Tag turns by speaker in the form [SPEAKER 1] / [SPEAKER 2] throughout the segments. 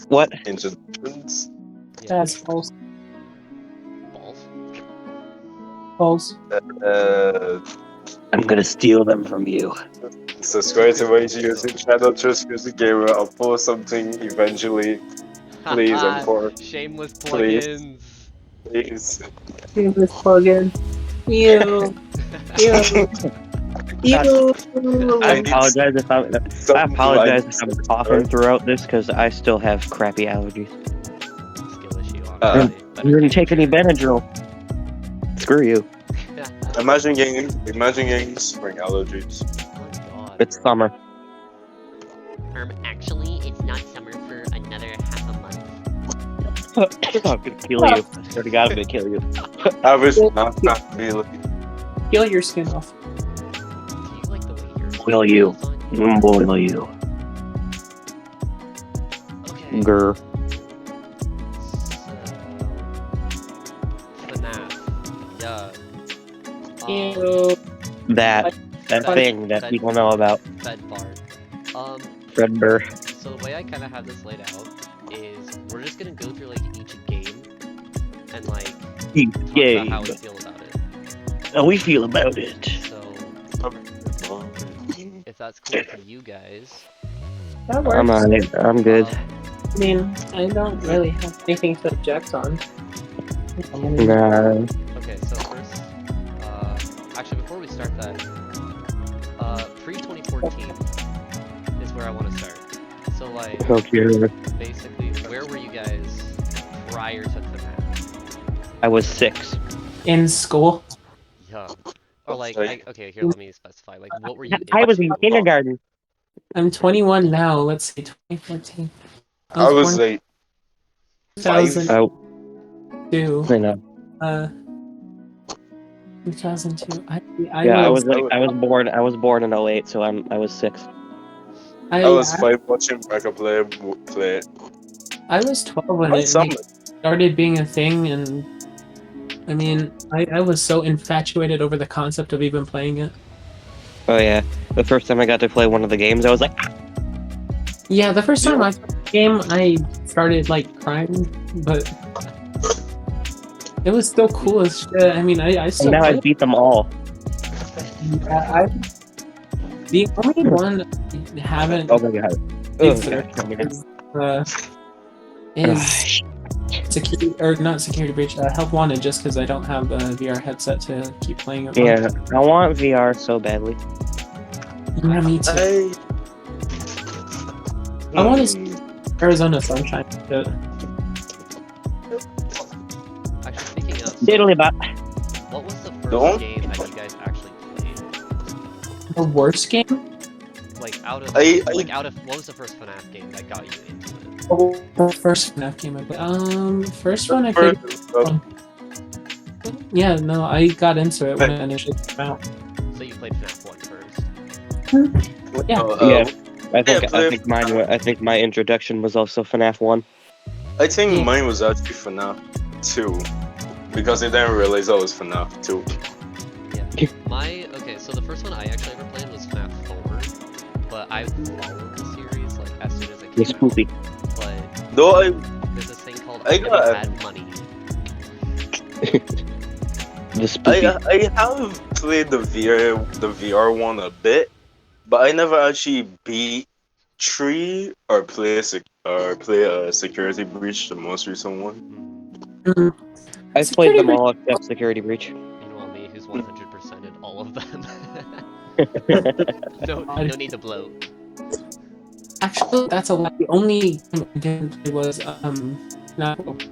[SPEAKER 1] What?
[SPEAKER 2] introductions.
[SPEAKER 3] That's false.
[SPEAKER 4] Balls.
[SPEAKER 3] False.
[SPEAKER 1] I'm gonna steal them from you.
[SPEAKER 2] Subscribe to my YouTube channel, Trust Music Gamer. I'll post something eventually. Please, I'm poor.
[SPEAKER 4] Shameless
[SPEAKER 2] Please.
[SPEAKER 4] plugins.
[SPEAKER 2] Please.
[SPEAKER 3] Shameless plug-in. Ew. Ew. Ew.
[SPEAKER 1] I apologize if I'm coughing throughout this because I still have crappy allergies.
[SPEAKER 4] Skill issue,
[SPEAKER 1] You
[SPEAKER 4] honestly.
[SPEAKER 1] didn't take any Benadryl. Screw you.
[SPEAKER 2] Imagine getting spring allergies.
[SPEAKER 4] Oh god.
[SPEAKER 1] It's summer.
[SPEAKER 4] Actually, it's not summer for another half a month.
[SPEAKER 1] I'm gonna kill you. I swear to God, I'm gonna kill you.
[SPEAKER 2] I was not feeling.
[SPEAKER 3] Peel your skin off.
[SPEAKER 4] Do you like the way your
[SPEAKER 1] Will you?
[SPEAKER 4] feels on
[SPEAKER 1] Boil you.
[SPEAKER 4] Okay.
[SPEAKER 1] Grr.
[SPEAKER 4] So, FNaF. Yeah.
[SPEAKER 3] Ew.
[SPEAKER 1] That thing that people know about.
[SPEAKER 4] Fed bar.
[SPEAKER 1] Fred Burr.
[SPEAKER 4] So the way I kind of have this laid out is we're just gonna go through like each game and like talk about how we feel about it.
[SPEAKER 1] How we feel about it.
[SPEAKER 4] So if that's cool for you guys,
[SPEAKER 3] That works.
[SPEAKER 1] I'm on it. I'm good.
[SPEAKER 3] I mean, I don't really have anything to object on.
[SPEAKER 1] Nah.
[SPEAKER 4] okay. So first, actually before we start that, pre-2014 is where I want to start. So like,
[SPEAKER 1] Okay.
[SPEAKER 4] basically, where were you guys prior to FNaF?
[SPEAKER 1] I was 6.
[SPEAKER 3] In school.
[SPEAKER 4] Yeah. Or like, okay, here, let me specify. Like, what were you?
[SPEAKER 1] I was in kindergarten.
[SPEAKER 3] I'm 21 now. Let's see, 2014.
[SPEAKER 2] I was
[SPEAKER 3] born
[SPEAKER 2] like
[SPEAKER 3] 2002.
[SPEAKER 1] Oh, I know.
[SPEAKER 3] 2002.
[SPEAKER 1] I was born in 08, so I was 6.
[SPEAKER 2] I was 5 watching Markiplier play.
[SPEAKER 3] I was 12 when it started being a thing, and I mean, I was so infatuated over the concept of even playing it.
[SPEAKER 1] Oh yeah, the first time I got to play one of the games, I was like,
[SPEAKER 3] Yeah, the first time I played the game, I started like crying, but it was still cool as shit. I mean, I still.
[SPEAKER 1] and now I beat them all.
[SPEAKER 3] The only one I haven't.
[SPEAKER 1] Oh my god.
[SPEAKER 3] Is security or not security breach? Help wanted, just because I don't have a VR headset to keep playing it.
[SPEAKER 1] Yeah, I want VR so badly.
[SPEAKER 3] Yeah, me too. I want to see Arizona Sunshine.
[SPEAKER 4] Actually, speaking of,
[SPEAKER 1] Diddly bop.
[SPEAKER 4] what was the first game that you guys actually played?
[SPEAKER 3] The worst game?
[SPEAKER 4] Like out of, what was the first FNaF game that got you into it?
[SPEAKER 3] Oh, the first FNaF game I played. First one I played. Yeah, no, I got into it when it initially came out.
[SPEAKER 4] So you played FNaF 1 first.
[SPEAKER 3] Yeah.
[SPEAKER 1] Yeah. I think my introduction was also FNaF 1.
[SPEAKER 2] I think mine was actually FNaF 2 because I didn't realize I was FNaF 2.
[SPEAKER 4] Yeah. Okay, so the first one I actually ever played was FNaF 4, but I followed the series like as soon as it came
[SPEAKER 1] It's spoopy.
[SPEAKER 4] out. But
[SPEAKER 2] Though
[SPEAKER 4] there's this thing called
[SPEAKER 2] I
[SPEAKER 4] had money.
[SPEAKER 1] The spoopy.
[SPEAKER 2] I have played the VR one a bit, but I never actually beat 3 or play a Security Breach, the most recent one.
[SPEAKER 1] I played them all except Security Breach.
[SPEAKER 4] Meanwhile, me, who's 100%ed all of them. no need to blow.
[SPEAKER 3] Actually, that's a lie. The only game I didn't play was FNaF.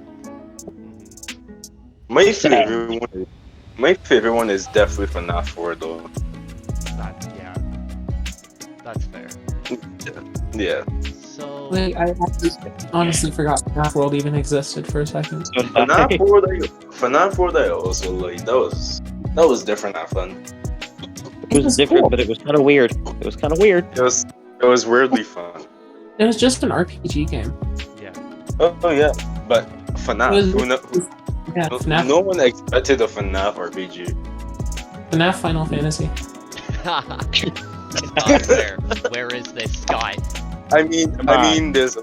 [SPEAKER 2] My favorite one is definitely FNaF 4 though.
[SPEAKER 4] That's fair.
[SPEAKER 2] Yeah.
[SPEAKER 4] So
[SPEAKER 3] Like, I honestly forgot FNaF World even existed for a second.
[SPEAKER 2] FNaF 4 that I also like. That was different and fun.
[SPEAKER 1] It was different,
[SPEAKER 3] cool.
[SPEAKER 1] but it was kind of weird. It
[SPEAKER 2] was weirdly fun.
[SPEAKER 3] It was just an RPG game.
[SPEAKER 4] yeah.
[SPEAKER 2] Oh yeah, but FNaF.
[SPEAKER 3] FNaF.
[SPEAKER 2] No one expected a FNaF RPG.
[SPEAKER 3] FNaF Final Fantasy.
[SPEAKER 4] It's not fair. Where is this, Scott?
[SPEAKER 2] there's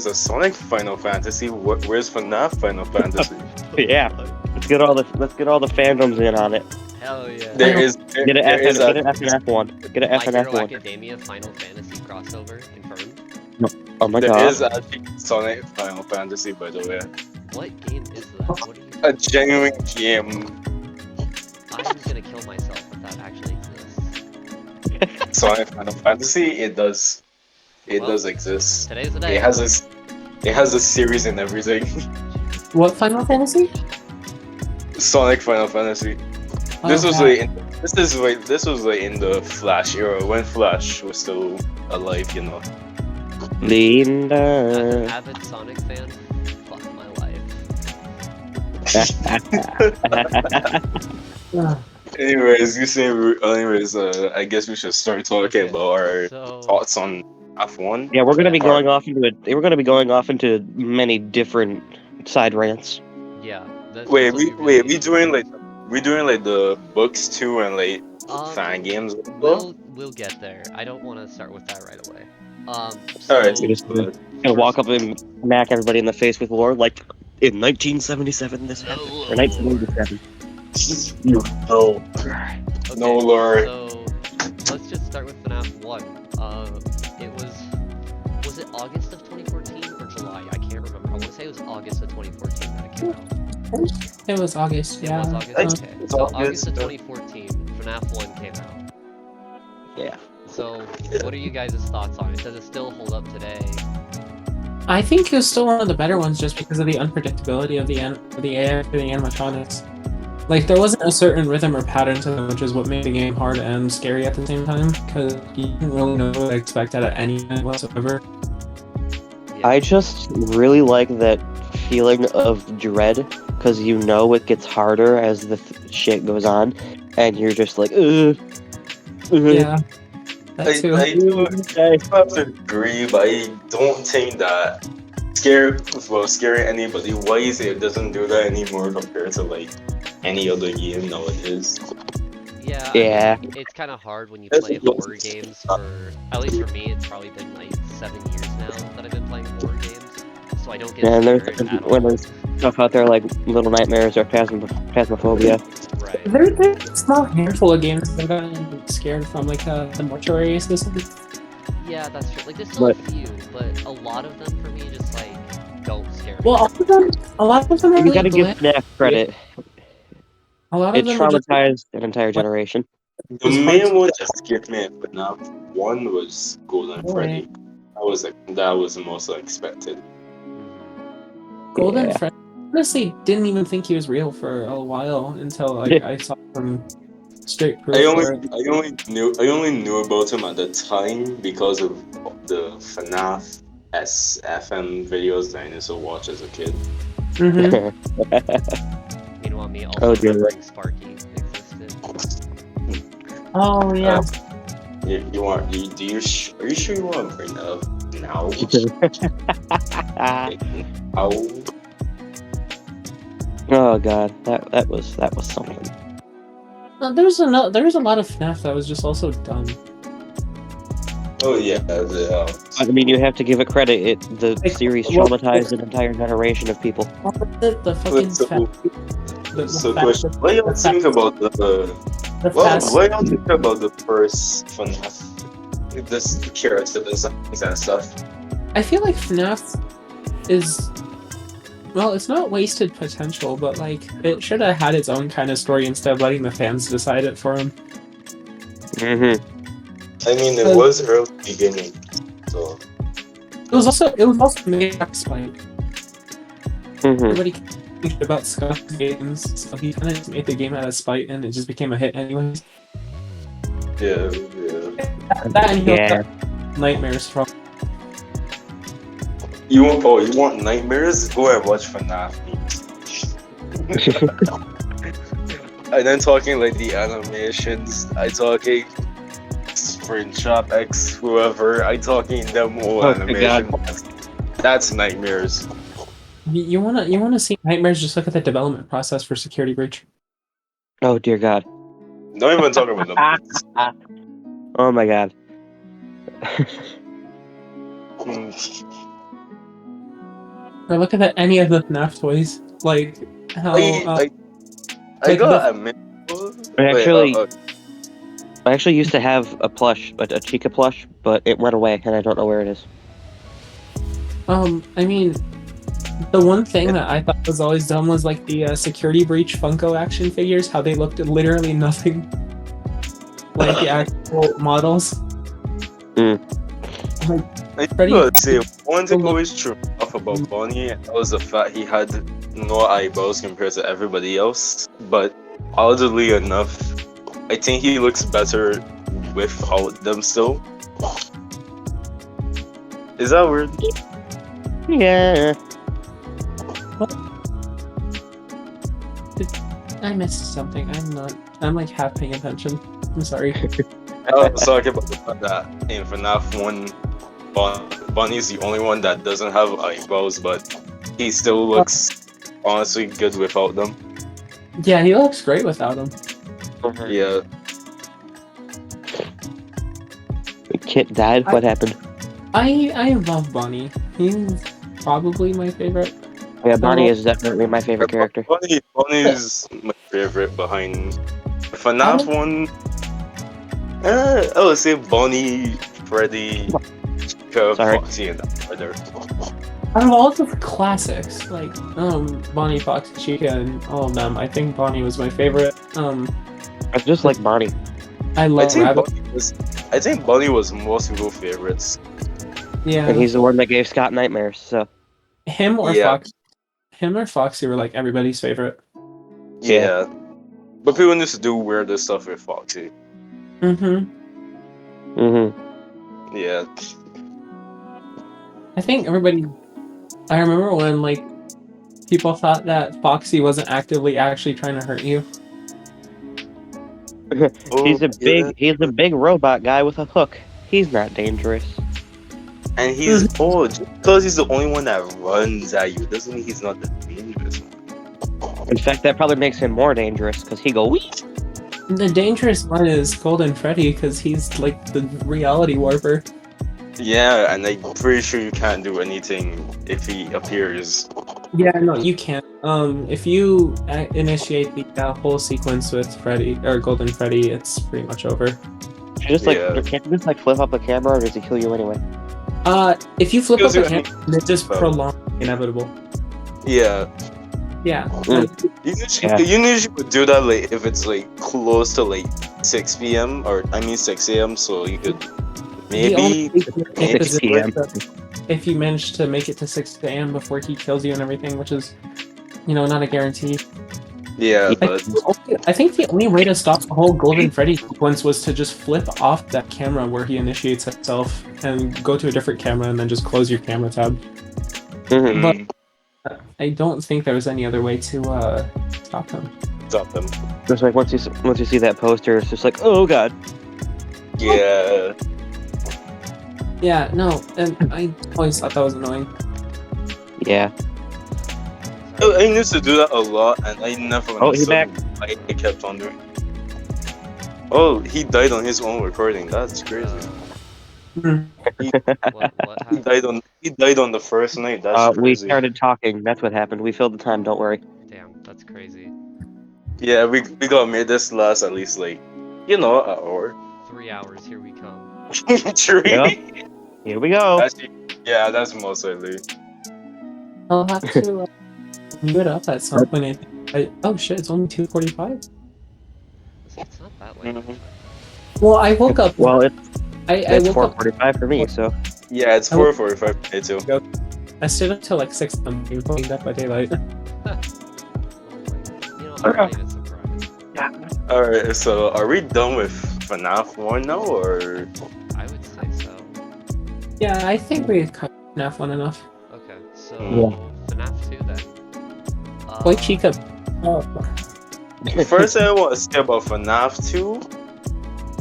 [SPEAKER 2] a Sonic Final Fantasy. Where's FNaF Final Fantasy?
[SPEAKER 1] Yeah. Let's get all the fandoms in on it.
[SPEAKER 4] Hell yeah.
[SPEAKER 2] There is
[SPEAKER 1] Get an FNF one. Get an
[SPEAKER 4] My
[SPEAKER 1] FNF
[SPEAKER 4] Hero
[SPEAKER 1] one.
[SPEAKER 4] Academia Final Fantasy crossover confirmed.
[SPEAKER 1] Oh my
[SPEAKER 2] there
[SPEAKER 1] god.
[SPEAKER 2] is actually Sonic Final Fantasy, by the way.
[SPEAKER 4] What game is that? What are you?
[SPEAKER 2] A genuine game.
[SPEAKER 4] I'm gonna kill myself if that actually exists.
[SPEAKER 2] Sonic Final Fantasy. It does
[SPEAKER 4] Well,
[SPEAKER 2] exist.
[SPEAKER 4] Today's the day.
[SPEAKER 2] It has a series and everything.
[SPEAKER 3] What Final Fantasy?
[SPEAKER 2] Sonic Final Fantasy. This was like in the Flash era when Flash was still alive, you know.
[SPEAKER 4] As an
[SPEAKER 1] Linda.
[SPEAKER 4] avid Sonic fan, fuck my life.
[SPEAKER 2] Anyways, I guess we should start talking
[SPEAKER 4] Okay,
[SPEAKER 2] about our
[SPEAKER 4] so-
[SPEAKER 2] thoughts on F1.
[SPEAKER 1] Yeah, we're gonna be going off into many different side rants.
[SPEAKER 4] Yeah.
[SPEAKER 2] Wait, we doing like the books too and like fan games.
[SPEAKER 4] We'll get there. I don't want to start with that right away.
[SPEAKER 2] All right,
[SPEAKER 1] We're just gonna walk up and smack everybody in the face with lore like in 1977 this happened or 1987.
[SPEAKER 2] No.
[SPEAKER 4] Okay,
[SPEAKER 2] No lore.
[SPEAKER 4] So let's just start with FNaF 1. It was it August of 2014 or July? I can't remember. I want to say it was August of 2014 that it came out.
[SPEAKER 3] It was August, yeah.
[SPEAKER 4] It was August? Okay.
[SPEAKER 2] It's
[SPEAKER 4] So
[SPEAKER 2] August,
[SPEAKER 4] August of
[SPEAKER 2] yeah.
[SPEAKER 4] 2014, FNaF 1 came out.
[SPEAKER 1] Yeah.
[SPEAKER 4] So what are you guys' thoughts on it? Does it still hold up today?
[SPEAKER 3] I think it was still one of the better ones just because of the unpredictability of the animatronics. Like, there wasn't a certain rhythm or pattern to them, which is what made the game hard and scary at the same time, because you didn't really know what to expect at any point whatsoever.
[SPEAKER 4] Yeah.
[SPEAKER 1] I just really like that feeling of dread because you know it gets harder as the shit goes on, and you're just like, ugh.
[SPEAKER 3] Yeah. That too.
[SPEAKER 2] I do have to agree, but I don't think that scaring anybody. Why is it doesn't do that anymore compared to like any other game nowadays?
[SPEAKER 4] Yeah.
[SPEAKER 1] Yeah.
[SPEAKER 4] I mean, it's kind of hard when you
[SPEAKER 2] That's
[SPEAKER 4] play
[SPEAKER 2] what-
[SPEAKER 4] horror games for, at least for me, it's probably been like 7 years now that I've been playing horror games. So I don't get
[SPEAKER 1] And
[SPEAKER 4] scared
[SPEAKER 1] there's
[SPEAKER 4] at
[SPEAKER 1] when
[SPEAKER 4] all.
[SPEAKER 1] there's stuff out there like Little Nightmares or Phasmophobia.
[SPEAKER 4] Right.
[SPEAKER 3] There's a small handful of games that I've gotten scared from, like the mortuary system.
[SPEAKER 4] Yeah, that's true. Like, there's still a
[SPEAKER 1] But-
[SPEAKER 4] few, but a lot of them for me just like don't scare me.
[SPEAKER 3] Well, a lot of them are
[SPEAKER 1] You
[SPEAKER 3] really
[SPEAKER 1] gotta give
[SPEAKER 3] bland.
[SPEAKER 1] FNaF credit.
[SPEAKER 3] A lot
[SPEAKER 1] It
[SPEAKER 3] of them are just
[SPEAKER 1] traumatized an entire generation.
[SPEAKER 2] The main one that scared me at FNaF 1 was Golden
[SPEAKER 3] Oh,
[SPEAKER 2] Freddy. That was the most unexpected.
[SPEAKER 3] Golden
[SPEAKER 1] Yeah.
[SPEAKER 3] Freddy. Honestly, didn't even think he was real for a while until like I saw some straight proof.
[SPEAKER 2] I
[SPEAKER 3] for it.
[SPEAKER 2] only knew about him at the time because of the FNaF SFM videos that I used to watch as a kid.
[SPEAKER 3] Mhm.
[SPEAKER 4] Meanwhile, me also
[SPEAKER 1] Oh, dear.
[SPEAKER 4] remembering Sparky existed.
[SPEAKER 3] Oh yeah.
[SPEAKER 2] Are you sure you want to bring that up now? How?
[SPEAKER 1] Oh god, that was something.
[SPEAKER 3] There's a lot of FNaF that was just also dumb.
[SPEAKER 2] Oh yeah,
[SPEAKER 1] I mean, you have to give it credit. The
[SPEAKER 3] Like,
[SPEAKER 1] series
[SPEAKER 3] well,
[SPEAKER 1] traumatized an entire generation of people.
[SPEAKER 3] The fucking
[SPEAKER 2] So-
[SPEAKER 3] the
[SPEAKER 2] so
[SPEAKER 3] fast-
[SPEAKER 2] question. What do you think about
[SPEAKER 3] the
[SPEAKER 2] Well,
[SPEAKER 3] fast.
[SPEAKER 2] what do you think about the first FNaF? This character designs and stuff.
[SPEAKER 3] I feel like FNaF is, well, it's not wasted potential, but like it should have had its own kind of story instead of letting the fans decide it for them.
[SPEAKER 1] Mm-hmm.
[SPEAKER 2] I mean, it was early beginning, so
[SPEAKER 3] It was also made by Spike.
[SPEAKER 1] Mm-hmm.
[SPEAKER 3] Everybody cared about Scott's games, so he kind of just made the game out of spite, and it just became a hit anyways.
[SPEAKER 2] yeah.
[SPEAKER 3] That and he
[SPEAKER 1] Yeah.
[SPEAKER 3] got nightmares from.
[SPEAKER 2] You want nightmares? Go and watch FNaF. And then talking like the animations, I talking Spring Shop X whoever, I talking them all
[SPEAKER 1] Oh my
[SPEAKER 2] animation. That's nightmares.
[SPEAKER 3] You wanna see nightmares? Just look at the development process for Security Breach.
[SPEAKER 1] Oh dear god.
[SPEAKER 2] Don't even talk about them.
[SPEAKER 1] Oh my god.
[SPEAKER 3] Or look at any of the FNaF toys. Like how
[SPEAKER 2] I
[SPEAKER 3] like
[SPEAKER 2] gotta admit.
[SPEAKER 1] I actually used to have a plush, a Chica plush, but it went away, and I don't know where it is.
[SPEAKER 3] I mean, the one thing that I thought was always dumb was like the security breach Funko action figures, how they looked literally nothing like the actual models.
[SPEAKER 2] I
[SPEAKER 3] Freddy-
[SPEAKER 2] gotta say, one thing always true off about Bonnie was the fact he had no eyebrows compared to everybody else. But oddly enough, I think he looks better without them still. Is that weird?
[SPEAKER 1] Yeah.
[SPEAKER 3] I missed something. I'm like half paying attention. I'm sorry.
[SPEAKER 2] I was talking about the fact that in FNaF 1, Bonnie's the only one that doesn't have eyebrows, but he still looks honestly good without them.
[SPEAKER 3] Yeah, he looks great without them.
[SPEAKER 2] Yeah.
[SPEAKER 1] Kit died. What happened?
[SPEAKER 3] I love Bonnie. He's probably my favorite.
[SPEAKER 1] Yeah, Bonnie is definitely my favorite character.
[SPEAKER 2] Bonnie's my favorite behind FNaF 1. I would say Bonnie, Freddy, Foxy, and that order.
[SPEAKER 3] Out of all the classics, like Bonnie, Foxy, Chica, and all of them, I think Bonnie was my favorite.
[SPEAKER 1] I just like Bonnie.
[SPEAKER 3] I love Rabbit.
[SPEAKER 2] I think Bonnie was most people's favorites.
[SPEAKER 3] Yeah,
[SPEAKER 1] And he's the one that gave Scott nightmares, so.
[SPEAKER 3] him or Foxy were like everybody's favorite.
[SPEAKER 2] Yeah. But people used to do weirder stuff with Foxy. Yeah.
[SPEAKER 3] I think everybody. I remember when like people thought that Foxy wasn't actively actually trying to hurt you.
[SPEAKER 1] He's a big robot guy with a hook. He's not dangerous.
[SPEAKER 2] And he's just because he's the only one that runs at you doesn't mean he's not the dangerous one.
[SPEAKER 1] In fact, that probably makes him more dangerous because he go wee.
[SPEAKER 3] The dangerous one is Golden Freddy because he's like the reality warper.
[SPEAKER 2] Yeah, and I'm pretty sure you can't do anything if he appears.
[SPEAKER 3] Yeah, no, you can't. If you initiate the whole sequence with Freddy or Golden Freddy, it's pretty much over.
[SPEAKER 1] You just can't you just like flip up the camera, or does he kill you anyway?
[SPEAKER 3] If you flip up the camera, it just prolongs the inevitable.
[SPEAKER 2] Yeah.
[SPEAKER 3] Yeah.
[SPEAKER 2] You usually would do that like if it's like close to like 6 p.m. or 6 a.m. so you could maybe
[SPEAKER 1] 6 p.m.
[SPEAKER 3] If you manage to make it to 6 a.m. before he kills you and everything, which is, not a guarantee.
[SPEAKER 2] Yeah, but
[SPEAKER 3] I think the only way to stop the whole Golden Freddy sequence was to just flip off that camera where he initiates himself and go to a different camera and then just close your camera tab. But I don't think there was any other way to stop him.
[SPEAKER 2] Stop them.
[SPEAKER 1] Just like once you see that poster, it's just like, oh god.
[SPEAKER 2] Yeah.
[SPEAKER 3] Yeah, no, and I always thought that was annoying.
[SPEAKER 1] Yeah.
[SPEAKER 2] I used to do that a lot, and I never
[SPEAKER 1] understood
[SPEAKER 2] why I kept on doing. Oh, he died on his own recording. That's crazy. He died on the first night. That's
[SPEAKER 1] we
[SPEAKER 2] crazy.
[SPEAKER 1] started talking. That's what happened. We filled the time. Don't worry.
[SPEAKER 4] Damn, that's crazy.
[SPEAKER 2] Yeah, we got made this last at least like an hour.
[SPEAKER 4] 3 hours. Here we come.
[SPEAKER 2] 3.
[SPEAKER 1] Yeah. Here we go.
[SPEAKER 2] That's most likely.
[SPEAKER 3] I'll have to mute it up at some point. Oh shit! It's only 2:45.
[SPEAKER 4] It's not that late.
[SPEAKER 3] Well, I woke up.
[SPEAKER 1] Well, it's
[SPEAKER 3] woke
[SPEAKER 1] 4:45 for me. So
[SPEAKER 2] yeah, it's 4:45 me too.
[SPEAKER 3] I stayed up till like 6 a.m. waking up by daylight.
[SPEAKER 4] I'm not even surprised.
[SPEAKER 2] Alright, so are we done with FNaF 1 now, or?
[SPEAKER 4] I would say so.
[SPEAKER 3] Yeah, I think we cut FNaF 1 enough.
[SPEAKER 4] Okay, so FNaF 2 then.
[SPEAKER 3] Boy, Chica.
[SPEAKER 2] First thing I want to say about FNaF 2,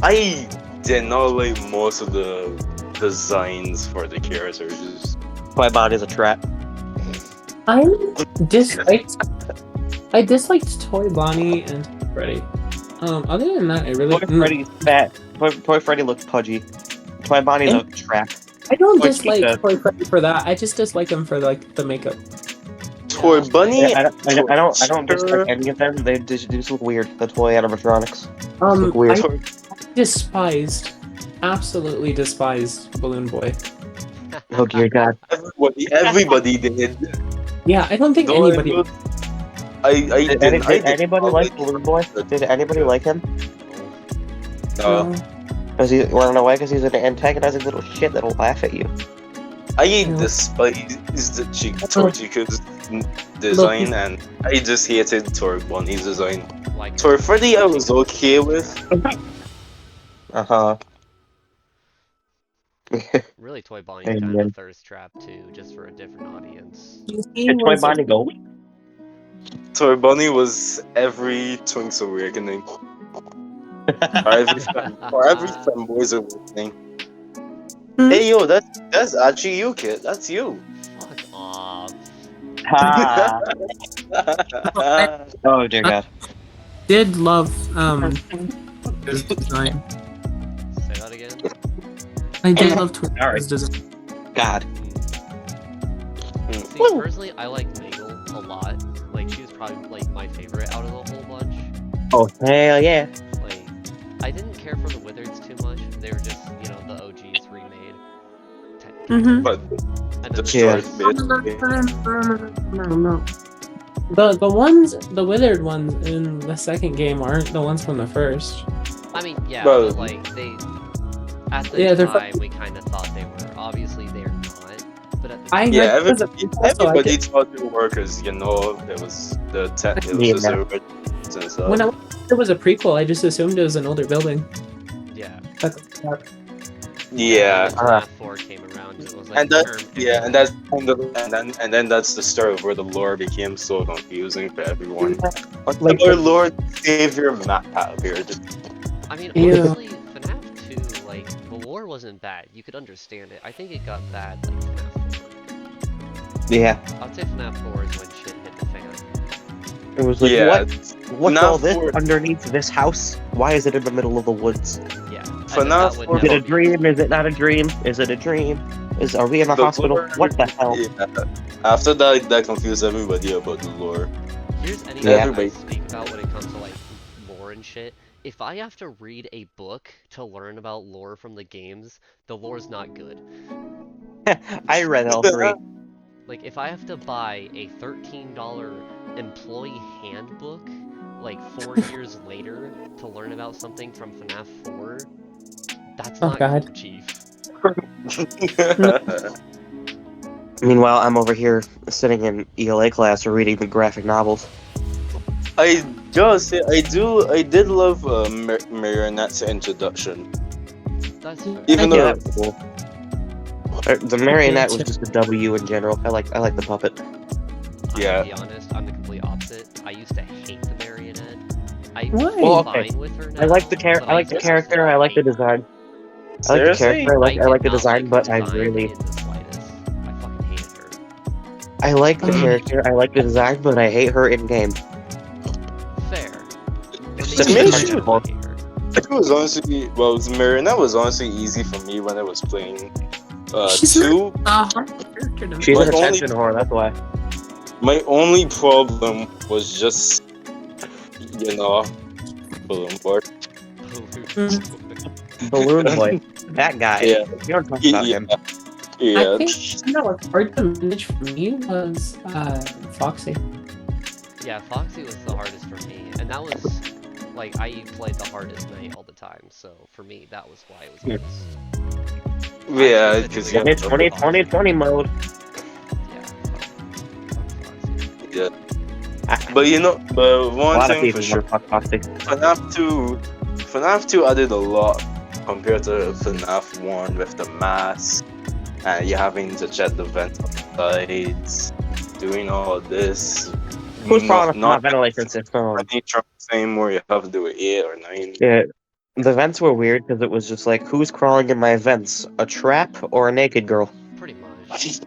[SPEAKER 2] I did not like most of the designs for the characters.
[SPEAKER 1] my body's a trap.
[SPEAKER 3] I disliked Toy Bonnie and Freddy. Other than that, I really
[SPEAKER 1] Toy Freddy's fat. Toy Freddy looks pudgy. Toy Bonnie's a trap.
[SPEAKER 3] I don't
[SPEAKER 5] Like,
[SPEAKER 3] dislike
[SPEAKER 5] yeah.
[SPEAKER 3] Toy Freddy for that. I just dislike him for like the makeup.
[SPEAKER 2] Toy Bunny.
[SPEAKER 1] I don't dislike
[SPEAKER 2] Sure.
[SPEAKER 1] any of them. They just look weird. The toy animatronics look weird.
[SPEAKER 3] I despised, absolutely despised Balloon Boy.
[SPEAKER 1] Oh dear God.
[SPEAKER 2] Everybody did.
[SPEAKER 3] Yeah, I don't think
[SPEAKER 2] Though
[SPEAKER 3] anybody.
[SPEAKER 2] I didn't.
[SPEAKER 1] Did anybody like Balloon Boy? Did anybody like him?
[SPEAKER 2] No.
[SPEAKER 1] Cause he wanna know why? Because he's an antagonizing little shit that'll laugh at you.
[SPEAKER 2] I despise the Chico's design, and I just hated Toy Bunny's design.
[SPEAKER 4] Like,
[SPEAKER 2] Toy Freddy, I was okay with.
[SPEAKER 4] really, Toy Bonnie's kind of a thirst trap too, just for a different audience.
[SPEAKER 1] Did Toy Bonnie go?
[SPEAKER 2] Toy Bunny was every Twink's awakening. or every fanboy's awakening. Hey yo, that's actually you, kid. That's you.
[SPEAKER 4] Fuck off.
[SPEAKER 1] Ha! Oh dear God.
[SPEAKER 3] Did love his design.
[SPEAKER 4] Say that again.
[SPEAKER 3] I did love Twitter's design.
[SPEAKER 1] God.
[SPEAKER 4] See, personally, I like Nagel a lot. Like, she was probably like my favorite out of the whole bunch.
[SPEAKER 1] Oh hell yeah.
[SPEAKER 4] Like, I didn't care for the Wizards too much. They were just, you know, the OGs remade.
[SPEAKER 3] Mm-hmm.
[SPEAKER 2] But
[SPEAKER 4] And then
[SPEAKER 2] destroyed
[SPEAKER 3] The withered ones in the second game aren't the ones from the first.
[SPEAKER 4] I mean, yeah,
[SPEAKER 2] Well,
[SPEAKER 4] but like they at the
[SPEAKER 3] they're
[SPEAKER 4] time we kind of thought they were. Obviously, they're not. But at the
[SPEAKER 3] I
[SPEAKER 4] time,
[SPEAKER 2] Yeah,
[SPEAKER 3] heard
[SPEAKER 2] everybody thought they were because you know there was the tech, it was just and stuff.
[SPEAKER 3] when it was a prequel, I just assumed it was an older building.
[SPEAKER 4] yeah.
[SPEAKER 2] Yeah.
[SPEAKER 4] When FNaF 4 came around, it was like
[SPEAKER 2] And that's kind of, and then that's the start of where the lore became so confusing for everyone. Like our Lord Savior map out here.
[SPEAKER 4] I mean,
[SPEAKER 3] Yeah.
[SPEAKER 4] honestly, FNaF 2, like the lore wasn't bad. You could understand it. I think it got bad like FNaF 4.
[SPEAKER 1] Yeah.
[SPEAKER 4] I'd say FNaF 4 is when shit hit the fan.
[SPEAKER 1] It was like,
[SPEAKER 2] Yeah.
[SPEAKER 1] what's
[SPEAKER 2] FNaF
[SPEAKER 1] all this
[SPEAKER 2] 4
[SPEAKER 1] underneath this house? Why is it in the middle of the woods?
[SPEAKER 4] Yeah.
[SPEAKER 2] FNaF 4
[SPEAKER 1] Is it a dream? Is it not a dream? Is it a dream? Are we in a
[SPEAKER 2] The
[SPEAKER 1] hospital?
[SPEAKER 2] lore-
[SPEAKER 1] What the hell?
[SPEAKER 2] Yeah. After that confused everybody about the lore.
[SPEAKER 4] Here's anything
[SPEAKER 1] Yeah.
[SPEAKER 4] I speak about when it comes to like lore and shit. If I have to read a book to learn about lore from the games, the lore's not good.
[SPEAKER 1] I read all three.
[SPEAKER 4] Like, if I have to buy a $13 employee handbook, like 4 years later, to learn about something from FNaF 4, that's
[SPEAKER 3] Oh,
[SPEAKER 4] not
[SPEAKER 3] God.
[SPEAKER 4] good, Chief.
[SPEAKER 1] Meanwhile, I'm over here sitting in ELA class or reading the graphic novels.
[SPEAKER 2] I did love Marionette's introduction.
[SPEAKER 4] That's fair.
[SPEAKER 2] Even
[SPEAKER 1] Yeah,
[SPEAKER 2] though
[SPEAKER 1] that's cool. The marionette was just a W in general. I like the puppet.
[SPEAKER 2] Yeah.
[SPEAKER 4] To be honest, I'm the complete opposite. I used to hate the marionette. I'm
[SPEAKER 3] Why?
[SPEAKER 1] Well,
[SPEAKER 4] fine
[SPEAKER 1] okay.
[SPEAKER 4] with her now.
[SPEAKER 1] I like the
[SPEAKER 4] but
[SPEAKER 1] character. I like the
[SPEAKER 4] used to
[SPEAKER 1] character. I like the
[SPEAKER 4] hate her.
[SPEAKER 1] design. I like the
[SPEAKER 2] Seriously?
[SPEAKER 1] character. I like the
[SPEAKER 4] did
[SPEAKER 1] design,
[SPEAKER 4] not
[SPEAKER 1] but
[SPEAKER 4] like
[SPEAKER 1] I
[SPEAKER 4] the design
[SPEAKER 1] really
[SPEAKER 4] in the slightest. I fucking hated her.
[SPEAKER 1] I like the character. I like the design, but I hate her in game.
[SPEAKER 4] Fair.
[SPEAKER 1] It's
[SPEAKER 2] To
[SPEAKER 1] just
[SPEAKER 2] me,
[SPEAKER 1] a
[SPEAKER 2] she-
[SPEAKER 1] vegetable.
[SPEAKER 2] It was honestly, Marionette was honestly easy for me when I was playing
[SPEAKER 3] She's
[SPEAKER 2] 2.
[SPEAKER 3] character to me.
[SPEAKER 1] She's
[SPEAKER 2] My
[SPEAKER 1] an
[SPEAKER 2] only-
[SPEAKER 1] attention whore. That's why.
[SPEAKER 2] My only problem was just, you know, Balloon Boy.
[SPEAKER 1] Balloon Boy. That guy.
[SPEAKER 2] Yeah.
[SPEAKER 1] You don't talk about him.
[SPEAKER 2] Yeah.
[SPEAKER 3] I think that was hard to manage for me was Foxy.
[SPEAKER 4] Yeah, Foxy was the hardest for me, and that was like I played the hardest night all the time. So for me, that was why it was hardest.
[SPEAKER 2] Yeah, because you have
[SPEAKER 1] 20 mode.
[SPEAKER 4] Yeah, fuck Foxy.
[SPEAKER 2] Yeah. But you know, but
[SPEAKER 1] A
[SPEAKER 2] one
[SPEAKER 1] lot of
[SPEAKER 2] thing
[SPEAKER 1] people
[SPEAKER 2] for sure,
[SPEAKER 1] fuck Foxy.
[SPEAKER 2] FNaF 2 added a lot compared to FNaF 1 with the mask, and you having to check the vents on the sides, doing all this.
[SPEAKER 1] Who's probably
[SPEAKER 2] not
[SPEAKER 1] not ventilation system?
[SPEAKER 2] same where you have to do it 8 or 9.
[SPEAKER 1] Yeah, the vents were weird because it was just like, who's crawling in my vents? A trap or a naked girl?
[SPEAKER 4] Pretty much.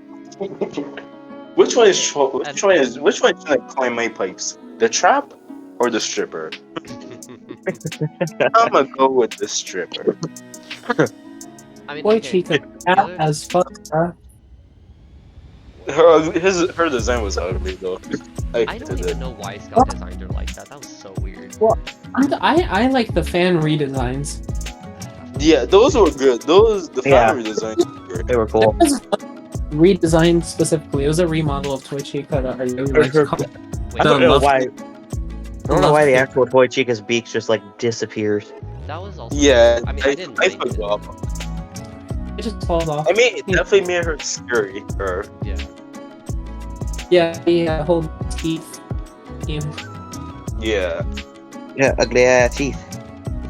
[SPEAKER 2] Which one is trying to climb my pipes? The trap or the stripper? I'm gonna go with the stripper.
[SPEAKER 4] I mean,
[SPEAKER 3] Boy
[SPEAKER 4] okay,
[SPEAKER 3] Chica
[SPEAKER 4] the other-
[SPEAKER 3] as fuck, bruh.
[SPEAKER 2] Her design was ugly though. I
[SPEAKER 4] I
[SPEAKER 2] hated
[SPEAKER 4] don't
[SPEAKER 2] it.
[SPEAKER 4] even know why Scott designed her like that. That was so weird.
[SPEAKER 3] I like the fan redesigns.
[SPEAKER 2] Yeah, those were good. The
[SPEAKER 1] Yeah.
[SPEAKER 2] fan redesigns were great.
[SPEAKER 1] They were
[SPEAKER 3] There
[SPEAKER 1] cool.
[SPEAKER 3] was one redesigned specifically. It was a remodel of Toy Chica that I really liked.
[SPEAKER 1] Sure.
[SPEAKER 3] called-
[SPEAKER 1] I don't
[SPEAKER 3] The
[SPEAKER 1] know
[SPEAKER 3] love-
[SPEAKER 1] why. I don't know why the
[SPEAKER 3] love-
[SPEAKER 1] actual Toy Chica's beaks just like disappears.
[SPEAKER 4] That was also.
[SPEAKER 2] Yeah,
[SPEAKER 4] I mean, I didn't mind it.
[SPEAKER 2] forgot.
[SPEAKER 3] It just falls off.
[SPEAKER 2] I mean, it definitely made her scary. Her.
[SPEAKER 4] Yeah.
[SPEAKER 3] Yeah, the whole teeth. Yeah.
[SPEAKER 2] Yeah.
[SPEAKER 1] Yeah, ugly ass teeth.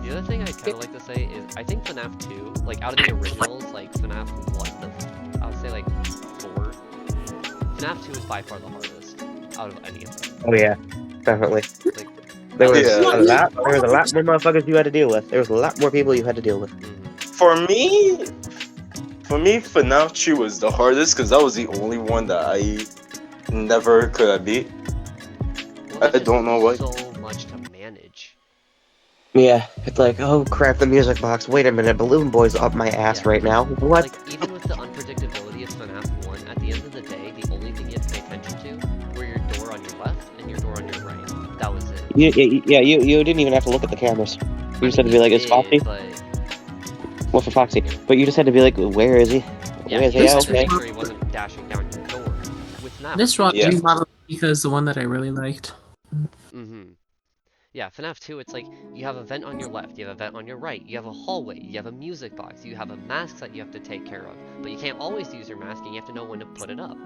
[SPEAKER 4] The other thing I kind of like to say is I think FNaF 2, like out of the originals, like FNaF 1, I would say like 4. FNaF 2 is by far the hardest out of any of them.
[SPEAKER 1] Oh yeah, definitely.
[SPEAKER 4] Like,
[SPEAKER 1] There was
[SPEAKER 2] Yeah.
[SPEAKER 1] a lot. There was a lot more motherfuckers you had to deal with. There was a lot more people you had to deal with.
[SPEAKER 2] For me, FNaF 2 was the hardest because that was the only one that I never could have beat.
[SPEAKER 4] well,
[SPEAKER 2] I don't know what-
[SPEAKER 4] So much to manage.
[SPEAKER 1] Yeah, it's like, oh crap, the music box. Wait a minute, Balloon Boy's up my ass
[SPEAKER 4] Yeah.
[SPEAKER 1] right now. What?
[SPEAKER 4] Like, even with the unpredictability of FNaF 1, at the end of the day, the only thing you had to pay attention to were your door on your left and your door on your right. That was it.
[SPEAKER 1] You didn't even have to look at the cameras. You just had to be like, is Foxy?
[SPEAKER 4] But,
[SPEAKER 1] Well, for Foxy. But you just had to be like, where is he?
[SPEAKER 4] yeah,
[SPEAKER 1] Where is
[SPEAKER 4] you
[SPEAKER 1] he?
[SPEAKER 4] had to
[SPEAKER 1] Okay.
[SPEAKER 4] make sure he wasn't dashing down your door. With FNaF
[SPEAKER 3] This
[SPEAKER 4] 2,
[SPEAKER 2] Yeah.
[SPEAKER 3] remodel because the one that I really liked.
[SPEAKER 4] Yeah, FNaF 2, it's like, you have a vent on your left, you have a vent on your right, you have a hallway, you have a music box, you have a mask that you have to take care of, but you can't always use your mask and you have to know when to put it up.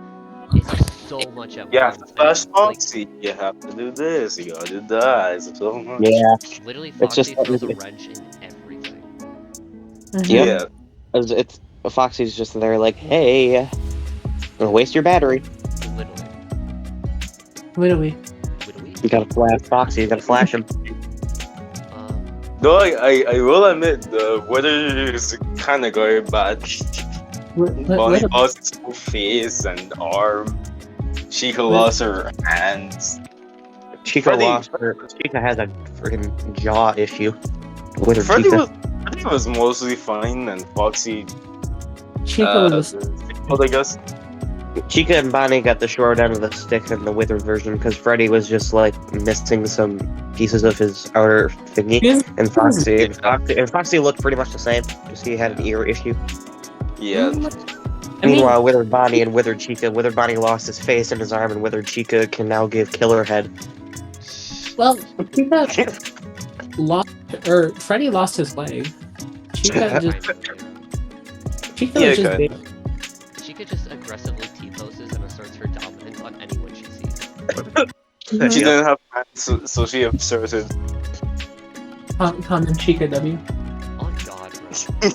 [SPEAKER 4] It's just so much at
[SPEAKER 2] Yeah,
[SPEAKER 4] once. and
[SPEAKER 2] Flash
[SPEAKER 4] like,
[SPEAKER 2] Foxy, you have to do this, you gotta do that. It's so much.
[SPEAKER 1] Yeah,
[SPEAKER 4] literally,
[SPEAKER 1] It's just-
[SPEAKER 4] Foxy throws a wrench in everything.
[SPEAKER 1] Yep.
[SPEAKER 2] Yeah.
[SPEAKER 1] it's Foxy's just there like, hey, don't waste your battery.
[SPEAKER 4] Literally.
[SPEAKER 3] Literally.
[SPEAKER 4] Literally.
[SPEAKER 1] You gotta flash Foxy. You gotta flash him.
[SPEAKER 2] Though I will admit the weather is kind of going bad. Bonnie lost his whole face and arm. Chica lost her hands.
[SPEAKER 1] Chica
[SPEAKER 2] Freddy-
[SPEAKER 1] lost her. Chica has a freaking jaw issue with her
[SPEAKER 2] Freddy
[SPEAKER 1] Chica.
[SPEAKER 2] was mostly fine, and Foxy,
[SPEAKER 3] Chica was
[SPEAKER 2] I guess.
[SPEAKER 1] Chica and Bonnie got the short end of the stick in the withered version because Freddy was just like missing some pieces of his outer thingy, and Foxy looked pretty much the same. Just he had an ear issue.
[SPEAKER 2] Yeah.
[SPEAKER 3] I mean,
[SPEAKER 1] Meanwhile, withered Bonnie and withered Chica. Withered Bonnie lost his face and his arm, and withered Chica can now give killer head.
[SPEAKER 3] well, Chica lost, or Freddy lost his leg. Chica just, Chica
[SPEAKER 2] Yeah,
[SPEAKER 3] was just
[SPEAKER 2] okay.
[SPEAKER 3] big.
[SPEAKER 4] She could just aggressively T-poses and asserts her dominance on anyone she sees.
[SPEAKER 2] She didn't have hands, so she asserted.
[SPEAKER 3] Common Chica W.
[SPEAKER 4] Oh god, bro.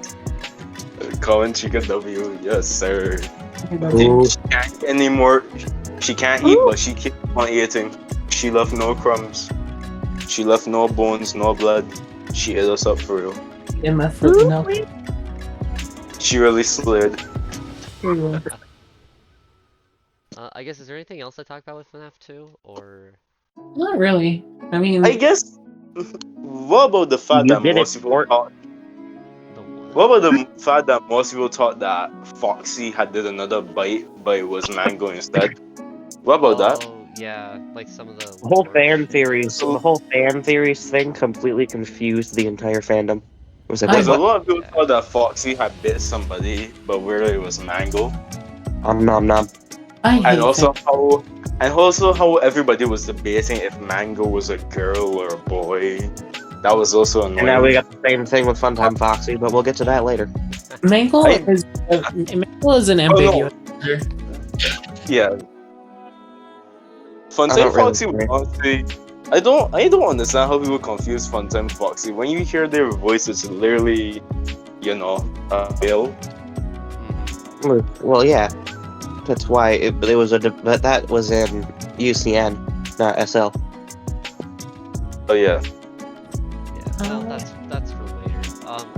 [SPEAKER 2] Calling Chica W, yes sir.
[SPEAKER 1] Ooh.
[SPEAKER 2] She can't eat anymore. She can't eat, but she keeps on eating. She left no crumbs. She left no bones, no blood. She ate us up for real.
[SPEAKER 3] MF for the milk.
[SPEAKER 2] She really slid.
[SPEAKER 4] I guess, is there anything else to talk about with FNaF 2? Or...
[SPEAKER 3] Not really. I mean,
[SPEAKER 2] I guess. What about the fact
[SPEAKER 1] You
[SPEAKER 2] that
[SPEAKER 1] did it,
[SPEAKER 2] most people
[SPEAKER 1] Fort.
[SPEAKER 2] thought?
[SPEAKER 4] The what?
[SPEAKER 2] What about the fact that most people thought that Foxy had did another bite, but it was Mango instead? What about that?
[SPEAKER 4] Oh, yeah, like some of the...
[SPEAKER 1] The whole
[SPEAKER 4] lore
[SPEAKER 1] fan
[SPEAKER 4] shit.
[SPEAKER 1] theories, the whole fan theories thing completely confused the entire fandom. It was like,
[SPEAKER 2] Because a
[SPEAKER 1] what?
[SPEAKER 2] lot of people thought that Foxy had bit somebody, but really it was Mango.
[SPEAKER 1] Nom nom.
[SPEAKER 3] I hate
[SPEAKER 2] And also how everybody was debating if Mango was a girl or a boy. That was also annoying.
[SPEAKER 1] And now we got the same thing with Funtime Foxy, but we'll get to that later.
[SPEAKER 3] Mangle
[SPEAKER 2] I-
[SPEAKER 3] is an ambiguous.
[SPEAKER 2] Yeah.
[SPEAKER 1] I
[SPEAKER 2] Funtime
[SPEAKER 1] don't really
[SPEAKER 2] Foxy was honestly, I don't understand how people confuse Funtime Foxy. When you hear their voice, it's literally, Bill.
[SPEAKER 4] Mhm.
[SPEAKER 1] Well, yeah. That's why it was but that was in UCN, not SL.
[SPEAKER 2] Oh yeah.
[SPEAKER 4] Yeah, well, that's for later.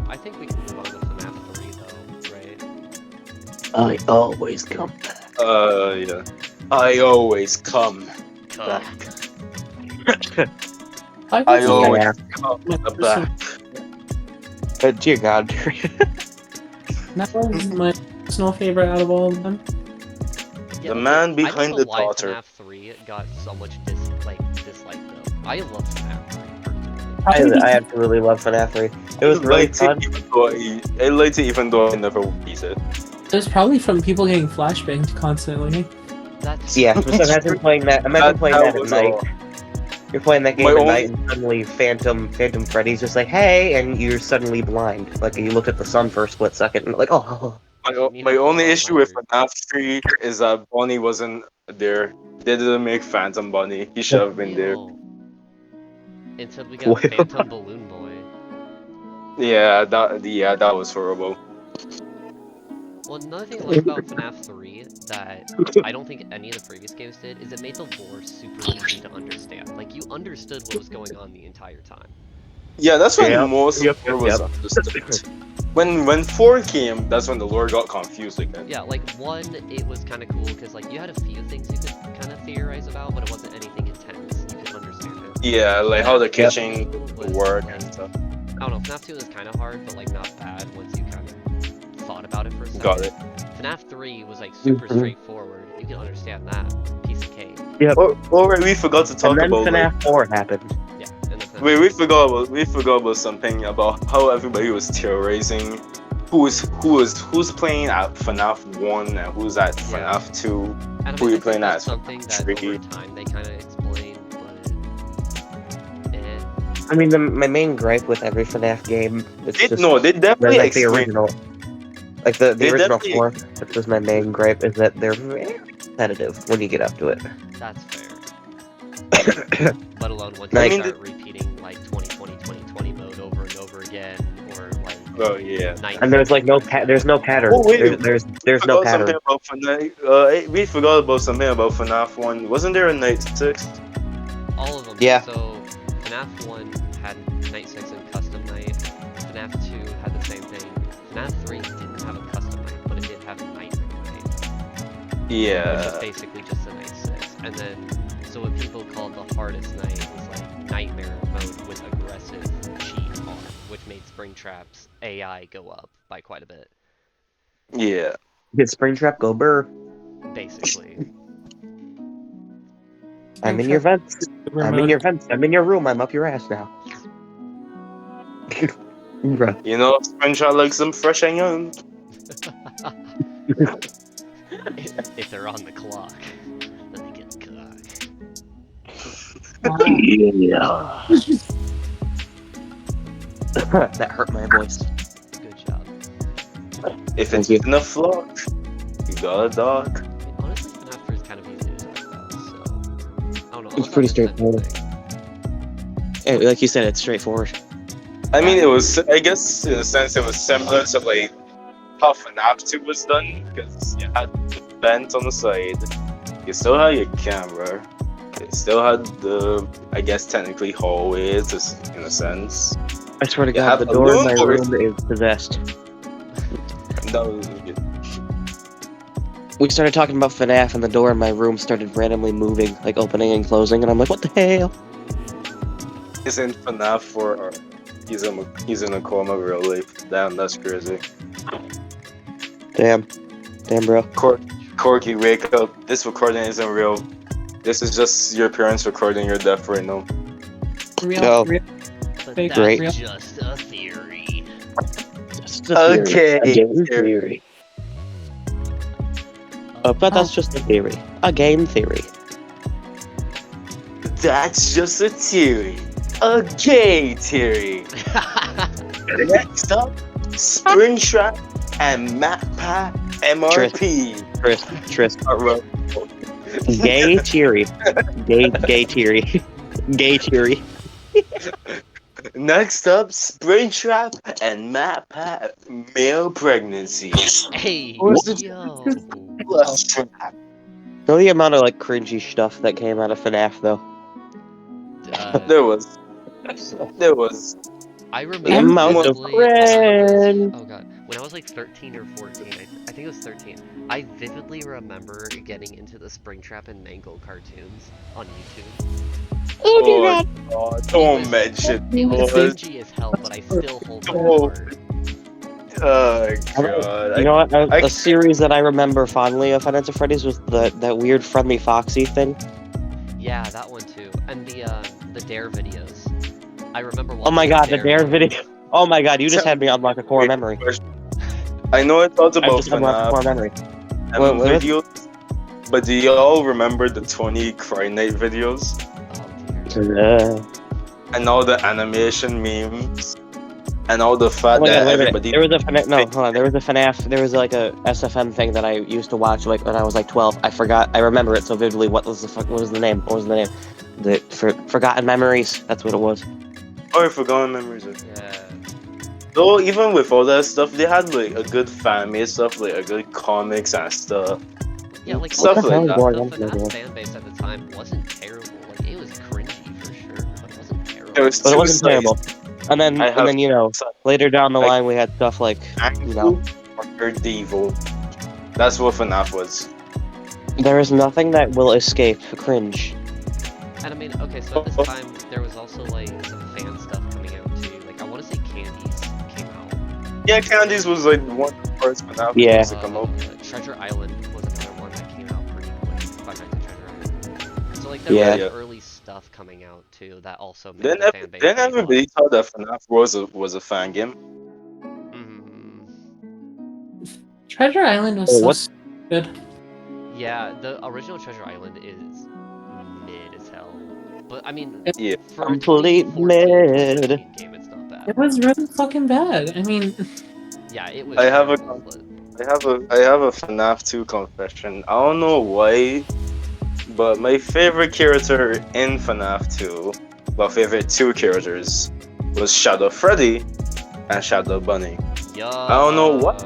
[SPEAKER 4] I think we can move on to FNaF 3, though, right?
[SPEAKER 1] I always come back.
[SPEAKER 2] Yeah. I always come back. I always
[SPEAKER 1] Yeah.
[SPEAKER 2] come back.
[SPEAKER 1] Dear God.
[SPEAKER 3] That was my personal favorite out of all of them.
[SPEAKER 2] The man behind
[SPEAKER 4] I don't know
[SPEAKER 2] the
[SPEAKER 4] why
[SPEAKER 2] daughter.
[SPEAKER 4] FNaF 3 got so much dislike though. I love FNaF 3 personally.
[SPEAKER 1] I absolutely love FNaF 3. It was really fun.
[SPEAKER 2] I liked it even though I never beat it.
[SPEAKER 3] It was probably from people getting flashbanged constantly.
[SPEAKER 4] That's
[SPEAKER 1] Yeah, just imagine playing that. Imagine playing that at night. You're playing that game at night, and suddenly Phantom Freddy's just like, "Hey," and you're suddenly blind. Like you looked at the sun for a split second, and like, "Oh."
[SPEAKER 2] My only issue with FNaF 3 is that Bonnie wasn't there. They didn't make Phantom Bonnie. He should have been there.
[SPEAKER 4] Until we got Phantom Balloon Boy.
[SPEAKER 2] Yeah, that was horrible.
[SPEAKER 4] Well, another thing I like about FNaF 3 that I don't think any of the previous games did is it made the lore super easy to understand. Like, you understood what was going on the entire time.
[SPEAKER 2] Yeah, that's when
[SPEAKER 1] Yep.
[SPEAKER 2] most of the lore was understood. When 4 came, that's when the lore got confused again.
[SPEAKER 4] Yeah, like, 1, it was kind of cool because, like, you had a few things you could kind of theorize about, but it wasn't anything intense. You could understand it.
[SPEAKER 2] Yeah, like how the kitchen
[SPEAKER 4] was,
[SPEAKER 2] worked
[SPEAKER 4] like,
[SPEAKER 2] and stuff.
[SPEAKER 4] I don't know, FNaF 2 was kind of hard, but, like, not bad once you kind of thought about it for a second.
[SPEAKER 2] Got it.
[SPEAKER 4] FNaF 3 was, like, super straightforward. You can understand that. Piece of cake.
[SPEAKER 1] Yep.
[SPEAKER 2] Oh, wait, we forgot to talk
[SPEAKER 1] And then
[SPEAKER 2] about.
[SPEAKER 1] FNaF 4 happened.
[SPEAKER 4] Yeah. And then
[SPEAKER 2] Wait, we forgot about something about how everybody was theorizing who's playing at FNaF 1 and who's at FNaF 2.
[SPEAKER 4] And I
[SPEAKER 2] Who
[SPEAKER 4] mean,
[SPEAKER 2] you
[SPEAKER 4] I
[SPEAKER 2] playing
[SPEAKER 4] think that's
[SPEAKER 2] as?
[SPEAKER 4] something that
[SPEAKER 2] Tricky.
[SPEAKER 4] over time they kind of explained, but
[SPEAKER 1] I mean, my main gripe with every FNaF game is just
[SPEAKER 2] They definitely
[SPEAKER 1] like the
[SPEAKER 2] explained.
[SPEAKER 1] original. Like the
[SPEAKER 2] They
[SPEAKER 1] original
[SPEAKER 2] definitely-
[SPEAKER 1] 4, which was my main gripe, is that they're very repetitive when you get up to it.
[SPEAKER 4] that's fair. Let alone once
[SPEAKER 1] Like-
[SPEAKER 4] you start repeating like 2020 mode over and over again, or like
[SPEAKER 2] Oh yeah.
[SPEAKER 1] And there's like there's no pattern.
[SPEAKER 2] Oh, wait.
[SPEAKER 1] There's
[SPEAKER 2] We
[SPEAKER 1] no
[SPEAKER 2] forgot
[SPEAKER 1] pattern.
[SPEAKER 2] something about FNaF. We forgot about something about FNaF 1. Wasn't there a Night 6?
[SPEAKER 4] all of them.
[SPEAKER 1] Yeah.
[SPEAKER 4] So FNaF 1 had Night 6 and Custom Night. FNaF 2 had the same thing. FNaF 3 didn't have a Custom Night, but it did have Nightmare Night, which is
[SPEAKER 2] Yeah.
[SPEAKER 4] basically just a Night 6. And then, so what people called the hardest night was like Nightmare mode with aggressive cheat on, which made Springtrap's AI go up by quite a bit,
[SPEAKER 2] Yeah.
[SPEAKER 1] Did Springtrap go burr?
[SPEAKER 4] basically.
[SPEAKER 1] I'm in your vents. I'm in your vents. I'm in your room. I'm up your ass now. Bruh.
[SPEAKER 2] You know, Springtrap likes some fresh and young.
[SPEAKER 4] if they're on the clock, then they get the clock.
[SPEAKER 1] Yeah. That hurt my voice.
[SPEAKER 4] Good job.
[SPEAKER 2] If it's
[SPEAKER 1] Thank you.
[SPEAKER 2] in a flock, you got a dog.
[SPEAKER 4] I mean, honestly, FNaF 3 is kind of easy to talk about, so I don't know.
[SPEAKER 1] It's pretty straightforward. Like you said, it's straightforward.
[SPEAKER 2] I mean, it was, I guess, in a sense, it was similar to like how FNaF 2 was done, because you had the vent on the side, you still had your camera, you still had the, I guess, technically hallways, in a sense.
[SPEAKER 1] I swear to
[SPEAKER 2] You
[SPEAKER 1] God,
[SPEAKER 2] have
[SPEAKER 1] the
[SPEAKER 2] a
[SPEAKER 1] door in my
[SPEAKER 2] room
[SPEAKER 1] room is possessed.
[SPEAKER 2] And that was good.
[SPEAKER 1] We started talking about FNaF, and the door in my room started randomly moving, like opening and closing, and I'm like, what the hell?
[SPEAKER 2] He's in FNaF 4, or he's in a coma real life. Damn, that's crazy.
[SPEAKER 1] Damn, bro.
[SPEAKER 2] Corky, wake up. This recording isn't real. This is just your parents recording your death right now.
[SPEAKER 1] No.
[SPEAKER 4] But
[SPEAKER 3] Fake
[SPEAKER 4] that's
[SPEAKER 1] Great.
[SPEAKER 4] just a theory.
[SPEAKER 2] Okay.
[SPEAKER 1] A game theory. But that's just a theory. A game theory.
[SPEAKER 2] That's just a theory. A gay theory. Next up, Springtrap and MapPa MRP.
[SPEAKER 1] Tris.
[SPEAKER 2] Alright.
[SPEAKER 1] Gay theory. Gay theory. Gay theory.
[SPEAKER 2] Next up, Springtrap and MapPa male pregnancy.
[SPEAKER 4] Hey,
[SPEAKER 2] Who's the-
[SPEAKER 4] yo.
[SPEAKER 2] Plus trap.
[SPEAKER 1] Know the amount of like cringy stuff that came out of FNaF though.
[SPEAKER 2] There was.
[SPEAKER 4] I
[SPEAKER 1] The
[SPEAKER 4] remember
[SPEAKER 1] amount of
[SPEAKER 4] vividly when I was-
[SPEAKER 1] cringe.
[SPEAKER 4] Oh god, when I was like 13 or 14, I think it was 13, I vividly remember getting into the Springtrap and Mangle cartoons on YouTube.
[SPEAKER 1] Oh dear
[SPEAKER 2] Oh,
[SPEAKER 1] God.
[SPEAKER 2] God, don't mention
[SPEAKER 4] It was
[SPEAKER 2] boys.
[SPEAKER 4] cringy as hell, but I still hold
[SPEAKER 2] Oh.
[SPEAKER 4] that part.
[SPEAKER 2] Oh god.
[SPEAKER 1] You know what?
[SPEAKER 2] I-
[SPEAKER 1] A series that I remember fondly of Five Nights at Freddy's was that weird Friendly Foxy thing.
[SPEAKER 4] Yeah, that one too. And the Dare videos. I remember watching
[SPEAKER 1] Oh my god, the Dare video. Oh my god, you just had me unlock a core
[SPEAKER 2] Wait,
[SPEAKER 1] memory.
[SPEAKER 2] I know I thought
[SPEAKER 1] I
[SPEAKER 2] about
[SPEAKER 1] just unlocked a core
[SPEAKER 2] FNaF
[SPEAKER 1] memory.
[SPEAKER 2] and
[SPEAKER 1] What?
[SPEAKER 2] videos, but do y'all remember the 20 Cry Night videos?
[SPEAKER 4] Oh dear.
[SPEAKER 2] And all the animation memes? And all the
[SPEAKER 1] Oh
[SPEAKER 2] fact
[SPEAKER 1] my god,
[SPEAKER 2] that
[SPEAKER 1] wait a minute.
[SPEAKER 2] everybody...
[SPEAKER 1] There was a FNaF, no, hold on. There was a FNaF, there was like a SFM thing that I used to watch like when I was like 12. I forgot, I remember it so vividly. What was the name? What was the name? Forgotten Memories. That's what it was.
[SPEAKER 2] Oh, I forgot memories.
[SPEAKER 4] Yeah.
[SPEAKER 2] Though, even with all that stuff, they had like a good fan-made stuff, like a good comics and stuff.
[SPEAKER 4] Yeah, like
[SPEAKER 2] Stuff
[SPEAKER 1] What the hell
[SPEAKER 2] like
[SPEAKER 1] is
[SPEAKER 2] that.
[SPEAKER 1] going
[SPEAKER 4] the
[SPEAKER 1] on
[SPEAKER 4] FNaF
[SPEAKER 1] here?
[SPEAKER 4] fan base at the time wasn't terrible. Like it was cringy for sure, but it wasn't terrible.
[SPEAKER 2] There was
[SPEAKER 1] But it
[SPEAKER 2] two
[SPEAKER 1] wasn't
[SPEAKER 2] sides.
[SPEAKER 1] terrible. And then,
[SPEAKER 2] I have-
[SPEAKER 1] you know, later down the
[SPEAKER 2] Like-
[SPEAKER 1] line we had stuff like, you know,
[SPEAKER 2] Or Devo. That's what FNaF was.
[SPEAKER 1] there is nothing that will escape cringe.
[SPEAKER 4] And I mean, okay, so at this time there was also like some fan stuff coming out too. Like I want to say Candies came out.
[SPEAKER 2] Yeah, Candies was like one of the first FNaF
[SPEAKER 1] Yeah.
[SPEAKER 2] games to come out.
[SPEAKER 4] Treasure Island was another one that came out pretty quick. Five Nights at Treasure Island. So like there
[SPEAKER 1] Yeah.
[SPEAKER 4] was early stuff coming out too that also made
[SPEAKER 2] Then,
[SPEAKER 4] the fan base.
[SPEAKER 2] then everybody thought that FNaF was a fan game.
[SPEAKER 3] Treasure Island was
[SPEAKER 1] Oh,
[SPEAKER 3] so
[SPEAKER 1] what's-
[SPEAKER 3] good.
[SPEAKER 4] Yeah, the original Treasure Island is mid as hell. But I mean,
[SPEAKER 2] Yeah.
[SPEAKER 4] for a
[SPEAKER 1] Complete
[SPEAKER 4] 2014
[SPEAKER 1] mid.
[SPEAKER 4] game, it's not bad.
[SPEAKER 3] It was really fucking bad. I mean,
[SPEAKER 4] Yeah, it was.
[SPEAKER 2] I have a-
[SPEAKER 4] terrible, but-
[SPEAKER 2] I have a FNaF 2 confession. I don't know why, but my favorite character in FNaF 2, my favorite two characters, was Shadow Freddy and Shadow Bunny. I don't know why.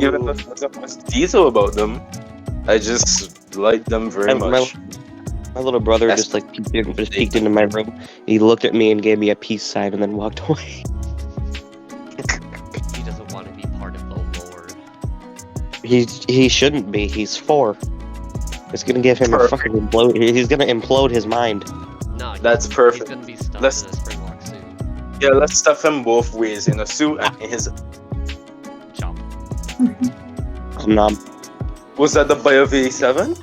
[SPEAKER 2] Even if there's not much detail about them, I just like them very
[SPEAKER 1] And
[SPEAKER 2] much.
[SPEAKER 1] My little brother
[SPEAKER 2] That's-
[SPEAKER 1] just like peeked into my room. He looked at me and gave me a peace sign and then walked away.
[SPEAKER 4] He doesn't want to be part of the lore.
[SPEAKER 1] He shouldn't be. He's 4. It's gonna give him a
[SPEAKER 2] Perfect.
[SPEAKER 1] fucking implode. He's gonna implode his mind.
[SPEAKER 4] No,
[SPEAKER 2] That's
[SPEAKER 4] he's
[SPEAKER 2] perfect.
[SPEAKER 4] gonna be stuck
[SPEAKER 2] Let's-
[SPEAKER 4] in a spring lock suit.
[SPEAKER 2] Yeah, let's stuff him both ways, in a suit and in his...
[SPEAKER 4] Chomp.
[SPEAKER 1] Nom.
[SPEAKER 2] Was that the Bio V7?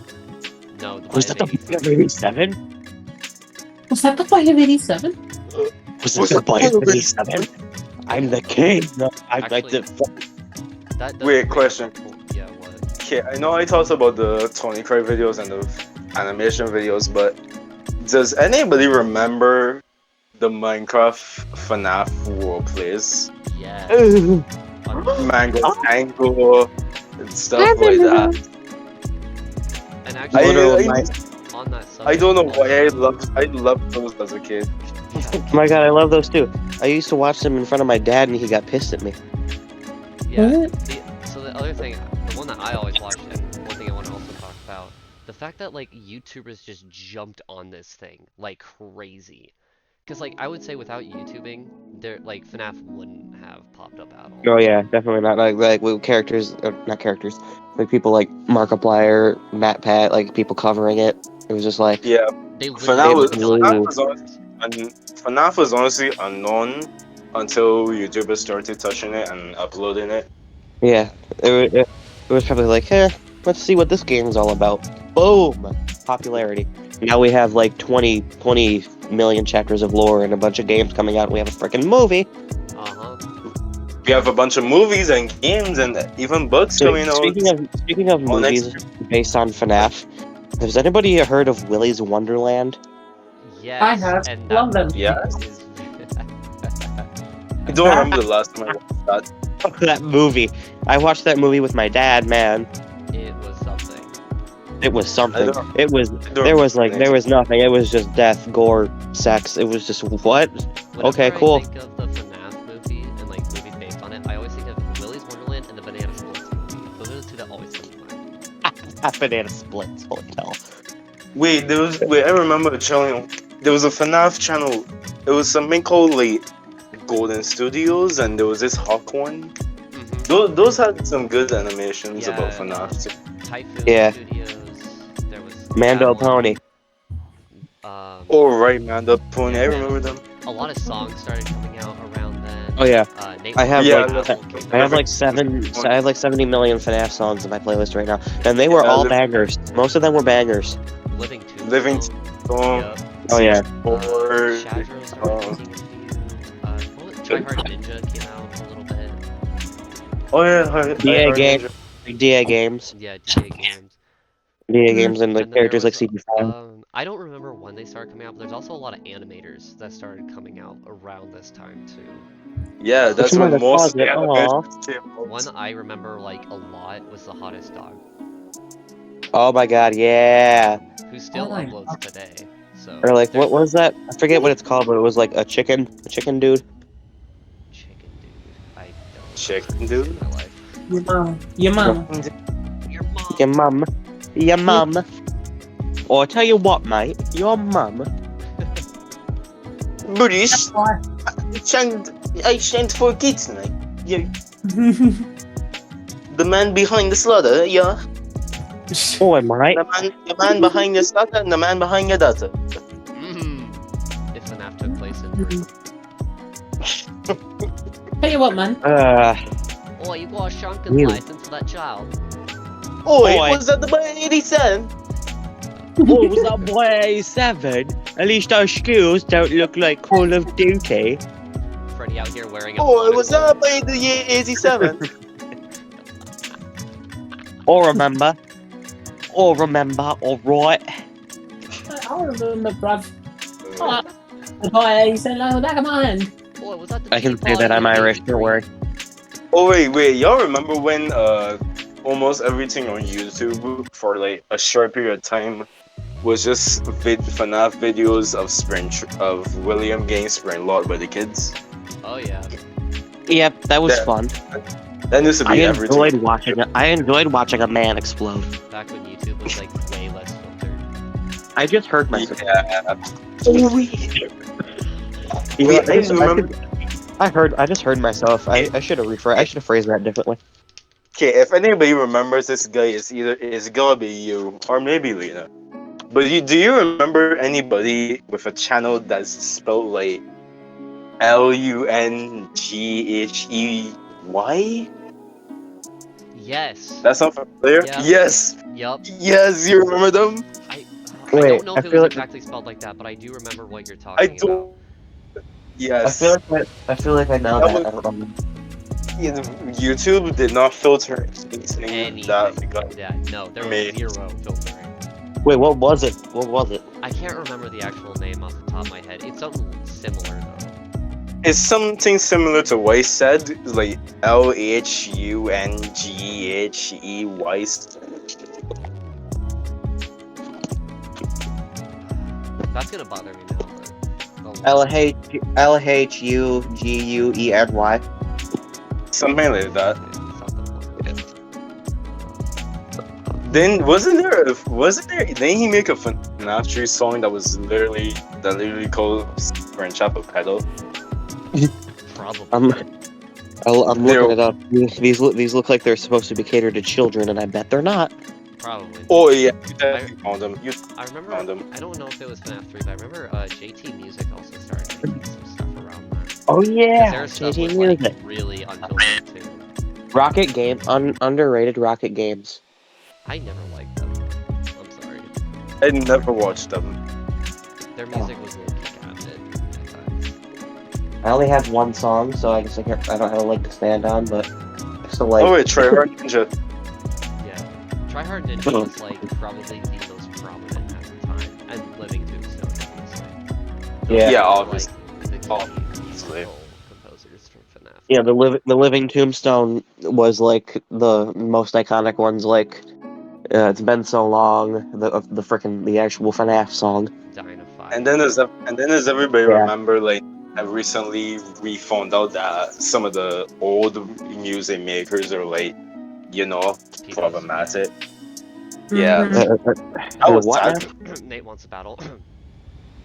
[SPEAKER 4] No, the
[SPEAKER 1] Was that the
[SPEAKER 4] Bio
[SPEAKER 1] Bio 87?
[SPEAKER 3] was that the fight of 87?
[SPEAKER 1] Was
[SPEAKER 2] Was
[SPEAKER 1] that the
[SPEAKER 2] that
[SPEAKER 1] Bio
[SPEAKER 2] Bio
[SPEAKER 1] 87? I'm the king. No, I like
[SPEAKER 4] Actually-
[SPEAKER 1] the.
[SPEAKER 4] That does
[SPEAKER 2] Wait,
[SPEAKER 4] bring
[SPEAKER 2] question.
[SPEAKER 4] up- Yeah, what?
[SPEAKER 2] Okay, I know I talked about the Tony Cry videos and the animation videos, but does anybody remember the Minecraft FNaF World plays?
[SPEAKER 4] Yeah.
[SPEAKER 2] Mango Tango and stuff like that.
[SPEAKER 4] And
[SPEAKER 2] I,
[SPEAKER 4] actually,
[SPEAKER 1] Literally,
[SPEAKER 4] on that subject,
[SPEAKER 2] I don't know why I loved those as a kid.
[SPEAKER 1] Oh my god, I love those too. I used to watch them in front of my dad and he got pissed at me.
[SPEAKER 4] Yeah.
[SPEAKER 3] What?
[SPEAKER 4] So the other thing, the one that I always watched, and one thing I want to also talk about, the fact that like YouTubers just jumped on this thing like crazy. Because like I would say without YouTubing, there like FNaF wouldn't have popped up at all.
[SPEAKER 1] Oh yeah, definitely not like with characters, not characters, like people like Markiplier, Matt Pat, like people covering it. It was just like,
[SPEAKER 2] Yeah,
[SPEAKER 4] They
[SPEAKER 2] FNaF was,
[SPEAKER 4] literally
[SPEAKER 1] FNaF
[SPEAKER 2] FNaF was honestly, FNaF was honestly unknown until YouTubers started touching it and uploading it.
[SPEAKER 1] yeah, it was probably like, let's see what this game's all about. Boom, popularity. Now we have like 20 million chapters of lore and a bunch of games coming out. And we have a freaking movie.
[SPEAKER 4] Uh-huh.
[SPEAKER 2] We have a bunch of movies and games and even books coming out.
[SPEAKER 1] Speaking of
[SPEAKER 2] Oh, next
[SPEAKER 1] movies based on FNaF, has anybody heard of Willy's Wonderland?
[SPEAKER 4] Yes.
[SPEAKER 3] I have.
[SPEAKER 4] And
[SPEAKER 3] Love them.
[SPEAKER 2] Yes.
[SPEAKER 4] is-
[SPEAKER 2] I don't remember the last time I watched that.
[SPEAKER 1] That movie. I watched that movie with my dad, man.
[SPEAKER 4] It was something.
[SPEAKER 1] It was something.
[SPEAKER 2] I don't-
[SPEAKER 1] It was there was nothing. It was just death, gore, sex. It was just what?
[SPEAKER 4] Whenever
[SPEAKER 1] Okay, cool.
[SPEAKER 4] I think of the FNaF movie and like movies based on it, I always think of Willy's Wonderland and the Banana Splits movie. Those are the two that always come to mind.
[SPEAKER 1] Banana Splits. Holy hell.
[SPEAKER 2] Wait, I remember the channel. There was a FNaF channel. It was something called like Golden Studios, and there was this Hawk one.
[SPEAKER 4] Mm-hmm.
[SPEAKER 2] Those had some good animations
[SPEAKER 4] Yeah,
[SPEAKER 2] about FNaF too.
[SPEAKER 4] Typhoon
[SPEAKER 1] Yeah.
[SPEAKER 4] Studios. There was
[SPEAKER 1] Mando
[SPEAKER 4] that one.
[SPEAKER 1] Pony.
[SPEAKER 2] Oh right, man, the pony. I remember them.
[SPEAKER 4] A lot of songs started coming out around then.
[SPEAKER 1] Oh yeah,
[SPEAKER 4] Nate
[SPEAKER 1] I have
[SPEAKER 2] Yeah,
[SPEAKER 1] like
[SPEAKER 2] look,
[SPEAKER 1] I have like 70 million FNaF songs in my playlist right now, and they were all bangers. Most of them were bangers.
[SPEAKER 4] Living Tombstone.
[SPEAKER 2] Living Tombstone.
[SPEAKER 4] Yep.
[SPEAKER 1] Oh yeah.
[SPEAKER 2] Or
[SPEAKER 4] Shadro started making a few. Try Hard Ninja came out a little bit.
[SPEAKER 2] oh yeah,
[SPEAKER 1] DA games, like DA games,
[SPEAKER 4] Yeah, DA games.
[SPEAKER 1] DA games, and like
[SPEAKER 4] And then there
[SPEAKER 1] characters like
[SPEAKER 4] was,
[SPEAKER 1] CB5.
[SPEAKER 4] I don't remember when they started coming out, but there's also a lot of animators that started coming out around this time too.
[SPEAKER 2] Yeah, that's
[SPEAKER 1] Which one
[SPEAKER 2] when
[SPEAKER 1] of the
[SPEAKER 2] most of the
[SPEAKER 1] closet? Aw.
[SPEAKER 2] animations came out.
[SPEAKER 4] One I remember like a lot was the Hottest Dog,
[SPEAKER 1] Oh my god, yeah.
[SPEAKER 4] who still
[SPEAKER 3] Oh my
[SPEAKER 4] uploads today. So
[SPEAKER 1] Or like,
[SPEAKER 4] there's
[SPEAKER 1] what was that? I forget what it's called, but it was like a chicken dude.
[SPEAKER 4] Chicken Dude. I don't
[SPEAKER 2] Chicken
[SPEAKER 4] remember
[SPEAKER 2] Dude?
[SPEAKER 4] in my life.
[SPEAKER 3] Your mom. Your mom.
[SPEAKER 4] Your mom.
[SPEAKER 1] Your mum. Your mum. Or I tell you what, mate, your mum.
[SPEAKER 2] British. I shan't forget, mate. Yeah. The man behind the slaughter, yeah.
[SPEAKER 1] Oh, mate.
[SPEAKER 2] The man behind the slaughter and the man behind the daughter.
[SPEAKER 4] If FNaF took place in Britain.
[SPEAKER 3] Tell you what, man.
[SPEAKER 4] Oh, you got a shrunken
[SPEAKER 1] You.
[SPEAKER 4] license for that child.
[SPEAKER 2] Oi,
[SPEAKER 1] Oi.
[SPEAKER 2] was that the boy 87?
[SPEAKER 1] What was that boy 87? At least our schools don't look like Call of Duty.
[SPEAKER 4] Freddy out here wearing a
[SPEAKER 2] Oi, was
[SPEAKER 4] monocle.
[SPEAKER 2] that boy the year 87?
[SPEAKER 1] Or remember. Or remember, alright.
[SPEAKER 3] I remember, bruv. Oh, the boy, he said, like, the back of my hand.
[SPEAKER 4] Oh, was that the
[SPEAKER 1] I can
[SPEAKER 4] tea
[SPEAKER 1] say that
[SPEAKER 4] party
[SPEAKER 1] I'm
[SPEAKER 4] in
[SPEAKER 1] Irish, don't
[SPEAKER 4] 83?
[SPEAKER 1] worry.
[SPEAKER 2] Oh wait, y'all remember when almost everything on YouTube for like a short period of time was just FNaF videos of William getting sprint lot by the kids?
[SPEAKER 4] Oh yeah.
[SPEAKER 1] Yep, that was
[SPEAKER 2] That-
[SPEAKER 1] fun.
[SPEAKER 2] That used to
[SPEAKER 1] I
[SPEAKER 2] be everything.
[SPEAKER 1] enjoyed watching a man explode.
[SPEAKER 4] Back when YouTube was like way less filtered.
[SPEAKER 1] I just hurt myself.
[SPEAKER 2] Yeah.
[SPEAKER 1] You know
[SPEAKER 2] Wait,
[SPEAKER 1] what,
[SPEAKER 2] I remember.
[SPEAKER 1] I just heard myself. I should have phrased that differently.
[SPEAKER 2] Okay, if anybody remembers this guy, it's gonna be you or maybe Lena. But do you remember anybody with a channel that's spelled like LUNGHEY?
[SPEAKER 4] Yes.
[SPEAKER 2] That's not familiar?
[SPEAKER 4] Yeah.
[SPEAKER 2] Yes!
[SPEAKER 4] Yup.
[SPEAKER 2] Yes, you remember them?
[SPEAKER 4] I
[SPEAKER 1] Wait,
[SPEAKER 4] don't know
[SPEAKER 1] I
[SPEAKER 4] if it
[SPEAKER 1] feel
[SPEAKER 4] was
[SPEAKER 1] like-
[SPEAKER 4] exactly spelled like that, but I do remember what you're
[SPEAKER 2] I
[SPEAKER 4] talking about.
[SPEAKER 2] don't. Yes.
[SPEAKER 1] I feel like I know
[SPEAKER 2] That
[SPEAKER 1] that.
[SPEAKER 2] was-
[SPEAKER 1] I don't know.
[SPEAKER 2] YouTube did not filter anything
[SPEAKER 4] Anything.
[SPEAKER 2] that we got.
[SPEAKER 4] Yeah, no, there was
[SPEAKER 2] Me.
[SPEAKER 4] zero filtering.
[SPEAKER 1] Wait, what was it? What was it?
[SPEAKER 4] I can't remember the actual name off the top of my head. It's something similar though.
[SPEAKER 2] It's something similar to what I said, like LHUNGHEY.
[SPEAKER 4] That's gonna bother me now. But, oh,
[SPEAKER 1] LHUGUENY.
[SPEAKER 2] Something like that.
[SPEAKER 4] something like that.
[SPEAKER 2] Then didn't he make a FNaF 3 song that was literally called French Chapel Pedal?
[SPEAKER 4] Probably.
[SPEAKER 1] I'm looking
[SPEAKER 2] They're-
[SPEAKER 1] it up. These look like they're supposed to be catered to children, and I bet they're not.
[SPEAKER 4] Probably.
[SPEAKER 2] Oh yeah, you definitely found them.
[SPEAKER 4] I remember.
[SPEAKER 2] found them.
[SPEAKER 4] I don't know if it was FNaF 3, but I remember JT Music also started making some stuff around that.
[SPEAKER 1] Oh
[SPEAKER 4] 'Cause
[SPEAKER 1] yeah,
[SPEAKER 4] their stuff
[SPEAKER 1] JT
[SPEAKER 4] was
[SPEAKER 1] Music.
[SPEAKER 4] like really unfiltered too.
[SPEAKER 1] Rocket Game, underrated Rocket Games.
[SPEAKER 4] I never liked them. I'm sorry.
[SPEAKER 2] I never watched them.
[SPEAKER 4] Their music was low key cabinet at times.
[SPEAKER 1] I only have one song, so I guess I don't have a leg to stand on, but I still like.
[SPEAKER 2] Oh wait, Tryhard Ninja.
[SPEAKER 4] Yeah. Try Hard Ninja was like probably the most prominent at the time, and Living Tombstone obviously. Those
[SPEAKER 1] Yeah.
[SPEAKER 2] Yeah,
[SPEAKER 4] were,
[SPEAKER 2] obviously.
[SPEAKER 4] Like, the key
[SPEAKER 2] Obviously.
[SPEAKER 4] musical composers from FNaF.
[SPEAKER 1] Yeah, the Living Tombstone was like the most iconic ones. Like, it's been so long. The actual FNaF song.
[SPEAKER 4] Dynafire.
[SPEAKER 2] And then as everybody
[SPEAKER 1] Yeah.
[SPEAKER 2] remember, like recently we found out that some of the old music makers are like, problematic. Yeah.
[SPEAKER 3] Mhm.
[SPEAKER 2] I was
[SPEAKER 1] what?
[SPEAKER 2] sad.
[SPEAKER 4] Nate wants a battle.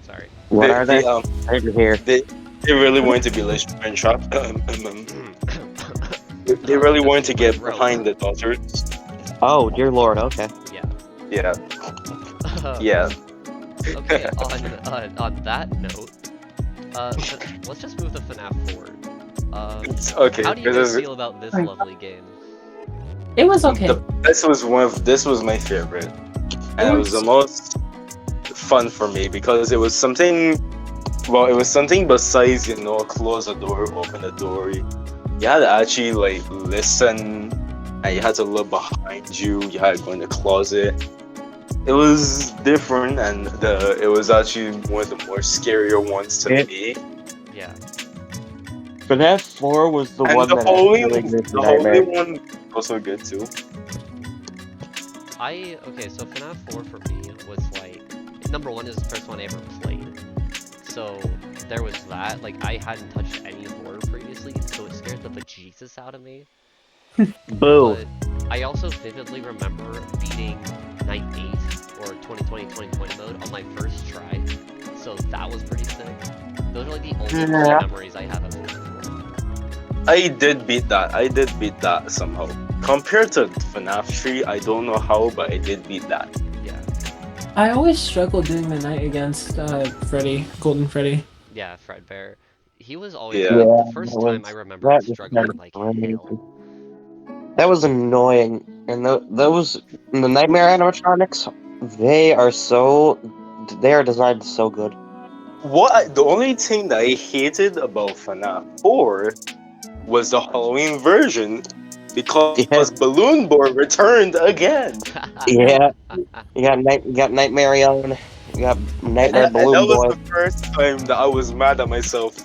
[SPEAKER 4] Sorry.
[SPEAKER 1] What are they?
[SPEAKER 2] They,
[SPEAKER 1] I didn't hear.
[SPEAKER 2] they really wanted to be like French Trap. They really wanted to get behind the daughters.
[SPEAKER 1] Oh dear lord. Okay.
[SPEAKER 4] Yeah.
[SPEAKER 2] Yeah. Yeah.
[SPEAKER 4] Okay, on that note, let's just move the FNaF forward.
[SPEAKER 2] Okay.
[SPEAKER 4] How do you guys feel about this lovely game?
[SPEAKER 3] It was okay.
[SPEAKER 2] This was my favorite, and it was the most fun for me because it was something. Well, it was something besides close the door, open the door. You had to actually like listen, and you had to look behind you. You had to go in the closet. It was different, and it was actually one of the more scarier ones to me.
[SPEAKER 4] Yeah.
[SPEAKER 1] FNaF 4 was the
[SPEAKER 2] And
[SPEAKER 1] one
[SPEAKER 2] the
[SPEAKER 1] that
[SPEAKER 2] Halloween,
[SPEAKER 1] actually made me
[SPEAKER 2] the Halloween
[SPEAKER 1] nightmare.
[SPEAKER 2] one also good too.
[SPEAKER 4] Okay, so FNaF 4 for me was like, number one is the first one I ever played. So there was that. Like, I hadn't touched any horror previously, so it scared the bejesus out of me.
[SPEAKER 1] Boo.
[SPEAKER 4] But I also vividly remember beating Night 8 or 2020 mode on my first try. So that was pretty sick. Those are like the only memories I have of FNaF 4.
[SPEAKER 2] I did beat that somehow. Compared to FNaF 3, I don't know how, but I did beat that.
[SPEAKER 4] Yeah.
[SPEAKER 3] I always struggled doing the night against Freddy, Golden Freddy.
[SPEAKER 4] Yeah, Fredbear. He was always
[SPEAKER 2] Yeah.
[SPEAKER 4] the first time I remember struggling like hell.
[SPEAKER 1] That was annoying. And those the nightmare animatronics, they are designed so good.
[SPEAKER 2] The only thing that I hated about FNaF 4 was the Halloween version because Balloon Boy returned again.
[SPEAKER 1] Yeah. You got Nightmare on. You got Nightmare
[SPEAKER 2] And
[SPEAKER 1] Balloon
[SPEAKER 2] that was
[SPEAKER 1] Boy.
[SPEAKER 2] the first time that I was mad at myself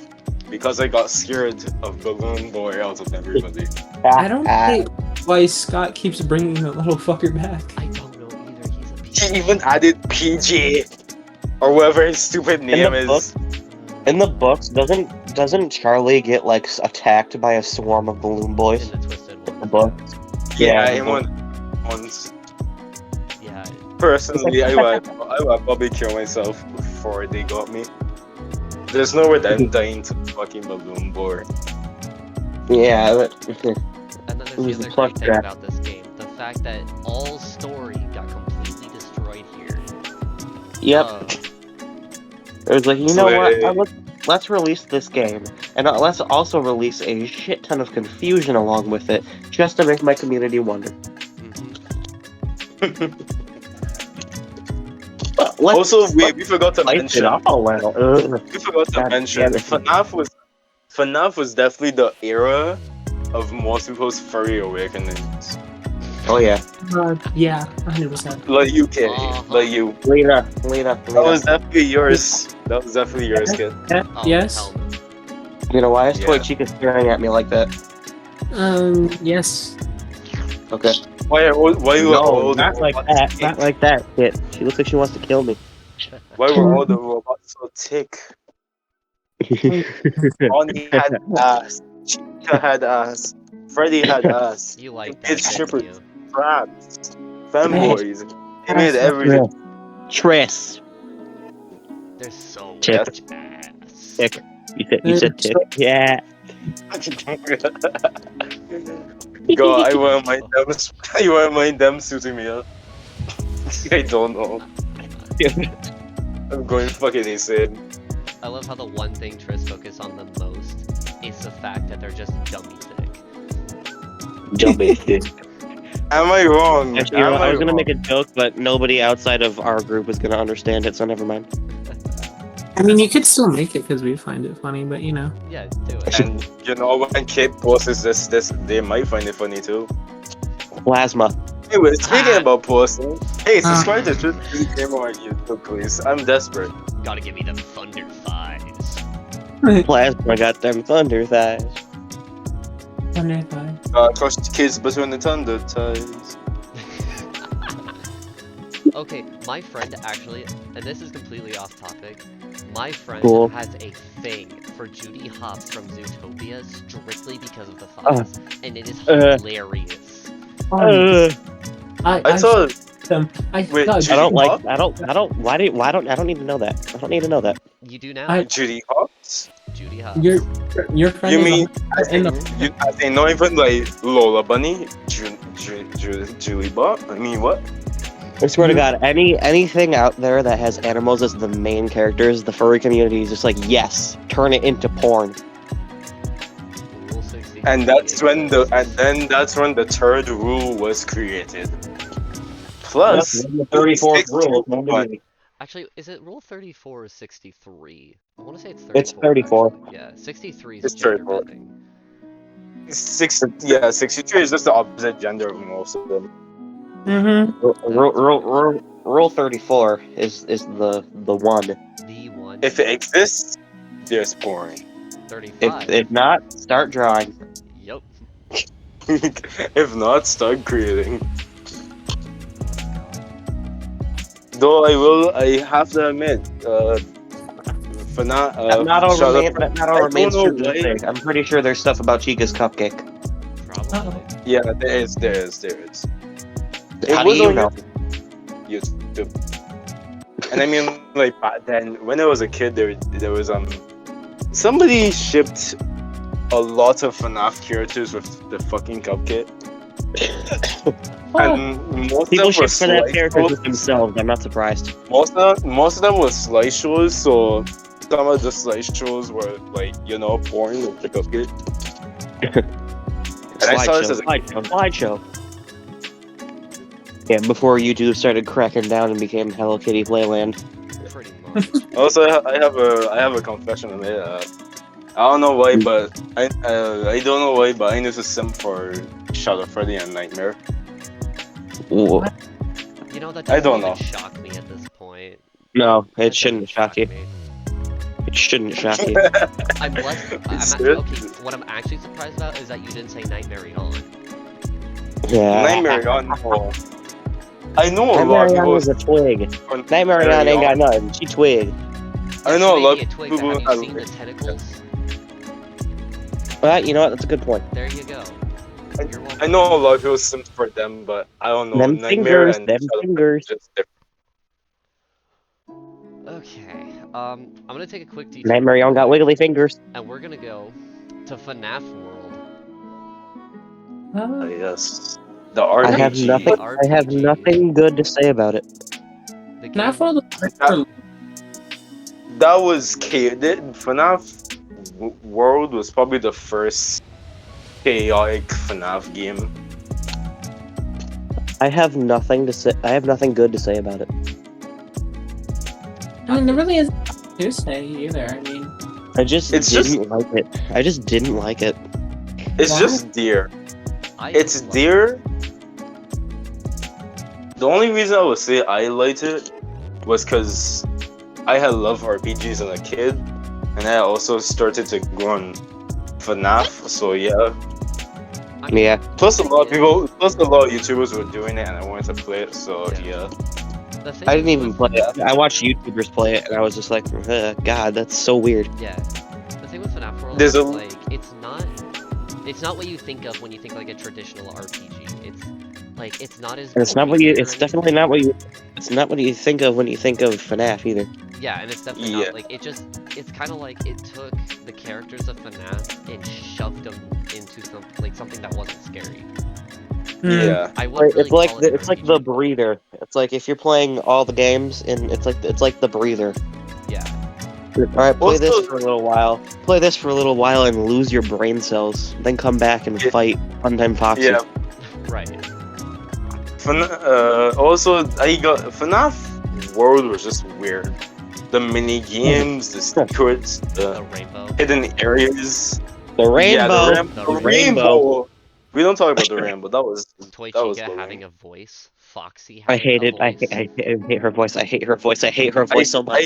[SPEAKER 2] because I got scared of Balloon Boy out of everybody.
[SPEAKER 3] I don't think why Scott keeps bringing that little fucker back.
[SPEAKER 4] I don't know either. He's a piece
[SPEAKER 2] He even added PG or whatever his stupid name is.
[SPEAKER 1] In the books, doesn't Charlie get like attacked by a swarm of balloon boys?
[SPEAKER 4] in the twisted
[SPEAKER 1] In the
[SPEAKER 4] one.
[SPEAKER 1] book.
[SPEAKER 2] Yeah,
[SPEAKER 1] Yeah,
[SPEAKER 2] him once.
[SPEAKER 4] Yeah.
[SPEAKER 2] Personally, I would probably kill myself before they got me. There's no way that I'm dying to fucking Balloon Boy.
[SPEAKER 1] Yeah.
[SPEAKER 4] And then there's
[SPEAKER 1] It was
[SPEAKER 4] the
[SPEAKER 1] the
[SPEAKER 4] other
[SPEAKER 1] plush
[SPEAKER 4] great thing
[SPEAKER 1] track.
[SPEAKER 4] about this game, the fact that all story got completely destroyed here.
[SPEAKER 1] Yep. It was like, you know what? Let's release this game, and let's also release a shit ton of confusion along with it, just to make my community wonder.
[SPEAKER 2] Also, we forgot to mention.
[SPEAKER 1] We
[SPEAKER 2] We forgot to mention. FNaF was definitely the era of most people's furry awakenings.
[SPEAKER 1] Oh yeah,
[SPEAKER 3] Yeah, 100%.
[SPEAKER 2] Like you, kid. Like you.
[SPEAKER 1] Lena.
[SPEAKER 2] That was definitely yours. That was definitely yours, kid.
[SPEAKER 4] Oh,
[SPEAKER 3] Yes.
[SPEAKER 4] hell no.
[SPEAKER 1] You know why is
[SPEAKER 2] Yeah.
[SPEAKER 1] Toy Chica staring at me like that?
[SPEAKER 3] Yes.
[SPEAKER 1] Okay.
[SPEAKER 2] Why were all the
[SPEAKER 1] not like
[SPEAKER 2] robots
[SPEAKER 1] that.
[SPEAKER 2] thick?
[SPEAKER 1] Not like that, kid. She looks like she wants to kill me.
[SPEAKER 2] Why were all the robots so thick? Bonnie had ass. Chica had ass. Freddy had ass.
[SPEAKER 4] You like that,
[SPEAKER 2] Kids
[SPEAKER 4] didn't
[SPEAKER 2] strippers,
[SPEAKER 4] you?
[SPEAKER 2] traps, femboys. They made everything.
[SPEAKER 1] Triss.
[SPEAKER 4] There's so
[SPEAKER 1] Tick.
[SPEAKER 4] much ass.
[SPEAKER 1] Tick. You said tick. Yeah.
[SPEAKER 2] God, I wouldn't mind them suiting me up. I don't know. I'm going fucking insane.
[SPEAKER 4] I love how the one thing Triss focus on the most is the fact that they're just dummy thick.
[SPEAKER 1] Dummy thick.
[SPEAKER 2] Am I wrong?
[SPEAKER 1] Actually, I was gonna make a joke, but nobody outside of our group was gonna understand it, so never mind.
[SPEAKER 3] I mean, you could still make it because we find it funny, but you know.
[SPEAKER 4] Yeah, do it.
[SPEAKER 2] And you know when Kate posts this, they might find it funny too.
[SPEAKER 1] Plasma.
[SPEAKER 2] Anyway, speaking about posting, hey, subscribe to Just Gamer on YouTube, please. I'm desperate.
[SPEAKER 4] Gotta give me them thunder thighs.
[SPEAKER 1] Plasma got them thunder thighs.
[SPEAKER 2] Crush the kids between the thunder ties.
[SPEAKER 4] Okay, my friend actually, and this is completely off topic, my friend
[SPEAKER 1] Cool.
[SPEAKER 4] has a thing for Judy Hopps from Zootopia strictly because of the thighs, and it is hilarious.
[SPEAKER 2] I saw. Wait,
[SPEAKER 3] thought
[SPEAKER 2] Judy
[SPEAKER 1] I don't like.
[SPEAKER 2] Hopps?
[SPEAKER 1] I don't. Why don't. I don't need to know that. I don't need to know that.
[SPEAKER 4] You do now?
[SPEAKER 2] Judy Hopps?
[SPEAKER 4] Judy Hopps.
[SPEAKER 3] Your friend.
[SPEAKER 2] You
[SPEAKER 3] is
[SPEAKER 2] mean
[SPEAKER 3] in
[SPEAKER 2] I think not even like Lola Bunny, Julie Bot? I mean what?
[SPEAKER 1] I swear to God, anything out there that has animals as the main characters, the furry community is just like, yes, turn it into porn.
[SPEAKER 2] And that's when the third rule was created. Plus,
[SPEAKER 1] the 34th rule.
[SPEAKER 4] Actually, is it rule 34 or 63? I want to say it's 34.
[SPEAKER 1] It's 34.
[SPEAKER 4] Actually. Yeah, 63 is
[SPEAKER 2] It's
[SPEAKER 4] gender
[SPEAKER 2] 34.
[SPEAKER 4] bending.
[SPEAKER 2] 63 is just the opposite gender of most of them.
[SPEAKER 1] Rule 34 is the one.
[SPEAKER 4] The one.
[SPEAKER 2] If it exists, there's porn.
[SPEAKER 4] 35.
[SPEAKER 1] If not, start drawing.
[SPEAKER 4] Yup.
[SPEAKER 2] If not, start creating. Though I have to admit, FNaF,
[SPEAKER 1] not all
[SPEAKER 2] shut
[SPEAKER 1] remains,
[SPEAKER 2] up.
[SPEAKER 1] not all
[SPEAKER 2] I
[SPEAKER 1] remains
[SPEAKER 2] don't
[SPEAKER 1] true
[SPEAKER 2] know
[SPEAKER 1] to this
[SPEAKER 2] why.
[SPEAKER 1] day. I'm pretty sure there's stuff about Chica's cupcake.
[SPEAKER 4] Probably.
[SPEAKER 2] Yeah, there is.
[SPEAKER 1] How do you know?
[SPEAKER 2] YouTube. And I mean, like back then, when I was a kid, there was somebody shipped a lot of FNaF characters with the fucking cupcake. And most
[SPEAKER 1] People
[SPEAKER 2] of them were
[SPEAKER 1] ship for that characters
[SPEAKER 2] slideshows.
[SPEAKER 1] with themselves. I'm not surprised.
[SPEAKER 2] Most of them were slideshows, so some of the slideshows were like, porn with the cupcake. And I saw this as a
[SPEAKER 1] Slideshow. Yeah, before YouTube started cracking down and became Hello Kitty Playland.
[SPEAKER 4] Pretty much.
[SPEAKER 2] Also, I have a confession on it. I don't know why, but I don't know why, but I need to simp for Shadow Freddy and Nightmare.
[SPEAKER 1] Ooh.
[SPEAKER 4] You know, that
[SPEAKER 2] I
[SPEAKER 4] doesn't
[SPEAKER 2] don't
[SPEAKER 4] even
[SPEAKER 2] know.
[SPEAKER 4] shock me at this point.
[SPEAKER 1] No,
[SPEAKER 4] That
[SPEAKER 1] it shouldn't
[SPEAKER 4] doesn't
[SPEAKER 1] shock you.
[SPEAKER 4] me.
[SPEAKER 1] It shouldn't shock you.
[SPEAKER 4] I'm less.
[SPEAKER 2] Good.
[SPEAKER 4] Okay, what I'm actually surprised about is that you didn't say Nightmare on.
[SPEAKER 1] Yeah.
[SPEAKER 2] Nightmare on. I know a lot
[SPEAKER 1] Nightmare
[SPEAKER 2] of people.
[SPEAKER 1] was a twig. Nightmare
[SPEAKER 2] Nightmare
[SPEAKER 1] ain't got
[SPEAKER 2] on.
[SPEAKER 1] nothing. She twig.
[SPEAKER 2] I know a lot
[SPEAKER 4] Maybe
[SPEAKER 2] of
[SPEAKER 4] twig,
[SPEAKER 2] people
[SPEAKER 4] but have you seen the
[SPEAKER 2] have.
[SPEAKER 4] tentacles?
[SPEAKER 1] Well, you know what? That's a good point.
[SPEAKER 4] There you go. You're welcome.
[SPEAKER 2] I know a lot of people simp for them, but I don't know.
[SPEAKER 1] Them
[SPEAKER 2] Nightmare
[SPEAKER 1] fingers,
[SPEAKER 2] and
[SPEAKER 1] them
[SPEAKER 2] Shadow
[SPEAKER 1] fingers.
[SPEAKER 2] Freddy is just different.
[SPEAKER 4] Okay. I'm gonna take a quick detour.
[SPEAKER 1] Nightmare Young got wiggly fingers.
[SPEAKER 4] And we're gonna go to FNaF World.
[SPEAKER 2] Yes, the RPG.
[SPEAKER 1] I have nothing. I have
[SPEAKER 4] RPG.
[SPEAKER 1] nothing good to say about it.
[SPEAKER 4] The game.
[SPEAKER 3] FNaF World
[SPEAKER 2] That was FNaF World was probably the first chaotic FNaF game.
[SPEAKER 1] I have nothing to say. I have nothing good to say about it.
[SPEAKER 3] I mean, there really isn't much to say either. I mean,
[SPEAKER 1] I just
[SPEAKER 2] It's
[SPEAKER 1] didn't like it. I just didn't like it.
[SPEAKER 2] It's
[SPEAKER 3] Why?
[SPEAKER 2] just dear.
[SPEAKER 4] I
[SPEAKER 2] It's
[SPEAKER 4] love-
[SPEAKER 2] dear. The only reason I would say I liked it was because I had loved RPGs as a kid, and I also started to grow on FNaF. So yeah.
[SPEAKER 4] I mean,
[SPEAKER 1] Yeah.
[SPEAKER 2] Plus a lot of YouTubers were doing it, and I wanted to play it. So yeah.
[SPEAKER 4] The thing
[SPEAKER 1] I didn't even
[SPEAKER 4] with-
[SPEAKER 1] play it. I watched YouTubers play it, and I was just like, God, that's so weird.
[SPEAKER 4] Yeah. The thing with FNaF World
[SPEAKER 2] There's
[SPEAKER 4] is
[SPEAKER 2] a-
[SPEAKER 4] like it's not what you think of when you think like a traditional RPG. It's like it's not as.
[SPEAKER 1] And it's not what you.
[SPEAKER 4] gory or
[SPEAKER 1] It's definitely
[SPEAKER 4] anything.
[SPEAKER 1] not what you. It's not what you think of when you think of FNaF either.
[SPEAKER 4] Yeah, and it's definitely
[SPEAKER 2] Yeah.
[SPEAKER 4] not like it's kind of like it took the characters of FNaF and shoved them into something that wasn't scary.
[SPEAKER 2] Yeah.
[SPEAKER 4] I wouldn't really
[SPEAKER 1] It's like
[SPEAKER 4] call it an
[SPEAKER 1] it's like the
[SPEAKER 4] RPG.
[SPEAKER 1] breather. It's like if you're playing all the games, and it's like the breather.
[SPEAKER 4] Yeah.
[SPEAKER 1] All right, play this
[SPEAKER 2] Also-
[SPEAKER 1] for a little while. Play this for a little while and lose your brain cells. Then come back and
[SPEAKER 2] Yeah.
[SPEAKER 1] fight Funtime Foxy.
[SPEAKER 2] Yeah.
[SPEAKER 4] Right.
[SPEAKER 2] Also, FNaF World was just weird. The mini games, the secrets,
[SPEAKER 4] The
[SPEAKER 2] the
[SPEAKER 4] rainbow.
[SPEAKER 2] hidden areas.
[SPEAKER 1] The rainbow.
[SPEAKER 2] Yeah,
[SPEAKER 4] The
[SPEAKER 2] the
[SPEAKER 1] rainbow.
[SPEAKER 2] rainbow. We don't talk about the rainbow. That was
[SPEAKER 4] Toy
[SPEAKER 2] that was
[SPEAKER 4] Chica
[SPEAKER 2] the
[SPEAKER 4] having a voice. Foxy
[SPEAKER 1] I
[SPEAKER 4] having
[SPEAKER 1] hate
[SPEAKER 4] a
[SPEAKER 1] it. I
[SPEAKER 4] voice.
[SPEAKER 1] hate her voice. I hate her voice. I hate her voice so much.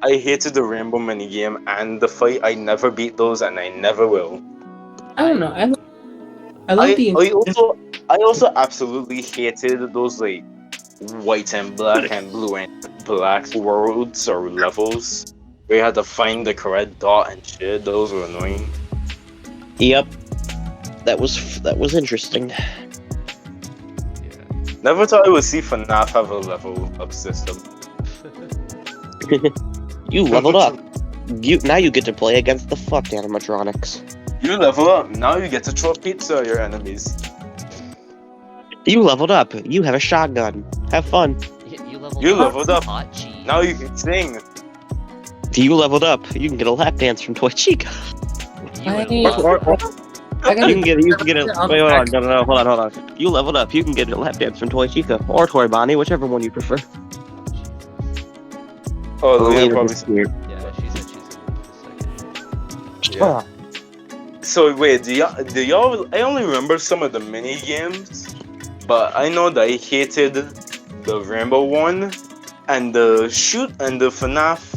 [SPEAKER 2] I hated the rainbow minigame and the fight. I never beat those, and I never will.
[SPEAKER 3] I don't know. I like the.
[SPEAKER 2] I also absolutely hated those like white and black and blue and black worlds or levels where you had to find the correct dot and shit. Those were annoying.
[SPEAKER 1] Yep. That was interesting.
[SPEAKER 4] Yeah.
[SPEAKER 2] Never thought I would see FNaF have a level up system.
[SPEAKER 1] You leveled up. Now you get to play against the fucked animatronics.
[SPEAKER 2] You level up. Now you get to throw pizza at your enemies.
[SPEAKER 1] You leveled up. You have a shotgun. Have fun.
[SPEAKER 4] You leveled
[SPEAKER 2] You
[SPEAKER 4] up.
[SPEAKER 2] leveled up.
[SPEAKER 4] Hot cheese.
[SPEAKER 2] Now you can sing.
[SPEAKER 1] You leveled up. You can get a lap dance from Toy Chica.
[SPEAKER 4] You would
[SPEAKER 3] I-
[SPEAKER 4] love
[SPEAKER 2] Or,
[SPEAKER 4] that.
[SPEAKER 3] I gotta
[SPEAKER 1] You can get a. Wait, hold on, no, hold on. You leveled up. You can get a lap dance from Toy Chica or Toy Bonnie, whichever one you prefer.
[SPEAKER 2] Oh, Lena
[SPEAKER 1] Lena
[SPEAKER 2] probably.
[SPEAKER 1] just weird.
[SPEAKER 4] Yeah, she said she's gonna leave for a second.
[SPEAKER 2] Yeah. So wait, do y'all? I only remember some of the mini games, but I know that I hated the Rainbow one and the shoot and the FNaF.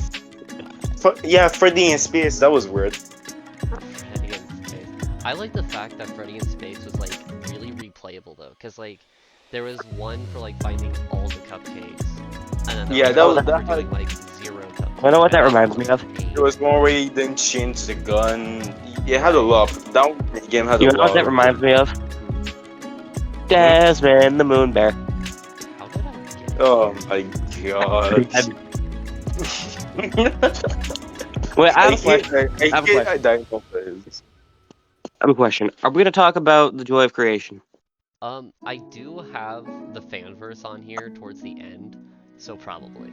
[SPEAKER 2] Yeah, Freddy in space. That was weird.
[SPEAKER 4] Freddy in Space. I like the fact that Freddy in Space was like really replayable though, cause like there was one for like finding all the cupcakes, and then
[SPEAKER 2] Yeah,
[SPEAKER 4] there
[SPEAKER 2] that was
[SPEAKER 4] one
[SPEAKER 2] that.
[SPEAKER 4] for doing like 0 cupcakes.
[SPEAKER 1] You know what that reminds me of?
[SPEAKER 2] It was one where you didn't change the gun. It had a lot. That game had
[SPEAKER 1] You
[SPEAKER 2] a
[SPEAKER 1] know
[SPEAKER 2] lot.
[SPEAKER 1] what that reminds me of? Desmond the Moon Bear.
[SPEAKER 4] How did I get?
[SPEAKER 2] Oh my god.
[SPEAKER 1] Wait, I
[SPEAKER 2] I
[SPEAKER 1] have a question. I have a question. Are we going to talk about the joy of creation?
[SPEAKER 4] I do have the fanverse on here towards the end, so probably.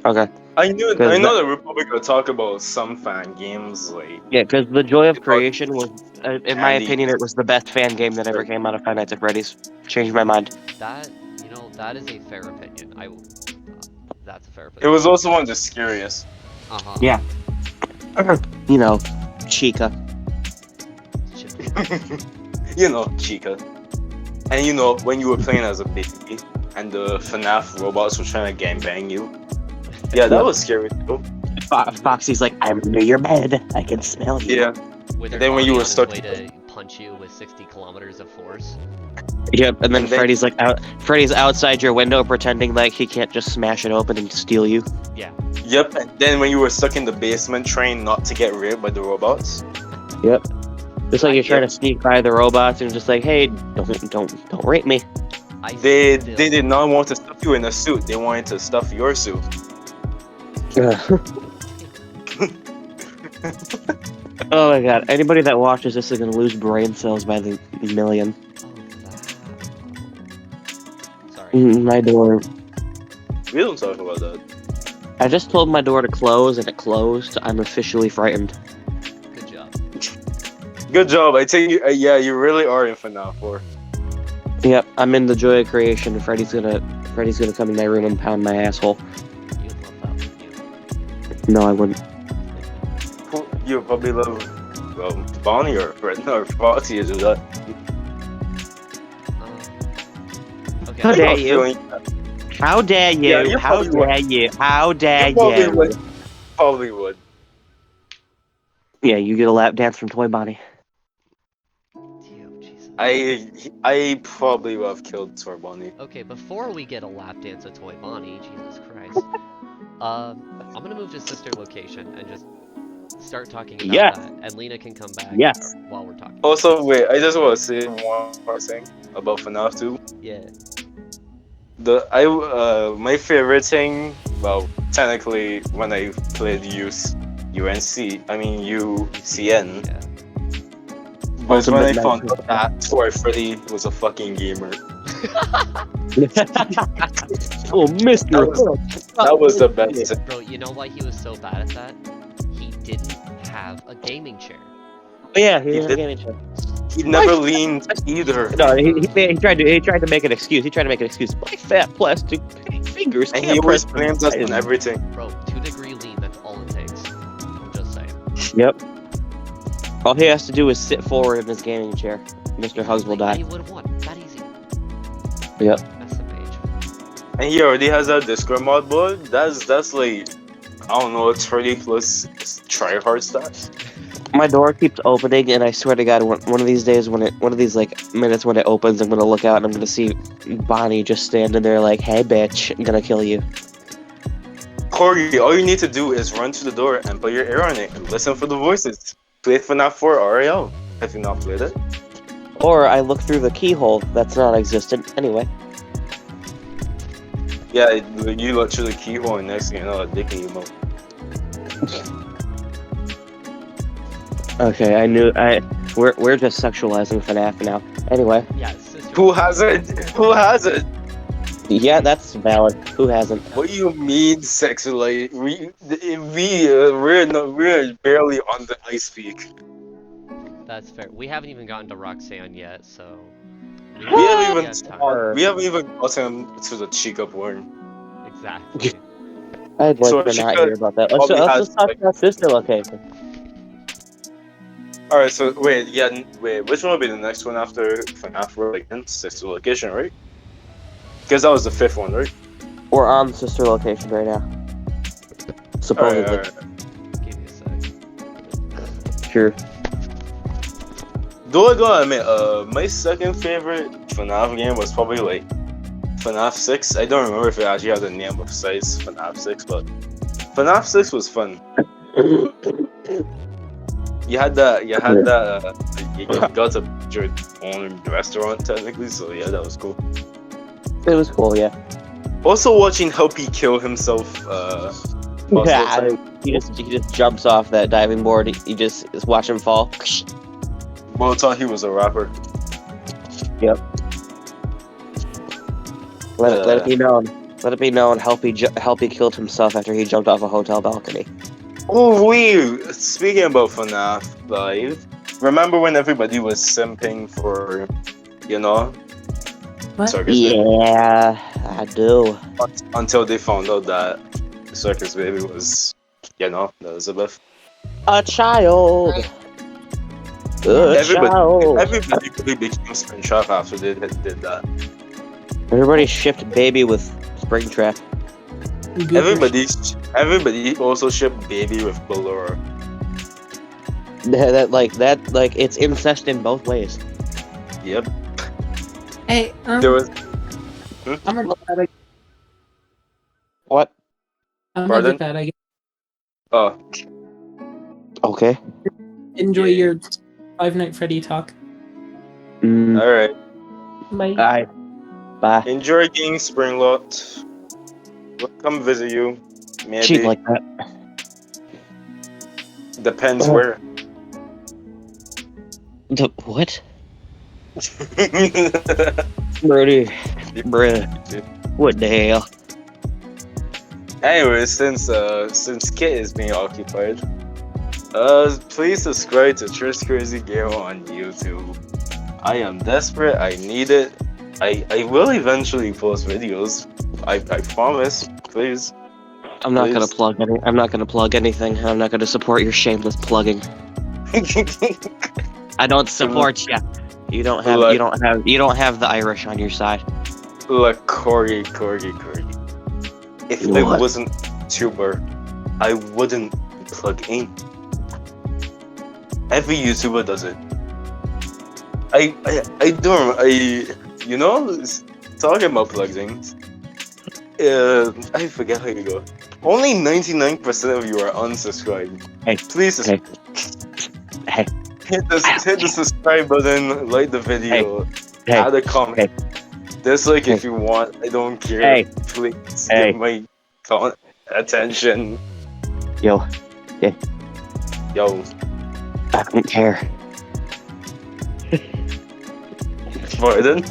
[SPEAKER 1] Okay.
[SPEAKER 2] I know
[SPEAKER 1] Because
[SPEAKER 2] that we're probably gonna talk about some fan games like
[SPEAKER 1] Yeah, because the joy of creation was, in my
[SPEAKER 2] Candy.
[SPEAKER 1] opinion, it was the best fan game that ever came out of Five Nights at Freddy's. Changed my mind.
[SPEAKER 4] That, you know, that is a fair opinion. That's a fair
[SPEAKER 2] It
[SPEAKER 4] opinion.
[SPEAKER 2] was also one of the scariest.
[SPEAKER 4] Uh-huh.
[SPEAKER 1] Yeah. You know, Chica.
[SPEAKER 2] You know, Chica. And you know, when you were playing as a baby and the FNaF robots were trying to gangbang you. Yeah, that was scary too.
[SPEAKER 1] Foxy's like, I'm under your bed. I can smell you.
[SPEAKER 2] Yeah.
[SPEAKER 4] With
[SPEAKER 2] Then when you were stuck-
[SPEAKER 4] way to punch you with 60 kilometers of force.
[SPEAKER 1] Yep, and then
[SPEAKER 2] And they-
[SPEAKER 1] Freddy's like Freddy's outside your window pretending like he can't just smash it open and steal you.
[SPEAKER 4] Yeah.
[SPEAKER 2] Yep, and then when you were stuck in the basement trying not to get raped by the robots.
[SPEAKER 1] Yep. Just like you're trying to sneak by the robots and just like, hey, don't rape me.
[SPEAKER 2] They did not want to stuff you in a suit. They wanted to stuff your suit.
[SPEAKER 1] Oh my god, anybody that watches this is gonna lose brain cells by the million.
[SPEAKER 4] Sorry.
[SPEAKER 1] My door.
[SPEAKER 2] We don't talk about that.
[SPEAKER 1] I just told my door to close and it closed. I'm officially frightened.
[SPEAKER 4] Good job.
[SPEAKER 2] Good job. I think you, yeah, you really are in FNaF 4.
[SPEAKER 1] Yep, I'm in the joy of creation. Freddy's gonna come in my room and pound my asshole.
[SPEAKER 4] You love that, wouldn't you?
[SPEAKER 1] No, I wouldn't.
[SPEAKER 2] You probably love Bonnie or Foxy to do that.
[SPEAKER 4] Okay.
[SPEAKER 1] How
[SPEAKER 2] I
[SPEAKER 1] dare
[SPEAKER 2] got a
[SPEAKER 1] you?
[SPEAKER 2] feeling-
[SPEAKER 1] How dare you?
[SPEAKER 2] Yeah, you
[SPEAKER 1] How
[SPEAKER 2] probably would.
[SPEAKER 1] dare you? How dare
[SPEAKER 2] You probably
[SPEAKER 1] you?
[SPEAKER 2] would. Probably would.
[SPEAKER 1] Yeah, you get a lap dance from Toy Bonnie.
[SPEAKER 4] Jesus.
[SPEAKER 2] I probably would have killed Torbonnie.
[SPEAKER 4] Okay, before we get a lap dance with Toy Bonnie, Jesus Christ. I'm gonna move to sister location and just start talking about
[SPEAKER 1] Yes.
[SPEAKER 4] that, and Lena can come back
[SPEAKER 1] Yes.
[SPEAKER 4] while we're talking.
[SPEAKER 2] Also, wait, I just want to say one more thing about FNaF 2.
[SPEAKER 4] Yeah.
[SPEAKER 2] My favorite thing, well, technically when I played UCN,
[SPEAKER 4] Yeah.
[SPEAKER 2] was when I
[SPEAKER 1] Ultimate
[SPEAKER 2] found
[SPEAKER 1] Night.
[SPEAKER 2] out that Toy Freddy was a fucking gamer.
[SPEAKER 1] Oh, Mister.
[SPEAKER 2] That was the best.
[SPEAKER 4] Bro, you know why he was so bad at that? He didn't have a gaming chair.
[SPEAKER 1] Oh, yeah, he
[SPEAKER 2] He
[SPEAKER 1] did a
[SPEAKER 2] did-
[SPEAKER 1] gaming show.
[SPEAKER 2] He never leaned either.
[SPEAKER 1] No, he tried to make an excuse. He tried to make an excuse. My fat plastic fingers
[SPEAKER 2] And
[SPEAKER 1] can't
[SPEAKER 2] he always
[SPEAKER 1] press
[SPEAKER 2] blames us on
[SPEAKER 1] buttons.
[SPEAKER 2] everything.
[SPEAKER 4] Bro, 2-degree lean, that's all it takes. I'm just saying.
[SPEAKER 1] Yep. All he has to do is sit forward in his gaming chair. Mr. Hugs will
[SPEAKER 4] He
[SPEAKER 1] die.
[SPEAKER 4] would have won. That easy.
[SPEAKER 1] Yep.
[SPEAKER 4] SMH.
[SPEAKER 2] And he already has that Discord mod, bud. That's like, I don't know, 30 plus tryhard stats.
[SPEAKER 1] My door keeps opening, and I swear to God, one of these days, one of these like minutes when it opens, I'm gonna look out and I'm gonna see Bonnie just standing there like, "Hey, bitch, I'm gonna kill you."
[SPEAKER 2] Corey, all you need to do is run to the door and put your ear on it and listen for the voices. Play FNaF 4 RAL. Have you not played it?
[SPEAKER 1] Or I look through the keyhole that's non-existent anyway.
[SPEAKER 2] Yeah, you look through the keyhole and next thing you know, a dick emo.
[SPEAKER 1] Okay, we're just sexualizing FNaF now. Anyway,
[SPEAKER 4] Yeah, sister.
[SPEAKER 2] Who hasn't? Who hasn't?
[SPEAKER 1] yeah, that's valid. Who hasn't?
[SPEAKER 2] What do you mean sexually? We're barely on the ice peak.
[SPEAKER 4] That's fair. We haven't even gotten to Roxanne yet, so.
[SPEAKER 2] We haven't
[SPEAKER 4] Yeah, time.
[SPEAKER 2] even gotten to the Chica porn.
[SPEAKER 4] Exactly.
[SPEAKER 1] I'd like
[SPEAKER 2] So
[SPEAKER 1] to
[SPEAKER 2] she
[SPEAKER 1] not
[SPEAKER 2] could
[SPEAKER 1] hear about that. Let's
[SPEAKER 2] probably
[SPEAKER 1] talk
[SPEAKER 2] has, like-
[SPEAKER 1] about sister location.
[SPEAKER 2] Alright, so wait, which one will be the next one after FNaF World again? Sister location, right? Because that was the 5th one, right?
[SPEAKER 1] We're on sister location right now. Supposedly.
[SPEAKER 2] Alright.
[SPEAKER 4] Give me a sec.
[SPEAKER 1] Sure.
[SPEAKER 2] Though I gotta admit, my second favorite FNaF game was probably like FNaF 6. I don't remember if it actually had the name besides FNaF 6, but FNaF 6 was fun. You got to build your own restaurant technically, so yeah, that was cool.
[SPEAKER 1] It was cool, yeah.
[SPEAKER 2] Also watching Helpy kill himself,
[SPEAKER 1] Yeah, he just jumps off that diving board. You just watch him fall.
[SPEAKER 2] Well, thought he was a rapper.
[SPEAKER 1] Yep. Let it be known. Let it be known. Helpy killed himself after he jumped off a hotel balcony.
[SPEAKER 2] Oh wait, speaking about FNaF 5, remember when everybody was simping for, you know?
[SPEAKER 3] What?
[SPEAKER 2] Circus Baby?
[SPEAKER 1] Yeah, I do.
[SPEAKER 2] Until they found out that Circus Baby was, you know, Elizabeth.
[SPEAKER 1] A child. A child.
[SPEAKER 2] Everybody really became Springtrap after they did that.
[SPEAKER 1] Everybody shipped Baby with Springtrap.
[SPEAKER 2] Everybody also shipped Baby with Ballora.
[SPEAKER 1] That it's incest in both ways.
[SPEAKER 2] Yep.
[SPEAKER 3] Hey,
[SPEAKER 2] There was.
[SPEAKER 3] I'm gonna get that.
[SPEAKER 1] What?
[SPEAKER 3] I'm
[SPEAKER 2] Pardon?
[SPEAKER 3] gonna get that. I guess.
[SPEAKER 2] Oh,
[SPEAKER 1] Okay.
[SPEAKER 3] Enjoy
[SPEAKER 2] Yeah.
[SPEAKER 3] your Five Night Freddy talk.
[SPEAKER 2] all right.
[SPEAKER 3] Bye.
[SPEAKER 1] Bye. Bye.
[SPEAKER 2] Enjoy King Springlot. We'll come visit you. Maybe.
[SPEAKER 1] Cheap like that.
[SPEAKER 2] Depends where.
[SPEAKER 1] What? Brody. Bruh. What the hell?
[SPEAKER 2] Anyway, since Kit is being occupied, please subscribe to Trish Crazy Gamer on YouTube. I am desperate. I need it. I will eventually post videos. I promise. Please.
[SPEAKER 1] I'm not
[SPEAKER 2] Please.
[SPEAKER 1] gonna plug any. I'm not gonna plug anything. I'm not gonna support your shameless plugging. I don't support you. You don't have.
[SPEAKER 2] Look.
[SPEAKER 1] You don't have the Irish on your side.
[SPEAKER 2] Look, Corey. If I
[SPEAKER 1] What?
[SPEAKER 2] wasn't a tuber, I wouldn't plug in. Every YouTuber does it. I don't. You know, talking about plugging. I forget how you go. Only 99% of you are unsubscribed.
[SPEAKER 1] Hey.
[SPEAKER 2] Please
[SPEAKER 1] Hey. Hey.
[SPEAKER 2] hit the subscribe button, like the video,
[SPEAKER 1] Hey.
[SPEAKER 2] add a comment,
[SPEAKER 1] Hey.
[SPEAKER 2] dislike if you want. I don't care.
[SPEAKER 1] Hey.
[SPEAKER 2] Please
[SPEAKER 1] Hey.
[SPEAKER 2] give my attention.
[SPEAKER 1] Yo.
[SPEAKER 2] Yo,
[SPEAKER 1] I don't care.
[SPEAKER 2] pardon?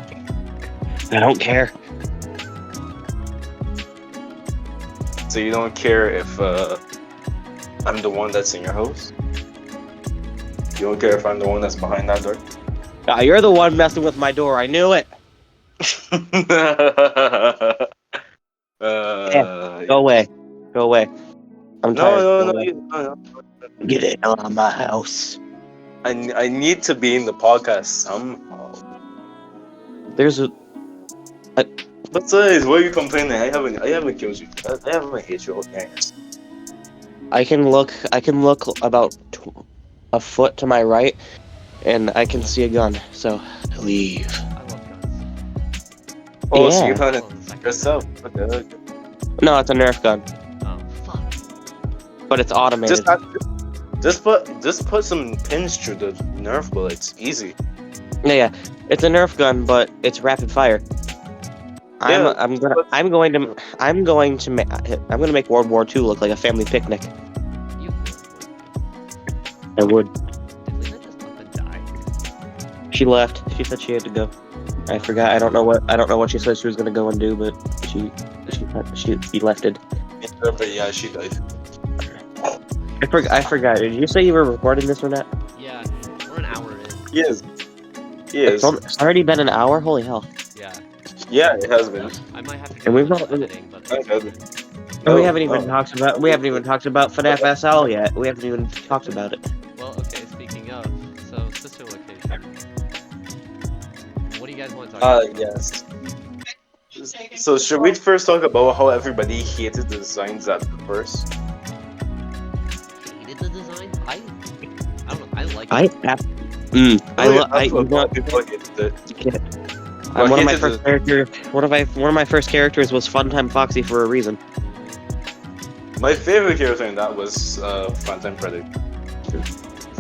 [SPEAKER 1] I don't care.
[SPEAKER 2] So you don't care if I'm the one that's in your house? You don't care if I'm the one that's behind that door?
[SPEAKER 1] You're the one messing with my door. I knew it. Go away. Go away. I'm tired. Go away.
[SPEAKER 2] no.
[SPEAKER 1] Get it out of my house.
[SPEAKER 2] I need to be in the podcast somehow.
[SPEAKER 1] There's a.
[SPEAKER 2] Besides, why are you complaining? I haven't killed you. I haven't hit you. Okay.
[SPEAKER 1] I can look about a foot to my right, and I can see a gun. So leave.
[SPEAKER 4] I love guns.
[SPEAKER 2] Oh, so
[SPEAKER 1] Yeah.
[SPEAKER 2] you found it
[SPEAKER 4] Oh, the second
[SPEAKER 2] yourself. Okay.
[SPEAKER 1] No, it's a Nerf gun,
[SPEAKER 4] one. Oh, fuck.
[SPEAKER 1] but it's automated.
[SPEAKER 2] Just put some pins through the Nerf bullets. Easy.
[SPEAKER 1] Yeah, it's a Nerf gun, but it's rapid fire.
[SPEAKER 2] Yeah,
[SPEAKER 1] I'm going to make World War II look like a family picnic.
[SPEAKER 4] You
[SPEAKER 1] I would.
[SPEAKER 4] Did Lena just up and die?
[SPEAKER 1] She left. She said she had to go. I forgot. I don't know what she said she was gonna go and do, but she left it.
[SPEAKER 2] But yeah, she died.
[SPEAKER 1] I forgot. Did you say you were recording this or not?
[SPEAKER 4] Yeah, we're an hour
[SPEAKER 2] He is. He is.
[SPEAKER 1] It's already been an hour. Holy hell!
[SPEAKER 4] Yeah.
[SPEAKER 2] Yeah, it has been.
[SPEAKER 4] I might have to do
[SPEAKER 1] And
[SPEAKER 4] a
[SPEAKER 1] we've
[SPEAKER 4] little
[SPEAKER 1] got-
[SPEAKER 4] editing, but
[SPEAKER 2] It has been.
[SPEAKER 1] And we
[SPEAKER 2] Oh,
[SPEAKER 1] haven't even
[SPEAKER 2] oh.
[SPEAKER 1] talked about FNaF SL yet. We haven't even talked about it.
[SPEAKER 4] well, okay. Speaking of, so sister location. What do you guys want to talk about?
[SPEAKER 2] Yes. So should we first talk about how everybody hated the designs at first?
[SPEAKER 4] Hated the design? I don't know. I like
[SPEAKER 1] I
[SPEAKER 4] it.
[SPEAKER 1] you know,
[SPEAKER 2] People hated it.
[SPEAKER 1] one of my
[SPEAKER 2] hated
[SPEAKER 1] first characters. One of my first characters was Funtime Foxy for a reason.
[SPEAKER 2] My favorite character in that was Funtime Freddy.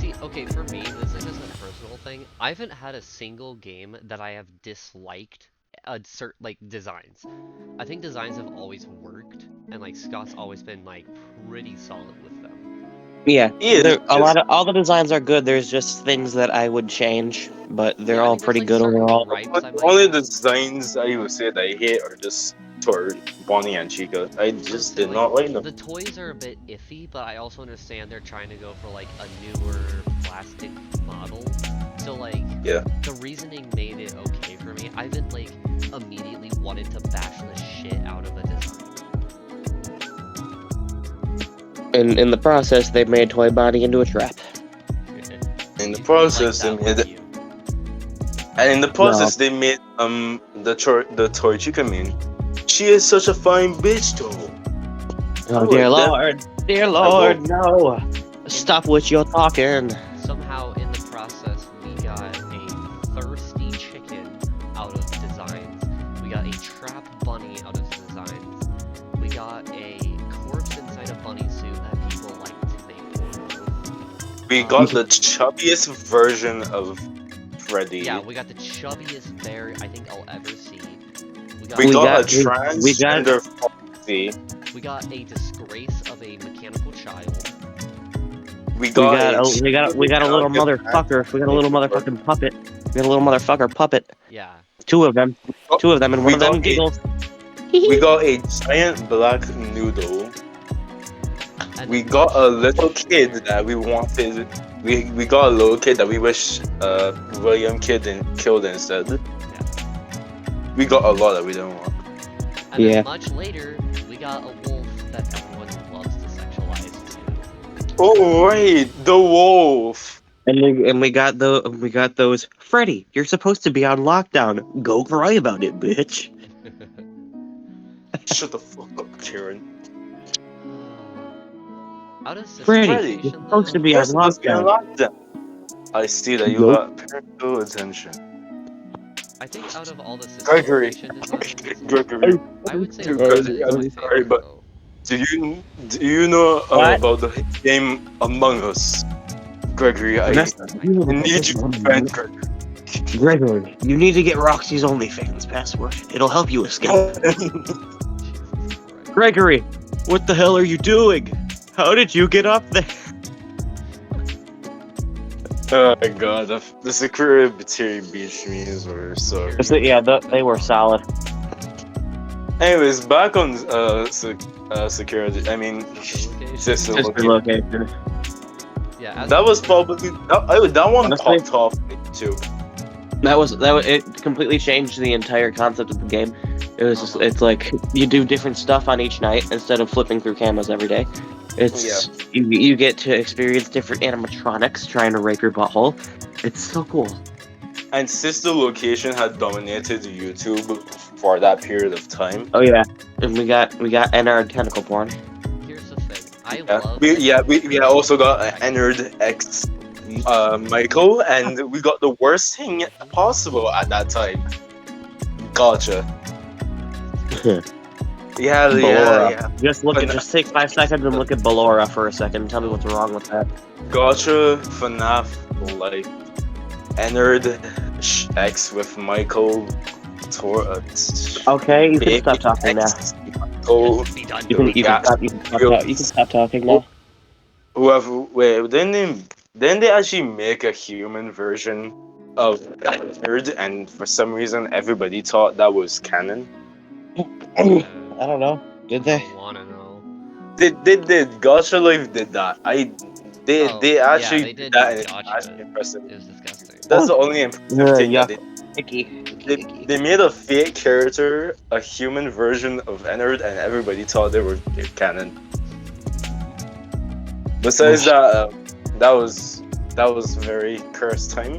[SPEAKER 4] See, okay, for me, this is just a personal thing. I haven't had a single game that I have disliked certain like designs. I think designs have always worked, and like Scott's always been like pretty solid with them.
[SPEAKER 1] Yeah,
[SPEAKER 2] Yeah,
[SPEAKER 1] all the designs are good. There's just things that I would change, but they're
[SPEAKER 4] Yeah, I
[SPEAKER 1] all
[SPEAKER 4] mean, there's,
[SPEAKER 1] pretty
[SPEAKER 4] like,
[SPEAKER 1] good
[SPEAKER 4] certain
[SPEAKER 1] overall.
[SPEAKER 4] gripes I might
[SPEAKER 2] only
[SPEAKER 4] have.
[SPEAKER 2] designs I would say that I hate are just for Bonnie and Chica. I just
[SPEAKER 4] So,
[SPEAKER 2] did not like them.
[SPEAKER 4] The toys are a bit iffy, but I also understand they're trying to go for like a newer plastic model. So like,
[SPEAKER 2] Yeah.
[SPEAKER 4] the reasoning made it okay for me. I haven't like immediately wanted to bash the shit out of a design.
[SPEAKER 1] And in the process, they made Toy Bonnie into a trap.
[SPEAKER 2] In the
[SPEAKER 4] You
[SPEAKER 2] process,
[SPEAKER 4] like
[SPEAKER 2] they
[SPEAKER 4] that,
[SPEAKER 2] made
[SPEAKER 4] wouldn't
[SPEAKER 2] it,
[SPEAKER 4] you?
[SPEAKER 2] and in the process, they made the toy Chica main. She is such a fine bitch, though.
[SPEAKER 1] Oh,
[SPEAKER 2] Oh,
[SPEAKER 1] dear
[SPEAKER 2] that-
[SPEAKER 1] Lord, dear Lord, no! Stop what you're talking.
[SPEAKER 4] Somehow in the process, we got a thirsty chicken out of designs. We got a trap bunny out of designs. We got a corpse inside a bunny suit that people like to make porn of.
[SPEAKER 2] We got the chubbiest version of Freddy.
[SPEAKER 4] Yeah, we got the chubbiest bear I think I'll ever see.
[SPEAKER 2] we got a
[SPEAKER 1] we got-
[SPEAKER 2] transgender Foxy.
[SPEAKER 4] We got a disgrace of a mechanical child.
[SPEAKER 2] We
[SPEAKER 1] We got a little
[SPEAKER 2] Yeah,
[SPEAKER 1] motherfucker. We got a little motherfucking puppet. We got a little motherfucker puppet.
[SPEAKER 4] Yeah.
[SPEAKER 1] Two of them, and
[SPEAKER 2] We
[SPEAKER 1] one of them
[SPEAKER 2] got
[SPEAKER 1] giggles.
[SPEAKER 2] We got a giant black noodle.
[SPEAKER 4] And
[SPEAKER 2] We got a little kid that we wanted. We got a little kid that we wish William killed instead. We got a lot that we didn't want.
[SPEAKER 4] And
[SPEAKER 1] Yeah.
[SPEAKER 4] then much later, we got a wolf that everyone loves to sexualize too.
[SPEAKER 2] Oh right, the wolf.
[SPEAKER 1] And we got those. Freddy, you're supposed to be on lockdown. Go cry about it, bitch.
[SPEAKER 2] Shut the fuck up, Karen.
[SPEAKER 4] Out of
[SPEAKER 1] Freddy,
[SPEAKER 4] situation,
[SPEAKER 1] you're supposed to be
[SPEAKER 2] You're
[SPEAKER 1] on
[SPEAKER 2] supposed to be on
[SPEAKER 1] lockdown.
[SPEAKER 2] lockdown. I see that you
[SPEAKER 1] Nope.
[SPEAKER 2] got parental attention.
[SPEAKER 4] I think out of all the
[SPEAKER 2] Gregory.
[SPEAKER 4] situation designs,
[SPEAKER 2] Gregory,
[SPEAKER 4] I would say
[SPEAKER 2] Dude,
[SPEAKER 4] Freddy is
[SPEAKER 2] I'm
[SPEAKER 4] my
[SPEAKER 2] sorry,
[SPEAKER 4] favorite.
[SPEAKER 2] but-
[SPEAKER 4] though.
[SPEAKER 2] do you know
[SPEAKER 1] What?
[SPEAKER 2] about the game Among Us? Gregory, I need you to defend Gregory.
[SPEAKER 1] Gregory, you need to get Roxy's OnlyFans password. It'll help you escape.
[SPEAKER 4] Jesus Christ.
[SPEAKER 1] Gregory, what the hell are you doing? How did you get up there?
[SPEAKER 2] Oh my god, the security beach memes were so.
[SPEAKER 1] Yeah, they were solid.
[SPEAKER 2] Anyways, back on security. I mean,
[SPEAKER 4] Location.
[SPEAKER 2] sister
[SPEAKER 1] Just the
[SPEAKER 2] location.
[SPEAKER 1] location.
[SPEAKER 4] Yeah, as
[SPEAKER 2] That was probably that one
[SPEAKER 1] Honestly-
[SPEAKER 2] popped off too.
[SPEAKER 1] That was it. Completely changed the entire concept of the game. It was just, it's like you do different stuff on each night instead of flipping through cameras every day. It's you get to experience different animatronics trying to rape your butthole. It's so cool.
[SPEAKER 2] And sister location had dominated YouTube for that period of time.
[SPEAKER 1] Oh yeah, and we got NR tentacle porn.
[SPEAKER 4] here's the thing. I
[SPEAKER 2] Yeah,
[SPEAKER 4] love.
[SPEAKER 2] we also got Ennard X Michael, and we got the worst thing possible at that time. Gotcha. Yeah.
[SPEAKER 1] Ballora.
[SPEAKER 2] But-
[SPEAKER 1] Just take 5 seconds and look at Ballora for a second. Tell me what's wrong with that.
[SPEAKER 2] Gotcha. FNaF like Ennard X with Michael.
[SPEAKER 1] Okay, you can stop talking now.
[SPEAKER 2] Michael.
[SPEAKER 4] Just be done.
[SPEAKER 1] You can stop talking now.
[SPEAKER 2] Whoever. Wait, didn't they actually make a human version of Ennard, and for some reason everybody thought that was canon?
[SPEAKER 1] I don't know. Did they?
[SPEAKER 4] I wanna know.
[SPEAKER 2] They did. Gotcha Life did that. They
[SPEAKER 4] Oh,
[SPEAKER 2] they
[SPEAKER 4] yeah,
[SPEAKER 2] actually
[SPEAKER 4] they
[SPEAKER 2] did
[SPEAKER 4] did
[SPEAKER 2] that, and it's
[SPEAKER 4] gotcha.
[SPEAKER 2] actually impressive.
[SPEAKER 4] It was disgusting.
[SPEAKER 2] That's the only impressive thing that
[SPEAKER 1] Yuck.
[SPEAKER 2] they made a fake character, a human version of Ennard, and everybody thought they were canon. Besides that, that was very cursed time.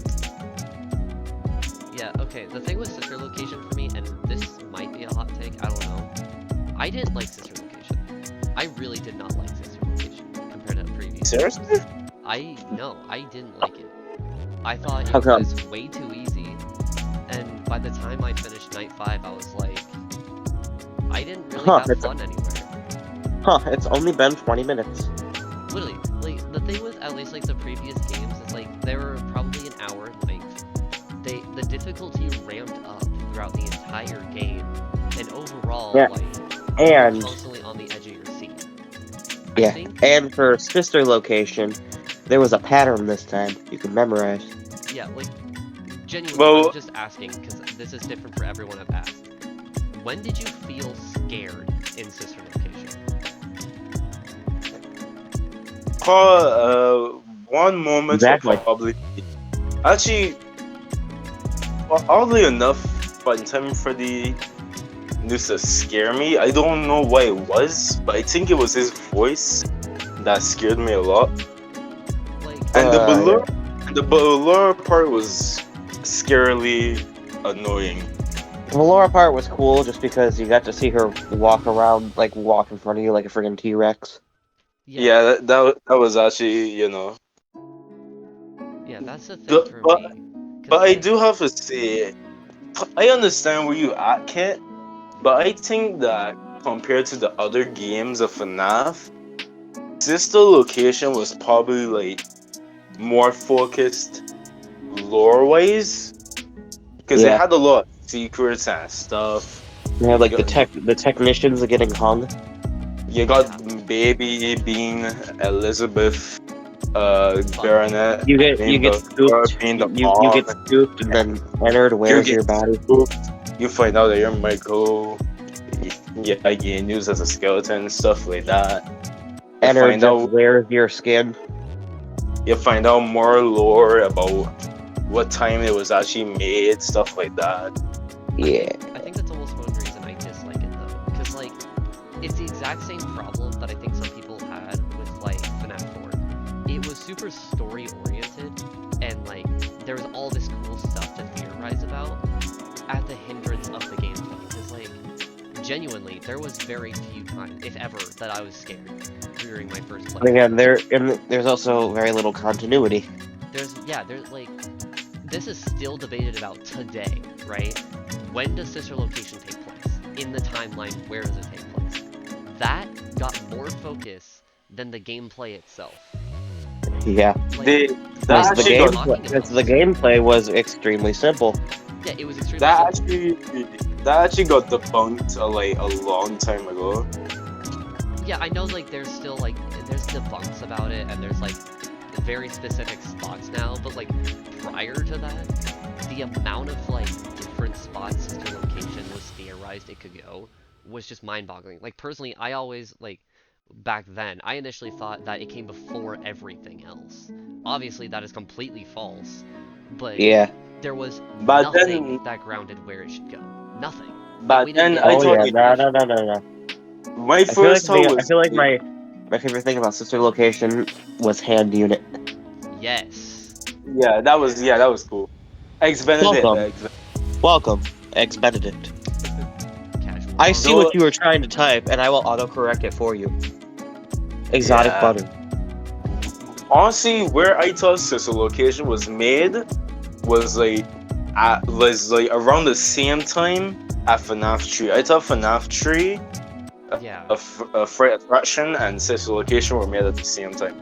[SPEAKER 4] Yeah, okay, the thing with sister location for me, and this might be a hot take, I don't know. I didn't like sister location. I really did not like sister location compared to previous.
[SPEAKER 2] Seriously?
[SPEAKER 4] No, I didn't like it. I thought
[SPEAKER 1] How
[SPEAKER 4] it
[SPEAKER 1] come?
[SPEAKER 4] was way too easy, and by the time I finished night 5, I was like, I didn't really have fun anywhere.
[SPEAKER 1] Huh, it's only been 20 minutes.
[SPEAKER 4] Literally, like, the thing with at least like the previous games is like, they were probably an hour in length. The difficulty ramped up throughout the entire game, and overall,
[SPEAKER 1] Yeah.
[SPEAKER 4] like,
[SPEAKER 1] And
[SPEAKER 4] you're constantly on the edge of your seat.
[SPEAKER 1] yeah,
[SPEAKER 4] I think,
[SPEAKER 1] and for sister location, there was a pattern this time you could memorize.
[SPEAKER 4] yeah, like, genuinely,
[SPEAKER 2] Well-
[SPEAKER 4] I'm just asking, because this is different for everyone I've asked. When did you feel scared in sister location?
[SPEAKER 2] One moment
[SPEAKER 1] Exactly.
[SPEAKER 2] will probably actually, well, oddly enough, by the time Freddy used to scare me, I don't know what it was, but I think it was his voice that scared me a lot.
[SPEAKER 4] Like,
[SPEAKER 2] And
[SPEAKER 1] Yeah.
[SPEAKER 2] the Balor part was scarily annoying.
[SPEAKER 1] The Laura part was cool just because you got to see her walk around, like walk in front of you like a friggin' T-Rex.
[SPEAKER 2] Yeah, that was actually, you know.
[SPEAKER 4] yeah, that's the thing
[SPEAKER 2] The-
[SPEAKER 4] for
[SPEAKER 2] but-
[SPEAKER 4] me. 'Cause,
[SPEAKER 2] But I
[SPEAKER 4] like,
[SPEAKER 2] do have to say, I understand where you at, Kit, but I think that compared to the other games of FNaF, Sister Location was probably like more focused lore-wise, because it
[SPEAKER 1] Yeah.
[SPEAKER 2] had a lot of secrets and stuff.
[SPEAKER 1] They had like the technicians are getting hung.
[SPEAKER 2] You got Baby being Elizabeth, Baronet.
[SPEAKER 1] You get
[SPEAKER 2] being the-
[SPEAKER 1] scooped.
[SPEAKER 2] being the
[SPEAKER 1] You get
[SPEAKER 2] mom.
[SPEAKER 1] scooped and then Ennard wears
[SPEAKER 2] get
[SPEAKER 1] your body.
[SPEAKER 2] You find out that you're Michael. Yeah, getting used as a skeleton and stuff like that. You
[SPEAKER 1] Ennard
[SPEAKER 2] find
[SPEAKER 1] just
[SPEAKER 2] out
[SPEAKER 1] wears your skin.
[SPEAKER 2] you find out more lore about what time it was actually made, stuff like that.
[SPEAKER 1] Yeah.
[SPEAKER 4] I think that's almost one reason I dislike it though, because like, it's the exact same problem that I think some people had with like FNaF 4. It was super story oriented, and like, there was all this cool stuff to theorize about at the hindrance of the gameplay. Because like, genuinely, there was very few times, if ever, that I was scared during my first
[SPEAKER 1] But
[SPEAKER 4] play.
[SPEAKER 1] again, there's also very little continuity.
[SPEAKER 4] There's like, this is still debated about today, right? When does sister location take place? In the timeline, where does it take place? That got more focus than the gameplay itself.
[SPEAKER 1] Yeah.
[SPEAKER 4] Like,
[SPEAKER 2] They
[SPEAKER 1] Because
[SPEAKER 2] that
[SPEAKER 1] the,
[SPEAKER 2] actually
[SPEAKER 1] game,
[SPEAKER 2] got,
[SPEAKER 4] talking about
[SPEAKER 1] because the gameplay was extremely simple.
[SPEAKER 4] yeah, it was extremely
[SPEAKER 2] that
[SPEAKER 4] simple.
[SPEAKER 2] actually got debunked like a long time ago.
[SPEAKER 4] Yeah, I know, like, there's still, like, there's debunks about it, and there's, like, very specific spots now, but, like, prior to that, the amount of, like, different spots sister location was theorized it could go was just mind-boggling. Like, personally, I always, like, back then, I initially thought that it came before everything else. Obviously, that is completely false, but
[SPEAKER 1] Yeah.
[SPEAKER 4] there was
[SPEAKER 2] But
[SPEAKER 4] nothing
[SPEAKER 2] then-
[SPEAKER 4] that grounded where it should go. Nothing.
[SPEAKER 2] But
[SPEAKER 4] we didn't
[SPEAKER 2] then
[SPEAKER 4] get
[SPEAKER 2] I
[SPEAKER 1] Oh
[SPEAKER 2] thought
[SPEAKER 1] yeah. No.
[SPEAKER 2] my
[SPEAKER 1] I feel
[SPEAKER 2] first
[SPEAKER 1] like,
[SPEAKER 2] thought
[SPEAKER 1] I
[SPEAKER 2] was
[SPEAKER 1] feel like my favorite thing about sister location was hand unit.
[SPEAKER 4] Yes.
[SPEAKER 2] yeah, that was cool. Ex Benedict.
[SPEAKER 1] Welcome. Welcome, Eggs Benedict.
[SPEAKER 4] Casual.
[SPEAKER 1] I see
[SPEAKER 2] No.
[SPEAKER 1] what you were trying to type, and I will autocorrect it for you. Exotic
[SPEAKER 2] Yeah.
[SPEAKER 1] butter.
[SPEAKER 2] Honestly, where I thought sister location was made was like around the same time at FNaF 3. I thought FNaF 3,
[SPEAKER 4] Yeah.
[SPEAKER 2] a Fright Attraction, and sister location were made at the same time.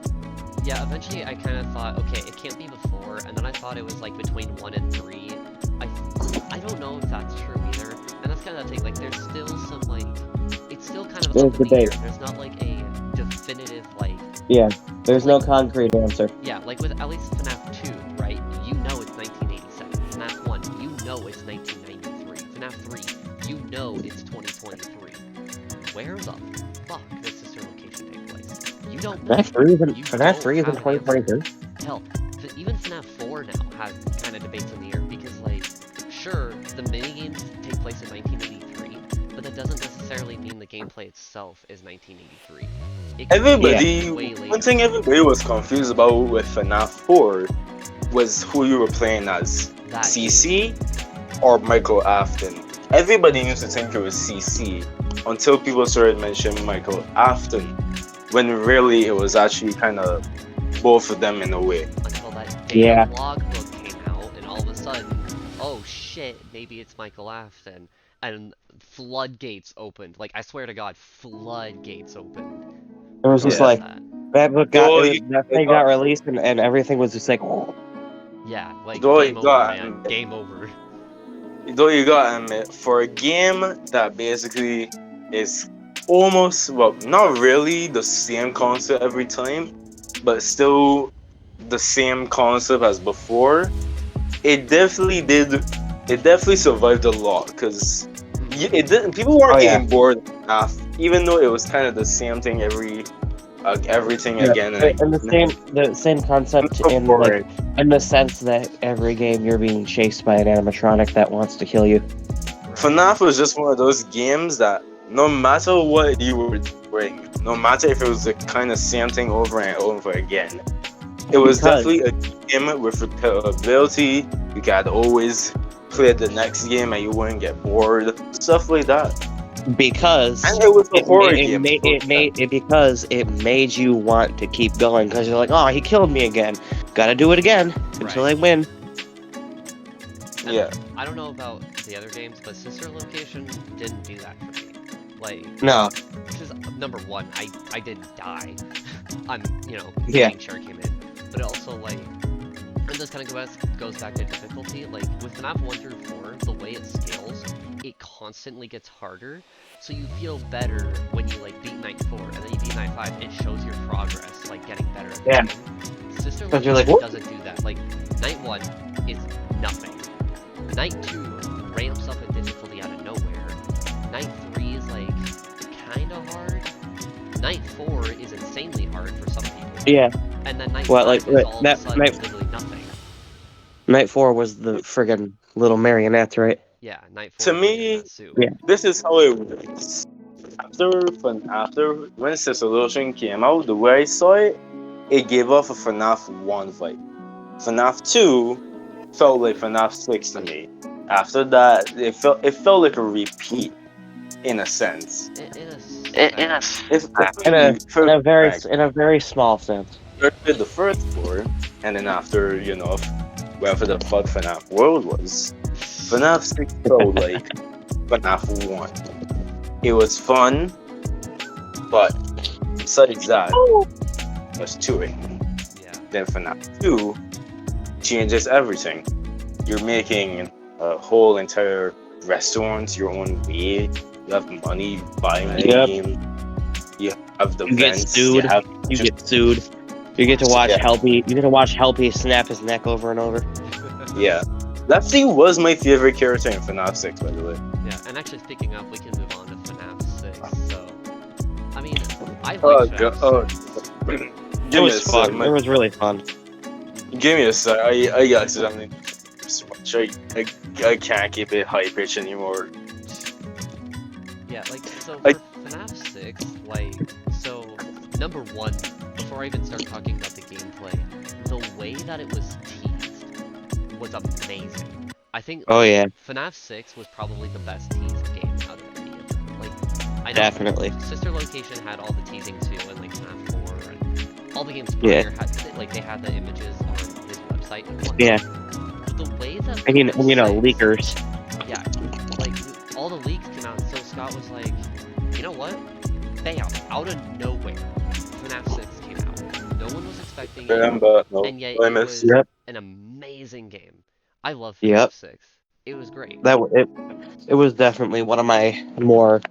[SPEAKER 4] Yeah, eventually I kind of thought, okay, it can't be before, and then I thought it was like between 1 and 3. I don't know if that's true either, and that's kind of the thing, like, there's still some, like, it's still kind of
[SPEAKER 1] There's
[SPEAKER 4] up in the air.
[SPEAKER 1] debate.
[SPEAKER 4] There's not, like, a definitive, like,
[SPEAKER 1] Yeah. There's no concrete answer.
[SPEAKER 4] yeah, like with at least FNaF 2, right? You know it's 1987. FNaF 1, you know it's 1993. FNaF 3, you know it's 2023. Where the fuck does sister location take place? You don't
[SPEAKER 1] FNaF 3 isn't
[SPEAKER 4] You
[SPEAKER 1] FNaF
[SPEAKER 4] don't
[SPEAKER 1] 3 isn't
[SPEAKER 4] have an answer.
[SPEAKER 1] 2023.
[SPEAKER 4] Hell, even FNaF 4 now has kind of debates in the air because, like, sure, the minigames take place in 1983, but that doesn't necessarily mean the gameplay itself is 1983. It could be way
[SPEAKER 2] One
[SPEAKER 4] later.
[SPEAKER 2] thing everybody was confused about with FNaF 4 was who you were playing as,
[SPEAKER 4] That
[SPEAKER 2] CC or Michael Afton. Everybody used to think it was CC until people started mentioning Michael Afton, when really it was actually kind of both of them in a way.
[SPEAKER 4] Until that
[SPEAKER 1] Yeah.
[SPEAKER 4] data logbook came out, and all of a sudden, oh shit, maybe it's Michael Afton. And floodgates opened. Like, I swear to God, floodgates opened.
[SPEAKER 1] It was just
[SPEAKER 2] Yeah.
[SPEAKER 1] like that book
[SPEAKER 2] Though
[SPEAKER 1] that thing got released and everything was just like
[SPEAKER 4] Yeah, like,
[SPEAKER 2] Though
[SPEAKER 4] game
[SPEAKER 2] you
[SPEAKER 4] over,
[SPEAKER 2] got-
[SPEAKER 4] man. Game over.
[SPEAKER 2] Though you gotta admit, for a game that basically is almost, well, not really the same concept every time, but still the same concept as before, it definitely survived a lot, because it didn't, people weren't
[SPEAKER 1] Oh, yeah.
[SPEAKER 2] getting bored enough, even though it was kind of the same thing everything again and
[SPEAKER 1] and the same concept in like in the sense that every game you're being chased by an animatronic that wants to kill you.
[SPEAKER 2] FNaF was just one of those games that no matter what you were doing, no matter if it was the kind of same thing over and over again, it was
[SPEAKER 1] Because-
[SPEAKER 2] definitely a game with replayability. You could always play the next game and you wouldn't get bored, stuff like that.
[SPEAKER 1] Because
[SPEAKER 2] And it was a horror game.
[SPEAKER 1] because it made you want to keep going because you're like, oh, he killed me again. Gotta do it again until I win.
[SPEAKER 4] And
[SPEAKER 2] Yeah.
[SPEAKER 4] I don't know about the other games, but Sister Location didn't do that for me. Like,
[SPEAKER 1] No.
[SPEAKER 4] because number one, I didn't die. I'm,
[SPEAKER 1] Yeah.
[SPEAKER 4] getting share came in. But also, like, and this kind of goes back to difficulty. Like, with FNaF 1 through 4, the way it scales, it constantly gets harder. So you feel better when you, like, beat Night 4, and then you beat Night 5, and it shows your progress, like, getting better at the
[SPEAKER 1] Yeah.
[SPEAKER 4] game. Sister
[SPEAKER 1] Because you're like,
[SPEAKER 4] Location
[SPEAKER 1] "What?"
[SPEAKER 4] doesn't do that. Like, Night 1 is nothing. Night 2 ramps up in difficulty out of nowhere. Night 3 is, like, kinda hard. Night 4 is insanely hard for some people.
[SPEAKER 1] Yeah.
[SPEAKER 4] And then Night
[SPEAKER 1] Well,
[SPEAKER 4] 5
[SPEAKER 1] like,
[SPEAKER 4] is all
[SPEAKER 1] that-
[SPEAKER 4] of a sudden
[SPEAKER 1] Night-
[SPEAKER 4] literally nothing.
[SPEAKER 1] Night 4 was the friggin' little marionettes, right?
[SPEAKER 4] Yeah, Night 4
[SPEAKER 2] To
[SPEAKER 4] is
[SPEAKER 2] me-
[SPEAKER 4] like that suit.
[SPEAKER 1] Yeah.
[SPEAKER 2] This is how it works. After when Sister Lotion came out, the way I saw it, it gave off a FNaF 1 vibe. FNaF 2 felt like FNaF 6 to me. After that, it felt like a repeat, in a sense.
[SPEAKER 4] In a sense.
[SPEAKER 1] In a very small sense.
[SPEAKER 2] After the first four, and then after, wherever the fuck FNaF World was, FNaF 6 felt like FNaF 1. It was fun, but besides that, there's to it.
[SPEAKER 4] Yeah.
[SPEAKER 2] Then FNaF 2 changes everything. You're making a whole entire restaurant your own way. You have money, buying the
[SPEAKER 1] Yep.
[SPEAKER 2] game. You have the
[SPEAKER 1] You get
[SPEAKER 2] vents.
[SPEAKER 1] sued.
[SPEAKER 2] You have
[SPEAKER 1] You get sued. You get to watch
[SPEAKER 2] Yeah.
[SPEAKER 1] Helpy. You get to watch Helpy snap his neck over and over.
[SPEAKER 2] Yeah. That thing was my favorite character in FNaF 6, by the way.
[SPEAKER 4] Yeah, and actually speaking of, we can move on to FNaF 6, so... I mean, I
[SPEAKER 2] Oh,
[SPEAKER 4] like
[SPEAKER 2] God.
[SPEAKER 4] FNaF 6.
[SPEAKER 1] It was fun. It was really fun.
[SPEAKER 2] Give me a sec. I accidentally switch. I can't keep it high pitch anymore.
[SPEAKER 4] Yeah, like, so
[SPEAKER 2] I-
[SPEAKER 4] for FNaF 6, like, so, number one, before I even start talking about the gameplay, the way that it was teased was amazing. I think
[SPEAKER 1] Oh yeah,
[SPEAKER 4] FNaF 6 was probably the best teased game out of any of them. Like, I know
[SPEAKER 1] definitely.
[SPEAKER 4] Sister Location had all the teasing too, and like FNaF 4, and all the games prior had, like, they had the images on his website and whatnot.
[SPEAKER 1] Yeah.
[SPEAKER 4] But the way that
[SPEAKER 1] I mean,
[SPEAKER 4] FNaF 6
[SPEAKER 1] leakers.
[SPEAKER 4] yeah, like, all the leaks came out, so Scott was like, you know what? Bam, out of nowhere, FNaF 6 came out. No one was expecting it,
[SPEAKER 2] But no,
[SPEAKER 4] and yet
[SPEAKER 2] I
[SPEAKER 4] it
[SPEAKER 2] missed.
[SPEAKER 4] was
[SPEAKER 1] Yep.
[SPEAKER 4] an amazing game. I love
[SPEAKER 1] Yep.
[SPEAKER 4] FNaF 6. It was great.
[SPEAKER 1] It was definitely one of my more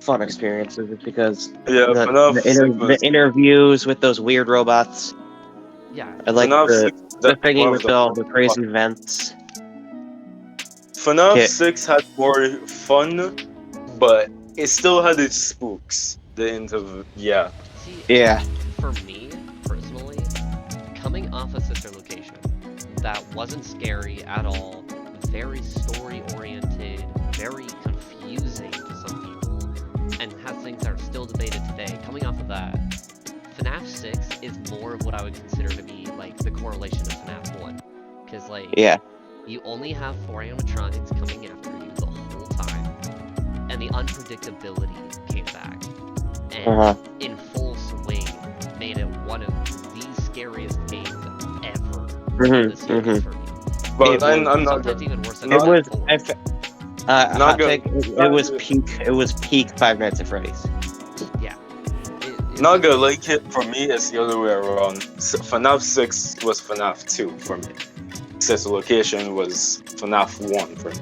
[SPEAKER 1] fun experiences because
[SPEAKER 2] Yeah, FNaF 6
[SPEAKER 1] the
[SPEAKER 2] was
[SPEAKER 1] interviews with those weird robots.
[SPEAKER 4] Yeah,
[SPEAKER 1] I like
[SPEAKER 2] FNaF
[SPEAKER 1] the
[SPEAKER 2] 6
[SPEAKER 1] the
[SPEAKER 2] definitely
[SPEAKER 1] thingy
[SPEAKER 2] one
[SPEAKER 1] with
[SPEAKER 2] of
[SPEAKER 1] all the crazy vents.
[SPEAKER 2] FNaF
[SPEAKER 1] Okay.
[SPEAKER 2] 6 had more fun, but it still had its spooks. Yeah.
[SPEAKER 4] see,
[SPEAKER 1] Yeah.
[SPEAKER 4] for me, personally, coming off a sister location that wasn't scary at all, very story-oriented, very confusing to some people, and has things that are still debated today, coming off of that, FNaF 6 is more of what I would consider to be, like, the correlation of FNaF 1. Because, like, you only have 4 animatronics coming after you the whole time, and the unpredictability came back, and in full swing, made it one of the scariest games ever in the series for me.
[SPEAKER 2] But I'm not
[SPEAKER 4] Sometimes even worse than
[SPEAKER 1] It was.
[SPEAKER 2] Not good.
[SPEAKER 1] It was peak. It was peak Five Nights at Freddy's.
[SPEAKER 4] Yeah.
[SPEAKER 2] Not gonna like it, for me, it's the other way around. FNaF 6 was FNaF 2 for me. Sister location was FNaF 1 for me.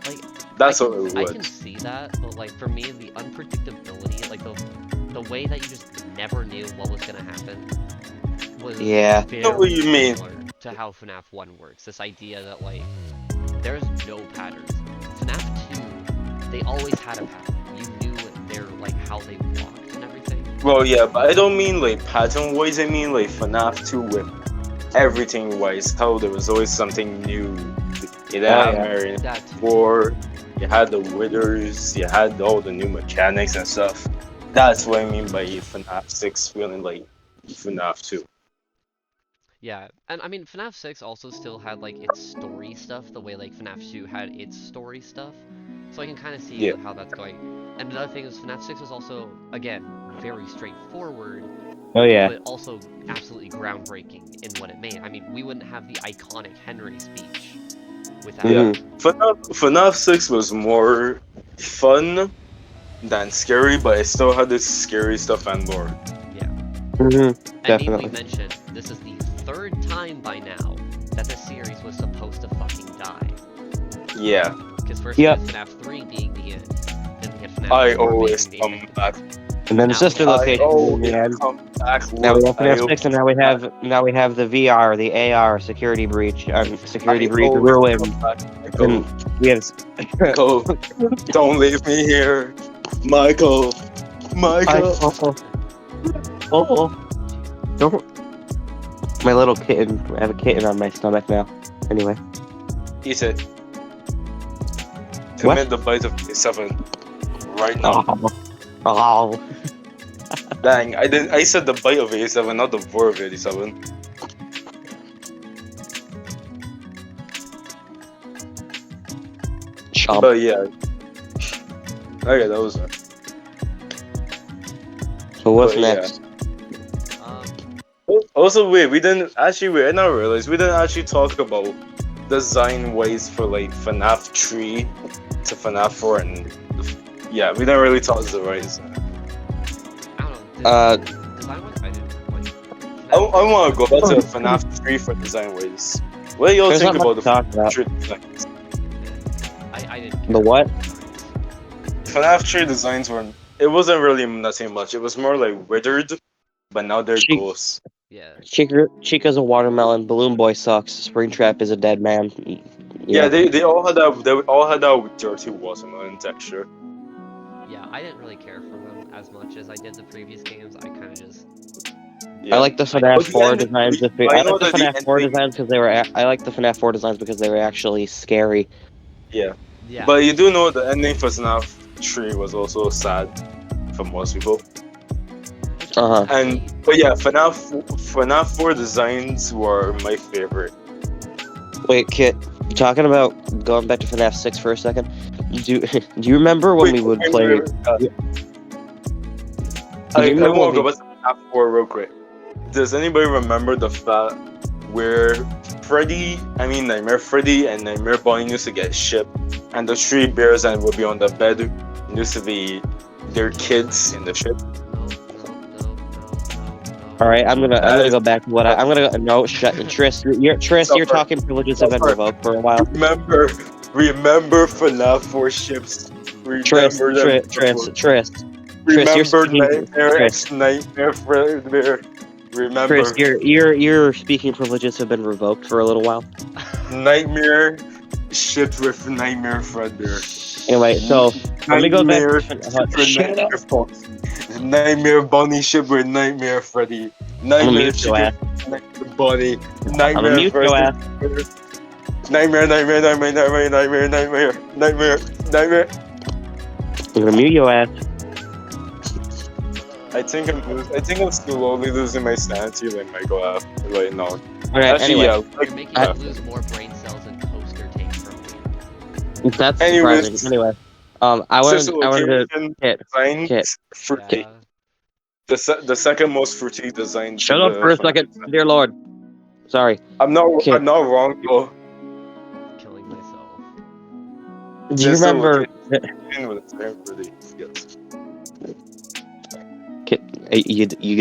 [SPEAKER 4] Like,
[SPEAKER 2] That's what it was.
[SPEAKER 4] I can see that, but like for me, the unpredictability, like the way that you just never knew what was gonna happen, was
[SPEAKER 1] Yeah.
[SPEAKER 2] I know what you mean.
[SPEAKER 4] similar to how FNaF 1 works. This idea that like there's no patterns. FNaF 2, they always had a pattern. You knew their like how they walked and everything.
[SPEAKER 2] Well, yeah, but I don't mean like pattern-wise. I mean like FNaF 2 with everything-wise. How there was always something new. You had Marion
[SPEAKER 4] That
[SPEAKER 2] 4, you had the Withers, you had all the new mechanics and stuff. That's what I mean by FNaF 6 feeling like FNaF 2.
[SPEAKER 4] Yeah, and I mean FNaF 6 also still had like its story stuff, the way like FNaF 2 had its story stuff. So I can kind of see how that's going. And another thing is FNaF 6 was also, again, very straightforward.
[SPEAKER 1] Oh yeah.
[SPEAKER 4] But also absolutely groundbreaking in what it made. I mean, we wouldn't have the iconic Henry speech without it.
[SPEAKER 2] FNaF 6 was more fun than scary, but it still had this scary stuff and lore.
[SPEAKER 4] Yeah.
[SPEAKER 1] Mm-hmm.
[SPEAKER 4] And need we mention, this is the 3rd time by now that the series was supposed to fucking die.
[SPEAKER 2] Yeah.
[SPEAKER 4] Because first we had FNaF 3 being the end, then we had FNaF 4
[SPEAKER 2] I always
[SPEAKER 4] being the
[SPEAKER 2] come
[SPEAKER 4] end.
[SPEAKER 2] back.
[SPEAKER 1] And then the sister location.
[SPEAKER 2] Come back.
[SPEAKER 1] Now we have FNaF 6, and now we have the VR, the AR, security breach, security breach ruined. And we have.
[SPEAKER 2] Michael, don't leave me here, Michael.
[SPEAKER 1] Don't. My little kitten. I have a kitten on my stomach now. Anyway.
[SPEAKER 2] Eat it. Commit the bite of A7 right now.
[SPEAKER 1] Oh.
[SPEAKER 2] Dang, I said the bite of A7, not the vor of 87.
[SPEAKER 1] Chomp.
[SPEAKER 2] But yeah. Okay, that was it.
[SPEAKER 1] So what's
[SPEAKER 2] But,
[SPEAKER 1] next?
[SPEAKER 2] Also, wait, I now realize we didn't actually talk about design-wise for like FNaF 3 to FNaF 4 and yeah, we didn't really talk the rise.
[SPEAKER 4] I don't know. Design-wise, I didn't like.
[SPEAKER 2] I want to go back to FNaF 3 for design-wise. What do y'all
[SPEAKER 1] There's
[SPEAKER 2] think
[SPEAKER 1] not
[SPEAKER 2] about
[SPEAKER 1] much
[SPEAKER 2] the
[SPEAKER 1] to talk about.
[SPEAKER 2] 3 designs?
[SPEAKER 4] I didn't.
[SPEAKER 1] The what?
[SPEAKER 2] FNaF 3 designs it wasn't really nothing much. It was more like withered, but now they're ghosts.
[SPEAKER 4] Yeah.
[SPEAKER 1] Chica's a watermelon. Balloon Boy sucks. Springtrap is a dead man.
[SPEAKER 2] Yeah, they all had that dirty watermelon texture.
[SPEAKER 4] Yeah, I didn't really care for them as much as I did the previous games. I kind of just.
[SPEAKER 2] Yeah.
[SPEAKER 1] I like the FNaF 4 designs. I like
[SPEAKER 2] know
[SPEAKER 1] the
[SPEAKER 2] that the
[SPEAKER 1] FNaF 4
[SPEAKER 2] ending-
[SPEAKER 1] designs because they were. I like the FNaF 4 designs because they were actually scary.
[SPEAKER 2] Yeah.
[SPEAKER 4] Yeah.
[SPEAKER 2] But you do know the ending for FNaF 3 was also sad for most people. But yeah, FNaF 4 designs were my favorite.
[SPEAKER 1] Wait, Kit, talking about going back to FNaF 6 for a second. Do you remember when we would play?
[SPEAKER 2] I want to go back to FNaF 4 real quick. Does anybody remember the fact where Nightmare Freddy and Nightmare Bonnie used to get shipped, and the 3 bears and would be on the bed used to be their kids in the ship?
[SPEAKER 1] All right, I'm gonna go back to what I'm gonna go. No, shut, Tris. Your talking privileges have been revoked for a while.
[SPEAKER 2] Remember FNaF 4 ships.
[SPEAKER 1] Tris.
[SPEAKER 2] Remember Nightmare Freddy. Remember.
[SPEAKER 1] Tris, your speaking privileges have been revoked for a little while.
[SPEAKER 2] Nightmare shipped with Nightmare Freddy.
[SPEAKER 1] Anyway, so let me go back.
[SPEAKER 2] Nightmare
[SPEAKER 1] Shut up.
[SPEAKER 2] Nightmare Bunny shipped with Nightmare Freddy.
[SPEAKER 1] I'm gonna
[SPEAKER 2] Nightmare
[SPEAKER 1] mute your ass.
[SPEAKER 2] Chicken Nightmare Bunny.
[SPEAKER 1] I'm gonna
[SPEAKER 2] Nightmare
[SPEAKER 1] mute your ass.
[SPEAKER 2] Freddy. Nightmare.
[SPEAKER 1] I'm gonna mute your ass.
[SPEAKER 2] I think I'm slowly losing my sanity like my god right now.
[SPEAKER 1] Alright,
[SPEAKER 2] Actually,
[SPEAKER 1] anyway.
[SPEAKER 2] yeah,
[SPEAKER 4] You're making me lose more brain cells than toaster takes from me.
[SPEAKER 1] That's
[SPEAKER 2] Anyways.
[SPEAKER 1] surprising. Anyway. I wanted to hit.
[SPEAKER 2] designs fruity.
[SPEAKER 4] Yeah.
[SPEAKER 2] The second most fruity design.
[SPEAKER 1] Shut up for a second, dear lord. Sorry.
[SPEAKER 2] I'm not
[SPEAKER 1] Okay.
[SPEAKER 2] wrong though.
[SPEAKER 4] Killing myself.
[SPEAKER 1] Do you remember?
[SPEAKER 2] Yes.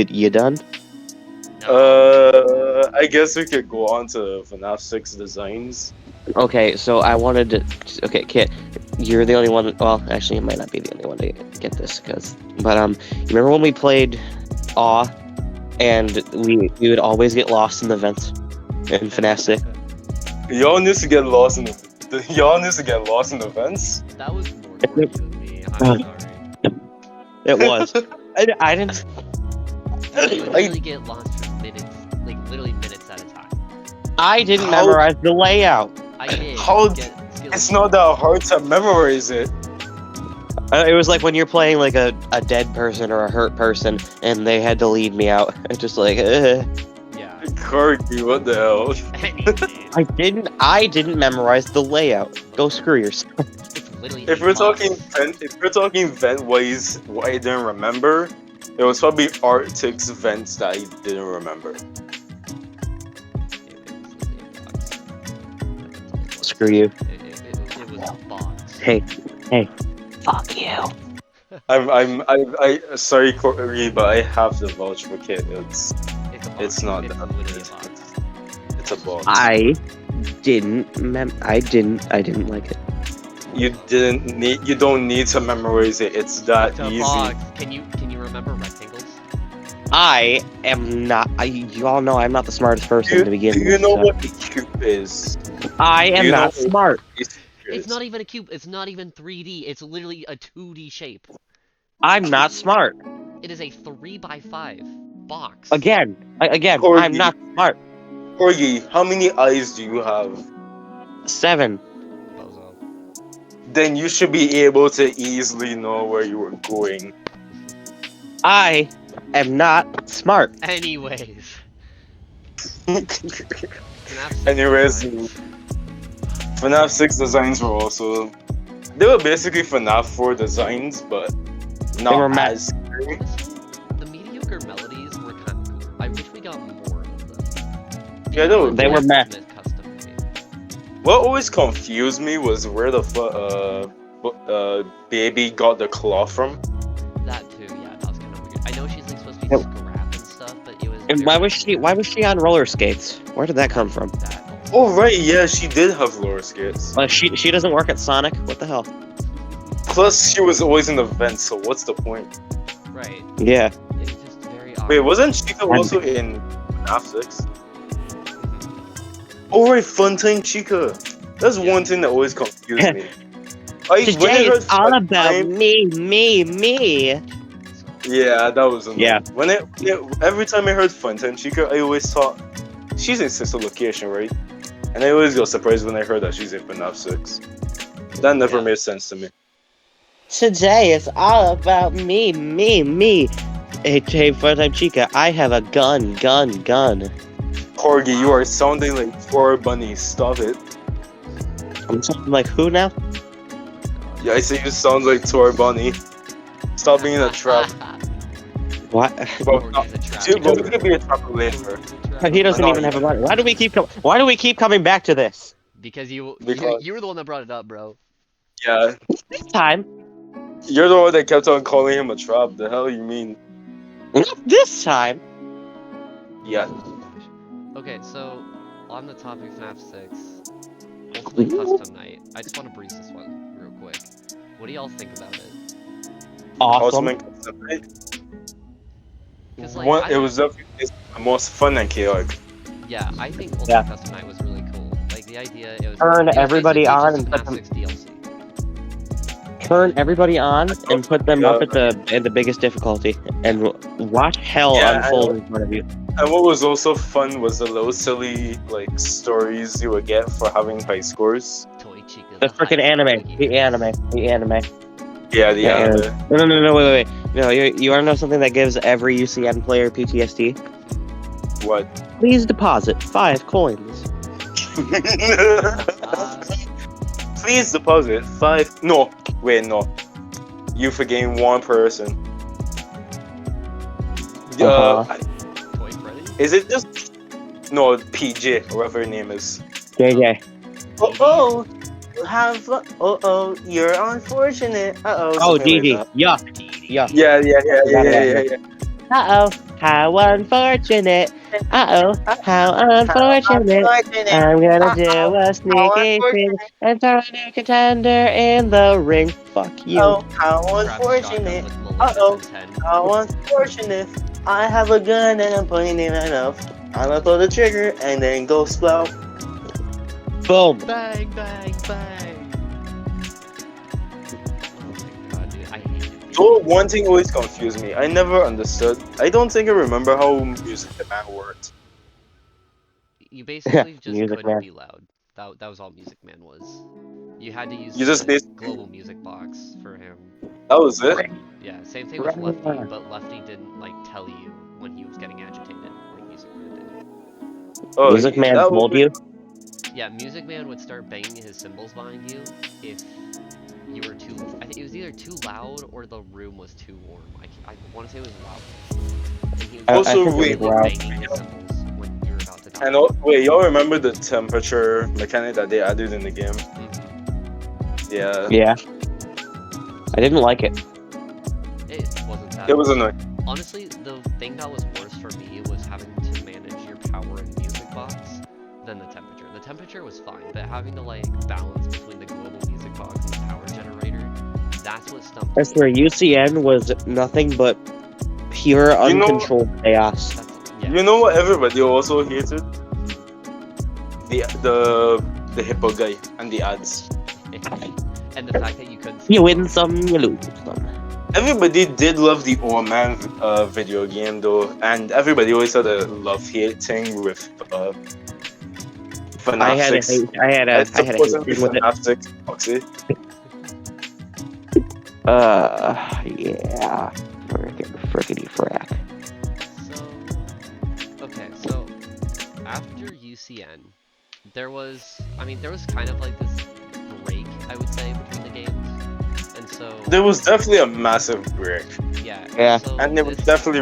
[SPEAKER 1] You done?
[SPEAKER 2] I guess we could go on to FNaF 6 designs.
[SPEAKER 1] Okay, so I wanted to. Okay, Kit, you're the only one. Well, actually, you might not be the only one to get this, but you remember when we played Awe, and we would always get lost in the vents in FNaF 6?
[SPEAKER 2] Y'all need to get lost in the vents.
[SPEAKER 4] That was more torture than me. I'm sorry.
[SPEAKER 1] It was. I didn't.
[SPEAKER 4] You would literally get lost for minutes, like literally minutes at a time.
[SPEAKER 1] I didn't
[SPEAKER 2] How-
[SPEAKER 1] memorize the layout.
[SPEAKER 4] I did.
[SPEAKER 2] How-
[SPEAKER 4] get skills.
[SPEAKER 2] It's not that hard to memorize it.
[SPEAKER 1] It was like when you're playing like a dead person or a hurt person, and they had to lead me out. It's just like,
[SPEAKER 4] Yeah.
[SPEAKER 2] Corky, what the hell?
[SPEAKER 1] I didn't memorize the layout. Go screw yourself.
[SPEAKER 4] It's literally.
[SPEAKER 2] If we're talking vent wise, what I didn't remember, it was probably Arctic's vents that I didn't remember.
[SPEAKER 1] Screw you.
[SPEAKER 4] It was a box.
[SPEAKER 1] Hey, fuck you.
[SPEAKER 2] I sorry, Corky, but I have to vouch for Kit.
[SPEAKER 4] It's a box.
[SPEAKER 2] It's not
[SPEAKER 4] It's
[SPEAKER 2] that.
[SPEAKER 4] literally a box.
[SPEAKER 2] It's a box.
[SPEAKER 1] I didn't like it.
[SPEAKER 2] You don't need to memorize it. It's that
[SPEAKER 4] It's a
[SPEAKER 2] easy.
[SPEAKER 4] box. Can you remember rectangles?
[SPEAKER 1] I am not. You all know I'm not the smartest person to begin
[SPEAKER 2] Do
[SPEAKER 1] with.
[SPEAKER 2] you know
[SPEAKER 1] so-
[SPEAKER 2] what the cube is?
[SPEAKER 1] I am
[SPEAKER 2] you know
[SPEAKER 1] not
[SPEAKER 2] what-
[SPEAKER 1] smart.
[SPEAKER 4] It's not even a cube. It's not even 3D. It's literally a 2D shape.
[SPEAKER 1] I'm not smart.
[SPEAKER 4] It is a 3x5 box.
[SPEAKER 1] Again,
[SPEAKER 2] Corgi.
[SPEAKER 1] I'm not smart.
[SPEAKER 2] Corgi, how many eyes do you have?
[SPEAKER 1] 7.
[SPEAKER 4] Bozo.
[SPEAKER 2] Then you should be able to easily know where you were going.
[SPEAKER 1] I am not smart.
[SPEAKER 4] Anyways.
[SPEAKER 2] Anyways, FNaF 6 designs were also... They were basically FNaF 4 designs, but not
[SPEAKER 1] were
[SPEAKER 2] as...
[SPEAKER 4] Honestly, the mediocre melodies were kind of cool. I wish we got more of them.
[SPEAKER 2] Yeah,
[SPEAKER 1] they were meh.
[SPEAKER 4] Custom made.
[SPEAKER 2] What always confused me was where the baby got the claw from.
[SPEAKER 4] That too, yeah, that was kind of weird. I know she's like supposed to be
[SPEAKER 1] Yep.
[SPEAKER 4] scrap and stuff, but it was.
[SPEAKER 1] And
[SPEAKER 4] very-
[SPEAKER 1] why was she on roller skates? Where did that come from?
[SPEAKER 4] That
[SPEAKER 2] Oh right, yeah, she did have roller skates.
[SPEAKER 1] She doesn't work at Sonic. What the hell?
[SPEAKER 2] Plus, she was always in the vents, so what's the point?
[SPEAKER 4] right.
[SPEAKER 1] Yeah.
[SPEAKER 4] It's just very odd.
[SPEAKER 2] Wait, wasn't Chica also in FNaF 6? Oh right, Funtime Chica. That's one thing that always confused me. When I
[SPEAKER 1] Today
[SPEAKER 2] heard
[SPEAKER 1] it's all about
[SPEAKER 2] Funtime-
[SPEAKER 1] me.
[SPEAKER 2] Yeah, that was annoying.
[SPEAKER 1] Yeah.
[SPEAKER 2] Every time I heard Funtime Chica, I always thought she's in Sister Location, right? And I always got surprised when I heard that she's in FNaF 6. That never
[SPEAKER 4] Yeah.
[SPEAKER 2] made sense to me.
[SPEAKER 1] Today it's all about me. Hey, Funtime Chica, I have a gun.
[SPEAKER 2] Corgi, you are sounding like Tor Bunny. Stop it.
[SPEAKER 1] I'm sounding like who now?
[SPEAKER 2] Yeah, I say you sound like Tor Bunny. Stop being a trap.
[SPEAKER 1] What?
[SPEAKER 2] Well, no,
[SPEAKER 4] Corgi's a trap.
[SPEAKER 2] dude, but we could be a trapper later.
[SPEAKER 4] Corgi's a trap.
[SPEAKER 1] He doesn't
[SPEAKER 2] No,
[SPEAKER 1] even have a body. Why do we keep coming back to this?
[SPEAKER 4] Because you
[SPEAKER 2] Because-
[SPEAKER 4] were the one that brought it up, bro.
[SPEAKER 2] Yeah,
[SPEAKER 1] This time.
[SPEAKER 2] you're the one that kept on calling him a trap. The hell you mean?
[SPEAKER 1] Not this time.
[SPEAKER 2] Yeah.
[SPEAKER 4] Okay, so on the topic of FNaF 6, Ultimate Custom Night. I just want to breeze this one real quick. What do y'all think about it?
[SPEAKER 1] Awesome.
[SPEAKER 4] Because like,
[SPEAKER 2] It was definitely the most fun and chaotic.
[SPEAKER 4] yeah, I think Ultimate
[SPEAKER 1] Yeah.
[SPEAKER 4] Custom Night was really cool. Like the idea it was
[SPEAKER 1] Turn
[SPEAKER 4] it was
[SPEAKER 1] everybody
[SPEAKER 4] basically
[SPEAKER 1] on
[SPEAKER 4] just
[SPEAKER 1] and put
[SPEAKER 4] FNAF
[SPEAKER 1] them.
[SPEAKER 4] 6 DLC.
[SPEAKER 1] Turn everybody on and put them up at the biggest difficulty, and watch hell unfold in front of you.
[SPEAKER 2] And what was also fun was the little silly like stories you would get for having high scores.
[SPEAKER 4] Toy Chica.
[SPEAKER 1] The freaking anime, the anime.
[SPEAKER 2] Yeah, the anime.
[SPEAKER 1] No, wait. No, you want to know something that gives every UCN player PTSD?
[SPEAKER 2] What?
[SPEAKER 1] Please deposit 5 coins.
[SPEAKER 2] Please deposit 5. No, wait, no. You forgetting one person.
[SPEAKER 4] Toy Freddy?
[SPEAKER 2] Is it just no PJ or whatever her name is?
[SPEAKER 1] JJ.
[SPEAKER 2] You're unfortunate.
[SPEAKER 1] Oh, Gigi. Yuck.
[SPEAKER 2] Yeah.
[SPEAKER 1] Uh-oh, how unfortunate. Uh-oh, how unfortunate. I'm gonna do a sneaky thing and throw a new contender in the ring. Fuck you.
[SPEAKER 2] Oh, how
[SPEAKER 4] Grab
[SPEAKER 2] unfortunate.
[SPEAKER 4] shotgun with Lily and 10.
[SPEAKER 2] How unfortunate. I have a gun and I'm pointing it at enough. I'm gonna throw the trigger and then go sprout.
[SPEAKER 1] Boom.
[SPEAKER 4] Bang, bang, bang. Oh my god, dude, I hate it.
[SPEAKER 2] So one thing always confused me. I never understood. I don't think I remember how Music Man worked.
[SPEAKER 4] You basically just
[SPEAKER 1] Music
[SPEAKER 4] couldn't
[SPEAKER 1] Man.
[SPEAKER 4] be loud. That was all Music Man was. You had to use
[SPEAKER 2] You just
[SPEAKER 4] the
[SPEAKER 2] basically-
[SPEAKER 4] global music box for him.
[SPEAKER 2] That was it.
[SPEAKER 4] Yeah, same thing with Lefty, but Lefty didn't like tell you when he was getting agitated, like Music Man did.
[SPEAKER 2] Oh,
[SPEAKER 1] Music Man
[SPEAKER 2] that
[SPEAKER 1] told
[SPEAKER 2] was-
[SPEAKER 1] you?
[SPEAKER 4] Yeah, Music Man would start banging his cymbals behind you if you were too. I think it was either too loud or the room was too warm. I want to say it was loud. And he was
[SPEAKER 2] Also,
[SPEAKER 1] I think
[SPEAKER 2] wait,
[SPEAKER 1] it was loud.
[SPEAKER 4] banging his cymbals when you were about to die.
[SPEAKER 2] And wait, y'all remember the temperature mechanic that they added in the game?
[SPEAKER 4] Mhm.
[SPEAKER 2] Yeah.
[SPEAKER 1] Yeah. I didn't like it.
[SPEAKER 4] It wasn't that.
[SPEAKER 2] It was annoying.
[SPEAKER 4] Honestly, the thing that was worse for me was having to manage your power and music box than the temperature. The temperature was fine, but having to like balance between the global music box and the power generator, that's what stumped
[SPEAKER 1] That's
[SPEAKER 4] me.
[SPEAKER 1] where UCN was nothing but pure
[SPEAKER 2] You know-
[SPEAKER 1] uncontrolled chaos.
[SPEAKER 4] Yeah.
[SPEAKER 2] You know what everybody also hated? The hippo guy and the ads.
[SPEAKER 4] And the fact that you couldn't see
[SPEAKER 1] You win some, you lose some.
[SPEAKER 2] Everybody did love the Old Man video game though, and everybody always had a love-hate thing with FNaF
[SPEAKER 1] I had a
[SPEAKER 2] 6.
[SPEAKER 1] hate, I had a hate thing with it.
[SPEAKER 2] FNaF 6 Foxy.
[SPEAKER 1] Yeah. Frickety frack.
[SPEAKER 4] So after UCN, there was kind of like this break, I would say, between the games, and so
[SPEAKER 2] There was definitely a massive break,
[SPEAKER 1] Yeah.
[SPEAKER 4] So
[SPEAKER 2] and it was
[SPEAKER 4] this-
[SPEAKER 2] definitely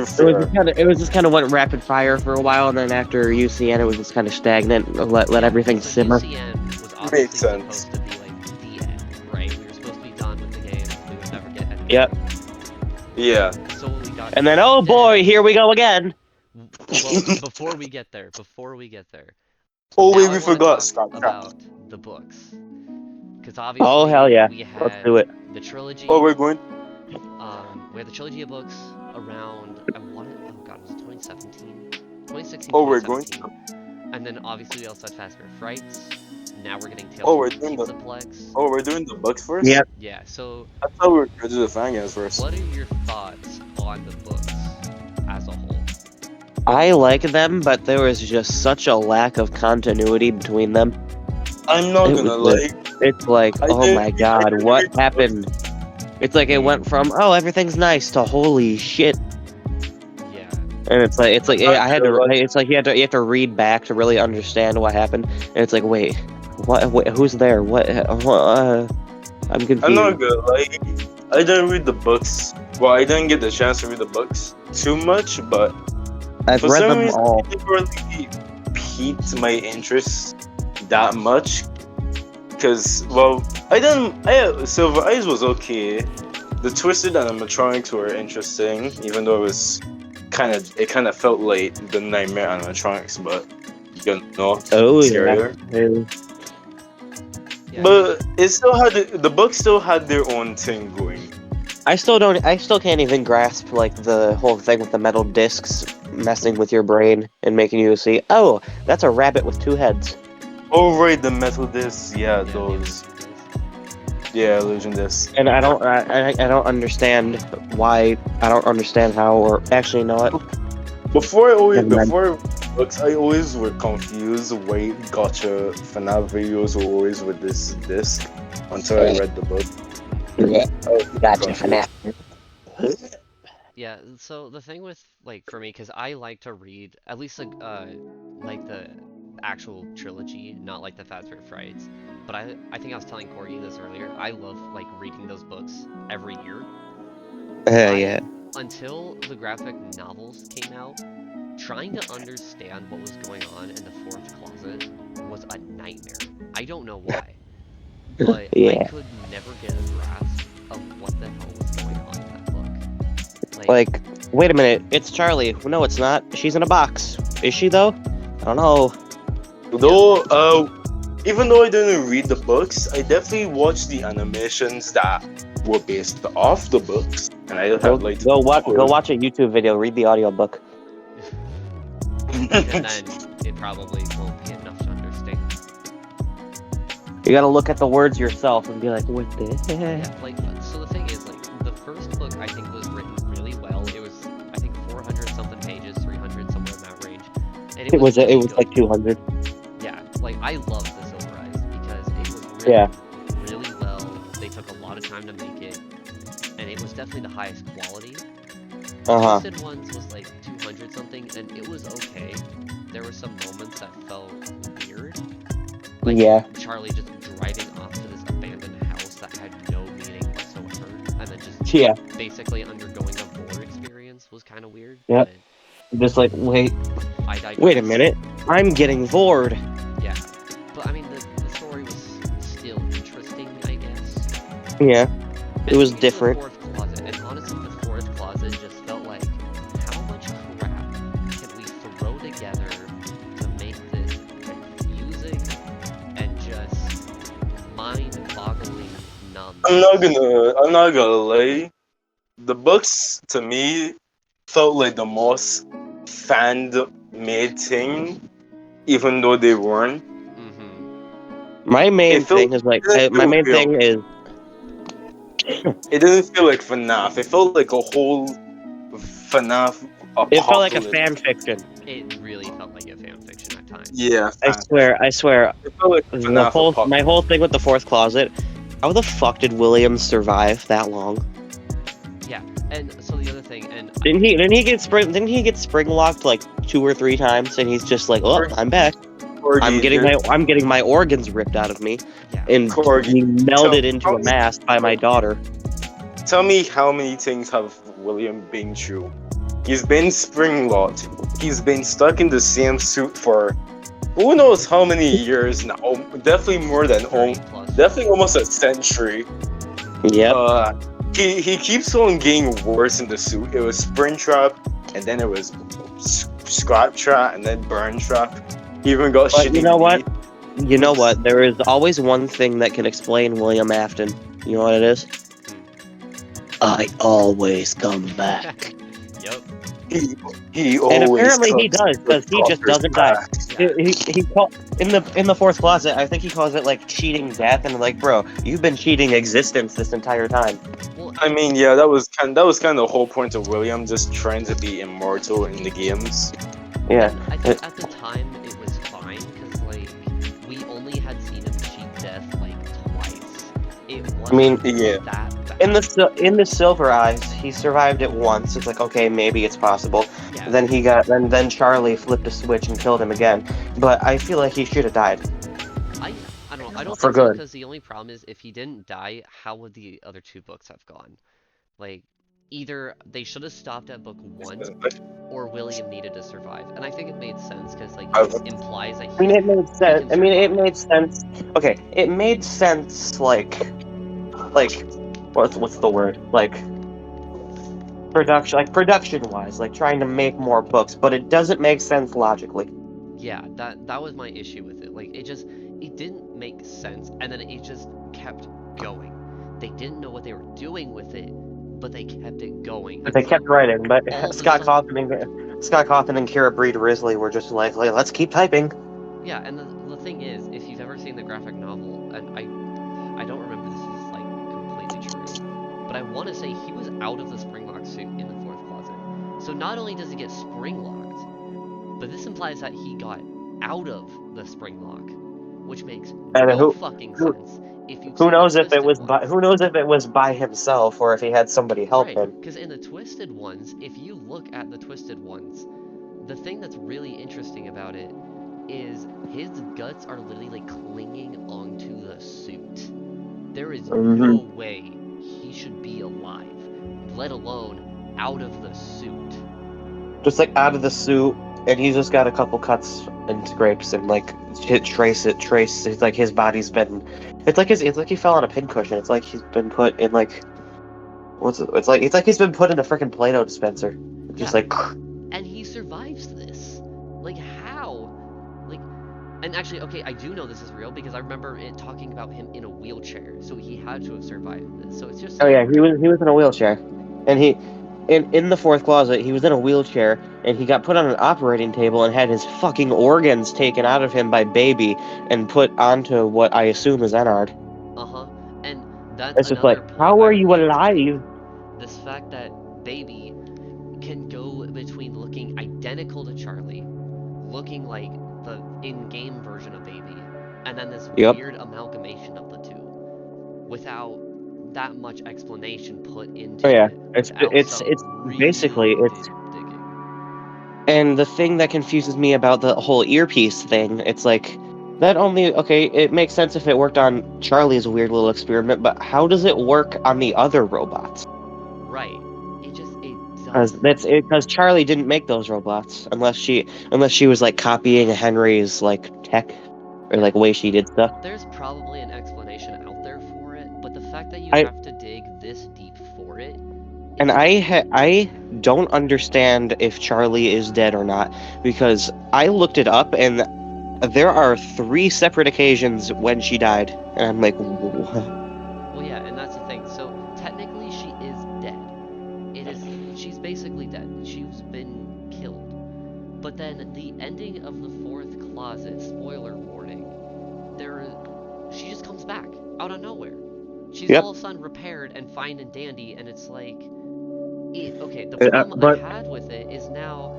[SPEAKER 1] It was just kind of went rapid fire for a while, and then after UCN, it was just kind of stagnant. Let everything
[SPEAKER 4] so
[SPEAKER 1] simmer.
[SPEAKER 4] UCN was obviously
[SPEAKER 2] Makes sense.
[SPEAKER 4] supposed to be like the end, right? We were supposed to be done with the game. We would never get anything.
[SPEAKER 1] Yep.
[SPEAKER 2] Yeah.
[SPEAKER 4] So when we got
[SPEAKER 1] And then, oh boy, here we go again.
[SPEAKER 4] well, before we get there.
[SPEAKER 2] Oh
[SPEAKER 4] now
[SPEAKER 2] wait,
[SPEAKER 4] I
[SPEAKER 2] we
[SPEAKER 4] wanna
[SPEAKER 2] forgot
[SPEAKER 4] talk
[SPEAKER 2] Scott.
[SPEAKER 4] about the books, because obviously
[SPEAKER 1] Oh hell yeah,
[SPEAKER 4] we had
[SPEAKER 1] let's do it.
[SPEAKER 4] the trilogy.
[SPEAKER 2] Oh, we're going.
[SPEAKER 4] We had the trilogy of books around. I wanted. Oh god, was it 2017? 2016.
[SPEAKER 2] Oh, we're going
[SPEAKER 4] 2017. And then obviously we also had Fazbear Frights. Now we're getting Tales
[SPEAKER 2] Oh,
[SPEAKER 4] from
[SPEAKER 2] we're
[SPEAKER 4] the
[SPEAKER 2] doing the-
[SPEAKER 4] Pizzaplex.
[SPEAKER 2] Oh, we're doing the books first.
[SPEAKER 1] Yep.
[SPEAKER 4] Yeah. So,
[SPEAKER 2] I thought we were gonna do the Fangames first.
[SPEAKER 4] what are your thoughts on the books as a whole?
[SPEAKER 1] I like them, but there was just such a lack of continuity between them.
[SPEAKER 2] I'm not
[SPEAKER 1] It
[SPEAKER 2] gonna
[SPEAKER 1] was
[SPEAKER 2] lie.
[SPEAKER 1] It's like,
[SPEAKER 2] I
[SPEAKER 1] oh
[SPEAKER 2] did-
[SPEAKER 1] my
[SPEAKER 2] I
[SPEAKER 1] god,
[SPEAKER 2] did
[SPEAKER 1] what
[SPEAKER 2] read the
[SPEAKER 1] happened? It's like it went from, oh, everything's nice to holy shit.
[SPEAKER 4] Yeah.
[SPEAKER 1] And it's like
[SPEAKER 2] I
[SPEAKER 1] I had to.
[SPEAKER 2] feel like-
[SPEAKER 1] It's like you have to read back to really understand what happened. And it's like, wait, what? Wait, who's there? What? I'm confused.
[SPEAKER 2] I'm not gonna lie. I didn't read the books. Well, I didn't get the chance to read the books too much, but
[SPEAKER 1] I've
[SPEAKER 2] for
[SPEAKER 1] read
[SPEAKER 2] some
[SPEAKER 1] them
[SPEAKER 2] reason,
[SPEAKER 1] all.
[SPEAKER 2] it never really piqued my interest that much. Cause, well, Silver Eyes was okay. The Twisted animatronics were interesting, even though it kind of felt like the Nightmare animatronics, but you know,
[SPEAKER 1] Oh
[SPEAKER 2] scarier.
[SPEAKER 1] yeah.
[SPEAKER 4] Yeah.
[SPEAKER 2] But it still had the books still had their own thing going.
[SPEAKER 1] I still can't even grasp like the whole thing with the metal discs messing with your brain and making you see, oh, that's a rabbit with 2 heads.
[SPEAKER 2] Oh right, the metal discs. Yeah,
[SPEAKER 4] the
[SPEAKER 2] those.
[SPEAKER 4] illusion disc.
[SPEAKER 2] Yeah, illusion discs.
[SPEAKER 1] And I don't understand why. I don't understand how. Or actually, you know what? Never mind.
[SPEAKER 2] Before books, I always were confused why gotcha FNaF videos were always with this disc until I read the book.
[SPEAKER 1] Yeah.
[SPEAKER 2] I was
[SPEAKER 1] Gotcha,
[SPEAKER 2] confused.
[SPEAKER 1] FNaF.
[SPEAKER 4] Yeah, so the thing with like for me, because I like to read at least like the actual trilogy, not like the Fast Food Frights. But I think I was telling Corey this earlier. I love like reading those books every year.
[SPEAKER 1] Yeah.
[SPEAKER 4] Until the graphic novels came out, trying to understand what was going on in the fourth closet was a nightmare. I don't know why, but I
[SPEAKER 1] Yeah.
[SPEAKER 4] could never get a grasp of what the hell was going on in that book.
[SPEAKER 1] Like, wait a minute. It's Charlie. No, it's not. She's in a box. Is she though? I don't know.
[SPEAKER 2] Though, even though I didn't read the books, I definitely watched the animations that were based off the books, and I had like
[SPEAKER 1] Go watch a YouTube video. Read the audiobook.
[SPEAKER 4] and then it probably won't be enough to understand.
[SPEAKER 1] You gotta look at the words yourself and be like, what the heck?
[SPEAKER 4] Yeah, like, so the thing is, like, the first book I think was written really well. It was, I think, 400 something pages, 300, somewhere in that range. And
[SPEAKER 1] It was
[SPEAKER 4] really good.
[SPEAKER 1] like 200.
[SPEAKER 4] Yeah, like, I loved The Silver Eyes because it was written really well. They took a lot of time to make it, and it was definitely the highest quality.
[SPEAKER 1] Uh-huh.
[SPEAKER 4] Twisted Ones was like 200 something, and it was okay. There were some moments that felt weird. Like Charlie just driving off to this abandoned house that had no meaning whatsoever, and then just basically undergoing a vor experience was kind of weird.
[SPEAKER 1] Yep.
[SPEAKER 4] But
[SPEAKER 1] Just like, wait a minute. I'm getting bored.
[SPEAKER 4] Yeah, but I mean, the story was still interesting, I guess.
[SPEAKER 1] Yeah. It was
[SPEAKER 4] And
[SPEAKER 1] different.
[SPEAKER 4] The fourth closet, and honestly, the fourth closet just felt like, how much crap can we throw together to make this confusing and just mind-boggling nonsense?
[SPEAKER 2] I'm not gonna lie. The books to me felt like the most fan-made thing, even though they weren't.
[SPEAKER 1] My main
[SPEAKER 2] It felt-
[SPEAKER 1] thing is like,
[SPEAKER 2] it
[SPEAKER 1] my main
[SPEAKER 2] felt
[SPEAKER 1] thing is,
[SPEAKER 2] It didn't feel like FNaF. It felt like a whole FNaF apocalypse.
[SPEAKER 1] it felt like a fan fiction.
[SPEAKER 4] It really felt like a fanfiction at times.
[SPEAKER 2] Yeah,
[SPEAKER 1] I swear.
[SPEAKER 2] it felt like FNaF
[SPEAKER 1] My whole thing with the fourth closet, how the fuck did William survive that long?
[SPEAKER 4] Yeah, and so the other thing, and
[SPEAKER 1] Didn't he get spring locked like 2 or 3 times, and he's just like, oh, I'm back. I'm getting my organs ripped out of me and being melded into a mass by my daughter.
[SPEAKER 2] Tell me how many things have William been through? He's been spring locked. He's been stuck in the same suit for who knows how many years now. Definitely more than definitely almost a century.
[SPEAKER 1] Yeah.
[SPEAKER 2] He keeps on getting worse in the suit. It was spring trap, and then it was scrap trap, and then burn trap. He even got shitty.
[SPEAKER 1] You know what? You know what? There is always one thing that can explain William Afton. You know what it is? I always come back.
[SPEAKER 4] Yep.
[SPEAKER 2] He always
[SPEAKER 1] and apparently he does, because he just doesn't die. He in the fourth closet, I think he calls it like cheating death, and like, bro, you've been cheating existence this entire time.
[SPEAKER 4] Well,
[SPEAKER 2] I mean, yeah, that was kind of the whole point of William, just trying to be immortal in the games.
[SPEAKER 1] Yeah.
[SPEAKER 4] I think at the time it was fine because like we only had seen him cheat death like twice. It wasn't that bad.
[SPEAKER 1] In the Silver Eyes, he survived it once. It's like, okay, maybe it's possible.
[SPEAKER 4] Yeah.
[SPEAKER 1] Then Charlie flipped a switch and killed him again. But I feel like he should have died.
[SPEAKER 4] I don't know. I don't
[SPEAKER 1] For
[SPEAKER 4] think so
[SPEAKER 1] good.
[SPEAKER 4] because the only problem is if he didn't die, how would the other 2 books have gone? Like either they should have stopped at book 1 or William needed to survive. And I think it made sense because like it implies that
[SPEAKER 1] it made sense. It made sense. Okay, it made sense like what's the word? Like production wise, like trying to make more books, but it doesn't make sense logically.
[SPEAKER 4] Yeah, that was my issue with it. Like it didn't make sense, and then it just kept going. They didn't know what they were doing with it, but they kept it going.
[SPEAKER 1] But they kept writing, but Scott Cawthon and Kira Breed Risley were just like, let's keep typing.
[SPEAKER 4] Yeah, and the thing is, if seeing the graphic novel, and I don't remember this is like completely true, but I want to say he was out of the spring lock suit in the fourth closet. So not only does he get spring locked, but this implies that he got out of the spring lock, which makes no fucking sense. If you've
[SPEAKER 1] Who
[SPEAKER 4] seen
[SPEAKER 1] knows
[SPEAKER 4] the
[SPEAKER 1] if it was
[SPEAKER 4] Twisted
[SPEAKER 1] who knows if it was by himself or if he had somebody help
[SPEAKER 4] Right,
[SPEAKER 1] him.
[SPEAKER 4] because in the Twisted ones, if you look at the Twisted ones, the thing that's really interesting about it is his guts are literally like clinging onto the suit. There is no way he should be alive, let alone out of the suit.
[SPEAKER 1] Just like out of the suit, and he's just got a couple cuts and scrapes and like trace. It's like his body's been. It's like he fell on a pincushion. It's like he's been put in like. It's like he's been put in a freaking Play-Doh dispenser. Just like.
[SPEAKER 4] And he survives this. Like how? Like, and actually, okay, I do know this is real because I remember it talking about him in a wheelchair, so he had to have survived this. So it's just.
[SPEAKER 1] Oh yeah, he was in a wheelchair, and in the fourth closet, he was in a wheelchair, and he got put on an operating table and had his fucking organs taken out of him by Baby and put onto what I assume is Ennard.
[SPEAKER 4] And that's
[SPEAKER 1] It's just
[SPEAKER 4] another
[SPEAKER 1] like,
[SPEAKER 4] point
[SPEAKER 1] how
[SPEAKER 4] I
[SPEAKER 1] are you
[SPEAKER 4] would like to
[SPEAKER 1] alive?
[SPEAKER 4] make. This fact that Baby can go between looking identical to Charlie, looking like the in-game version of Baby, and then this weird amalgamation of the two, without that much explanation put into
[SPEAKER 1] Oh yeah,
[SPEAKER 4] it.
[SPEAKER 1] it's
[SPEAKER 4] Really
[SPEAKER 1] basically
[SPEAKER 4] digging.
[SPEAKER 1] And the thing that confuses me about the whole earpiece thing, it's like that only it makes sense if it worked on Charlie's weird little experiment, but how does it work on the other robots?
[SPEAKER 4] Right. It doesn't.
[SPEAKER 1] Because Charlie didn't make those robots unless she was like copying Henry's like tech or like way she did stuff.
[SPEAKER 4] There's probably an explanation out there for it, but the fact that you
[SPEAKER 1] I-
[SPEAKER 4] have to dig this deep for it.
[SPEAKER 1] And I don't understand if Charlie is dead or not, because I looked it up and there are 3 separate occasions when she died, and I'm like, what?
[SPEAKER 4] Well, yeah, and that's the thing. So technically, she is dead. She's basically dead. She's been killed. But then the ending of the fourth closet, spoiler warning, she just comes back out of nowhere. She's all of a sudden repaired and fine and dandy, and it's like, okay. The problem I had with it is now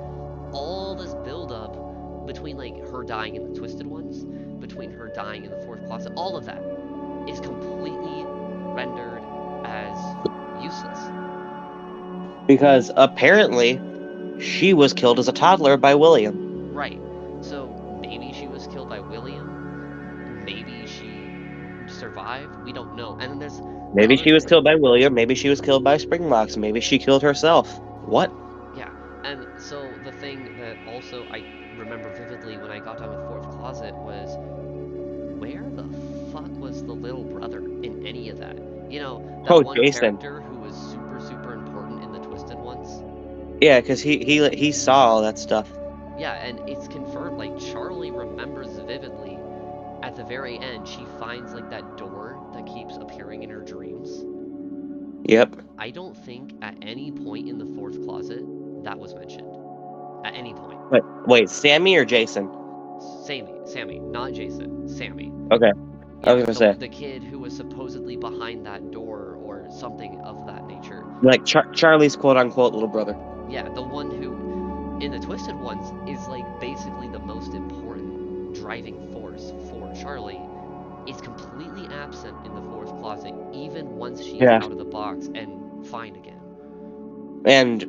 [SPEAKER 4] all this buildup between like her dying in the Twisted ones, between her dying in the fourth closet, all of that is completely rendered as useless.
[SPEAKER 1] Because apparently, she was killed as a toddler by William.
[SPEAKER 4] Right. So maybe she was killed by William. Maybe she survived. We don't know. And then there's
[SPEAKER 1] maybe she was killed by William. Maybe she was killed by Springlocks. Maybe she killed herself. What?
[SPEAKER 4] Yeah. And so the thing that also I remember vividly when I got done with fourth closet was, where the fuck was the little brother in any of that? You know, that one
[SPEAKER 1] Jason.
[SPEAKER 4] character who was super important in the Twisted ones.
[SPEAKER 1] Yeah, because he saw all that stuff.
[SPEAKER 4] Yeah, and it's confirmed. Like Charlie remembers vividly. At the very end, she finds like that door that keeps appearing in her dreams.
[SPEAKER 1] Yep.
[SPEAKER 4] I don't think at any point in the fourth closet that was mentioned. At any point.
[SPEAKER 1] Wait, Sammy or Jason?
[SPEAKER 4] Sammy, not Jason. Sammy.
[SPEAKER 1] Okay.
[SPEAKER 4] Yeah,
[SPEAKER 1] I was gonna say
[SPEAKER 4] the kid who was supposedly behind that door or something of that nature.
[SPEAKER 1] Like Charlie's quote-unquote little brother.
[SPEAKER 4] Yeah, the one who, in the Twisted ones, is like basically the most important driving force for Charlie, is completely absent in the fourth closet, even once she's out of the box and fine again.
[SPEAKER 1] And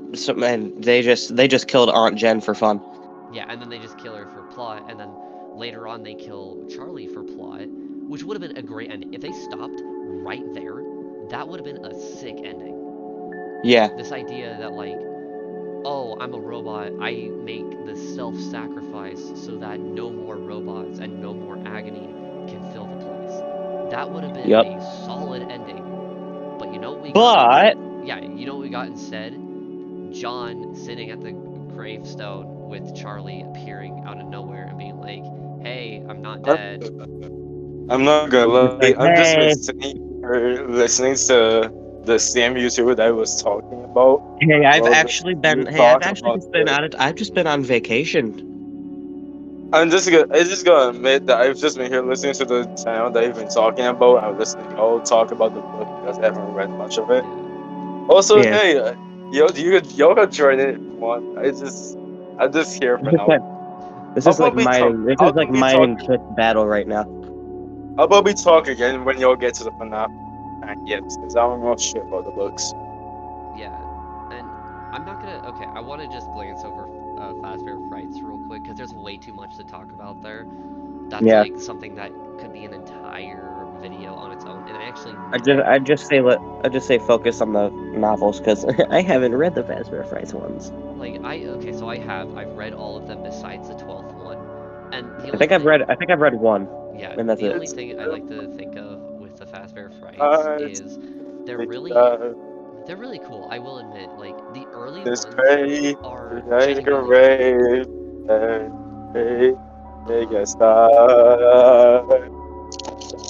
[SPEAKER 1] they just killed Aunt Jen for fun.
[SPEAKER 4] Yeah, and then they just kill her for plot, and then later on they kill Charlie for plot, which would have been a great ending. If they stopped right there, that would have been a sick ending.
[SPEAKER 1] Yeah.
[SPEAKER 4] This idea that like, oh, I'm a robot, I make this self-sacrifice so that no more robots and no more agony can fill the place. That would have been a solid ending. But you know what we got? Yeah, you know what we got instead? John sitting at the gravestone with Charlie appearing out of nowhere and being like, hey, I'm not dead.
[SPEAKER 2] I'm not gonna lie, I'm just listening to the Sam YouTuber that I was talking about.
[SPEAKER 1] Hey, I've just been on vacation.
[SPEAKER 2] I'm just gonna admit that I've just been here listening to the sound that you've been talking about. I'm listening to y'all talk about the book because I haven't read much of it. Also,
[SPEAKER 1] Yeah.
[SPEAKER 2] hey, y'all got join in if you want. I'm just here for now.
[SPEAKER 1] This
[SPEAKER 2] I'll
[SPEAKER 1] is like
[SPEAKER 2] probably talk.
[SPEAKER 1] mining. This
[SPEAKER 2] I'll
[SPEAKER 1] is like
[SPEAKER 2] probably talk.
[SPEAKER 1] mining pit battle right now.
[SPEAKER 2] I'll probably talk again when y'all get to the FNaF Fangames because I don't know shit about the books.
[SPEAKER 4] Yeah, and I'm not gonna. Okay, I want to just glance over Fazbear Frights real quick because there's way too much to talk about there. That's
[SPEAKER 1] Yeah.
[SPEAKER 4] like something that could be an entire video on its own, and I actually
[SPEAKER 1] I just say focus on the novels because I haven't read the Fazbear Frights ones.
[SPEAKER 4] like okay, so I've read all of them besides the 12th one, and the
[SPEAKER 1] I
[SPEAKER 4] only
[SPEAKER 1] think I've
[SPEAKER 4] thing,
[SPEAKER 1] read one,
[SPEAKER 4] yeah,
[SPEAKER 1] and that's
[SPEAKER 4] the
[SPEAKER 1] it.
[SPEAKER 4] only
[SPEAKER 2] It's
[SPEAKER 4] thing I like to think of with the Fazbear Frights
[SPEAKER 2] uh,
[SPEAKER 4] is they're really
[SPEAKER 2] uh,
[SPEAKER 4] they're really cool. I will admit, like the early
[SPEAKER 2] this
[SPEAKER 4] ones
[SPEAKER 2] great,
[SPEAKER 4] are
[SPEAKER 2] I
[SPEAKER 4] genuinely cool.
[SPEAKER 2] great, hey, hey, guys, stop.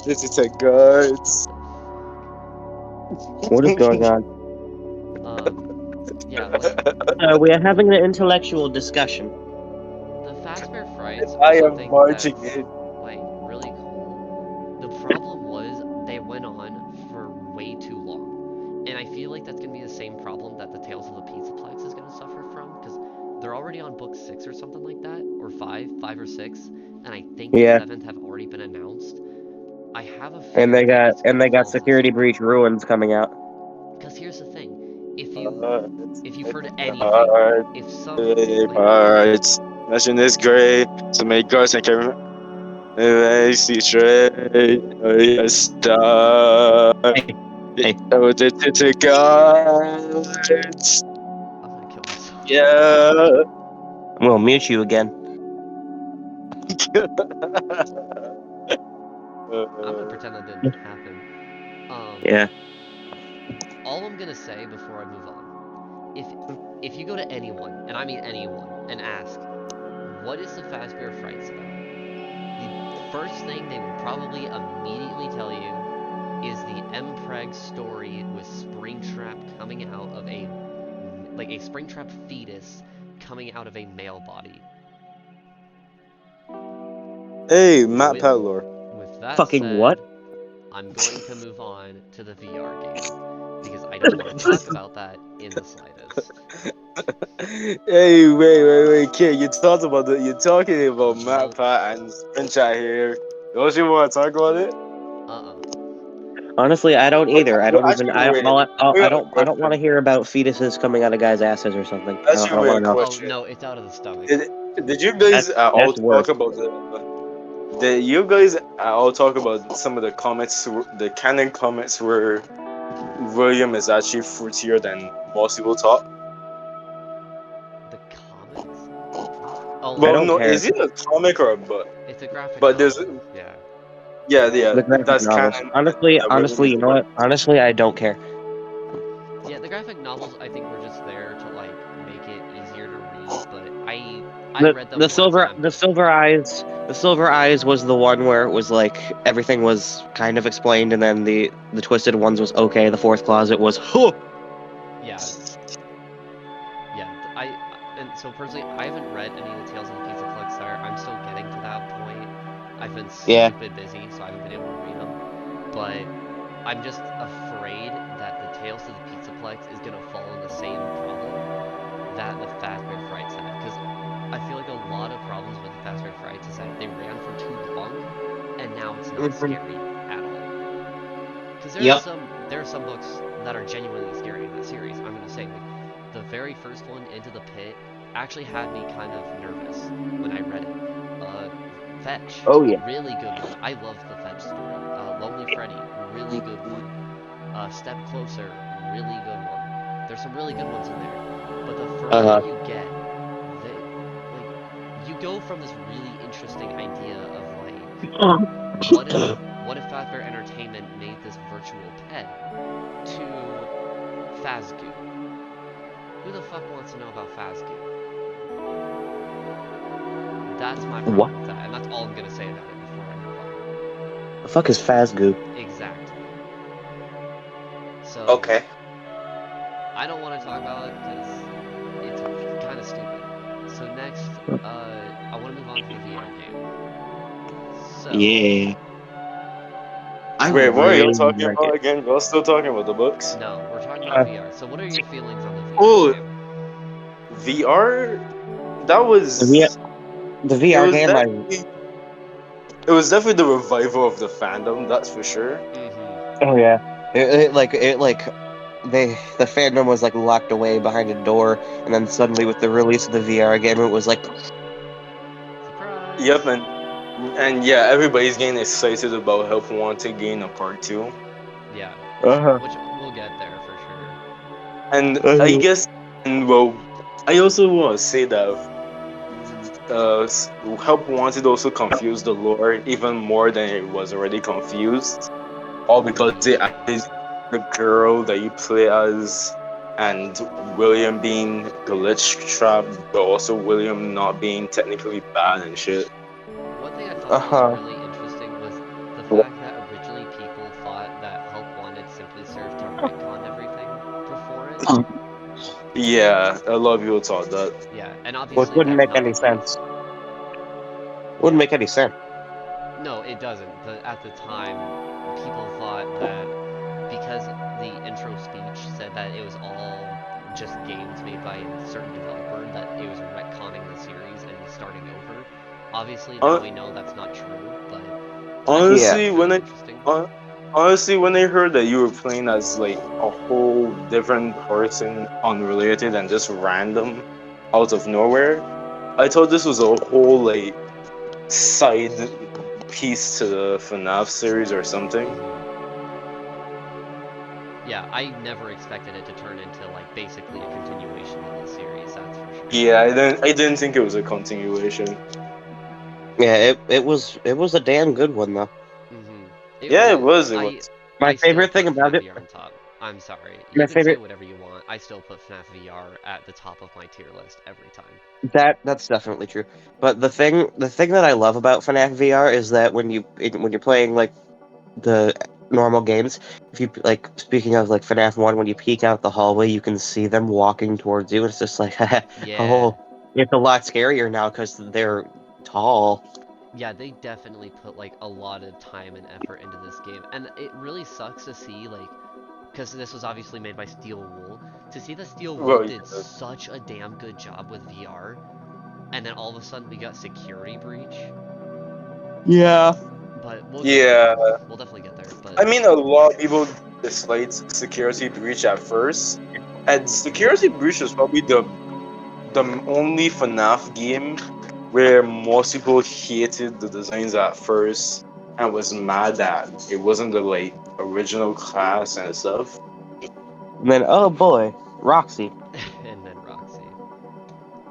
[SPEAKER 2] This is a guards.
[SPEAKER 1] What is going on?
[SPEAKER 4] Yeah, like
[SPEAKER 1] We are having an intellectual discussion.
[SPEAKER 4] the Fazbear Frights are
[SPEAKER 2] I am
[SPEAKER 4] something
[SPEAKER 2] marching
[SPEAKER 4] that's
[SPEAKER 2] in.
[SPEAKER 4] like really cool. The problem was they went on for way too long. And I feel like that's gonna be the same problem that the Tales of the Pizzaplex is gonna suffer from, because they're already on book 6 or something like that, or 5 or 6, and I think the
[SPEAKER 1] Yeah,
[SPEAKER 4] 7th have already been announced. I have a
[SPEAKER 1] and
[SPEAKER 4] feeling that it's gonna
[SPEAKER 1] they got
[SPEAKER 4] fall into the
[SPEAKER 1] Security
[SPEAKER 4] same
[SPEAKER 1] Breach
[SPEAKER 4] problem.
[SPEAKER 1] Ruins coming out.
[SPEAKER 4] Because here's the thing, if you
[SPEAKER 2] Uh,
[SPEAKER 4] if you've heard
[SPEAKER 2] it's
[SPEAKER 4] anything,
[SPEAKER 2] hard,
[SPEAKER 4] if some
[SPEAKER 2] really
[SPEAKER 4] like
[SPEAKER 2] hard. Mission is great to make guards and carry. I see straight. Oh, yes, stop.
[SPEAKER 1] Hey, hey,
[SPEAKER 2] Oh, the guards.
[SPEAKER 4] I'm gonna kill myself.
[SPEAKER 2] Yeah.
[SPEAKER 1] I'm gonna mute you again.
[SPEAKER 4] I'm gonna pretend that didn't happen.
[SPEAKER 1] Yeah.
[SPEAKER 4] All I'm gonna say before I move on, if you go to anyone, and I mean anyone, and ask, what is the Fazbear Frights about? The first thing they will probably immediately tell you is the Mpreg story with Springtrap coming out of a Springtrap fetus coming out of a male body.
[SPEAKER 2] Hey, Matt
[SPEAKER 4] With
[SPEAKER 2] Padlor.
[SPEAKER 4] with that
[SPEAKER 1] Fucking
[SPEAKER 4] said,
[SPEAKER 1] what?
[SPEAKER 4] I'm going to move on to the VR game because I don't want to talk about that in the slightest.
[SPEAKER 2] Hey, wait, kid. You're talking about
[SPEAKER 4] No,
[SPEAKER 2] Matt Pat and Springchat here. Don't you want to talk about it?
[SPEAKER 1] Honestly, I don't either. I don't even.
[SPEAKER 2] Actually, wait.
[SPEAKER 1] I
[SPEAKER 2] We got a
[SPEAKER 1] don't want to
[SPEAKER 2] question.
[SPEAKER 1] hear about fetuses coming out of guys' asses or something. I
[SPEAKER 2] Actually,
[SPEAKER 1] don't
[SPEAKER 2] wait. A
[SPEAKER 1] want to know.
[SPEAKER 4] Oh
[SPEAKER 2] question.
[SPEAKER 4] no, it's out of the stomach.
[SPEAKER 2] Did you guys all
[SPEAKER 1] That's worse.
[SPEAKER 2] talk about Did you guys all talk about some of the comments, the canon comments where William is actually fruitier than most people thought?
[SPEAKER 4] The comics? Oh,
[SPEAKER 1] I
[SPEAKER 2] Well,
[SPEAKER 1] don't
[SPEAKER 2] no,
[SPEAKER 1] care.
[SPEAKER 2] is it a comic or a book?
[SPEAKER 4] it's a graphic
[SPEAKER 2] But there's,
[SPEAKER 4] novel. Yeah.
[SPEAKER 2] yeah,
[SPEAKER 1] The graphic
[SPEAKER 2] that's
[SPEAKER 1] novels.
[SPEAKER 2] canon. That William
[SPEAKER 1] Honestly,
[SPEAKER 2] is
[SPEAKER 1] you
[SPEAKER 2] the
[SPEAKER 1] know
[SPEAKER 2] one.
[SPEAKER 1] what? Honestly, I don't care.
[SPEAKER 4] Yeah, the graphic novels I think were just there to like make it easier to read, but I
[SPEAKER 1] The
[SPEAKER 4] read them once and I'm good.
[SPEAKER 1] the silver eyes was the one where it was like everything was kind of explained, and then the twisted ones was okay. The fourth closet was huh.
[SPEAKER 4] Yeah. Yeah, and so personally I haven't read any of the Tales of the Pizzaplex there. I'm still getting to that point. I've been
[SPEAKER 1] Yeah.
[SPEAKER 4] stupid busy, so I haven't been able to read them. But I'm just afraid that the Tales of the Pizzaplex is gonna fall in the same problem that the Fazbear Frights had, because I feel like a lot of problems with the Fazbear Frights is that they ran for too long, and now it's not scary at all. Because
[SPEAKER 1] Yep.
[SPEAKER 4] there are some books that are genuinely scary in that series. I'm gonna say, like, the very first one, Into the Pit, actually had me kind of nervous when I read it. Fetch,
[SPEAKER 1] Oh yeah.
[SPEAKER 4] really good one. I love the Fetch story. Lonely Freddy, really good one. Step Closer, really good one. There's some really good ones in there. But the further you get, you go from this really interesting idea of like, what if Fazbear Entertainment made this virtual pet to Fazgoo? Who the fuck wants to know about Fazgoo? That's my
[SPEAKER 1] What
[SPEAKER 4] problem with that, and that's all I'm gonna say about it before I move on.
[SPEAKER 1] the fuck is Fazgoo?
[SPEAKER 4] Exactly. So
[SPEAKER 2] Okay.
[SPEAKER 4] I don't want to talk about it because it's kind of stupid. So next, I want to move on to the VR game.
[SPEAKER 1] Yeah. I
[SPEAKER 2] Wait, what are y'all
[SPEAKER 1] really
[SPEAKER 2] talking
[SPEAKER 1] like
[SPEAKER 2] about
[SPEAKER 1] it.
[SPEAKER 2] again? Y'all still talking about the books?
[SPEAKER 4] No, we're talking
[SPEAKER 1] Uh,
[SPEAKER 4] about VR. So what are your feelings on the VR
[SPEAKER 2] Oh,
[SPEAKER 4] game?
[SPEAKER 2] VR. That
[SPEAKER 1] The VR,
[SPEAKER 2] was.
[SPEAKER 1] the
[SPEAKER 2] It
[SPEAKER 1] VR
[SPEAKER 2] was
[SPEAKER 1] game, I
[SPEAKER 2] definitely. It was definitely the revival of the fandom. That's for sure.
[SPEAKER 4] Mm-hmm.
[SPEAKER 1] oh yeah, the fandom was like locked away behind a door, and then suddenly with the release of the VR game, it was like,
[SPEAKER 4] Surprise!
[SPEAKER 2] Yep, and yeah, everybody's getting excited about Help Wanted getting a part two.
[SPEAKER 4] Yeah,
[SPEAKER 1] uh-huh.
[SPEAKER 4] which we'll get there for sure.
[SPEAKER 2] And I guess, and well, I also want to say that Help Wanted also confused the lore even more than it was already confused. All because it added the girl that you play as, and William being glitch trap, but also William not being technically bad and shit.
[SPEAKER 4] One thing I thought that was
[SPEAKER 1] Uh-huh.
[SPEAKER 4] really interesting was the fact that originally people thought that Help Wanted simply served to retcon everything before it.
[SPEAKER 2] Yeah, a lot of people thought that.
[SPEAKER 4] Yeah, and
[SPEAKER 1] Which
[SPEAKER 4] obviously
[SPEAKER 1] wouldn't
[SPEAKER 4] that's
[SPEAKER 1] make
[SPEAKER 4] not the
[SPEAKER 1] any
[SPEAKER 4] case.
[SPEAKER 1] sense. Wouldn't make any sense.
[SPEAKER 4] No, it doesn't. But at the time, people thought that because the intro speech said that it was all just games made by a certain developer, that it was retconning the series and starting over. Obviously, now
[SPEAKER 2] Uh,
[SPEAKER 4] we know that's not true, but I thought that
[SPEAKER 1] Yeah.
[SPEAKER 4] was
[SPEAKER 2] honestly,
[SPEAKER 4] kind of interesting.
[SPEAKER 2] honestly, when I heard that you were playing as like a whole different person, unrelated and just random, out of nowhere, I thought this was a whole like side piece to the FNaF series or something.
[SPEAKER 4] Yeah, I never expected it to turn into like basically a continuation of the series, that's for sure.
[SPEAKER 2] Yeah, I didn't think it was a continuation.
[SPEAKER 1] Yeah, it was a damn good one though.
[SPEAKER 4] Mm-hmm. It
[SPEAKER 2] Yeah, it
[SPEAKER 4] was.
[SPEAKER 2] was. It
[SPEAKER 4] I
[SPEAKER 2] was.
[SPEAKER 1] My
[SPEAKER 4] I still
[SPEAKER 1] favorite thing
[SPEAKER 4] put
[SPEAKER 1] about
[SPEAKER 4] FNAF
[SPEAKER 1] it,
[SPEAKER 4] VR on top. I'm sorry. You
[SPEAKER 1] my
[SPEAKER 4] can say
[SPEAKER 1] favorite
[SPEAKER 4] whatever you want. I still put FNAF VR at the top of my tier list every time.
[SPEAKER 1] that's definitely true. But the thing that I love about FNAF VR is that when you're playing like the normal games, if you like speaking of like FNAF 1, when you peek out the hallway, you can see them walking towards you. It's just like,
[SPEAKER 4] Yeah.
[SPEAKER 1] oh, it's a lot scarier now because they're tall.
[SPEAKER 4] Yeah, they definitely put like a lot of time and effort into this game. And it really sucks to see like because this was obviously made by Steel Wool, to see that Steel Wool
[SPEAKER 2] Well,
[SPEAKER 4] did such a damn good job with VR, and then all of a sudden we got Security Breach.
[SPEAKER 1] Yeah.
[SPEAKER 4] But we'll get there.
[SPEAKER 2] yeah.
[SPEAKER 4] We'll definitely get there. But
[SPEAKER 2] I mean, a lot of people disliked Security Breach at first, and Security Breach was probably the only FNAF game where most people hated the designs at first and was mad that it wasn't the like original class and stuff.
[SPEAKER 1] And then, oh boy, Roxy.
[SPEAKER 4] and then Roxy.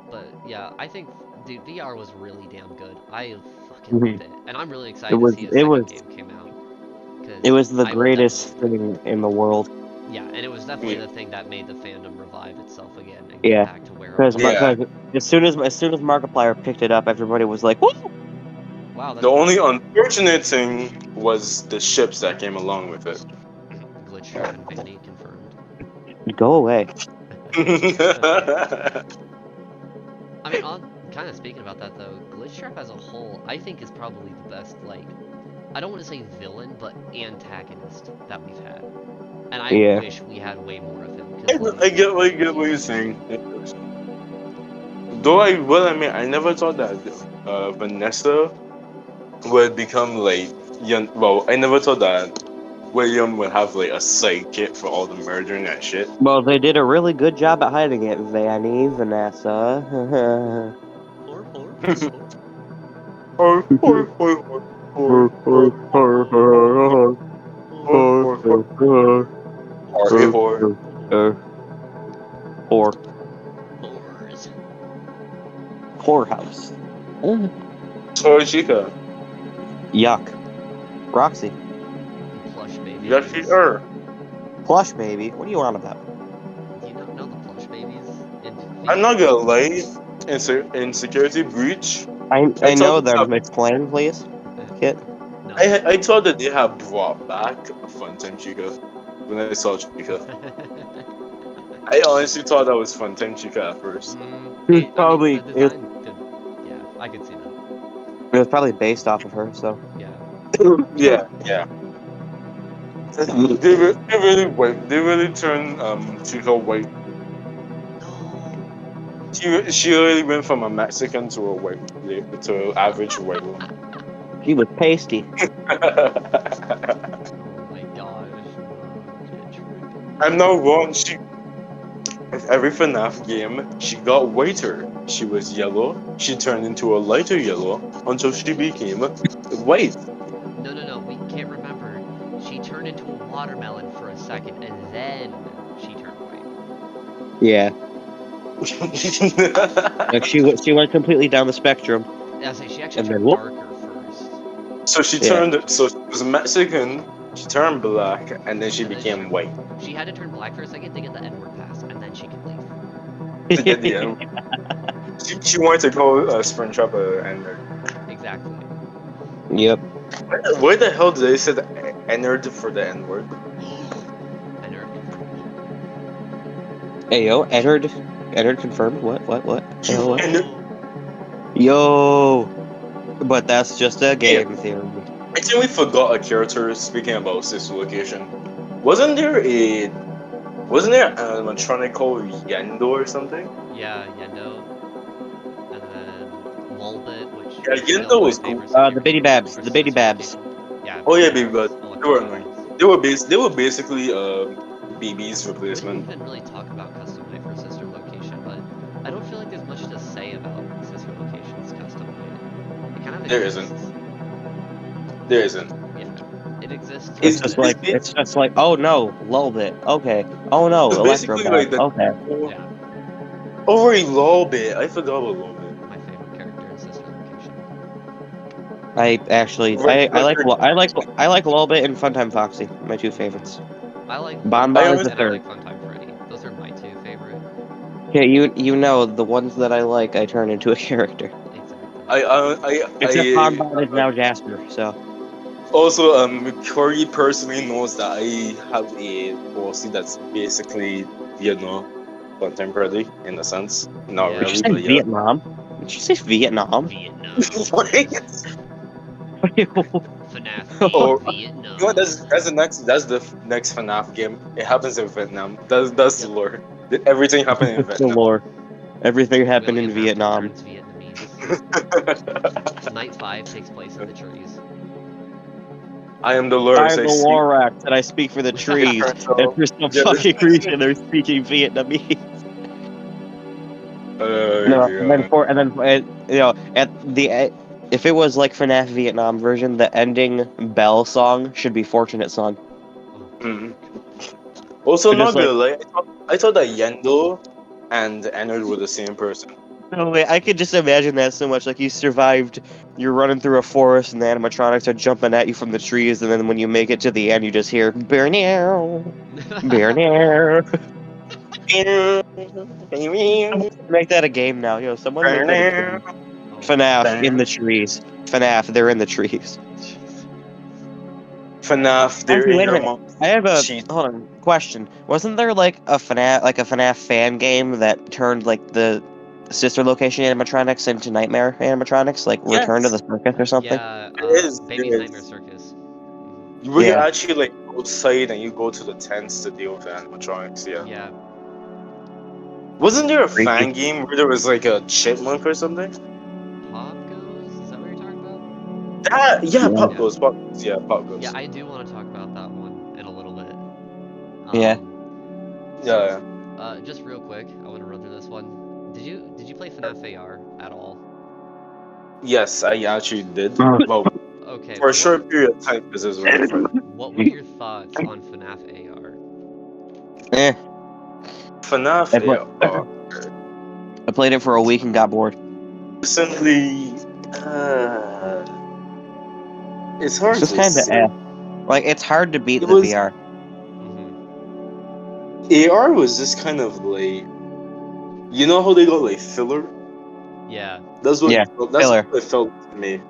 [SPEAKER 4] But yeah, I think dude, VR was really damn good. I fucking
[SPEAKER 1] Mhm.
[SPEAKER 4] loved it, and I'm really
[SPEAKER 1] It
[SPEAKER 4] excited to
[SPEAKER 1] was
[SPEAKER 4] see a
[SPEAKER 1] it
[SPEAKER 4] second
[SPEAKER 1] was
[SPEAKER 4] game came out
[SPEAKER 1] it
[SPEAKER 4] because
[SPEAKER 1] was the
[SPEAKER 4] I will definitely
[SPEAKER 1] greatest
[SPEAKER 4] get there.
[SPEAKER 1] thing in the world.
[SPEAKER 4] Yeah, and it was definitely
[SPEAKER 2] Yeah.
[SPEAKER 4] the thing that made the fandom revive itself again and get
[SPEAKER 1] Yeah,
[SPEAKER 4] back to where it
[SPEAKER 1] because
[SPEAKER 4] was.
[SPEAKER 2] Yeah.
[SPEAKER 1] as soon as Markiplier picked it up, everybody was like, "Woo!"
[SPEAKER 4] Wow,
[SPEAKER 2] The
[SPEAKER 4] that's
[SPEAKER 2] only
[SPEAKER 4] awesome.
[SPEAKER 2] unfortunate thing was the ships that came along with it.
[SPEAKER 4] Glitch Trap and Vanny confirmed.
[SPEAKER 1] Go away.
[SPEAKER 4] I mean, on kind of speaking about that though, Glitch Trap as a whole, I think is probably the best. Like, I don't want to say villain, but antagonist that we've had. And I
[SPEAKER 1] Yeah.
[SPEAKER 4] wish we had way more of him
[SPEAKER 2] I,
[SPEAKER 4] because like
[SPEAKER 2] I get what
[SPEAKER 4] he's
[SPEAKER 2] you're
[SPEAKER 4] interesting.
[SPEAKER 2] saying. Though I never thought that Vanessa would become like young. Well, I never thought that William would have like a sidekick for all the murdering and shit.
[SPEAKER 1] Well, they did a really good job at hiding it, Vanny, Vanessa.
[SPEAKER 4] Hor hor hor hor.
[SPEAKER 2] Or, or, or, or, or, or, a whore.
[SPEAKER 1] Whore.
[SPEAKER 4] Whores.
[SPEAKER 1] Whorehouse.
[SPEAKER 2] Or Chica.
[SPEAKER 1] Yuck. Roxy.
[SPEAKER 4] Plush
[SPEAKER 2] Yucky
[SPEAKER 4] babies.
[SPEAKER 1] Plush baby. What are you on about?
[SPEAKER 4] Do you not know the plush babies in
[SPEAKER 2] I'm not
[SPEAKER 4] VR?
[SPEAKER 2] gonna lie. In Security Breach, I
[SPEAKER 1] I
[SPEAKER 2] thought
[SPEAKER 1] know
[SPEAKER 2] they have,
[SPEAKER 1] them. Explain, please, Kit.
[SPEAKER 4] No.
[SPEAKER 2] I thought that they have brought back a Funtime Chica when I saw Chica. I honestly thought that was Funtime Chica at first.
[SPEAKER 4] I mean, the
[SPEAKER 1] It
[SPEAKER 4] design could. Yeah, I could see that.
[SPEAKER 1] was probably based off of her. So
[SPEAKER 4] Yeah.
[SPEAKER 2] Yeah, yeah. They really turned Chico white.
[SPEAKER 4] No.
[SPEAKER 2] She really went from a Mexican to a white to an average white woman.
[SPEAKER 1] She was pasty.
[SPEAKER 4] Oh my gosh. Get tripping.
[SPEAKER 2] I'm not wrong. With every FNaF game, she got whiter. She was yellow. She turned into a lighter yellow until she became white.
[SPEAKER 4] No. We can't remember. She turned into a watermelon for a second, and then she turned white.
[SPEAKER 1] Yeah. Like she went completely down the spectrum.
[SPEAKER 4] Yeah, I say she actually
[SPEAKER 1] And then
[SPEAKER 4] turned
[SPEAKER 1] whoop.
[SPEAKER 4] darker first.
[SPEAKER 2] So she was Mexican. She turned black, and then she
[SPEAKER 4] And then
[SPEAKER 2] became white
[SPEAKER 4] She had to turn black for a second to get the N-word pass, and then she could leave.
[SPEAKER 2] to get the end. She wanted to call Springtrap and
[SPEAKER 4] Exactly.
[SPEAKER 1] Yep.
[SPEAKER 2] where the hell did they say the N-word for the N-word?
[SPEAKER 4] N-word confirmed.
[SPEAKER 1] Hey yo, Edward confirmed. What? Hey, yo, what?
[SPEAKER 2] And
[SPEAKER 1] Yo. But that's just a
[SPEAKER 2] yeah,
[SPEAKER 1] game theory.
[SPEAKER 2] I think we forgot a character. Speaking about sister location, wasn't there a animatronic called Yendo or something?
[SPEAKER 4] Yeah, Yendo. And then Lolbit, which
[SPEAKER 2] Yeah,
[SPEAKER 4] is still
[SPEAKER 2] Yendo
[SPEAKER 4] my
[SPEAKER 2] was cool.
[SPEAKER 4] favorite
[SPEAKER 1] The Bitty Babs.
[SPEAKER 4] or
[SPEAKER 1] The Bitty
[SPEAKER 4] sister
[SPEAKER 1] Babs.
[SPEAKER 4] location. Yeah,
[SPEAKER 2] Oh yeah,
[SPEAKER 4] Baby
[SPEAKER 2] baby, but
[SPEAKER 4] Babs,
[SPEAKER 2] they were
[SPEAKER 4] Electric
[SPEAKER 2] annoying.
[SPEAKER 4] Babs.
[SPEAKER 2] They were basically BB's
[SPEAKER 4] We didn't
[SPEAKER 2] replacement.
[SPEAKER 4] even really talk about custom night for sister location, but I don't feel like there's much to say about sister location's custom night. It kind of
[SPEAKER 2] There
[SPEAKER 4] exists.
[SPEAKER 2] isn't. There isn't.
[SPEAKER 4] Yeah, it exists.
[SPEAKER 1] It's
[SPEAKER 2] It's,
[SPEAKER 1] just
[SPEAKER 4] because-
[SPEAKER 1] like oh no, lull bit. Okay. Oh no,
[SPEAKER 2] it's
[SPEAKER 1] Electro
[SPEAKER 2] basically like
[SPEAKER 1] Babs.
[SPEAKER 2] the
[SPEAKER 1] Okay.
[SPEAKER 4] yeah,
[SPEAKER 2] oh wait, Lolbit. I forgot about Lolbit.
[SPEAKER 4] my favorite character in sister location.
[SPEAKER 1] I actually
[SPEAKER 2] Right,
[SPEAKER 1] I like
[SPEAKER 2] record.
[SPEAKER 1] I like Lullbit and Funtime Foxy. My two favorites.
[SPEAKER 4] I like
[SPEAKER 1] Bon
[SPEAKER 2] I
[SPEAKER 1] Bon is
[SPEAKER 4] Lolbit
[SPEAKER 1] the
[SPEAKER 4] and I
[SPEAKER 1] third.
[SPEAKER 4] like Funtime Freddy. Those are my two favorite.
[SPEAKER 1] Yeah, you know the ones that I like, I turn into a character.
[SPEAKER 4] Exactly.
[SPEAKER 1] Except Bon Bon is now Jasper. So
[SPEAKER 2] Also, Corey personally knows that I have a policy that's basically, contemporary in a sense. Not
[SPEAKER 4] Yeah.
[SPEAKER 1] did you
[SPEAKER 2] really,
[SPEAKER 1] say
[SPEAKER 2] but yeah.
[SPEAKER 1] Vietnam? Did you say Vietnam?
[SPEAKER 4] Vietnam.
[SPEAKER 2] What?
[SPEAKER 4] FNaF
[SPEAKER 2] Oh,
[SPEAKER 4] Vietnam.
[SPEAKER 2] you know what? That's the next FNaF game. It happens in Vietnam. That's the
[SPEAKER 4] Yep.
[SPEAKER 2] lore. Everything happened in
[SPEAKER 1] The
[SPEAKER 2] Vietnam.
[SPEAKER 1] lore. Everything happened in
[SPEAKER 4] William Afton
[SPEAKER 1] Vietnam.
[SPEAKER 4] turns Vietnamese. Night 5 takes place in the trees.
[SPEAKER 2] I am the lure.
[SPEAKER 1] I'm
[SPEAKER 2] I
[SPEAKER 1] the
[SPEAKER 2] speak.
[SPEAKER 1] Lorax, and I speak for the trees.
[SPEAKER 2] turns
[SPEAKER 1] And
[SPEAKER 2] out-
[SPEAKER 1] for some
[SPEAKER 2] Yeah,
[SPEAKER 1] fucking reason, they're speaking Vietnamese. No,
[SPEAKER 2] yeah.
[SPEAKER 1] and then you know, at the if it was like FNaF Vietnam version, the ending bell song should be "Fortunate Son."
[SPEAKER 4] Oh,
[SPEAKER 2] Mhm. Also,
[SPEAKER 1] But just
[SPEAKER 2] not
[SPEAKER 1] like,
[SPEAKER 2] gonna lie, I thought that Yendo and Ennard were the same person.
[SPEAKER 1] no way, I could just imagine that so much. Like you survived, you're running through a forest, and the animatronics are jumping at you from the trees, and then when you make it to the end, you just hear "Bear now, bear now." Make that a game now, someone make that a game.
[SPEAKER 4] Oh,
[SPEAKER 1] FNaF in the trees. FNaF, they're in the trees.
[SPEAKER 4] jeez.
[SPEAKER 2] FNaF, they're
[SPEAKER 1] Actually,
[SPEAKER 2] in
[SPEAKER 1] wait a
[SPEAKER 2] your
[SPEAKER 1] minute.
[SPEAKER 2] mom's
[SPEAKER 1] I have a
[SPEAKER 2] sheet.
[SPEAKER 1] hold on question. Wasn't there like a FNaF fan game that turned like the sister location animatronics into nightmare animatronics, like Return to
[SPEAKER 2] Yes,
[SPEAKER 1] the Circus or something?
[SPEAKER 4] Yeah,
[SPEAKER 2] it is.
[SPEAKER 4] Baby's Nightmare Circus. Mhm.
[SPEAKER 2] We
[SPEAKER 1] Yeah.
[SPEAKER 2] actually like outside and you go to the tents to deal with the animatronics. Yeah.
[SPEAKER 4] Yeah.
[SPEAKER 2] Wasn't there a
[SPEAKER 1] Creepy.
[SPEAKER 2] fan game where there was like a chipmunk or something?
[SPEAKER 4] Pop Goes? Is that what you're talking about?
[SPEAKER 1] Yeah.
[SPEAKER 2] Pop Goes. Yeah, Pop Goes.
[SPEAKER 4] Yeah, I do want to talk about that one in a little bit.
[SPEAKER 1] Yeah.
[SPEAKER 2] Yeah.
[SPEAKER 4] Just real quick, I want to run through this one. Did you play FNaF AR at all?
[SPEAKER 2] Yes, I actually did.
[SPEAKER 1] Oh.
[SPEAKER 2] Well,
[SPEAKER 4] Okay.
[SPEAKER 2] for a short period of time because it was really fun.
[SPEAKER 4] What were your thoughts on FNaF AR?
[SPEAKER 1] Eh.
[SPEAKER 2] FNaF,
[SPEAKER 1] I pla- I played it for a week and got bored.
[SPEAKER 2] recently, it's hard
[SPEAKER 1] It's just
[SPEAKER 2] to
[SPEAKER 1] kind of
[SPEAKER 2] say.
[SPEAKER 1] like it's hard to beat
[SPEAKER 2] It
[SPEAKER 1] the
[SPEAKER 2] was-
[SPEAKER 1] VR.
[SPEAKER 4] Mm-hmm.
[SPEAKER 2] AR was just kind of like, you know how they got like filler?
[SPEAKER 4] Yeah.
[SPEAKER 2] That's what
[SPEAKER 1] Yeah,
[SPEAKER 2] that's
[SPEAKER 1] filler.
[SPEAKER 2] what it felt to me.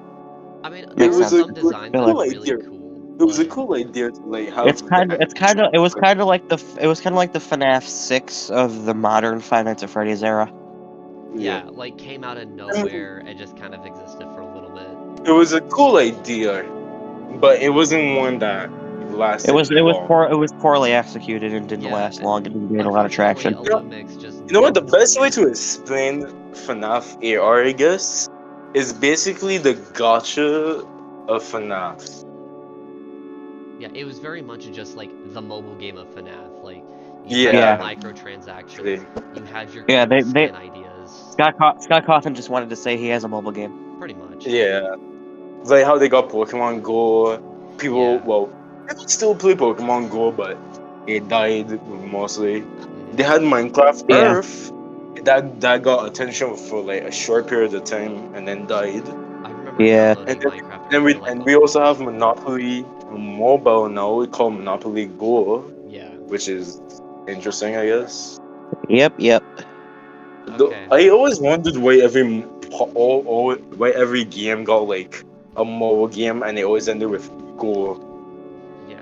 [SPEAKER 4] I mean, there
[SPEAKER 1] Makes
[SPEAKER 4] were
[SPEAKER 1] sense.
[SPEAKER 4] some designs that
[SPEAKER 1] Filler.
[SPEAKER 4] were really
[SPEAKER 2] Idea.
[SPEAKER 4] cool.
[SPEAKER 2] It was a
[SPEAKER 4] but-
[SPEAKER 2] cool idea to like have.
[SPEAKER 1] It was kind of like the FNaF 6 of the modern Five Nights at Freddy's era.
[SPEAKER 4] Yeah, like came out of nowhere and just kind of existed for a little bit.
[SPEAKER 2] It was a cool idea, but it wasn't one that lasted
[SPEAKER 1] It was
[SPEAKER 2] long.
[SPEAKER 1] it was poorly executed and didn't
[SPEAKER 4] Yeah,
[SPEAKER 1] last long. It didn't gain a lot of traction.
[SPEAKER 4] Unfortunately, Illumix just
[SPEAKER 2] You know what? The
[SPEAKER 4] didn't
[SPEAKER 2] best way
[SPEAKER 4] push.
[SPEAKER 2] to explain FNaF AR, I guess, is basically the gotcha of FNaF.
[SPEAKER 4] Yeah, it was very much just like the mobile game of FNaF. Like, you
[SPEAKER 2] Yeah.
[SPEAKER 4] had
[SPEAKER 1] Yeah.
[SPEAKER 4] your microtransactions, you had your
[SPEAKER 1] Yeah,
[SPEAKER 4] cool
[SPEAKER 1] they
[SPEAKER 4] skin ideas.
[SPEAKER 1] Scott Cawthon just wanted to say he has a mobile game.
[SPEAKER 4] Pretty much.
[SPEAKER 2] Yeah. It's like how they got Pokemon Go. People,
[SPEAKER 4] Yeah.
[SPEAKER 2] well, people still play Pokemon Go, but it died mostly.
[SPEAKER 4] Mhm.
[SPEAKER 2] They had Minecraft
[SPEAKER 1] Yeah.
[SPEAKER 2] Earth. That got attention for like a short period of time and then died.
[SPEAKER 4] I remember
[SPEAKER 1] Yeah.
[SPEAKER 4] downloading
[SPEAKER 2] And
[SPEAKER 4] Minecraft
[SPEAKER 2] then
[SPEAKER 4] Earth
[SPEAKER 2] we
[SPEAKER 4] for like
[SPEAKER 2] and
[SPEAKER 4] a
[SPEAKER 2] we
[SPEAKER 4] whole
[SPEAKER 2] also have
[SPEAKER 4] week.
[SPEAKER 2] Monopoly Mobile now. We call Monopoly Go,
[SPEAKER 4] Yeah.
[SPEAKER 2] which is interesting, I guess.
[SPEAKER 1] Yep.
[SPEAKER 4] Okay.
[SPEAKER 2] I always wondered why why every game got like a mobile game and they always ended with Go.
[SPEAKER 4] Yeah.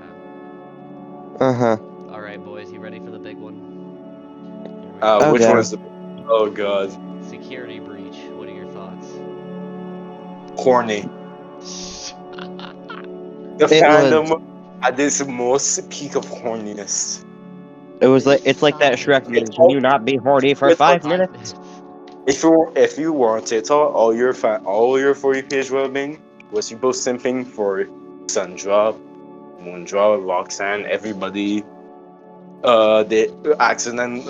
[SPEAKER 1] Uh-huh.
[SPEAKER 4] Alright, boys, you ready for the big one? Here we go.
[SPEAKER 1] Oh,
[SPEAKER 2] Which
[SPEAKER 1] God.
[SPEAKER 2] one is the? Oh god,
[SPEAKER 4] Security breach. What are your thoughts?
[SPEAKER 2] corny. The
[SPEAKER 1] It
[SPEAKER 2] fandom at this most peak of horniness.
[SPEAKER 1] It's like that Shrek meme.
[SPEAKER 2] It's
[SPEAKER 1] Can
[SPEAKER 2] all
[SPEAKER 1] you not be horny for
[SPEAKER 2] it's all-
[SPEAKER 1] 5 minutes?
[SPEAKER 2] if you were on TikTok, all your For You page would have been was people simping for Sundrop, Moondrop, Roxanne, everybody. The accident.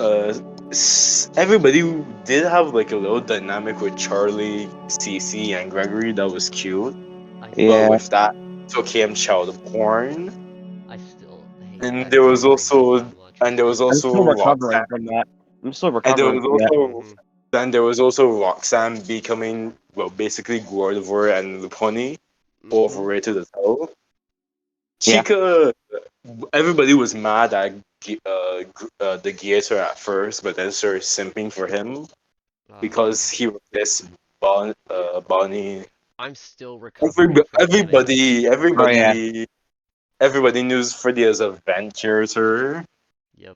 [SPEAKER 2] Everybody did have like a little dynamic with Charlie, Cece, and Gregory that was cute.
[SPEAKER 4] I
[SPEAKER 1] Yeah.
[SPEAKER 2] But with that, so came child porn,
[SPEAKER 4] I still hate
[SPEAKER 2] and
[SPEAKER 4] that
[SPEAKER 2] there was
[SPEAKER 4] character
[SPEAKER 2] also
[SPEAKER 4] so much.
[SPEAKER 2] and there was
[SPEAKER 1] I'm
[SPEAKER 2] also
[SPEAKER 1] still recovering
[SPEAKER 2] Roxanne,
[SPEAKER 1] from that. I'm still
[SPEAKER 2] and there
[SPEAKER 1] recovering
[SPEAKER 2] was
[SPEAKER 1] from that.
[SPEAKER 2] also
[SPEAKER 4] Mhm.
[SPEAKER 2] then there was also Roxanne becoming basically Gordiver and Luponi,
[SPEAKER 4] Mhm.
[SPEAKER 2] overrated as hell.
[SPEAKER 1] Yeah.
[SPEAKER 2] Chica, everybody was mad at the Gator at first, but then started simping for him because he replaced Bonnie.
[SPEAKER 4] I'm still recovering from the image.
[SPEAKER 1] Oh, yeah.
[SPEAKER 2] Everybody knew Freddy as a venture.
[SPEAKER 4] Yep.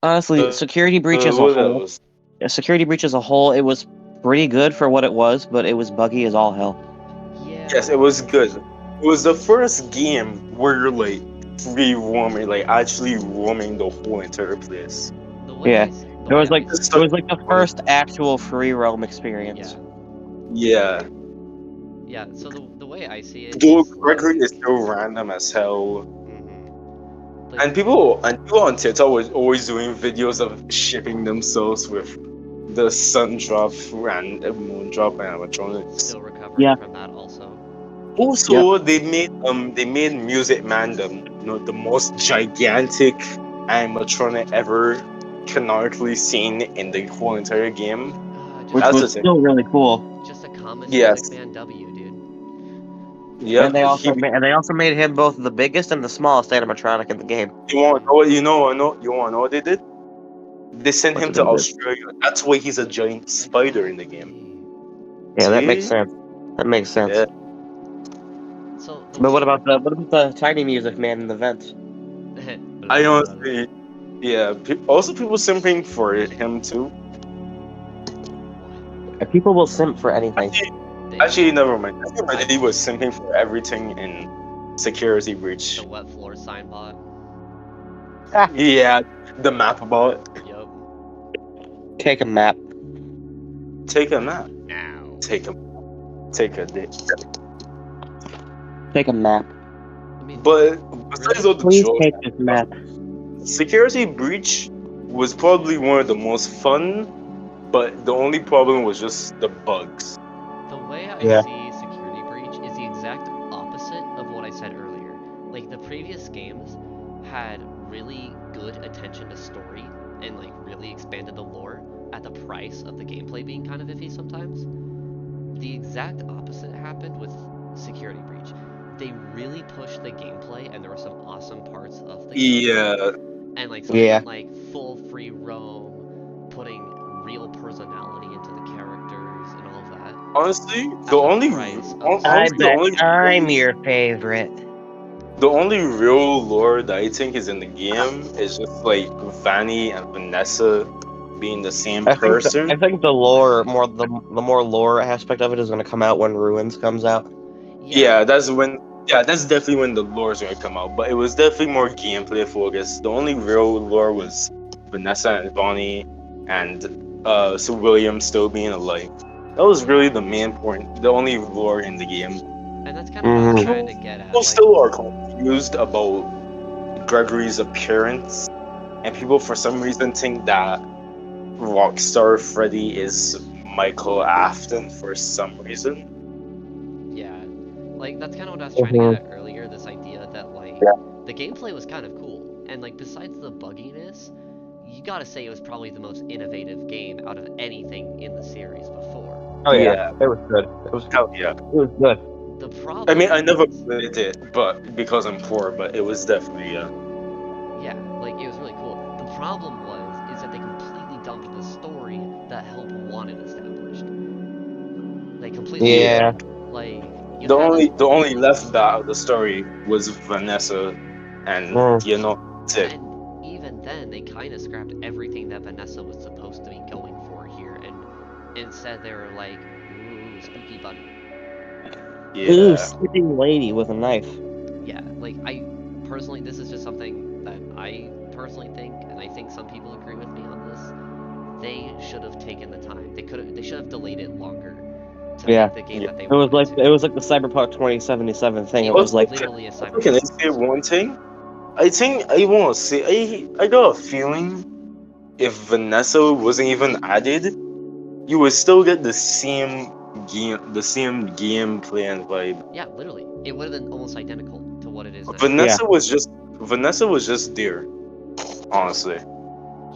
[SPEAKER 1] Honestly, Security Breach as a
[SPEAKER 2] What
[SPEAKER 1] whole.
[SPEAKER 2] else?
[SPEAKER 1] Security Breach as a whole, it was pretty good for what it was, but it was buggy as all hell.
[SPEAKER 4] Yeah.
[SPEAKER 2] Yes, it was good. It was the first game where you're like free roaming, like actually roaming the whole entire place.
[SPEAKER 4] The way
[SPEAKER 1] Yeah.
[SPEAKER 4] I s- the
[SPEAKER 1] It
[SPEAKER 4] way
[SPEAKER 1] was
[SPEAKER 4] I
[SPEAKER 1] like
[SPEAKER 4] s-
[SPEAKER 1] it was like the first actual free roam experience.
[SPEAKER 4] Yeah.
[SPEAKER 2] Yeah.
[SPEAKER 4] Yeah. So the way I see it
[SPEAKER 2] Though
[SPEAKER 4] is
[SPEAKER 2] Gregory
[SPEAKER 4] like.
[SPEAKER 2] is so random as hell.
[SPEAKER 4] Mhm.
[SPEAKER 2] And people on TikTok was always doing videos of shipping themselves with the sun drop and moon drop and electronics.
[SPEAKER 4] Still recovering
[SPEAKER 1] Yeah.
[SPEAKER 4] from that also.
[SPEAKER 2] Also, they made Music Man the most gigantic animatronic ever canonically seen in the whole entire game.
[SPEAKER 1] Which
[SPEAKER 2] That's
[SPEAKER 1] was
[SPEAKER 2] the thing.
[SPEAKER 1] still really cool.
[SPEAKER 4] Just a common
[SPEAKER 2] Yes.
[SPEAKER 4] Music Man W, dude.
[SPEAKER 2] Yep.
[SPEAKER 1] And they also made him both the biggest and the smallest animatronic in the game.
[SPEAKER 2] You want to know what you want to know what they did? They sent
[SPEAKER 1] What
[SPEAKER 2] him
[SPEAKER 1] did
[SPEAKER 2] to
[SPEAKER 1] they do?
[SPEAKER 2] Australia. That's why he's a giant spider in the game.
[SPEAKER 1] Yeah, that makes
[SPEAKER 2] See?
[SPEAKER 1] sense. That makes sense.
[SPEAKER 2] Yeah.
[SPEAKER 4] So the
[SPEAKER 1] But
[SPEAKER 4] way
[SPEAKER 1] what about the tiny music man in the vent?
[SPEAKER 2] I honestly, yeah. Also, people simping for him too.
[SPEAKER 1] People will simp for anything.
[SPEAKER 2] Actually, never mind. Everybody was simping for everything in Security Breach.
[SPEAKER 4] The wet floor sign bot.
[SPEAKER 2] Yeah, the map about
[SPEAKER 4] Yup.
[SPEAKER 1] Take a map.
[SPEAKER 2] take a nap.
[SPEAKER 4] Now.
[SPEAKER 2] Take a dip.
[SPEAKER 1] Take a map.
[SPEAKER 4] I mean,
[SPEAKER 2] But besides all the
[SPEAKER 1] Please
[SPEAKER 2] jokes,
[SPEAKER 1] take this map.
[SPEAKER 2] Security Breach was probably one of the most fun. But the only problem was just the bugs.
[SPEAKER 4] the way I
[SPEAKER 1] Yeah.
[SPEAKER 4] see Security Breach is the exact opposite of what I said earlier. Like, the previous games had really good attention to story and, like, really expanded the lore at the price of the gameplay being kind of iffy sometimes. The exact opposite happened with Security Breach. They really pushed the gameplay, and there were some awesome parts of the gameplay.
[SPEAKER 2] Yeah.
[SPEAKER 4] And like something like full free roam, putting real personality into the characters and all of that.
[SPEAKER 2] Honestly,
[SPEAKER 1] I'm your favorite.
[SPEAKER 2] the only real lore that I think is in the game is just like Vanny and Vanessa being the same person.
[SPEAKER 1] I think the more lore aspect of it is going to come out when Ruins comes out.
[SPEAKER 2] Yeah, that's when. Yeah, that's definitely when the lore's gonna come out. But it was definitely more gameplay focused. The only real lore was Vanessa and Bonnie, and Sir William still being alive. That was really the main point. The only lore in the game.
[SPEAKER 4] And that's kind of what I was trying to get at.
[SPEAKER 2] People
[SPEAKER 4] Like,
[SPEAKER 2] still are confused about Gregory's appearance, and people for some reason think that Rockstar Freddy is Michael Afton for some reason.
[SPEAKER 4] yeah, like that's kind of what I was trying to get at earlier. This idea that like the gameplay was kind of cool, and like besides the bugginess, you gotta say it was probably the most innovative game out of anything in the series before.
[SPEAKER 1] Oh yeah, it was good. It was
[SPEAKER 2] Hell yeah.
[SPEAKER 1] It was good.
[SPEAKER 4] The problem.
[SPEAKER 2] I mean, I never
[SPEAKER 4] is-
[SPEAKER 2] played it, but because I'm poor, but it was definitely
[SPEAKER 4] Yeah, like it was really cool. The problem is that they completely dumped the story that Help wanted established. They completely
[SPEAKER 1] Yeah.
[SPEAKER 4] like you
[SPEAKER 2] the
[SPEAKER 4] had
[SPEAKER 2] only the only left out of the story was Vanessa, and that's it.
[SPEAKER 4] and even then they kind of scrapped everything that Vanessa was supposed to be going for here, and instead they were like, ooh, spooky bunny.
[SPEAKER 1] Ooh,
[SPEAKER 2] Yeah.
[SPEAKER 1] sleeping lady with a knife.
[SPEAKER 4] Yeah, like I personally, this is just something that I personally think, and I think some people agree with me on this. They should have taken the time. They should have delayed it longer to make the game that they
[SPEAKER 1] It was
[SPEAKER 4] wanted
[SPEAKER 1] like the Cyberpunk 2077 thing. It was like
[SPEAKER 4] literally a
[SPEAKER 2] Can I
[SPEAKER 4] cyberpunk.
[SPEAKER 2] say one thing? I think I want to say I got a feeling if Vanessa wasn't even added, you would still get the same gameplay and vibe.
[SPEAKER 4] Yeah, literally, it would have been almost identical to what it is now.
[SPEAKER 2] Vanessa was just there. Honestly.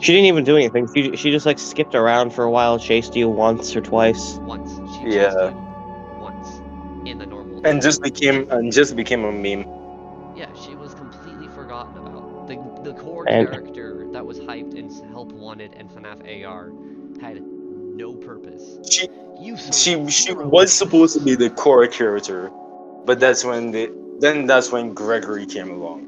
[SPEAKER 1] she didn't even do anything. She just like skipped around for a while, chased you once or twice.
[SPEAKER 4] Once she
[SPEAKER 2] Yeah.
[SPEAKER 4] chased you once in the normal.
[SPEAKER 2] And just became a meme.
[SPEAKER 4] Yeah, she was completely forgotten about. The core
[SPEAKER 1] And-
[SPEAKER 4] character that was hyped in Help Wanted and FNaF AR had no purpose.
[SPEAKER 2] She
[SPEAKER 4] You
[SPEAKER 2] she was supposed to be the core character, but that's when Gregory came along.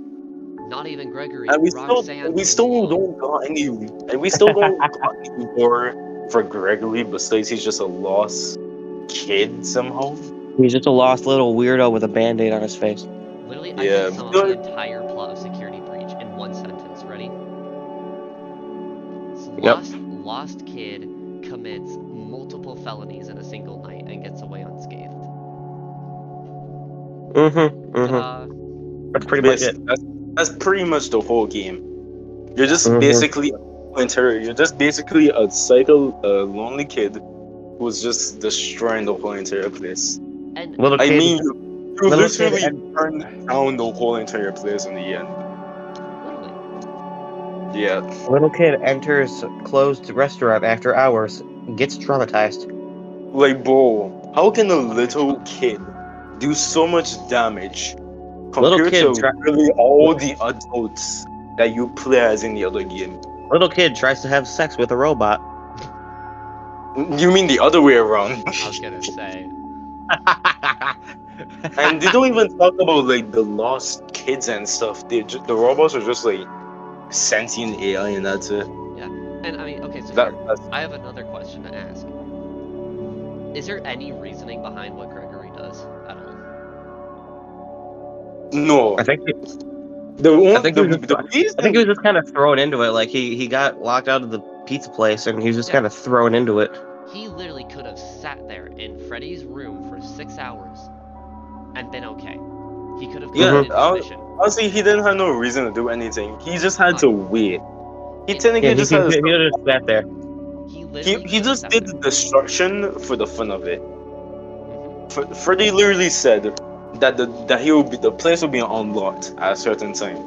[SPEAKER 4] Not even Gregory.
[SPEAKER 2] And we
[SPEAKER 4] Roxanne
[SPEAKER 2] still
[SPEAKER 4] came along.
[SPEAKER 2] don't got any and we still don't got any more for Gregory besides he's just a lost kid somehow.
[SPEAKER 1] He's just a lost little weirdo with a band-aid on his face.
[SPEAKER 4] Literally, I
[SPEAKER 2] Yeah,
[SPEAKER 4] can sum up the entire plot of Security Breach in one sentence. Ready? Lost kid commits multiple felonies in a single night and gets away unscathed. Ta-da.
[SPEAKER 1] That's pretty much it.
[SPEAKER 2] That's pretty much the whole game. You're just basically a psycho lonely kid who's just destroying the whole entire place.
[SPEAKER 4] And
[SPEAKER 1] Little kid.
[SPEAKER 2] You
[SPEAKER 1] Little kid
[SPEAKER 2] literally
[SPEAKER 1] and-
[SPEAKER 2] burned down the whole entire place in the end.
[SPEAKER 4] literally,
[SPEAKER 2] Yeah.
[SPEAKER 1] Little kid enters closed restaurant after hours, gets traumatized.
[SPEAKER 2] Like, bro, how can a little kid do so much damage compared
[SPEAKER 1] kid
[SPEAKER 2] to really all the adults that you play as in the other game?
[SPEAKER 1] Little kid tries to have sex with a robot.
[SPEAKER 2] You mean the other way around?
[SPEAKER 4] I was gonna say.
[SPEAKER 2] And they don't even talk about like the lost kids and stuff. The robots are just like sentient AI, and that's it.
[SPEAKER 4] And I mean, okay, so
[SPEAKER 2] That,
[SPEAKER 4] here,
[SPEAKER 2] that's,
[SPEAKER 4] I have another question to ask. Is there any reasoning behind what Gregory does at all?
[SPEAKER 2] no,
[SPEAKER 1] I think
[SPEAKER 2] the
[SPEAKER 1] I think he was
[SPEAKER 2] reason
[SPEAKER 1] just kind of thrown into it. Like he got locked out of the pizza place and he was just
[SPEAKER 4] Yeah.
[SPEAKER 1] kind of thrown into it.
[SPEAKER 4] He literally could have sat there in Freddy's room for 6 hours and been okay. He could have
[SPEAKER 2] Yeah,
[SPEAKER 4] completed
[SPEAKER 2] I'll-
[SPEAKER 4] the mission.
[SPEAKER 2] honestly, he didn't have no reason to do anything. He just had to wait. He technically
[SPEAKER 1] Yeah,
[SPEAKER 2] just
[SPEAKER 1] he
[SPEAKER 2] had to.
[SPEAKER 1] just sat there.
[SPEAKER 4] He literally
[SPEAKER 2] He
[SPEAKER 4] could have
[SPEAKER 2] just
[SPEAKER 4] sat
[SPEAKER 2] did
[SPEAKER 4] there.
[SPEAKER 2] the destruction for the fun of it.
[SPEAKER 4] Mhm.
[SPEAKER 2] Freddy literally said that the place will be unlocked at a certain time.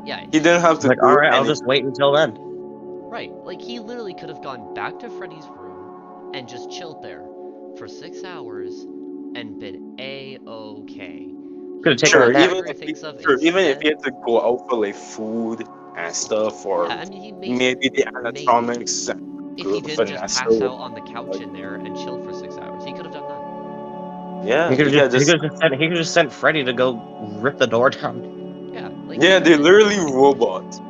[SPEAKER 4] Yeah,
[SPEAKER 2] He didn't have to.
[SPEAKER 1] Like,
[SPEAKER 2] do
[SPEAKER 1] all right, I'll
[SPEAKER 2] anything.
[SPEAKER 1] just wait until then.
[SPEAKER 4] right. Like, he literally could have gone back to Freddy's room and just chilled there for 6 hours and been A-okay.
[SPEAKER 1] Could have taken
[SPEAKER 2] Sure,
[SPEAKER 1] a nap.
[SPEAKER 2] even if
[SPEAKER 4] Instead-
[SPEAKER 2] he had to go out for like food and stuff, or
[SPEAKER 4] Yeah, I mean, he
[SPEAKER 2] maybe the animatronics.
[SPEAKER 4] if he didn't just
[SPEAKER 2] Vanessa
[SPEAKER 4] pass out on the couch in there and chill for 6 hours, he could have done that.
[SPEAKER 2] Yeah,
[SPEAKER 1] He could
[SPEAKER 2] yeah,
[SPEAKER 1] have just sent Freddy to go rip the door down.
[SPEAKER 4] Yeah, like
[SPEAKER 2] yeah,
[SPEAKER 4] he
[SPEAKER 2] they're
[SPEAKER 4] could've-
[SPEAKER 2] literally robots.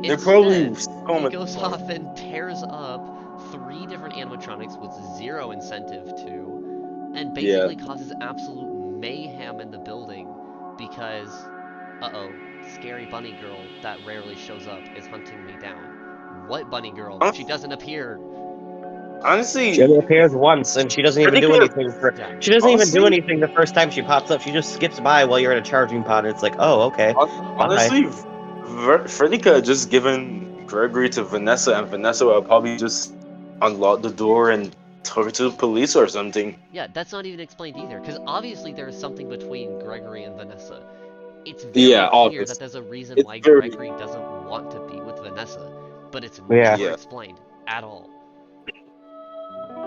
[SPEAKER 2] They're probably
[SPEAKER 4] Instead,
[SPEAKER 2] so
[SPEAKER 4] he
[SPEAKER 2] much
[SPEAKER 4] goes
[SPEAKER 2] more.
[SPEAKER 4] off and tears up 3 different animatronics with 0 incentive to and basically causes absolute mayhem in the building because, scary bunny girl that rarely shows up is hunting me down. What bunny girl?
[SPEAKER 2] Huh?
[SPEAKER 4] She doesn't appear.
[SPEAKER 2] Honestly,
[SPEAKER 1] She only appears once, and she doesn't even do anything.
[SPEAKER 4] Yeah.
[SPEAKER 1] She doesn't even do
[SPEAKER 2] Honestly-
[SPEAKER 1] anything the first time she pops up. She just skips by while you're in a charging pod. And it's like, oh, okay.
[SPEAKER 2] honestly, Freddy could have just given Gregory to Vanessa, and Vanessa would probably just unlock the door and took her to the police or something.
[SPEAKER 4] Yeah, that's not even explained either, because obviously there is something between Gregory and Vanessa. It's very clear
[SPEAKER 2] obvious.
[SPEAKER 4] that there's a reason
[SPEAKER 2] It's
[SPEAKER 4] why
[SPEAKER 2] very-
[SPEAKER 4] Gregory doesn't want to be with Vanessa, but it's
[SPEAKER 1] Yeah.
[SPEAKER 4] never explained at all.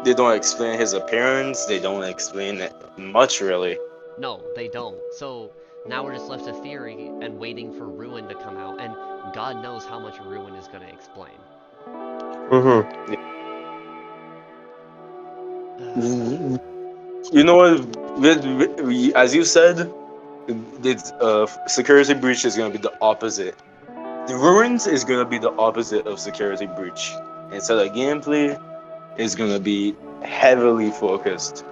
[SPEAKER 2] They don't explain his appearance. They don't explain it much, really.
[SPEAKER 4] No, they don't. So now we're just left to theory and waiting for Ruin to come out, and God knows how much Ruin is going to explain.
[SPEAKER 1] Mm-hmm.
[SPEAKER 2] You know what? As you said, this security breach is gonna be the opposite. The ruins is gonna be the opposite of security breach. Instead of gameplay, it's gonna be heavily focused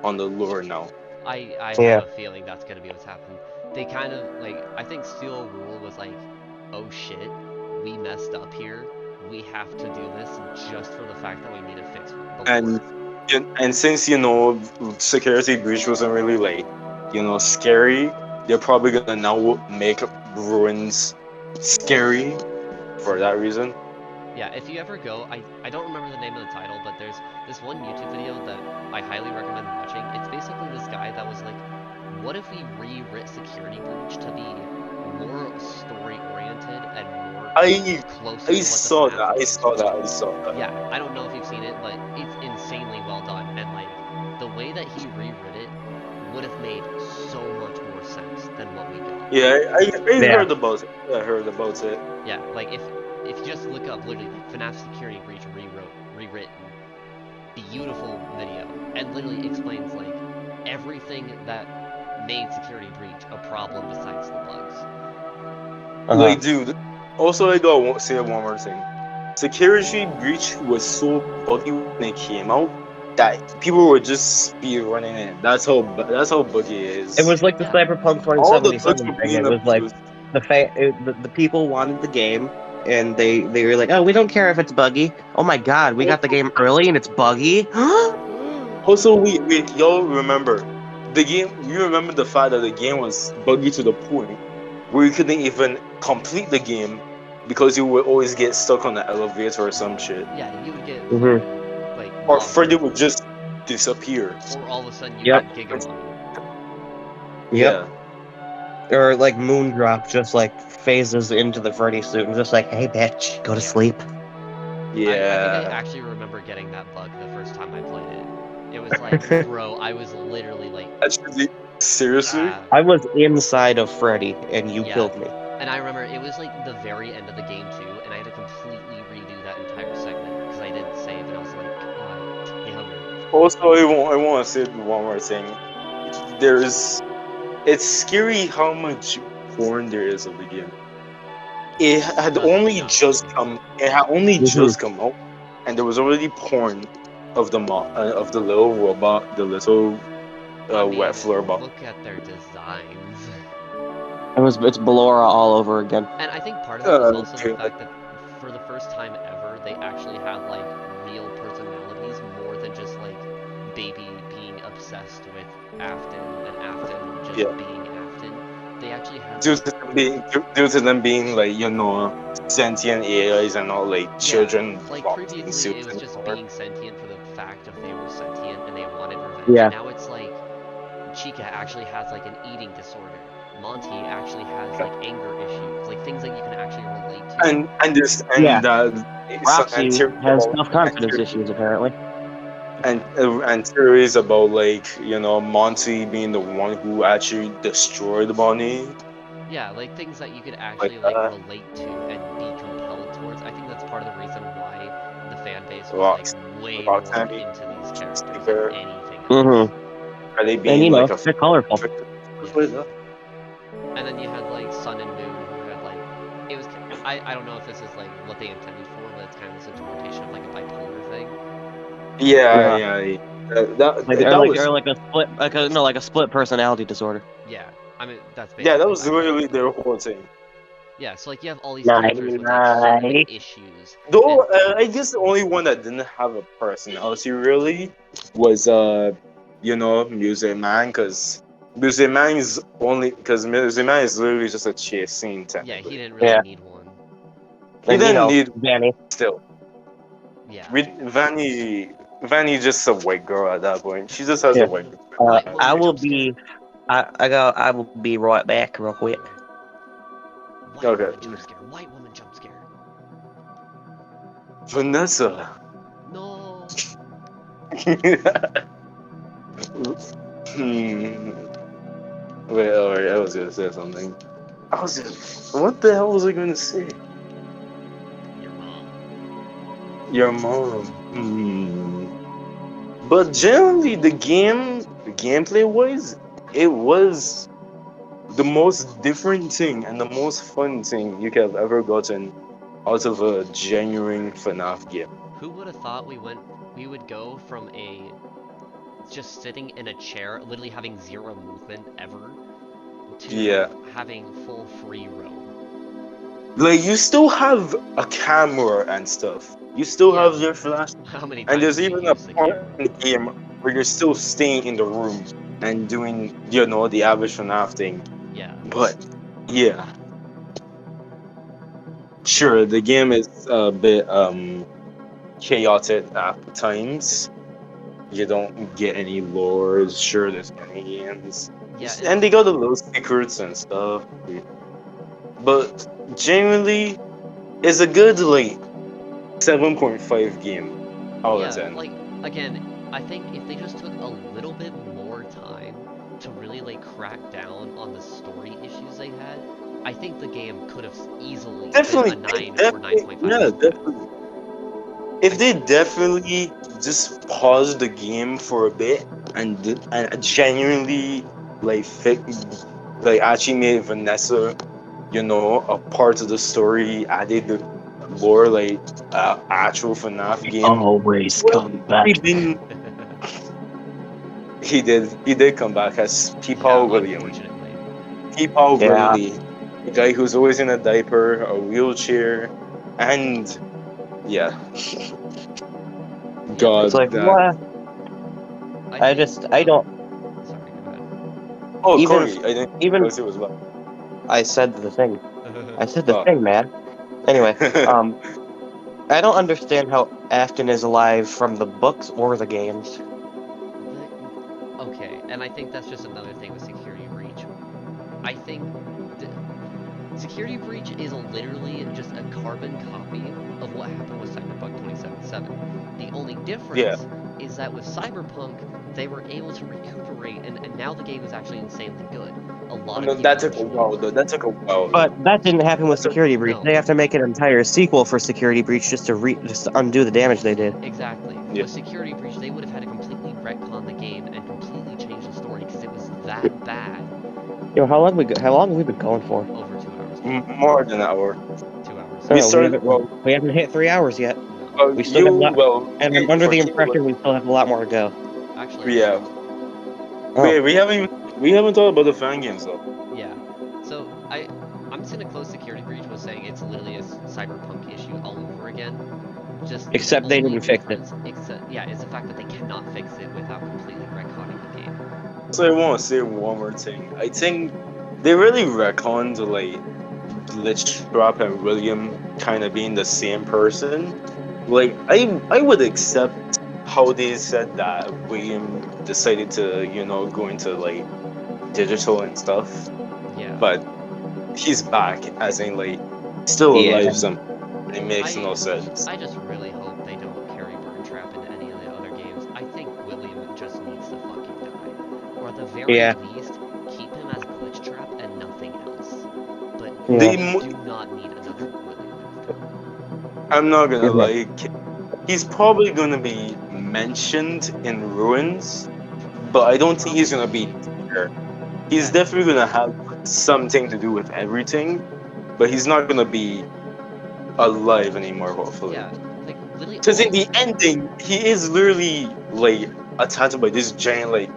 [SPEAKER 2] on the lore now.
[SPEAKER 4] I
[SPEAKER 1] Yeah.
[SPEAKER 4] have a feeling that's going to be what's happened. They kind of, like, I think Steel Rule was like, oh shit, we messed up here. We have to do this just for the fact that we need to fix the
[SPEAKER 2] And
[SPEAKER 4] lore.
[SPEAKER 2] and since security breach wasn't really like scary, they're probably gonna now make ruins scary for that reason.
[SPEAKER 4] Yeah, if you ever go, I don't remember the name of the title, but there's this one YouTube video that I highly recommend watching. It's basically this guy that was like, what if we rewrit Security Breach to be more story-oriented and more closer to what
[SPEAKER 2] I saw
[SPEAKER 4] the
[SPEAKER 2] that.
[SPEAKER 4] FNaF
[SPEAKER 2] I
[SPEAKER 4] games
[SPEAKER 2] saw
[SPEAKER 4] were.
[SPEAKER 2] that. I saw that.
[SPEAKER 4] Yeah, I don't know if you've seen it, but it's insanely well done, and like, the way that he rewrit it would have made so much more sense than what we got.
[SPEAKER 2] Yeah, I
[SPEAKER 1] Yeah.
[SPEAKER 2] heard about it. I heard about it.
[SPEAKER 4] Yeah, like if you just look up literally like FNaF Security Breach rewritten, beautiful video, and literally explains like everything that made Security Breach a problem besides the bugs.
[SPEAKER 2] Like, dude. Also, I gotta say one more thing. Security Breach was so buggy when it came out that people were just speed running it. That's how buggy it is.
[SPEAKER 1] It was like the
[SPEAKER 4] Yeah.
[SPEAKER 1] Cyberpunk
[SPEAKER 2] All the bugs
[SPEAKER 1] 2077
[SPEAKER 2] were
[SPEAKER 1] thing.
[SPEAKER 2] being
[SPEAKER 1] It was like
[SPEAKER 2] abused.
[SPEAKER 1] the people wanted the game, and they were like, oh, we don't care if it's buggy. Oh my god, we got the game early and it's buggy.
[SPEAKER 2] Also, y'all remember the game? You remember the fact that the game was buggy to the point where you couldn't even complete the game because you would always get stuck on the elevator or some shit,
[SPEAKER 4] Yeah, you would get
[SPEAKER 1] Mhm.
[SPEAKER 4] fucking, like,
[SPEAKER 2] or
[SPEAKER 4] lost,
[SPEAKER 2] Freddy would just disappear.
[SPEAKER 4] or all of a sudden you
[SPEAKER 1] Yep.
[SPEAKER 4] get Gigamon.
[SPEAKER 1] Yep. Or like Moondrop just like phases into the Freddy suit and just like, hey bitch, go to sleep.
[SPEAKER 2] Yeah.
[SPEAKER 4] I think I actually remember getting that bug the first time I played it. It was like, bro, I was literally like,
[SPEAKER 2] Actually, seriously?
[SPEAKER 4] ah.
[SPEAKER 1] I was inside of Freddy and you
[SPEAKER 4] Yeah.
[SPEAKER 1] killed me.
[SPEAKER 4] And I remember it was like the very end of the game too, and I had to completely redo that entire segment because I didn't save, and I was like, God damn it.
[SPEAKER 2] Also, I want to say one more thing. It's scary how much porn there is of the game. It had
[SPEAKER 4] Doesn't
[SPEAKER 2] only
[SPEAKER 4] sound
[SPEAKER 2] just
[SPEAKER 4] scary.
[SPEAKER 2] come. It had only
[SPEAKER 1] Mhm.
[SPEAKER 2] just come out, and there was already porn of the of the little robot, the little
[SPEAKER 4] I mean,
[SPEAKER 2] wet floor bot.
[SPEAKER 4] look at their designs.
[SPEAKER 1] It's Ballora all over again.
[SPEAKER 4] And I think part of it was also
[SPEAKER 2] Okay.
[SPEAKER 4] the fact that for the first time ever, they actually had like real personalities more than just like Baby being obsessed with Afton and Afton just
[SPEAKER 2] Yeah.
[SPEAKER 4] being Afton. They actually had
[SPEAKER 2] Due to them being like sentient AIs and not like children.
[SPEAKER 4] like
[SPEAKER 2] locked in
[SPEAKER 4] previously
[SPEAKER 2] suits
[SPEAKER 4] it was just
[SPEAKER 2] anymore.
[SPEAKER 4] being sentient for the fact of they were sentient and they wanted revenge.
[SPEAKER 1] Yeah.
[SPEAKER 4] Now it's like Chica actually has like an eating disorder. Monty actually has like anger issues, like things that you can actually relate to.
[SPEAKER 1] Yeah.
[SPEAKER 2] and
[SPEAKER 1] Roxy
[SPEAKER 2] theories
[SPEAKER 1] has
[SPEAKER 2] about-
[SPEAKER 1] self-confidence issues apparently.
[SPEAKER 2] and theories about like Monty being the one who actually destroyed Bonnie.
[SPEAKER 4] Yeah, like things that you could actually
[SPEAKER 2] Like,
[SPEAKER 4] relate to and be compelled towards. I think that's part of the reason why the fan base was
[SPEAKER 2] Rox-
[SPEAKER 4] like way more
[SPEAKER 2] Roxanne,
[SPEAKER 4] into these characters
[SPEAKER 2] Sticker.
[SPEAKER 4] than anything else.
[SPEAKER 1] Mm-hmm.
[SPEAKER 2] Are they
[SPEAKER 1] And
[SPEAKER 2] being
[SPEAKER 1] you know,
[SPEAKER 2] like a
[SPEAKER 1] they're colorful.
[SPEAKER 4] And then you had like Sun and Moon who had like it was I don't know if this is like what they intended for, but it's kind of this interpretation of like a bipolar thing.
[SPEAKER 2] Yeah. That
[SPEAKER 1] Like
[SPEAKER 2] that was
[SPEAKER 1] like a split like a split personality disorder.
[SPEAKER 4] Yeah, I mean that's basically
[SPEAKER 2] yeah, that was
[SPEAKER 4] what it is.
[SPEAKER 2] literally their whole thing.
[SPEAKER 4] Yeah, so like you have all these characters with like certain issues.
[SPEAKER 2] Though
[SPEAKER 4] and
[SPEAKER 2] I guess the only one that didn't have a personality really was Music Man, because Music Man is literally just a chase scene
[SPEAKER 4] yeah,
[SPEAKER 2] technically.
[SPEAKER 4] he didn't really
[SPEAKER 1] Yeah.
[SPEAKER 4] need one.
[SPEAKER 2] He
[SPEAKER 1] And
[SPEAKER 2] didn't need
[SPEAKER 1] Vanny.
[SPEAKER 2] still.
[SPEAKER 4] Yeah.
[SPEAKER 2] Vanny just a white girl at that point. She just has
[SPEAKER 1] Yeah.
[SPEAKER 2] a white girl.
[SPEAKER 4] White
[SPEAKER 1] I
[SPEAKER 4] woman
[SPEAKER 1] will
[SPEAKER 4] jump scare.
[SPEAKER 1] be. I will be right back real quick.
[SPEAKER 4] White
[SPEAKER 2] Okay.
[SPEAKER 4] woman jump scare. White woman jump scare.
[SPEAKER 2] Vanessa.
[SPEAKER 4] No.
[SPEAKER 2] Wait, alright, I was gonna say something. What the hell was I gonna say?
[SPEAKER 4] Your mom.
[SPEAKER 2] Your mom. But generally, the gameplay wise, it was the most different thing and the most fun thing you could have ever gotten out of a genuine FNaF game.
[SPEAKER 4] Who would have thought we would go from just sitting in a chair, literally having zero movement ever, to
[SPEAKER 2] Yeah.
[SPEAKER 4] having full free roam.
[SPEAKER 2] Like, you still have a camera and stuff. You still have your flash.
[SPEAKER 4] How many
[SPEAKER 2] And
[SPEAKER 4] times
[SPEAKER 2] there's
[SPEAKER 4] did you
[SPEAKER 2] even a
[SPEAKER 4] use the
[SPEAKER 2] part
[SPEAKER 4] camera?
[SPEAKER 2] in the game where you're still staying in the room and doing, the average FNaF thing.
[SPEAKER 4] Yeah.
[SPEAKER 2] But, yeah. Sure, the game is a bit chaotic at times. You don't get any lores. Sure, there's aliens.
[SPEAKER 4] Yeah,
[SPEAKER 2] And they got the little secrets and stuff. But genuinely, it's a good, like, 7.5 game out of 10.
[SPEAKER 4] like again, I think if they just took a little bit more time to really like crack down on the story issues they had, I think the game could have easily
[SPEAKER 2] Definitely,
[SPEAKER 4] been a 9 or
[SPEAKER 2] definitely,
[SPEAKER 4] 9.5.
[SPEAKER 2] yeah, definitely. If they definitely just paused the game for a bit and genuinely like actually made Vanessa, a part of the story, added the lore, like actual FNaF game.
[SPEAKER 1] Always come back.
[SPEAKER 2] He did come back as Peepaw William.
[SPEAKER 4] Unfortunately.
[SPEAKER 2] Peepaw
[SPEAKER 1] Yeah.
[SPEAKER 2] Willie, the guy who's always in a diaper, a wheelchair, and yeah. God,
[SPEAKER 1] It's like
[SPEAKER 2] that.
[SPEAKER 1] what? I
[SPEAKER 4] think,
[SPEAKER 1] just I don't.
[SPEAKER 4] Sorry, go ahead.
[SPEAKER 2] Oh,
[SPEAKER 1] Even
[SPEAKER 2] Corey, I didn't
[SPEAKER 1] even
[SPEAKER 2] notice it was left.
[SPEAKER 1] I said the thing. I said the
[SPEAKER 2] Oh.
[SPEAKER 1] thing, man. Anyway, I don't understand how Afton is alive from the books or the games.
[SPEAKER 4] Okay, and I think that's just another thing with Security Breach. I think Security Breach is literally just a carbon copy of what happened with Cyberpunk 2077. The only difference is that with Cyberpunk, they were able to recuperate, and now the game is actually insanely good. A lot of people
[SPEAKER 2] That took a
[SPEAKER 4] actually-
[SPEAKER 2] while, though. That took a while.
[SPEAKER 1] But that didn't happen with Security Breach.
[SPEAKER 4] No.
[SPEAKER 1] They have to make an entire sequel for Security Breach just to undo the damage they did.
[SPEAKER 4] Exactly.
[SPEAKER 2] Yeah.
[SPEAKER 4] With Security Breach, they would have had to completely retcon the game and completely change the story because it was that bad.
[SPEAKER 1] Yo, how long have we been going for?
[SPEAKER 4] Over 2 hours.
[SPEAKER 2] More than an hour.
[SPEAKER 4] 2 hours.
[SPEAKER 2] We
[SPEAKER 1] We
[SPEAKER 2] started.
[SPEAKER 1] we haven't hit 3 hours yet.
[SPEAKER 2] Well,
[SPEAKER 1] We still have a lot, and I'm under the
[SPEAKER 2] for
[SPEAKER 1] impression we still have a lot more to go.
[SPEAKER 4] Actually,
[SPEAKER 2] Yeah.
[SPEAKER 1] Oh.
[SPEAKER 2] Wait, we haven't talked about the fan games though.
[SPEAKER 4] yeah. So I'm just gonna close Security Breach with saying it's literally a Cyberpunk issue all over again. Just
[SPEAKER 1] Except they didn't fix it.
[SPEAKER 4] It's the fact that they cannot fix it without completely retconning the game.
[SPEAKER 2] So I want to say one more thing. I think they really retconned like Glitchtrap and William kind of being the same person. Like I would accept how they said that William decided to go into like digital and stuff,
[SPEAKER 4] Yeah.
[SPEAKER 2] but he's back as in like still
[SPEAKER 1] Yeah.
[SPEAKER 2] alive somehow. It makes no sense.
[SPEAKER 4] I just really hope they don't carry Burn Trap into any of the other games. I think William just needs to fucking die. Or at the very least, keep him as Glitch Trap and nothing else. But
[SPEAKER 1] Yeah.
[SPEAKER 4] you do not need another William.
[SPEAKER 2] I'm not gonna
[SPEAKER 1] Mhm.
[SPEAKER 2] lie. He's probably gonna be mentioned in Ruins, but I don't think he's gonna be there. He's definitely gonna have something to do with everything, but he's not gonna be alive anymore, hopefully.
[SPEAKER 4] Yeah, like literally.
[SPEAKER 2] Because in the ending, he is literally like attacked by this giant like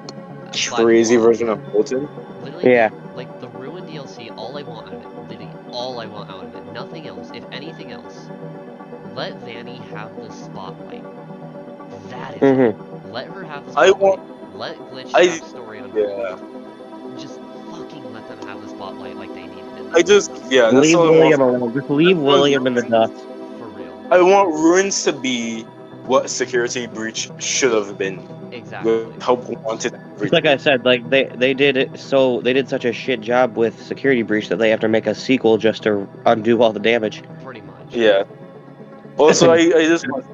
[SPEAKER 4] Black
[SPEAKER 2] crazy
[SPEAKER 4] blob.
[SPEAKER 2] version of Bolton.
[SPEAKER 4] Literally,
[SPEAKER 1] Yeah.
[SPEAKER 4] like the Ruin DLC, all I want out of it, literally all I want out of it, nothing else. If anything else, let Vanny have the spotlight. That is it. Let her have the
[SPEAKER 2] I
[SPEAKER 4] spotlight.
[SPEAKER 2] want.
[SPEAKER 4] Let Glitch
[SPEAKER 2] I
[SPEAKER 4] have story unfold.
[SPEAKER 2] yeah.
[SPEAKER 4] Just fucking let them have the spotlight like they needed in
[SPEAKER 2] I
[SPEAKER 4] the
[SPEAKER 2] just
[SPEAKER 4] original.
[SPEAKER 2] yeah. That's
[SPEAKER 1] Leave
[SPEAKER 2] all I want.
[SPEAKER 1] William alone. Just leave William in the dust.
[SPEAKER 4] For real.
[SPEAKER 2] I want Ruins to be what Security Breach should have been.
[SPEAKER 4] Exactly.
[SPEAKER 2] With how wanted
[SPEAKER 1] Just like I
[SPEAKER 2] everything.
[SPEAKER 1] said, like they did it, so they did such a shit job with Security Breach that they have to make a sequel just to undo all the damage.
[SPEAKER 4] Pretty much.
[SPEAKER 2] Yeah. Also, I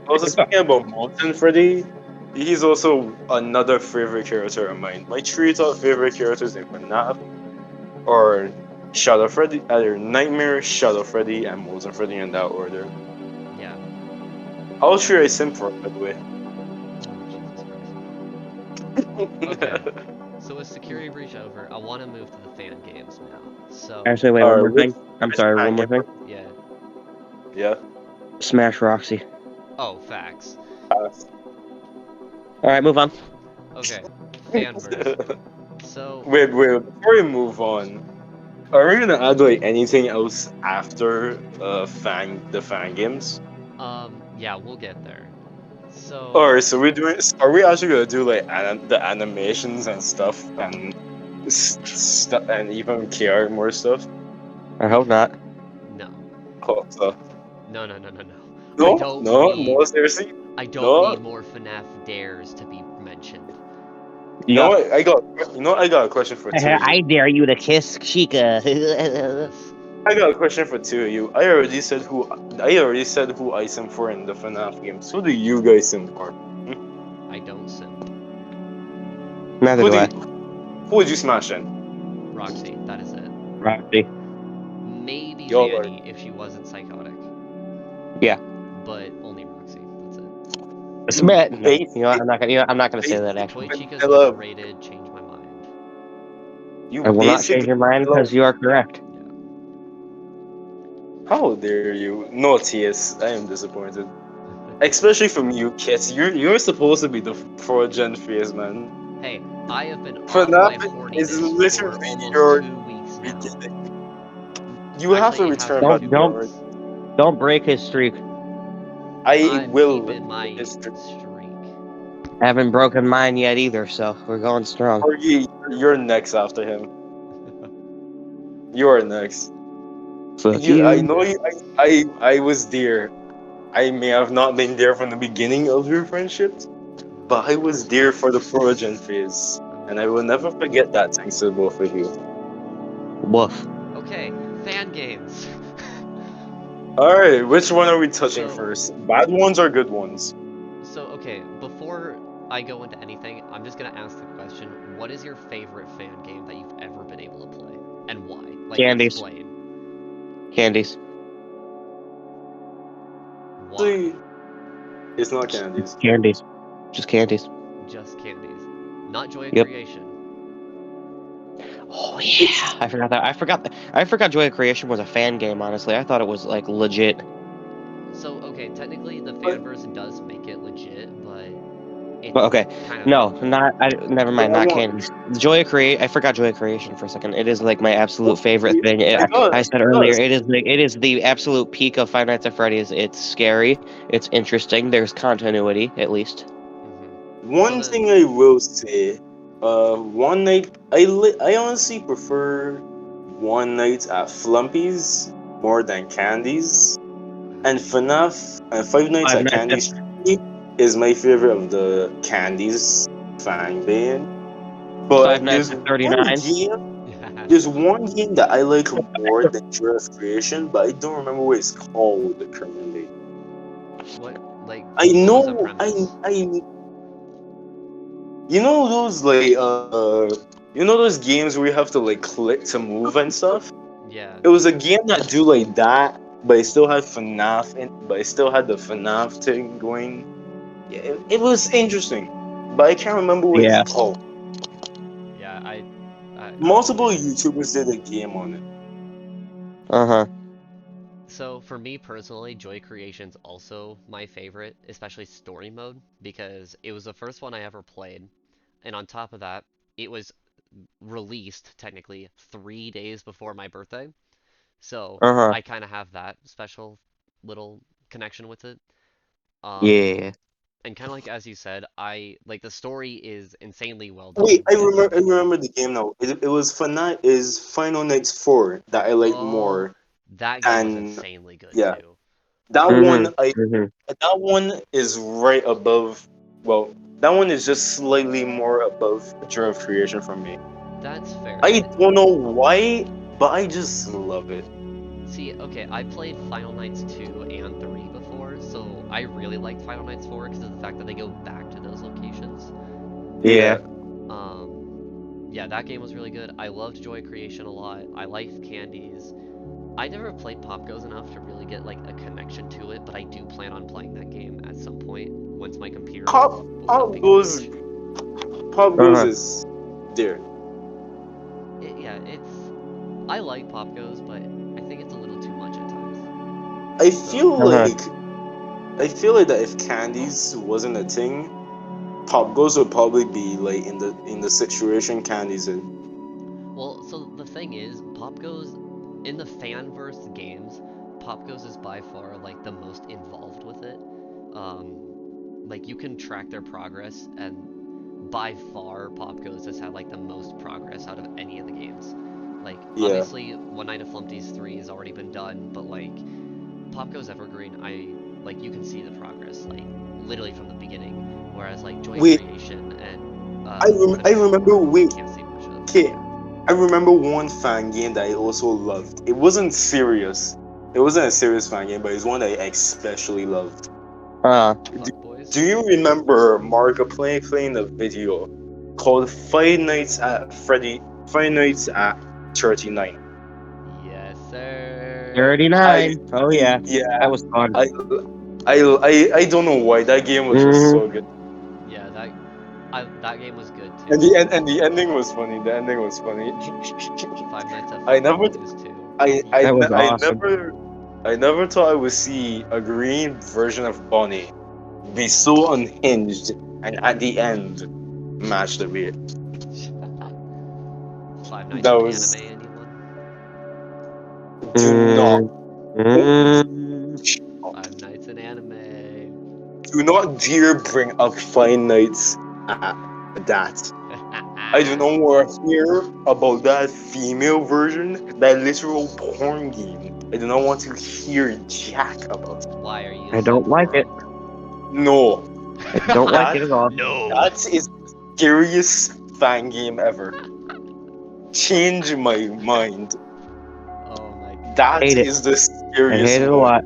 [SPEAKER 2] was speaking about Mountain Freddy. He's also another favorite character of mine. My three top favorite characters in FNaF are Shadow Freddy, either Nightmare, Shadow Freddy, and Molten Freddy in that order.
[SPEAKER 4] Yeah.
[SPEAKER 2] How sure I sim for, by the way.
[SPEAKER 4] Oh, Jesus Christ. Okay. So with Security Breach over, I want to move to the fan games now. So,
[SPEAKER 1] Actually, wait, one more
[SPEAKER 2] Alright,
[SPEAKER 1] thing. I'm sorry, one more thing.
[SPEAKER 4] yeah.
[SPEAKER 2] Yeah.
[SPEAKER 1] Smash Roxy.
[SPEAKER 4] Oh, facts.
[SPEAKER 1] Alright, move on.
[SPEAKER 4] Okay. Fanverse. So,
[SPEAKER 2] Wait, before we move on, are we gonna add like anything else after the fan games?
[SPEAKER 4] yeah, we'll get there. So,
[SPEAKER 2] Alright, so are we actually gonna do like the animations and stuff and stuff and even KR more stuff?
[SPEAKER 1] I hope not.
[SPEAKER 4] no.
[SPEAKER 2] Oh, so.
[SPEAKER 4] No.
[SPEAKER 2] No,
[SPEAKER 4] I don't
[SPEAKER 2] no,
[SPEAKER 4] need,
[SPEAKER 2] no, seriously,
[SPEAKER 4] I don't
[SPEAKER 2] no.
[SPEAKER 4] need more FNaF dares to be mentioned.
[SPEAKER 2] You know what? I got a question for two of you.
[SPEAKER 1] I dare you to kiss Chica.
[SPEAKER 2] I got a question for two of you. I already said who I sim for in the FNaF games. Who do you guys sim for?
[SPEAKER 4] I don't sim.
[SPEAKER 1] Neither
[SPEAKER 2] Who
[SPEAKER 1] do I.
[SPEAKER 2] Who would you smash in?
[SPEAKER 4] Roxy, that is it.
[SPEAKER 1] Roxy.
[SPEAKER 4] Maybe
[SPEAKER 2] Y'all
[SPEAKER 4] Vanny if she wasn't psychotic.
[SPEAKER 1] Yeah.
[SPEAKER 4] But only Roxy. That's it.
[SPEAKER 1] Smash. No,
[SPEAKER 2] Base-
[SPEAKER 1] you know what? I'm not gonna say that actually.
[SPEAKER 4] Toy Chica's
[SPEAKER 2] Vanilla.
[SPEAKER 4] overrated. Change my mind.
[SPEAKER 2] You
[SPEAKER 1] I will not change
[SPEAKER 2] basically
[SPEAKER 1] your mind because you are correct.
[SPEAKER 2] How dare you? No, TS. I am disappointed. Especially from you, kids. You're supposed to be the pro-gen phase, man.
[SPEAKER 4] Hey, I have been
[SPEAKER 2] For
[SPEAKER 4] on my
[SPEAKER 2] that,
[SPEAKER 4] horniness
[SPEAKER 2] it's
[SPEAKER 4] for
[SPEAKER 2] literally
[SPEAKER 4] almost
[SPEAKER 2] your
[SPEAKER 4] 2 weeks now.
[SPEAKER 2] You have to
[SPEAKER 4] Actually, it has
[SPEAKER 2] return
[SPEAKER 4] been
[SPEAKER 2] back
[SPEAKER 4] two
[SPEAKER 2] to your
[SPEAKER 4] weeks.
[SPEAKER 1] Don't break his streak.
[SPEAKER 2] I
[SPEAKER 4] I'm
[SPEAKER 2] will.
[SPEAKER 4] keeping my
[SPEAKER 2] Mr.
[SPEAKER 4] streak.
[SPEAKER 1] I haven't broken mine yet either, so we're going strong.
[SPEAKER 2] Corgi, you're next after him. You are next.
[SPEAKER 1] Fuck
[SPEAKER 2] I
[SPEAKER 1] you.
[SPEAKER 2] know you. I was there. I may have not been there from the beginning of your friendship, but I was there for the Progen phase, and I will never forget that. Thanks to both of you.
[SPEAKER 1] Woof.
[SPEAKER 4] Okay, fan games.
[SPEAKER 2] All right, which one are we touching
[SPEAKER 4] So-
[SPEAKER 2] first? Bad ones or good ones?
[SPEAKER 4] So, okay, before I go into anything, I'm just gonna ask the question, what is your favorite fan game that you've ever been able to play? And why? Like,
[SPEAKER 1] Candies.
[SPEAKER 4] explain.
[SPEAKER 1] Candies.
[SPEAKER 4] Why?
[SPEAKER 2] It's not candies.
[SPEAKER 1] Candies. Just candies.
[SPEAKER 4] Just candies. Not Joy of
[SPEAKER 1] Yep.
[SPEAKER 4] Creation.
[SPEAKER 1] Oh yeah. I forgot that. I forgot Joy of Creation was a fan game, honestly. I thought it was like legit.
[SPEAKER 4] So, okay, technically the fanverse does make it legit, but it's
[SPEAKER 1] But okay.
[SPEAKER 4] kind of...
[SPEAKER 1] No, never mind,
[SPEAKER 2] I
[SPEAKER 1] not
[SPEAKER 2] want-
[SPEAKER 1] candies. I forgot Joy of Creation for a second. It is like my absolute favorite thing. I said
[SPEAKER 2] it
[SPEAKER 1] earlier,
[SPEAKER 2] does.
[SPEAKER 1] it is the absolute peak of Five Nights at Freddy's. It's scary, it's interesting, there's continuity, at least.
[SPEAKER 2] One thing I will say, one night I honestly prefer one night at Flumpy's more than Candies, and FNaF and Five Nights
[SPEAKER 1] Five
[SPEAKER 2] at
[SPEAKER 1] Nights
[SPEAKER 2] Candies is my favorite of the Candies fan band. But
[SPEAKER 1] Five Nights at 39.
[SPEAKER 2] there's one game that I like more than Joy of Creation, but I don't remember what it's called currently.
[SPEAKER 4] What, like,
[SPEAKER 2] I
[SPEAKER 4] what was the
[SPEAKER 2] know,
[SPEAKER 4] premise?
[SPEAKER 2] you know those games where you have to like click to move and stuff.
[SPEAKER 4] Yeah.
[SPEAKER 2] It was a game that do like that, but it still had FNaF but it still had the FNaF thing going. Yeah, it was interesting, but I can't remember what
[SPEAKER 1] Yeah.
[SPEAKER 2] it's called.
[SPEAKER 4] Yeah, I
[SPEAKER 2] Multiple YouTubers did a game on it.
[SPEAKER 1] Uh-huh.
[SPEAKER 4] So for me personally, Joy Creation's also my favorite, especially story mode, because it was the first one I ever played, and on top of that, it was released technically 3 days before my birthday, so
[SPEAKER 1] Uh-huh.
[SPEAKER 4] I kind of have that special little connection with it. Um,
[SPEAKER 1] Yeah.
[SPEAKER 4] and kind of like as you said, I like the story is insanely well
[SPEAKER 2] Wait,
[SPEAKER 4] done. It's
[SPEAKER 2] I remember the game now. It was Final Nights 4 that I like
[SPEAKER 4] oh,
[SPEAKER 2] more
[SPEAKER 4] that game was
[SPEAKER 2] than
[SPEAKER 4] insanely good
[SPEAKER 2] yeah.
[SPEAKER 4] too.
[SPEAKER 2] That one
[SPEAKER 1] Mm-hmm. Mm-hmm.
[SPEAKER 2] that one is right above. Well, that one is just slightly more above Joy of Creation for me.
[SPEAKER 4] That's fair.
[SPEAKER 2] I don't know why, but I just love it.
[SPEAKER 4] See, okay, I played Final Nights 2 and 3 before, so I really liked Final Nights 4 because of the fact that they go back to those locations.
[SPEAKER 1] Yeah.
[SPEAKER 2] Yeah.
[SPEAKER 4] Yeah, that game was really good. I loved Joy Creation a lot. I liked Candies. I never played Pop Goes enough to really get like a connection to it, but I do plan on playing that game at some point once my computer
[SPEAKER 2] Pop
[SPEAKER 4] will stop
[SPEAKER 2] Pop
[SPEAKER 4] being a
[SPEAKER 2] goes
[SPEAKER 4] bitch.
[SPEAKER 2] Pop goes
[SPEAKER 1] Uh-huh.
[SPEAKER 2] is there.
[SPEAKER 4] Yeah, it's I like Pop Goes, but I think it's a little too much at times.
[SPEAKER 2] I
[SPEAKER 4] So,
[SPEAKER 2] feel
[SPEAKER 1] Uh-huh.
[SPEAKER 2] like that if Candies wasn't a thing, Pop Goes would probably be like in the situation Candies in.
[SPEAKER 4] well, so the thing is, Pop Goes in the fanverse games, Pop Goes is by far like the most involved with it. Like you can track their progress, and by far, Pop Goes has had like the most progress out of any of the games. Like
[SPEAKER 2] Yeah.
[SPEAKER 4] obviously, One Night of Flumpty's 3 has already been done, but like Pop Goes Evergreen, I like you can see the progress like literally from the beginning. Whereas like Joy
[SPEAKER 2] Wait,
[SPEAKER 4] Creation and
[SPEAKER 2] I
[SPEAKER 4] FNaF
[SPEAKER 2] remember.
[SPEAKER 4] 4, you
[SPEAKER 2] Wait,
[SPEAKER 4] can't see much of.
[SPEAKER 2] okay. I remember one fan game that I also loved. It wasn't serious. It wasn't a serious fan game, but it's one that I especially loved.
[SPEAKER 1] Uh,
[SPEAKER 2] Do,
[SPEAKER 4] Fuck Boys.
[SPEAKER 2] do you remember Marga playing a video called Five Nights at 39?
[SPEAKER 4] Yes, sir.
[SPEAKER 1] 39. Oh yeah.
[SPEAKER 2] Yeah,
[SPEAKER 1] That was fun.
[SPEAKER 2] I I don't know why that game was just
[SPEAKER 1] Mm-hmm.
[SPEAKER 2] so good.
[SPEAKER 4] Yeah, that game was good
[SPEAKER 2] And
[SPEAKER 4] too.
[SPEAKER 2] the ending was funny. The ending was funny.
[SPEAKER 4] Five Nights at
[SPEAKER 2] I never
[SPEAKER 4] Freddy's too.
[SPEAKER 1] That was awesome.
[SPEAKER 2] I never thought I would see a green version of Bonnie be so unhinged and at the end match the beat.
[SPEAKER 4] Five Nights
[SPEAKER 2] That
[SPEAKER 4] in
[SPEAKER 2] was
[SPEAKER 4] Anime, anyone?
[SPEAKER 2] do not
[SPEAKER 1] Mm-hmm.
[SPEAKER 4] Five Nights in Anime.
[SPEAKER 2] do not dare bring up Five Nights at that. I do not want to hear about that female version, that literal porn game. I do not want to hear jack about it.
[SPEAKER 4] Why are you
[SPEAKER 1] I
[SPEAKER 4] so
[SPEAKER 1] don't like it.
[SPEAKER 2] No,
[SPEAKER 1] I don't like
[SPEAKER 2] that
[SPEAKER 1] it at all.
[SPEAKER 4] No.
[SPEAKER 2] that is the scariest fan game ever. Change my mind.
[SPEAKER 4] Oh my
[SPEAKER 2] That
[SPEAKER 1] Hate it.
[SPEAKER 2] is the
[SPEAKER 1] I
[SPEAKER 2] scariest
[SPEAKER 1] hate it a
[SPEAKER 2] one.
[SPEAKER 1] lot.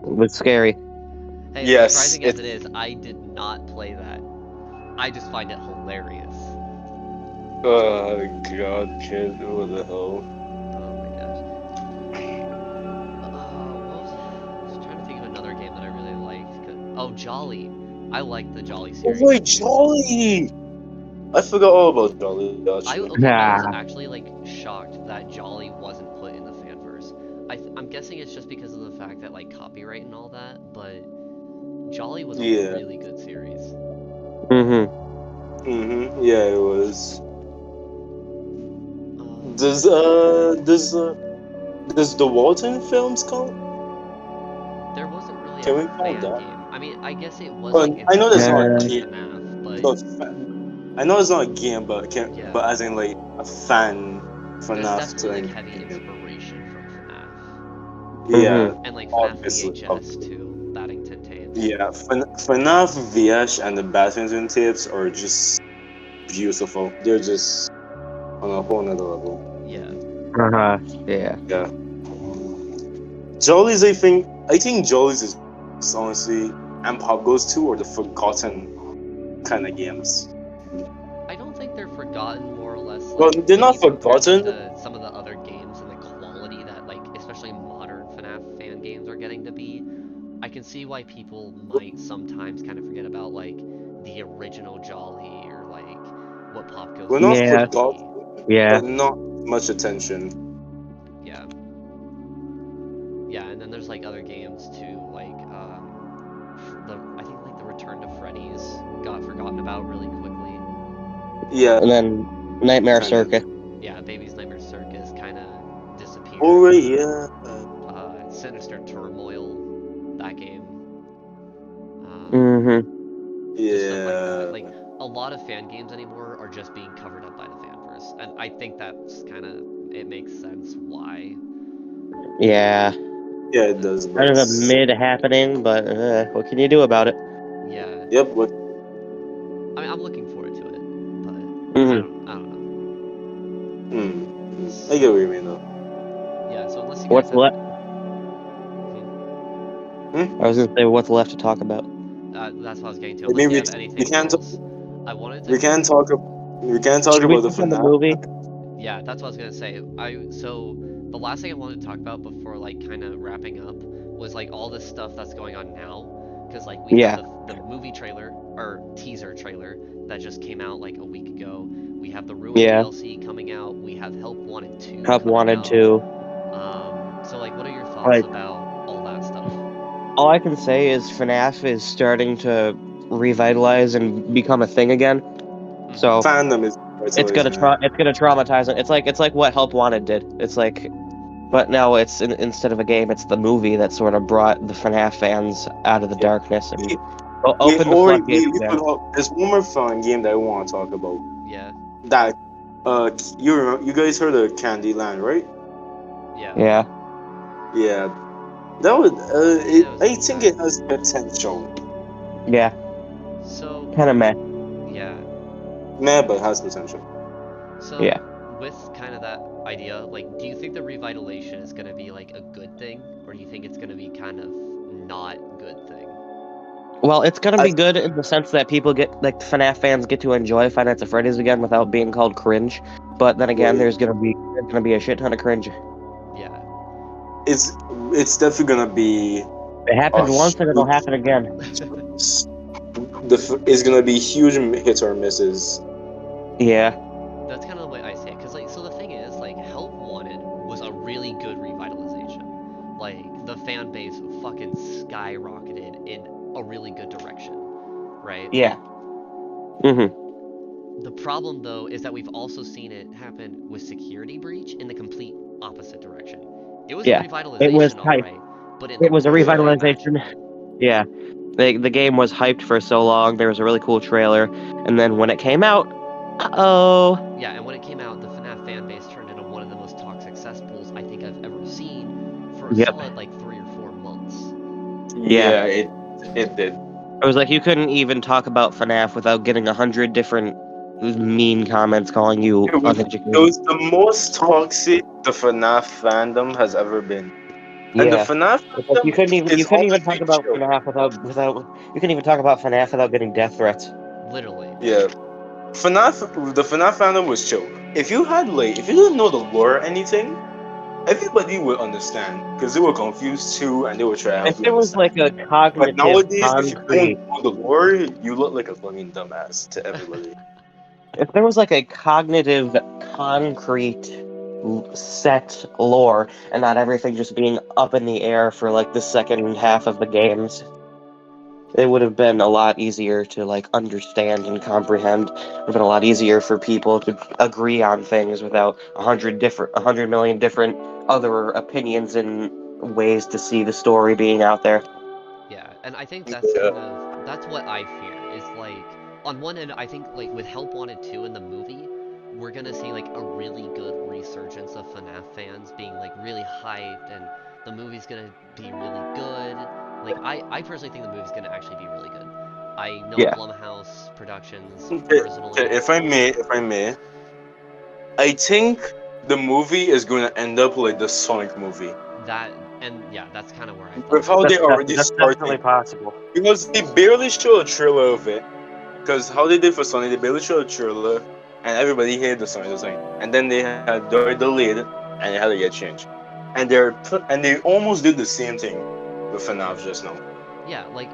[SPEAKER 1] It was scary.
[SPEAKER 4] Hey, as
[SPEAKER 2] Yes,
[SPEAKER 4] surprising as it is, I did not play that. I just find it hilarious.
[SPEAKER 2] Oh god, kid, what the hell?
[SPEAKER 4] Oh my gosh. I was trying to think of another game that I really liked. Oh, Jolly. I liked the Jolly
[SPEAKER 2] Oh
[SPEAKER 4] series.
[SPEAKER 2] wait, Jolly! I forgot all about Jolly, actually.
[SPEAKER 4] I was
[SPEAKER 1] Ah.
[SPEAKER 4] actually like shocked that Jolly wasn't put in the fanverse. I'm guessing it's just because of the fact that like copyright and all that, but Jolly was a
[SPEAKER 2] Yeah.
[SPEAKER 4] really good series.
[SPEAKER 1] Mm-hmm.
[SPEAKER 2] Yeah, it was.
[SPEAKER 4] Um,
[SPEAKER 2] Does does the Walton films count?
[SPEAKER 4] there wasn't really a
[SPEAKER 2] Can we count
[SPEAKER 4] fan
[SPEAKER 2] that?
[SPEAKER 4] game. I mean, I guess it was like
[SPEAKER 2] I know that's not
[SPEAKER 4] inspired
[SPEAKER 2] a
[SPEAKER 4] by
[SPEAKER 1] Yeah.
[SPEAKER 2] game.
[SPEAKER 4] FNaF, but
[SPEAKER 2] But I know it's not a game, but
[SPEAKER 4] yeah,
[SPEAKER 2] but as in like a fan for
[SPEAKER 4] there's
[SPEAKER 2] FNaF
[SPEAKER 4] definitely like
[SPEAKER 2] thing.
[SPEAKER 4] heavy inspiration from FNaF
[SPEAKER 2] Yeah,
[SPEAKER 1] Mm-hmm.
[SPEAKER 4] and like FNaF
[SPEAKER 2] obviously.
[SPEAKER 4] VHS too, Battington tapes.
[SPEAKER 2] Yeah, FNaF VH and the Badminton tapes are just beautiful. They're just on a whole nother level.
[SPEAKER 4] Yeah.
[SPEAKER 1] Uh-huh. Yeah.
[SPEAKER 2] Yeah. Jollies, I think Jollies is honestly, and Pop Goes 2 are the forgotten kind of games.
[SPEAKER 4] I don't think they're forgotten, more or less.
[SPEAKER 2] Well,
[SPEAKER 4] Like
[SPEAKER 2] they're
[SPEAKER 4] when
[SPEAKER 2] not
[SPEAKER 4] you compare them
[SPEAKER 2] forgotten.
[SPEAKER 4] to some of the other games and the quality that, like, especially modern FNaF fan games are getting to be, I can see why people might sometimes kind of forget about like the original Jolly or like what Pop Goes
[SPEAKER 2] We're not
[SPEAKER 4] used to
[SPEAKER 1] Yeah.
[SPEAKER 2] forgotten,
[SPEAKER 4] be.
[SPEAKER 1] Yeah.
[SPEAKER 2] but not much attention.
[SPEAKER 4] Yeah. and there's like other games too, like I think like the Return to Freddy's got forgotten about really quickly.
[SPEAKER 2] Yeah.
[SPEAKER 1] And then Nightmare
[SPEAKER 2] Kind of.
[SPEAKER 1] Circus.
[SPEAKER 4] Yeah, Baby's Nightmare Circus kind of disappeared.
[SPEAKER 2] Oh right, yeah.
[SPEAKER 4] Sinister Turmoil, that game.
[SPEAKER 1] Mm-hmm.
[SPEAKER 4] Just stuff like that.
[SPEAKER 2] Yeah.
[SPEAKER 4] Like a lot of fan games anymore are just being covered up by the fanverse, and I think that's kind of it makes sense why.
[SPEAKER 1] Yeah.
[SPEAKER 2] Yeah, it does. But
[SPEAKER 1] Kind of a mid happening, but what can you do about it?
[SPEAKER 4] Yeah.
[SPEAKER 2] Yep. But
[SPEAKER 4] I mean, I'm looking forward to it, but
[SPEAKER 1] Mm-hmm.
[SPEAKER 4] I don't know.
[SPEAKER 2] I get what you mean though.
[SPEAKER 4] Yeah. So unless you guys
[SPEAKER 1] What's
[SPEAKER 4] have,
[SPEAKER 1] left? I was gonna say what's left to talk about.
[SPEAKER 4] that's what I was getting to.
[SPEAKER 2] I
[SPEAKER 4] Unless
[SPEAKER 2] mean,
[SPEAKER 4] you
[SPEAKER 2] we,
[SPEAKER 4] have
[SPEAKER 2] we
[SPEAKER 4] anything
[SPEAKER 2] can't
[SPEAKER 4] else, I wanted to.
[SPEAKER 2] we can't talk we can't talk
[SPEAKER 1] Should we
[SPEAKER 2] about the
[SPEAKER 1] talk on the
[SPEAKER 2] FNaF.
[SPEAKER 1] movie?
[SPEAKER 4] Yeah, that's what I was gonna say. So the last thing I wanted to talk about before like kind of wrapping up was like all this stuff that's going on now, because like we
[SPEAKER 1] Yeah.
[SPEAKER 4] have the movie trailer or teaser trailer that just came out like a week ago. We have the Ruin
[SPEAKER 1] Yeah.
[SPEAKER 4] DLC coming out. We have Help Wanted 2
[SPEAKER 1] Help
[SPEAKER 4] coming
[SPEAKER 1] Wanted
[SPEAKER 4] out.
[SPEAKER 1] to.
[SPEAKER 4] So like, what are your thoughts
[SPEAKER 1] Like,
[SPEAKER 4] about all that stuff?
[SPEAKER 1] all I can say is FNaF is starting to revitalize and become a thing again. So
[SPEAKER 2] Fandom is
[SPEAKER 1] it's gonna
[SPEAKER 2] revitalizing it.
[SPEAKER 1] it's gonna traumatize it. It's like what Help Wanted did. It's like, but now it's instead of a game, it's the movie that sort of brought the FNaF fans out of the
[SPEAKER 2] Yeah.
[SPEAKER 1] darkness and
[SPEAKER 2] We,
[SPEAKER 1] opened the floodgates again.
[SPEAKER 2] there's one more fun game that I want to talk about.
[SPEAKER 4] Yeah.
[SPEAKER 2] That you guys heard of Candyland, right?
[SPEAKER 4] Yeah.
[SPEAKER 1] Yeah.
[SPEAKER 2] Yeah. That would
[SPEAKER 4] Yeah, it was
[SPEAKER 2] I think it has potential.
[SPEAKER 1] Yeah.
[SPEAKER 4] So
[SPEAKER 1] Kind of meh.
[SPEAKER 4] yeah.
[SPEAKER 2] Man, but has potential.
[SPEAKER 4] So
[SPEAKER 1] Yeah.
[SPEAKER 4] with kind of that idea, like, do you think the revitalization is gonna be like a good thing, or do you think it's gonna be kind of not good thing?
[SPEAKER 1] Well, it's gonna
[SPEAKER 2] I-
[SPEAKER 1] be good in the sense that people get, like, FNaF fans get to enjoy Five Nights at Freddy's again without being called cringe. But then again,
[SPEAKER 2] Right.
[SPEAKER 1] there's gonna be a shit ton of cringe.
[SPEAKER 4] Yeah.
[SPEAKER 2] It's definitely gonna be
[SPEAKER 1] It happened
[SPEAKER 2] a
[SPEAKER 1] once and it'll
[SPEAKER 2] huge-
[SPEAKER 1] happen again.
[SPEAKER 2] It's gonna be huge hits or misses.
[SPEAKER 1] Yeah.
[SPEAKER 4] That's kind of the way I say it, because like, so the thing is, like, Help Wanted was a really good revitalization. Like, the fan base fucking skyrocketed in a really good direction, right?
[SPEAKER 1] Yeah. Mm-hmm.
[SPEAKER 4] The problem, though, is that we've also seen it happen with Security Breach in the complete opposite direction. It was
[SPEAKER 1] Yeah.
[SPEAKER 4] a revitalization,
[SPEAKER 1] It was
[SPEAKER 4] alright, but in
[SPEAKER 1] It
[SPEAKER 4] the
[SPEAKER 1] was a
[SPEAKER 4] wrong
[SPEAKER 1] revitalization.
[SPEAKER 4] direction.
[SPEAKER 1] Yeah. The game was hyped for so long. There was a really cool trailer, and then when it came out, uh-oh.
[SPEAKER 4] Yeah, and when it came out, the FNaF fan base turned into one of the most toxic cesspools I think I've ever seen for a
[SPEAKER 1] Yep.
[SPEAKER 4] solid like 3 or 4 months.
[SPEAKER 1] Yeah.
[SPEAKER 2] It did.
[SPEAKER 1] It was like you couldn't even talk about FNaF without getting 100 different mean comments calling you
[SPEAKER 2] It was
[SPEAKER 1] uneducated.
[SPEAKER 2] the most toxic the FNaF fandom has ever been. And the
[SPEAKER 1] Yeah.
[SPEAKER 2] FNaF
[SPEAKER 1] It's like you
[SPEAKER 2] fandom is
[SPEAKER 1] couldn't even talk
[SPEAKER 2] honestly
[SPEAKER 1] about
[SPEAKER 2] chill.
[SPEAKER 1] FNaF without you couldn't even talk about FNaF without getting death threats.
[SPEAKER 4] Literally.
[SPEAKER 2] Yeah. The FNaF fandom was chill. If you didn't know the lore or anything, everybody would understand. Because they were confused too and they would try to help
[SPEAKER 1] If
[SPEAKER 2] you
[SPEAKER 1] there was
[SPEAKER 2] understand.
[SPEAKER 1] like a
[SPEAKER 2] But
[SPEAKER 1] cognitive
[SPEAKER 2] nowadays, if you
[SPEAKER 1] concrete
[SPEAKER 2] don't know the lore, you look like a fucking dumbass to everybody.
[SPEAKER 1] if there was like a cognitive, concrete set lore and not everything just being up in the air for like the second half of the games, it would have been a lot easier to like understand and comprehend. It would have been a lot easier for people to agree on things without 100 million different other opinions and ways to see the story being out there.
[SPEAKER 4] Yeah, and I think that's
[SPEAKER 2] Yeah.
[SPEAKER 4] that's what I fear. Is like on one end, I think like with Help Wanted 2 in the movie, we're gonna see like a really good resurgence of FNaF fans being like really hyped, and the movie's gonna be really good. Like I personally think the movie's gonna actually be really good. I know
[SPEAKER 1] Yeah.
[SPEAKER 4] Blumhouse Productions
[SPEAKER 2] Okay,
[SPEAKER 4] personally.
[SPEAKER 2] if I may, I think the movie is going to end up like the Sonic movie.
[SPEAKER 4] That and yeah, that's kind of where I
[SPEAKER 2] With
[SPEAKER 4] thought.
[SPEAKER 2] how they already
[SPEAKER 1] That's definitely
[SPEAKER 2] started.
[SPEAKER 1] possible.
[SPEAKER 2] Because they barely show a trailer of it. Because how they did for Sonic, they barely show a trailer, and everybody hated the Sonic design. And then they delayed it, and it had to get changed. And they almost did the same thing with FNaF just now.
[SPEAKER 4] Yeah, like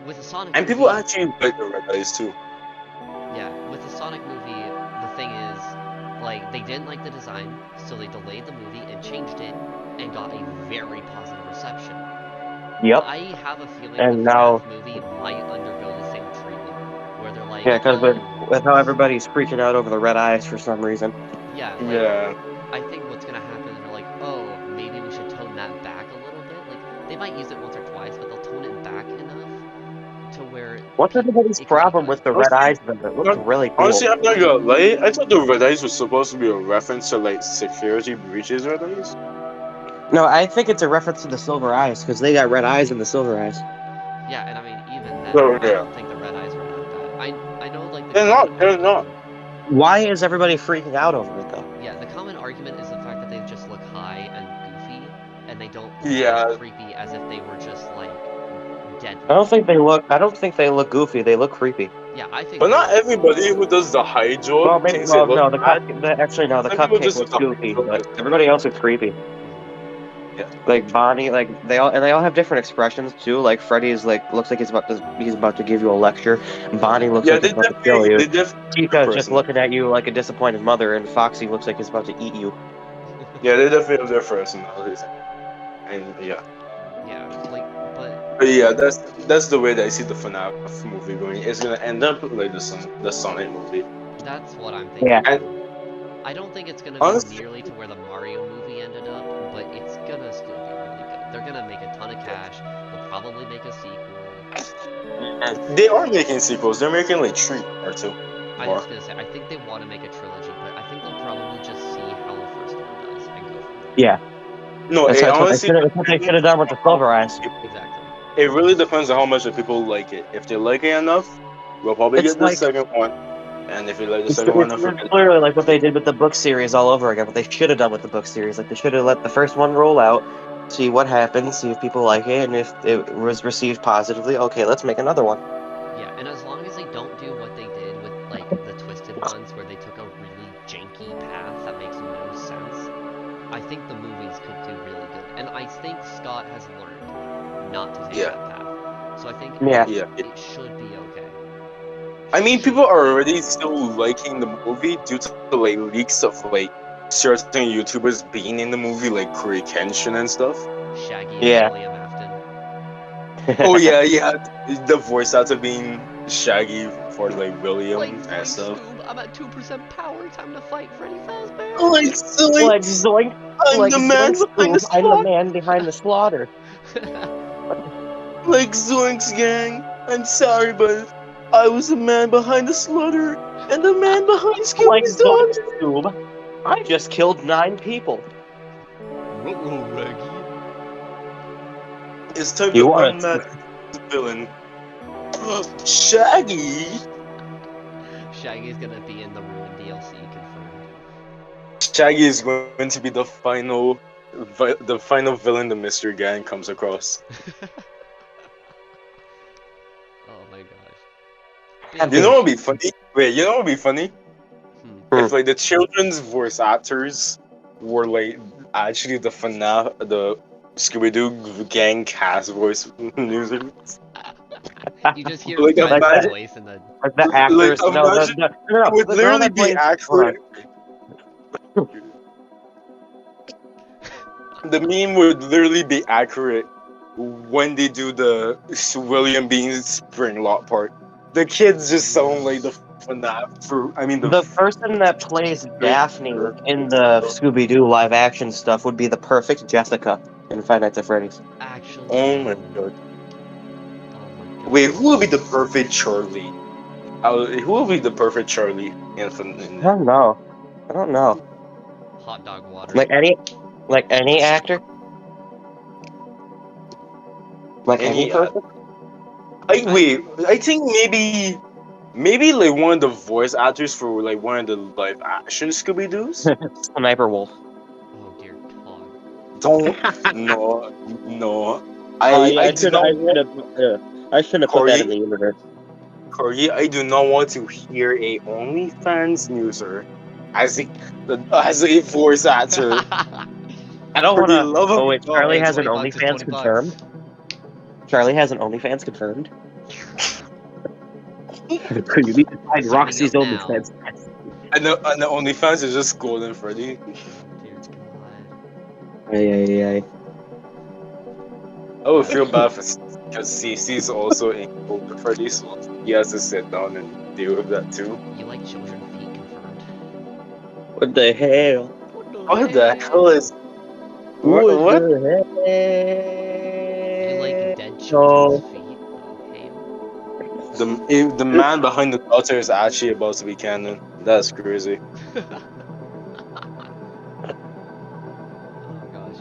[SPEAKER 4] with the Sonic
[SPEAKER 2] And
[SPEAKER 4] movie.
[SPEAKER 2] people actually like the Red Eyes too.
[SPEAKER 4] Yeah, with the Sonic movie, the thing is, like they didn't like the design, so they delayed the movie and changed it, and got a very positive reception.
[SPEAKER 1] Yep.
[SPEAKER 4] I have a feeling
[SPEAKER 1] And
[SPEAKER 4] the
[SPEAKER 1] now-
[SPEAKER 4] FNaF movie might undergo the same treatment, where they're like,
[SPEAKER 1] Yeah, because
[SPEAKER 4] oh,
[SPEAKER 1] with how everybody's freaking out over the red eyes for some reason.
[SPEAKER 4] yeah, like,
[SPEAKER 2] Yeah.
[SPEAKER 4] I think what's gonna happen is they're like, oh, maybe we should tone that back a little bit. Like, they might use it once or twice, but they'll tone it back enough to where
[SPEAKER 1] What's everybody's
[SPEAKER 4] it could be
[SPEAKER 1] problem
[SPEAKER 4] good.
[SPEAKER 1] with the red eyes? Then it looks really cool.
[SPEAKER 2] Honestly, I'm not gonna lie. I thought the red eyes was supposed to be a reference to like security breaches red eyes.
[SPEAKER 1] No, I think it's a reference to the silver eyes because they got red eyes and the silver eyes.
[SPEAKER 4] Yeah, and I mean, even then,
[SPEAKER 2] Oh,
[SPEAKER 4] I
[SPEAKER 2] yeah.
[SPEAKER 4] don't think the red eyes were that bad. I know, like, the
[SPEAKER 2] They're
[SPEAKER 4] common
[SPEAKER 2] not, they're not.
[SPEAKER 1] Why is everybody freaking out over it though?
[SPEAKER 4] Yeah, the common argument is the fact that they just look high and goofy, and they don't look
[SPEAKER 2] Yeah.
[SPEAKER 4] as creepy as if they were just, like, dead.
[SPEAKER 1] I don't think they look goofy. They look creepy.
[SPEAKER 4] Yeah, I think
[SPEAKER 2] But
[SPEAKER 4] they
[SPEAKER 2] not
[SPEAKER 4] look
[SPEAKER 2] everybody who does the high joke
[SPEAKER 1] Well, maybe.
[SPEAKER 2] thinks
[SPEAKER 1] Well,
[SPEAKER 2] it looks
[SPEAKER 1] no, the
[SPEAKER 2] bad.
[SPEAKER 1] actually no, the
[SPEAKER 2] Some people
[SPEAKER 1] cupcake
[SPEAKER 2] just
[SPEAKER 1] looks
[SPEAKER 2] look
[SPEAKER 1] goofy,
[SPEAKER 2] like-
[SPEAKER 1] but everybody else is creepy.
[SPEAKER 2] Yeah.
[SPEAKER 1] Like Bonnie, like they all have different expressions too. Like Freddy is like looks like he's about to give you a lecture. Bonnie looks
[SPEAKER 2] Yeah,
[SPEAKER 1] like
[SPEAKER 2] they
[SPEAKER 1] he's about to kill
[SPEAKER 2] definitely,
[SPEAKER 1] you.
[SPEAKER 2] they definitely.
[SPEAKER 1] Chica's just looking at you like a disappointed mother, and Foxy looks like he's about to eat you.
[SPEAKER 2] Yeah, they definitely have their personalities. And yeah.
[SPEAKER 4] Yeah, like,
[SPEAKER 2] But yeah, that's the way that I see the FNaF movie going. It's gonna end up like the Sonic movie.
[SPEAKER 4] that's what I'm thinking.
[SPEAKER 1] Yeah.
[SPEAKER 2] And
[SPEAKER 4] I don't think it's gonna
[SPEAKER 2] Honestly-
[SPEAKER 4] be nearly to where the Mario movie ended up, but it's gonna still be really good. They're gonna make a ton of cash. They'll probably make a sequel.
[SPEAKER 2] they are making sequels. They're making like 3 or 2.
[SPEAKER 4] I
[SPEAKER 2] More.
[SPEAKER 4] was gonna say, I think they want to make a trilogy, but I think they'll probably just see how the first one does and go from there.
[SPEAKER 1] Yeah,
[SPEAKER 2] No,
[SPEAKER 1] that's
[SPEAKER 2] it
[SPEAKER 1] what
[SPEAKER 2] honestly,
[SPEAKER 1] they should have done with the silver eyes.
[SPEAKER 4] Exactly.
[SPEAKER 2] it really depends on how much the people like it. If they like it enough, we'll probably
[SPEAKER 1] It's
[SPEAKER 2] get the
[SPEAKER 1] like-
[SPEAKER 2] second one. And if you like the
[SPEAKER 1] It's,
[SPEAKER 2] second one,
[SPEAKER 1] it's
[SPEAKER 2] I forget.
[SPEAKER 1] literally like what they did with the book series all over again. What they should have done with the book series, like they should have let the first one roll out, see what happens, see if people like it, and if it was received positively, okay, let's make another one.
[SPEAKER 4] Yeah, and as long as they don't do what they did with, like, the twisted ones, where they took a really janky path that makes no sense, I think the movies could do really good. And I think Scott has learned not to take
[SPEAKER 2] Yeah.
[SPEAKER 4] that path. So I think
[SPEAKER 1] Yeah.
[SPEAKER 2] Yeah.
[SPEAKER 4] it should be okay.
[SPEAKER 2] I mean, people are already still liking the movie due to like leaks of like certain YouTubers being in the movie, like Corey Kenshin and stuff.
[SPEAKER 4] Shaggy
[SPEAKER 1] Yeah.
[SPEAKER 4] and William Afton.
[SPEAKER 2] Oh yeah, the voice actor being Shaggy for like William
[SPEAKER 4] Like,
[SPEAKER 2] and
[SPEAKER 4] Zoink
[SPEAKER 2] stuff.
[SPEAKER 4] Scoob, I'm at 2% power, time to fight Freddy Fazbear!
[SPEAKER 2] Like silly,
[SPEAKER 1] Like Zoink,
[SPEAKER 2] I'm
[SPEAKER 1] like
[SPEAKER 2] the man
[SPEAKER 1] Zoink
[SPEAKER 2] behind the
[SPEAKER 1] Scoob, I'm the
[SPEAKER 2] slaughter.
[SPEAKER 1] man behind the slaughter.
[SPEAKER 2] Like Zoink's gang. I'm sorry, but I was the man behind the slaughter and the man behind
[SPEAKER 1] Like
[SPEAKER 2] Scooby's
[SPEAKER 1] Zoink
[SPEAKER 2] dog.
[SPEAKER 1] Scoob, I just killed 9 people.
[SPEAKER 4] Ruh-roh, Reggie.
[SPEAKER 2] It's time
[SPEAKER 1] You
[SPEAKER 2] to
[SPEAKER 1] wanna-
[SPEAKER 2] unmask the villain. Shaggy.
[SPEAKER 4] Shaggy's gonna be in the Ruin DLC, confirmed.
[SPEAKER 2] Shaggy is going to be the final villain the Mystery Gang comes across.
[SPEAKER 4] Oh my gosh.
[SPEAKER 2] You know what would be funny? Wait, you know what would be funny?
[SPEAKER 4] Hmm.
[SPEAKER 2] If like the children's voice actors were like actually the FNaF, the Scooby-Doo gang cast voice users.
[SPEAKER 4] You just hear
[SPEAKER 2] Like,
[SPEAKER 4] Fred's
[SPEAKER 2] imagine-
[SPEAKER 4] voice and then
[SPEAKER 1] Like the actors,
[SPEAKER 2] Like,
[SPEAKER 1] no,
[SPEAKER 2] imagine-
[SPEAKER 1] no,
[SPEAKER 2] It would
[SPEAKER 1] the girl
[SPEAKER 2] literally
[SPEAKER 1] that
[SPEAKER 2] be
[SPEAKER 1] plays-
[SPEAKER 2] accurate. The meme would literally be accurate when they do the William Bean Springlock part. The kids just sound like the FNaF for. I mean
[SPEAKER 1] The person that plays Daphne in the Scooby-Doo live-action stuff would be the perfect Jessica in Five Nights at Freddy's.
[SPEAKER 2] Oh
[SPEAKER 4] actually.
[SPEAKER 2] my god.
[SPEAKER 4] Oh my god.
[SPEAKER 2] Wait, who will be the perfect Charlie? Who will be the perfect Charlie in
[SPEAKER 1] I don't know. I don't know.
[SPEAKER 4] Hot dog water.
[SPEAKER 1] Like any actor. Like any
[SPEAKER 2] Any
[SPEAKER 1] person.
[SPEAKER 2] I think maybe like one of the voice actors for like one of the live action Scooby Doo's.
[SPEAKER 1] Sniper Wolf.
[SPEAKER 4] Oh dear god.
[SPEAKER 2] Don't no. I shouldn't have put that in the universe. Corey, I do not want to hear a OnlyFans user as a voice actor.
[SPEAKER 1] I don't
[SPEAKER 2] For
[SPEAKER 1] want
[SPEAKER 2] the
[SPEAKER 1] to.
[SPEAKER 2] love of
[SPEAKER 1] Oh wait,
[SPEAKER 2] God.
[SPEAKER 1] Charlie has an
[SPEAKER 4] 20 bucks is
[SPEAKER 1] OnlyFans
[SPEAKER 4] 20 bucks.
[SPEAKER 1] confirmed. Charlie has an OnlyFans confirmed. You need to find
[SPEAKER 4] Signing
[SPEAKER 1] Roxy's
[SPEAKER 4] up now.
[SPEAKER 1] OnlyFans.
[SPEAKER 2] And the OnlyFans is just scolding Freddy.
[SPEAKER 4] Dear God.
[SPEAKER 1] Ay.
[SPEAKER 2] I would feel bad for because CC's also in with Freddy, so he has to sit down and deal with that too.
[SPEAKER 4] You like children feet confirmed.
[SPEAKER 1] What the hell?
[SPEAKER 2] What the hell is
[SPEAKER 1] What
[SPEAKER 2] what?
[SPEAKER 1] the
[SPEAKER 4] You like
[SPEAKER 1] hell?
[SPEAKER 4] dead children's feet. Oh,
[SPEAKER 2] The man behind the daughter is actually about to be canon. That's crazy.
[SPEAKER 4] hail. Oh gosh.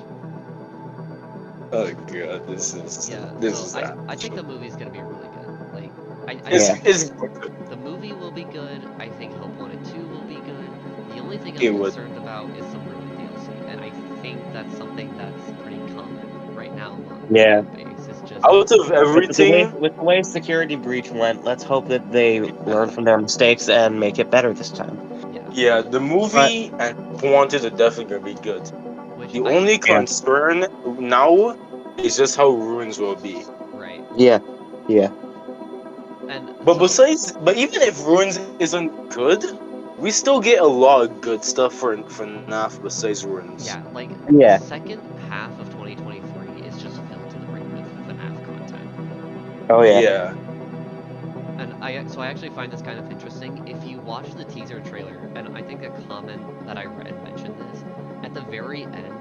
[SPEAKER 2] Oh god, this is
[SPEAKER 4] I think the movie's gonna be really good. Like I
[SPEAKER 2] it's
[SPEAKER 4] think
[SPEAKER 2] it's
[SPEAKER 4] the movie will be good. I think Hope 1 and 2 will be good. The only thing
[SPEAKER 2] It
[SPEAKER 4] I'm
[SPEAKER 2] would.
[SPEAKER 4] concerned about is some ruined DLC, and I think that's something that's pretty common right now among
[SPEAKER 1] Yeah.
[SPEAKER 4] the fan base. It's just
[SPEAKER 2] out of
[SPEAKER 1] With
[SPEAKER 2] everything.
[SPEAKER 1] the way Security Breach went, let's hope that they learn from their mistakes and make it better this time.
[SPEAKER 4] yeah.
[SPEAKER 2] Yeah, the movie and Wanted are definitely gonna be good.
[SPEAKER 4] Which
[SPEAKER 2] The only
[SPEAKER 1] Yeah.
[SPEAKER 2] concern now is just how Ruins will be.
[SPEAKER 4] right.
[SPEAKER 1] Yeah.
[SPEAKER 4] And
[SPEAKER 2] But
[SPEAKER 4] so,
[SPEAKER 2] but even if Ruins isn't good, we still get a lot of good stuff for FNaF besides Ruins.
[SPEAKER 4] yeah, like
[SPEAKER 1] Yeah.
[SPEAKER 4] the second half of 2023 is just filled to the brim with FNaF content.
[SPEAKER 1] Oh yeah.
[SPEAKER 2] Yeah.
[SPEAKER 4] And I actually find this kind of interesting. If you watch the teaser trailer, and I think a comment that I read mentioned this, at the very end,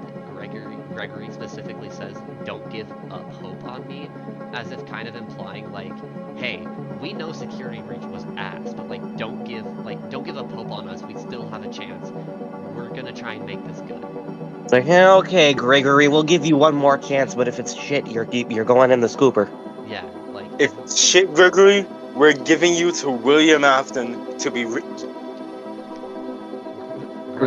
[SPEAKER 4] Gregory specifically says, "Don't give up hope on me," as if kind of implying like, "Hey, we know Security Breach was ass, but like, don't give up hope on us. We still have a chance. We're gonna try and make this good."
[SPEAKER 1] It's like, yeah, okay, Gregory, we'll give you one more chance, but if it's shit, you're going in the scooper.
[SPEAKER 4] Yeah, like
[SPEAKER 2] If it's shit, Gregory, we're giving you to William Afton to be
[SPEAKER 1] We're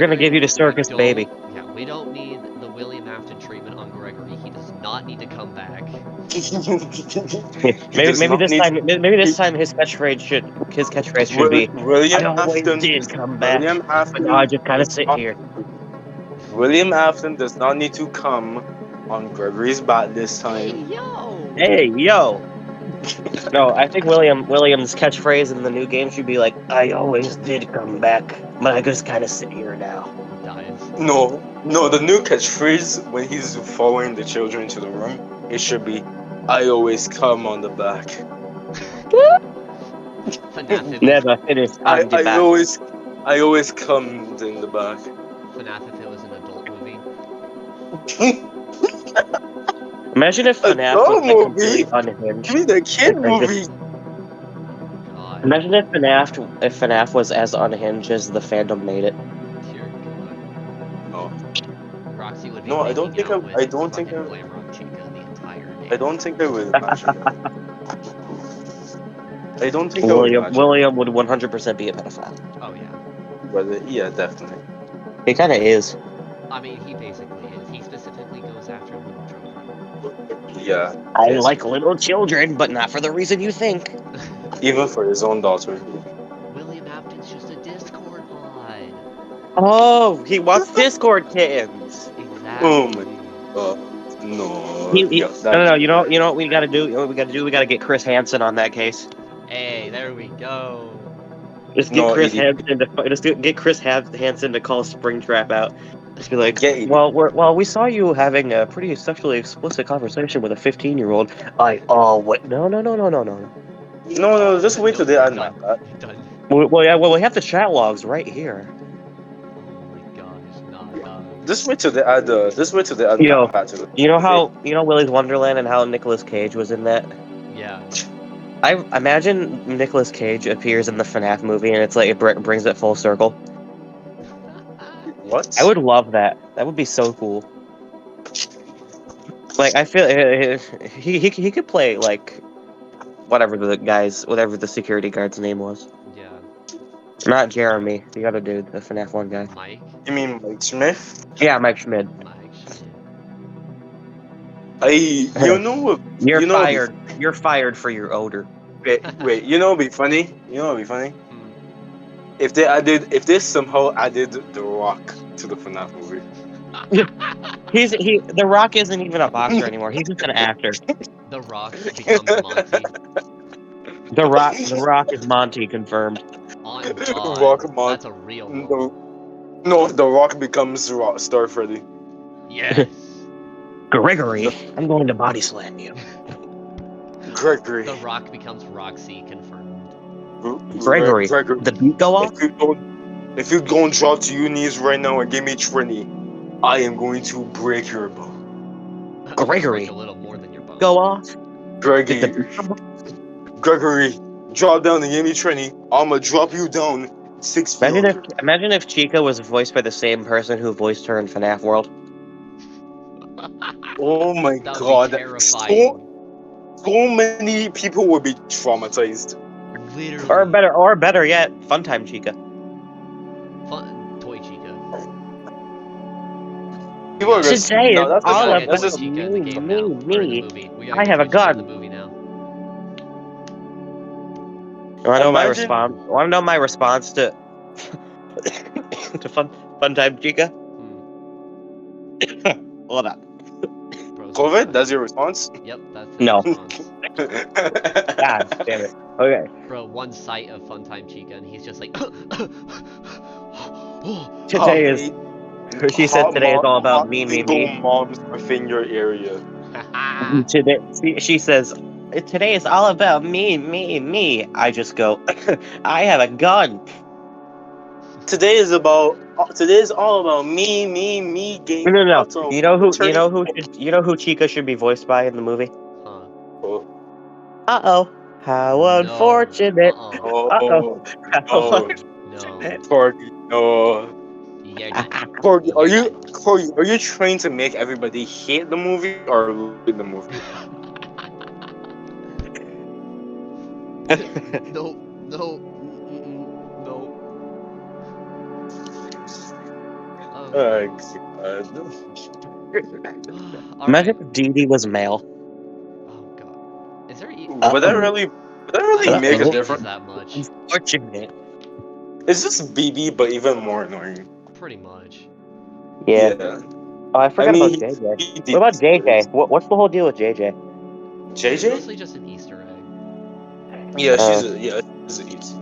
[SPEAKER 1] gonna give you the
[SPEAKER 4] we
[SPEAKER 1] circus,
[SPEAKER 4] don't-
[SPEAKER 1] baby.
[SPEAKER 4] Yeah, we don't need the William Afton treatment on Gregory. He does not need to come back.
[SPEAKER 1] Maybe this time his catchphrase should be,
[SPEAKER 2] William
[SPEAKER 1] "I always
[SPEAKER 2] Afton.
[SPEAKER 1] did come back,
[SPEAKER 2] William
[SPEAKER 1] but
[SPEAKER 2] Afton.
[SPEAKER 1] now I just kind of sit here."
[SPEAKER 2] William Afton does not need to come on Gregory's back this
[SPEAKER 4] Hey
[SPEAKER 2] time.
[SPEAKER 4] yo!
[SPEAKER 1] Hey, yo. No, I think William's catchphrase in the new game should be like, "I always did come back, but I just kind of sit here now."
[SPEAKER 4] Dies.
[SPEAKER 2] No, the new catchphrase when he's following the children to the room, it should be, "I always come on the back.
[SPEAKER 4] FNaF if
[SPEAKER 1] Never finished on the back.
[SPEAKER 2] I always come in the back."
[SPEAKER 4] FNaF if it was an adult movie.
[SPEAKER 1] Imagine if FNaF was
[SPEAKER 2] Adult
[SPEAKER 1] like
[SPEAKER 2] movie?
[SPEAKER 1] completely
[SPEAKER 2] Give
[SPEAKER 1] unhinged.
[SPEAKER 2] me the kid
[SPEAKER 1] Like, just-
[SPEAKER 2] movie.
[SPEAKER 4] God.
[SPEAKER 1] Imagine if FNaF was as unhinged as the fandom made it.
[SPEAKER 4] Dear God.
[SPEAKER 2] No,
[SPEAKER 4] Roxy would be
[SPEAKER 2] No, I
[SPEAKER 4] making
[SPEAKER 2] don't think
[SPEAKER 4] out
[SPEAKER 2] I-
[SPEAKER 4] with
[SPEAKER 2] I don't think
[SPEAKER 4] fucking
[SPEAKER 2] I-
[SPEAKER 4] Glamrock Chica the entire game.
[SPEAKER 2] I don't think I would imagine that. I don't think I would imagine.
[SPEAKER 1] William would 100% be a pedophile.
[SPEAKER 4] Oh yeah.
[SPEAKER 2] But yeah, definitely.
[SPEAKER 1] He kind of is.
[SPEAKER 4] I mean, he basically is. He specifically goes after little children.
[SPEAKER 2] Yeah.
[SPEAKER 1] I
[SPEAKER 2] yes.
[SPEAKER 1] like little children, but not for the reason you think.
[SPEAKER 2] Even for his own daughter.
[SPEAKER 4] William Afton's just a Discord bot.
[SPEAKER 1] Oh, he wants Discord kittens.
[SPEAKER 4] Exactly.
[SPEAKER 2] Oh my no.
[SPEAKER 1] No. You know what we gotta do? You know what we gotta do? We gotta get Chris Hansen on that case.
[SPEAKER 4] Hey, there we go.
[SPEAKER 1] Just get
[SPEAKER 2] No,
[SPEAKER 1] Chris
[SPEAKER 2] idiot.
[SPEAKER 1] Hansen to call Springtrap out. Just be like,
[SPEAKER 2] Get it.
[SPEAKER 1] well, we saw you having a pretty sexually explicit conversation with a 15-year-old. What? No.
[SPEAKER 2] No, just wait till they add
[SPEAKER 4] Done.
[SPEAKER 2] that.
[SPEAKER 4] Done.
[SPEAKER 1] Well, we have the chat logs right here.
[SPEAKER 4] Oh my gosh, nah.
[SPEAKER 2] Just wait till they add the. Just wait till they add
[SPEAKER 1] Yo,
[SPEAKER 2] that to the.
[SPEAKER 1] You know Willy's Wonderland and how Nicolas Cage was in that?
[SPEAKER 4] Yeah.
[SPEAKER 1] I imagine Nicolas Cage appears in the FNaF movie and it's like it brings it full circle.
[SPEAKER 2] What?
[SPEAKER 1] I would love that. That would be so cool. Like I feel he could play like whatever the security guard's name was.
[SPEAKER 4] Yeah.
[SPEAKER 1] Not Jeremy, the other dude, the FNaF 1 guy.
[SPEAKER 4] Mike.
[SPEAKER 2] You mean Mike Smith?
[SPEAKER 1] Yeah, Mike Schmid.
[SPEAKER 4] Mike. Shit.
[SPEAKER 2] You know what?
[SPEAKER 1] You're
[SPEAKER 2] you know
[SPEAKER 1] fired. You're fired for your odor.
[SPEAKER 2] Wait. You know what'd be funny?
[SPEAKER 4] Hmm.
[SPEAKER 2] If they somehow added The Rock to the FNaF movie.
[SPEAKER 1] The Rock isn't even a boxer anymore. He's just an actor.
[SPEAKER 4] The Rock becomes Monty.
[SPEAKER 1] The Rock is Monty confirmed.
[SPEAKER 4] On
[SPEAKER 2] Rock
[SPEAKER 4] God,
[SPEAKER 2] Mon-
[SPEAKER 4] that's a real one.
[SPEAKER 2] No, The Rock becomes Star Freddy.
[SPEAKER 4] Yes.
[SPEAKER 1] Gregory, I'm going to body slam you.
[SPEAKER 2] Gregory.
[SPEAKER 4] The Rock becomes Roxy, confirmed.
[SPEAKER 1] Gregory,
[SPEAKER 2] Gregory.
[SPEAKER 1] the beat go off?
[SPEAKER 2] If you don't drop to your knees right now and give me Trini, I am going to break your bone.
[SPEAKER 4] I'm gonna
[SPEAKER 1] Gregory,
[SPEAKER 4] break a little more than your bone.
[SPEAKER 1] go off?
[SPEAKER 2] Gregory,
[SPEAKER 1] Did the beat come off?
[SPEAKER 2] Gregory, drop down and give me Trini. I'ma drop you down 6 feet under.
[SPEAKER 1] Imagine if Chica was voiced by the same person who voiced her in FNaF World.
[SPEAKER 2] Oh my
[SPEAKER 4] That would
[SPEAKER 2] god.
[SPEAKER 4] be terrifying.
[SPEAKER 2] So many people would be traumatized.
[SPEAKER 4] Literally.
[SPEAKER 1] Or better yet, Funtime Chica.
[SPEAKER 4] Fun Toy Chica.
[SPEAKER 2] People are just
[SPEAKER 1] Today
[SPEAKER 2] no,
[SPEAKER 1] is
[SPEAKER 2] that's
[SPEAKER 4] We
[SPEAKER 1] all
[SPEAKER 4] gotta
[SPEAKER 2] just,
[SPEAKER 4] get
[SPEAKER 2] that's
[SPEAKER 4] Toy
[SPEAKER 2] just
[SPEAKER 4] Chica in the game now. Or in the movie. We gotta
[SPEAKER 1] I
[SPEAKER 4] get
[SPEAKER 1] have
[SPEAKER 4] Toy
[SPEAKER 1] a
[SPEAKER 4] Chica in
[SPEAKER 1] gun.
[SPEAKER 4] the movie now.
[SPEAKER 1] Want to know my
[SPEAKER 2] Imagine-
[SPEAKER 1] response? Want to know my response to to Funtime Chica? Hold on.
[SPEAKER 4] Bro,
[SPEAKER 2] COVID, that's your response?
[SPEAKER 4] Yep, that's his
[SPEAKER 1] No.
[SPEAKER 4] response.
[SPEAKER 1] God damn it. Okay.
[SPEAKER 4] Bro, one sight of Funtime Chica and he's just like
[SPEAKER 1] Today is. She said today is all about me.
[SPEAKER 2] Single moms within your area.
[SPEAKER 1] Today, she says today is all about me. I just go. I have a gun.
[SPEAKER 2] Today is all about me game.
[SPEAKER 1] No.
[SPEAKER 2] Auto.
[SPEAKER 1] You know who
[SPEAKER 2] Turning-
[SPEAKER 1] who Chica should be voiced by in the movie?
[SPEAKER 4] Huh.
[SPEAKER 1] Uh-oh. How
[SPEAKER 4] No.
[SPEAKER 1] unfortunate.
[SPEAKER 4] Uh-oh.
[SPEAKER 2] Oh,
[SPEAKER 1] How
[SPEAKER 2] oh,
[SPEAKER 1] unfortunate.
[SPEAKER 2] Corgi, no.
[SPEAKER 4] Yeah,
[SPEAKER 2] Corgi,
[SPEAKER 4] Yeah.
[SPEAKER 2] are you trying to make everybody hate the movie or love the movie?
[SPEAKER 4] No. No. No.
[SPEAKER 2] God.
[SPEAKER 4] Alright.
[SPEAKER 1] Imagine if Dee Dee was male.
[SPEAKER 4] Oh god. Is there
[SPEAKER 2] Would that really make a
[SPEAKER 1] Uh-oh.
[SPEAKER 2] difference?
[SPEAKER 4] that much?
[SPEAKER 1] Unfortunate.
[SPEAKER 2] It's just BB, but even more annoying.
[SPEAKER 4] Pretty much.
[SPEAKER 1] Yeah. Oh, I forgot about
[SPEAKER 2] he-
[SPEAKER 1] JJ.
[SPEAKER 2] he
[SPEAKER 1] What
[SPEAKER 2] did
[SPEAKER 1] about
[SPEAKER 2] this
[SPEAKER 1] JJ? What's the whole deal with JJ?
[SPEAKER 4] It's
[SPEAKER 2] JJ?
[SPEAKER 4] mostly just an Easter egg.
[SPEAKER 2] Yeah, she's an East.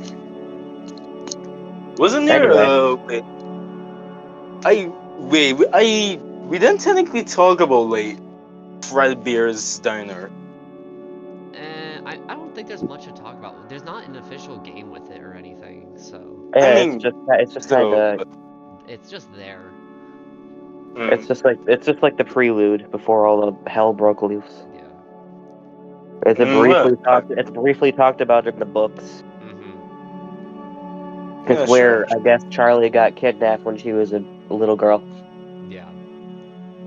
[SPEAKER 2] Wasn't there?
[SPEAKER 1] Anyway.
[SPEAKER 2] We didn't technically talk about like Fred Beer's diner.
[SPEAKER 4] And I don't think there's much to talk about. There's not an official game with it or anything, so
[SPEAKER 1] Yeah,
[SPEAKER 2] I mean,
[SPEAKER 1] it's just kind of.
[SPEAKER 4] it's just there.
[SPEAKER 1] It's just like the prelude before all the hell broke loose.
[SPEAKER 4] Yeah.
[SPEAKER 1] It's
[SPEAKER 2] well,
[SPEAKER 1] briefly talked about in the books.
[SPEAKER 4] Mm-hmm.
[SPEAKER 1] It's
[SPEAKER 2] Yeah,
[SPEAKER 1] where
[SPEAKER 2] sure.
[SPEAKER 1] I guess Charlie got kidnapped when she was a little girl.
[SPEAKER 4] Yeah.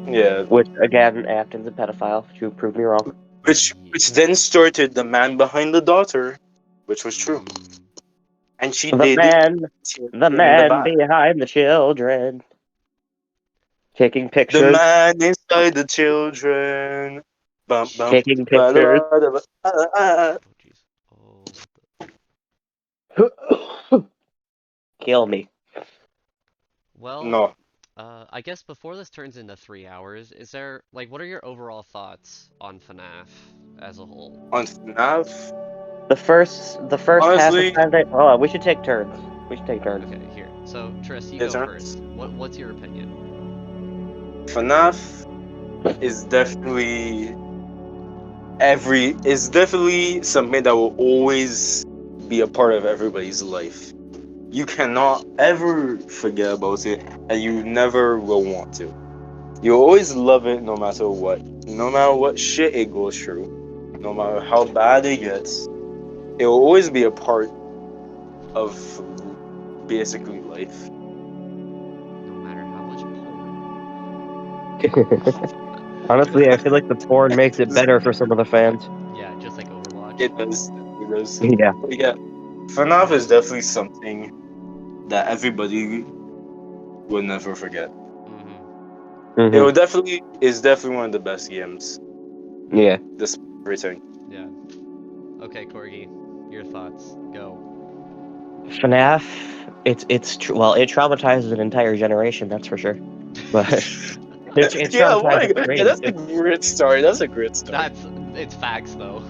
[SPEAKER 2] Yeah,
[SPEAKER 1] Which again, Afton's a pedophile. To prove me wrong.
[SPEAKER 2] which then started the man behind the daughter, which was true,
[SPEAKER 4] Mm.
[SPEAKER 2] and she
[SPEAKER 1] The
[SPEAKER 2] did
[SPEAKER 1] man
[SPEAKER 2] it in the back.
[SPEAKER 1] behind the children, taking
[SPEAKER 2] The
[SPEAKER 1] pictures,
[SPEAKER 2] man inside the children. Bum, bum,
[SPEAKER 1] taking pictures.
[SPEAKER 4] Oh jeez. Oh.
[SPEAKER 1] Kill me.
[SPEAKER 4] Well,
[SPEAKER 2] No,
[SPEAKER 4] I guess before this turns into 3 hours, is there like what are your overall thoughts on FNaF as a whole?
[SPEAKER 2] on FNaF.
[SPEAKER 1] The first
[SPEAKER 2] Honestly,
[SPEAKER 1] half of time. Oh, we should take turns.
[SPEAKER 4] Okay, here. So Tris, you
[SPEAKER 2] Yes,
[SPEAKER 4] go
[SPEAKER 2] sir.
[SPEAKER 4] first. What's your opinion?
[SPEAKER 2] FNaF is definitely something that will always be a part of everybody's life. You cannot ever forget about it, and you never will want to. You always love it no matter what. No matter what shit it goes through. No matter how bad it gets. It will always be a part of basically life.
[SPEAKER 4] No matter how much porn.
[SPEAKER 1] Honestly, I feel like the porn makes it better for some of the fans.
[SPEAKER 4] Yeah, just like Overwatch.
[SPEAKER 2] It does.
[SPEAKER 1] Yeah.
[SPEAKER 2] But yeah, FNaF is definitely something that everybody will never forget.
[SPEAKER 4] Mm-hmm.
[SPEAKER 2] It will definitely is definitely one of the best games.
[SPEAKER 1] Yeah.
[SPEAKER 2] This everything.
[SPEAKER 4] Yeah. Okay, Corgi, your thoughts. Go.
[SPEAKER 1] FNaF, it's well, it traumatizes an entire generation, that's for sure. But it
[SPEAKER 2] Yeah,
[SPEAKER 1] traumatizes
[SPEAKER 2] yeah, that's a great story. That's a great story.
[SPEAKER 4] It's facts though.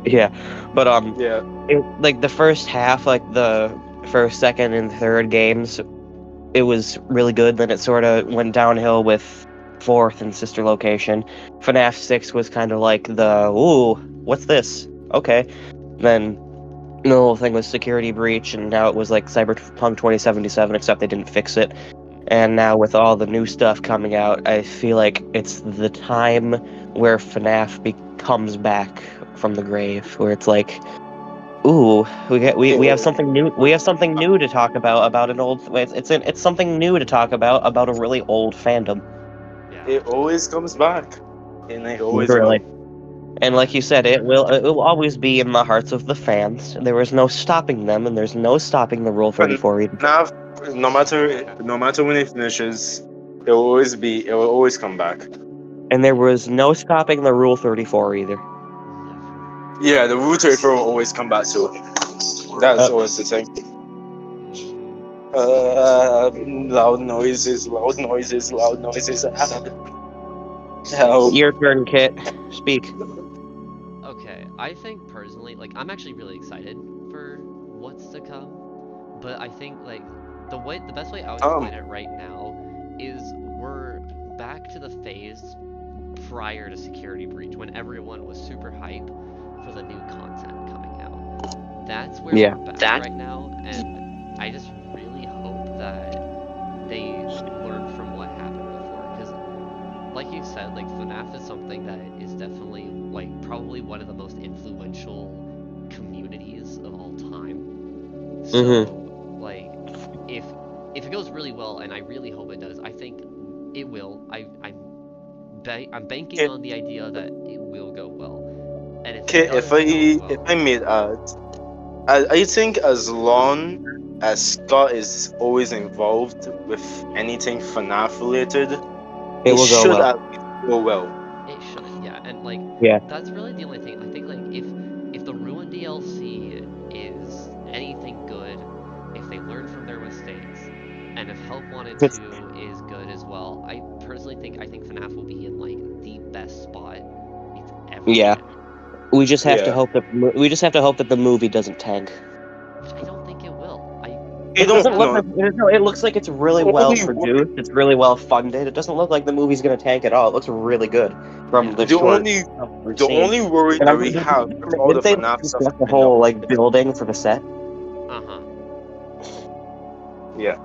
[SPEAKER 1] Yeah, but
[SPEAKER 2] Yeah.
[SPEAKER 1] like the first half, like the first, second, and third games, it was really good. Then it sort of went downhill with fourth and sister location. FNaF 6 was kind of like ooh, what's this? Okay. Then the whole thing was security breach, and now it was like Cyberpunk 2077, except they didn't fix it. And now with all the new stuff coming out, I feel like it's the time where FNaF comes back from the grave, where it's like, ooh, we have something new. We have something new to talk about an old. It's something new to talk about a really old fandom.
[SPEAKER 4] Yeah.
[SPEAKER 2] It always comes back, and it always
[SPEAKER 1] Really.
[SPEAKER 2] will.
[SPEAKER 1] And like you said, it will always be in the hearts of the fans. There is no stopping them, and there's no stopping the Rule 34 either.
[SPEAKER 2] Now, no matter when it finishes, it will always come back.
[SPEAKER 1] And there was no stopping the Rule 34 either.
[SPEAKER 4] Never.
[SPEAKER 2] Yeah, the Rule 34 will always come back too. That's always the thing. Loud noises, loud noises, loud noises. Help.
[SPEAKER 1] Your turn, Kit. Speak.
[SPEAKER 4] Okay, I think personally, like, I'm actually really excited for what's to come, but I think, like, the best way I would explain it right now is we're back to the phase prior to Security Breach, when everyone was super hype for the new content coming out. That's where
[SPEAKER 1] Yeah.
[SPEAKER 4] we're back right now, and I just really hope that they learn from what happened before, because like you said, like, FNaF is something that is definitely, like, probably one of the most influential communities of all time. So, like, if it goes really well, and I really hope it does, I think it will. I'm banking on the idea that it will go well. And if it does
[SPEAKER 2] If I made ads, I think as long as Scott is always involved with anything FNaF related,
[SPEAKER 1] It will go
[SPEAKER 2] should
[SPEAKER 1] well.
[SPEAKER 2] at least go well.
[SPEAKER 4] it should, yeah, and like,
[SPEAKER 1] Yeah.
[SPEAKER 4] that's really the only thing. I think, like, if the Ruin DLC is anything good, if they learn from their mistakes, and if Help Wanted 2 is good as well, I personally think FNaF will be in, like, the best spot it's ever
[SPEAKER 1] Yeah.
[SPEAKER 4] been.
[SPEAKER 1] We just have to
[SPEAKER 2] Yeah.
[SPEAKER 1] hope that the movie doesn't tank.
[SPEAKER 4] Which I don't think it will.
[SPEAKER 1] It doesn't look like it looks like it's really
[SPEAKER 2] The
[SPEAKER 1] well
[SPEAKER 2] only
[SPEAKER 1] produced. It's really well funded. It doesn't look like the movie's gonna tank at all. It looks really good from the
[SPEAKER 2] The
[SPEAKER 1] short
[SPEAKER 2] only
[SPEAKER 1] stuff we've
[SPEAKER 2] the
[SPEAKER 1] seen.
[SPEAKER 2] only worry
[SPEAKER 1] And
[SPEAKER 2] that we have with all the
[SPEAKER 1] didn't they
[SPEAKER 2] FNaF stuff
[SPEAKER 1] discuss the
[SPEAKER 2] coming
[SPEAKER 1] whole
[SPEAKER 2] out.
[SPEAKER 1] like building for the set?
[SPEAKER 4] Uh-huh.
[SPEAKER 2] Yeah.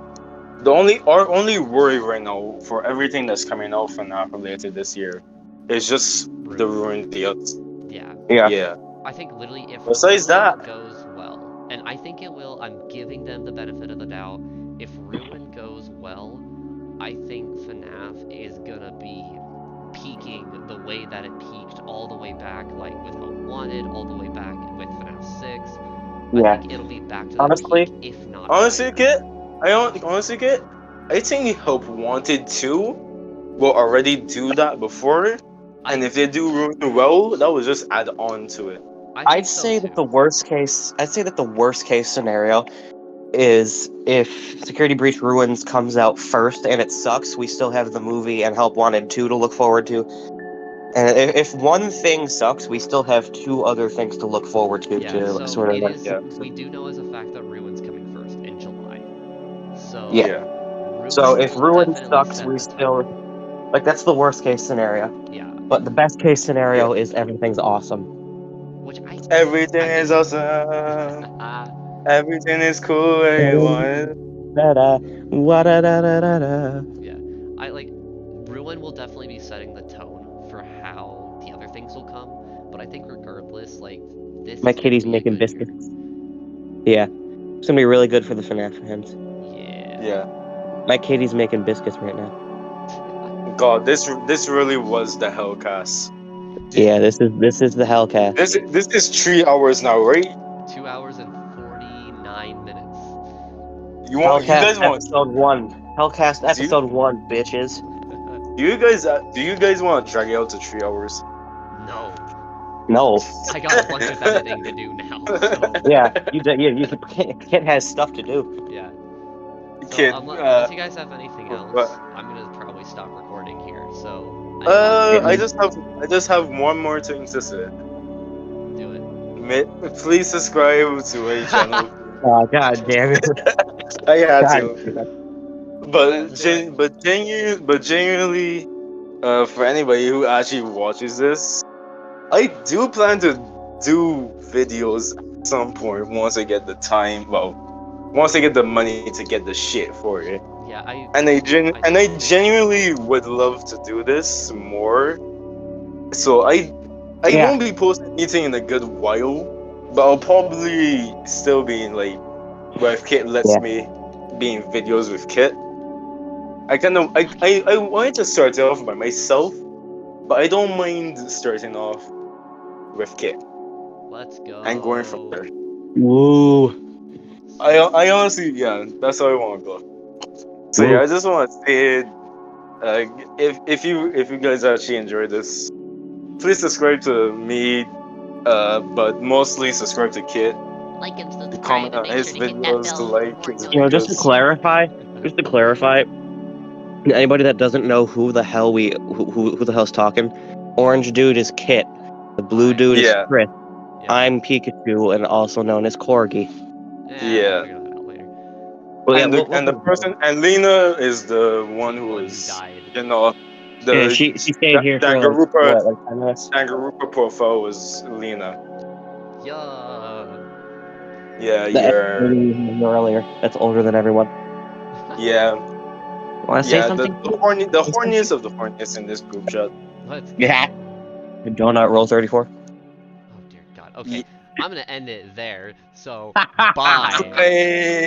[SPEAKER 2] Our only worry right now for everything that's coming out FNaF related this year is just the Ruined DLC.
[SPEAKER 4] Yeah.
[SPEAKER 2] Yeah.
[SPEAKER 4] I think literally if
[SPEAKER 2] Besides
[SPEAKER 4] Ruin
[SPEAKER 2] that-
[SPEAKER 4] goes well, and I think it will, I'm giving them the benefit of the doubt. If Ruin goes well, I think FNaF is gonna be peaking the way that it peaked all the way back, like with Help Wanted, all the way back with FNaF 6. I think it'll be back to that
[SPEAKER 1] Honestly-
[SPEAKER 4] peak, if not
[SPEAKER 2] Honestly,
[SPEAKER 4] higher.
[SPEAKER 2] Kit, I think Help Wanted 2 will already do that before, and if they do Ruin well, that will just add on to it.
[SPEAKER 1] I'd say that the worst case scenario is if Security Breach Ruins comes out first and it sucks, we still have the movie and Help Wanted 2 to look forward to. And if one thing sucks, we still have two other things to look forward to.
[SPEAKER 4] Yeah,
[SPEAKER 1] to
[SPEAKER 4] so
[SPEAKER 1] sort of
[SPEAKER 4] it
[SPEAKER 1] like,
[SPEAKER 4] is, we do know as a fact that Ruin's coming first in July. So
[SPEAKER 1] Yeah.
[SPEAKER 4] Ruin
[SPEAKER 1] So if
[SPEAKER 4] will
[SPEAKER 1] Ruin
[SPEAKER 4] definitely
[SPEAKER 1] sucks,
[SPEAKER 4] set
[SPEAKER 1] we
[SPEAKER 4] the
[SPEAKER 1] still
[SPEAKER 4] tone.
[SPEAKER 1] like that's the worst case scenario.
[SPEAKER 4] Yeah.
[SPEAKER 1] But the best case scenario is everything's awesome.
[SPEAKER 4] Which
[SPEAKER 2] Everything is awesome. Everything is cool where you want it.
[SPEAKER 4] Yeah, Ruin will definitely be setting the tone for how the other things will come, but I think regardless, like, this
[SPEAKER 1] My
[SPEAKER 4] is gonna
[SPEAKER 1] kitty's
[SPEAKER 4] be a
[SPEAKER 1] making
[SPEAKER 4] good
[SPEAKER 1] biscuits.
[SPEAKER 4] year.
[SPEAKER 1] Yeah. It's gonna be really good for the FNaF fans.
[SPEAKER 4] Yeah.
[SPEAKER 1] My kitty's making biscuits right now.
[SPEAKER 2] God, this really was the Hellcast.
[SPEAKER 1] Yeah, this is the Hellcast.
[SPEAKER 2] This is 3 hours now, right?
[SPEAKER 4] 2 hours and 49 minutes.
[SPEAKER 2] You
[SPEAKER 1] Hellcast
[SPEAKER 2] guys want
[SPEAKER 1] episode 1. Hellcast episode 1, bitches.
[SPEAKER 2] Do you guys want to drag it out to 3 hours?
[SPEAKER 4] No.
[SPEAKER 1] No.
[SPEAKER 4] I got a bunch of editing to do now, so...
[SPEAKER 1] Yeah, Kit has stuff to do.
[SPEAKER 4] Yeah. So,
[SPEAKER 2] Kid,
[SPEAKER 4] unless you guys have anything else,
[SPEAKER 2] what?
[SPEAKER 4] I'm gonna probably stop recording here, so...
[SPEAKER 2] I just have one more thing to say.
[SPEAKER 4] Do it.
[SPEAKER 2] Please subscribe to my channel.
[SPEAKER 1] Oh god damn it!
[SPEAKER 2] I had
[SPEAKER 1] God.
[SPEAKER 2] to. But genuinely, for anybody who actually watches this, I do plan to do videos at some point once I get the time. Well, once I get the money to get the shit for it.
[SPEAKER 4] Yeah,
[SPEAKER 2] And I genuinely would love to do this more. So I
[SPEAKER 1] Yeah.
[SPEAKER 2] won't be posting anything in a good while, but I'll probably still be in like where if Kit lets
[SPEAKER 1] Yeah.
[SPEAKER 2] me be in videos with Kit. I wanted to start off by myself, but I don't mind starting off with Kit
[SPEAKER 4] Let's go.
[SPEAKER 2] and going from there.
[SPEAKER 1] Woo.
[SPEAKER 2] I honestly, yeah, that's how I want to go. So yeah, I just want to say, if you guys actually enjoyed this, please subscribe to me, but mostly subscribe to Kit.
[SPEAKER 5] Like and subscribe
[SPEAKER 2] Comment
[SPEAKER 5] and
[SPEAKER 2] on
[SPEAKER 5] make
[SPEAKER 2] his
[SPEAKER 5] sure to hit that
[SPEAKER 2] videos, to
[SPEAKER 5] bell
[SPEAKER 2] like
[SPEAKER 5] for
[SPEAKER 2] his
[SPEAKER 1] Just to
[SPEAKER 2] videos.
[SPEAKER 1] clarify, anybody that doesn't know who the hell who the hell's talking, orange dude is Kit, the blue dude is
[SPEAKER 2] Yeah.
[SPEAKER 1] Chris.
[SPEAKER 4] Yeah.
[SPEAKER 1] I'm Pikachu, and also known as Corgi.
[SPEAKER 2] Yeah.
[SPEAKER 4] We'll figure that out later.
[SPEAKER 1] Well,
[SPEAKER 2] And the person, and Lena is the one who
[SPEAKER 4] One who
[SPEAKER 2] is,
[SPEAKER 4] died.
[SPEAKER 2] you know,
[SPEAKER 1] yeah,
[SPEAKER 2] the
[SPEAKER 1] she stayed here for
[SPEAKER 2] Dangarupa
[SPEAKER 1] like 10 minutes.
[SPEAKER 2] Dangarupa profile was Lena.
[SPEAKER 4] Yeah.
[SPEAKER 2] Yeah,
[SPEAKER 1] The
[SPEAKER 2] you're.
[SPEAKER 1] earlier. That's older than everyone.
[SPEAKER 2] Yeah,
[SPEAKER 1] Want to say
[SPEAKER 2] yeah.
[SPEAKER 1] something?
[SPEAKER 2] The horniest of the horniest in this group chat.
[SPEAKER 4] Let's go.
[SPEAKER 1] Yeah. Donut roll 34.
[SPEAKER 4] Oh dear God. Okay, I'm gonna end it there. So bye.
[SPEAKER 2] Hey.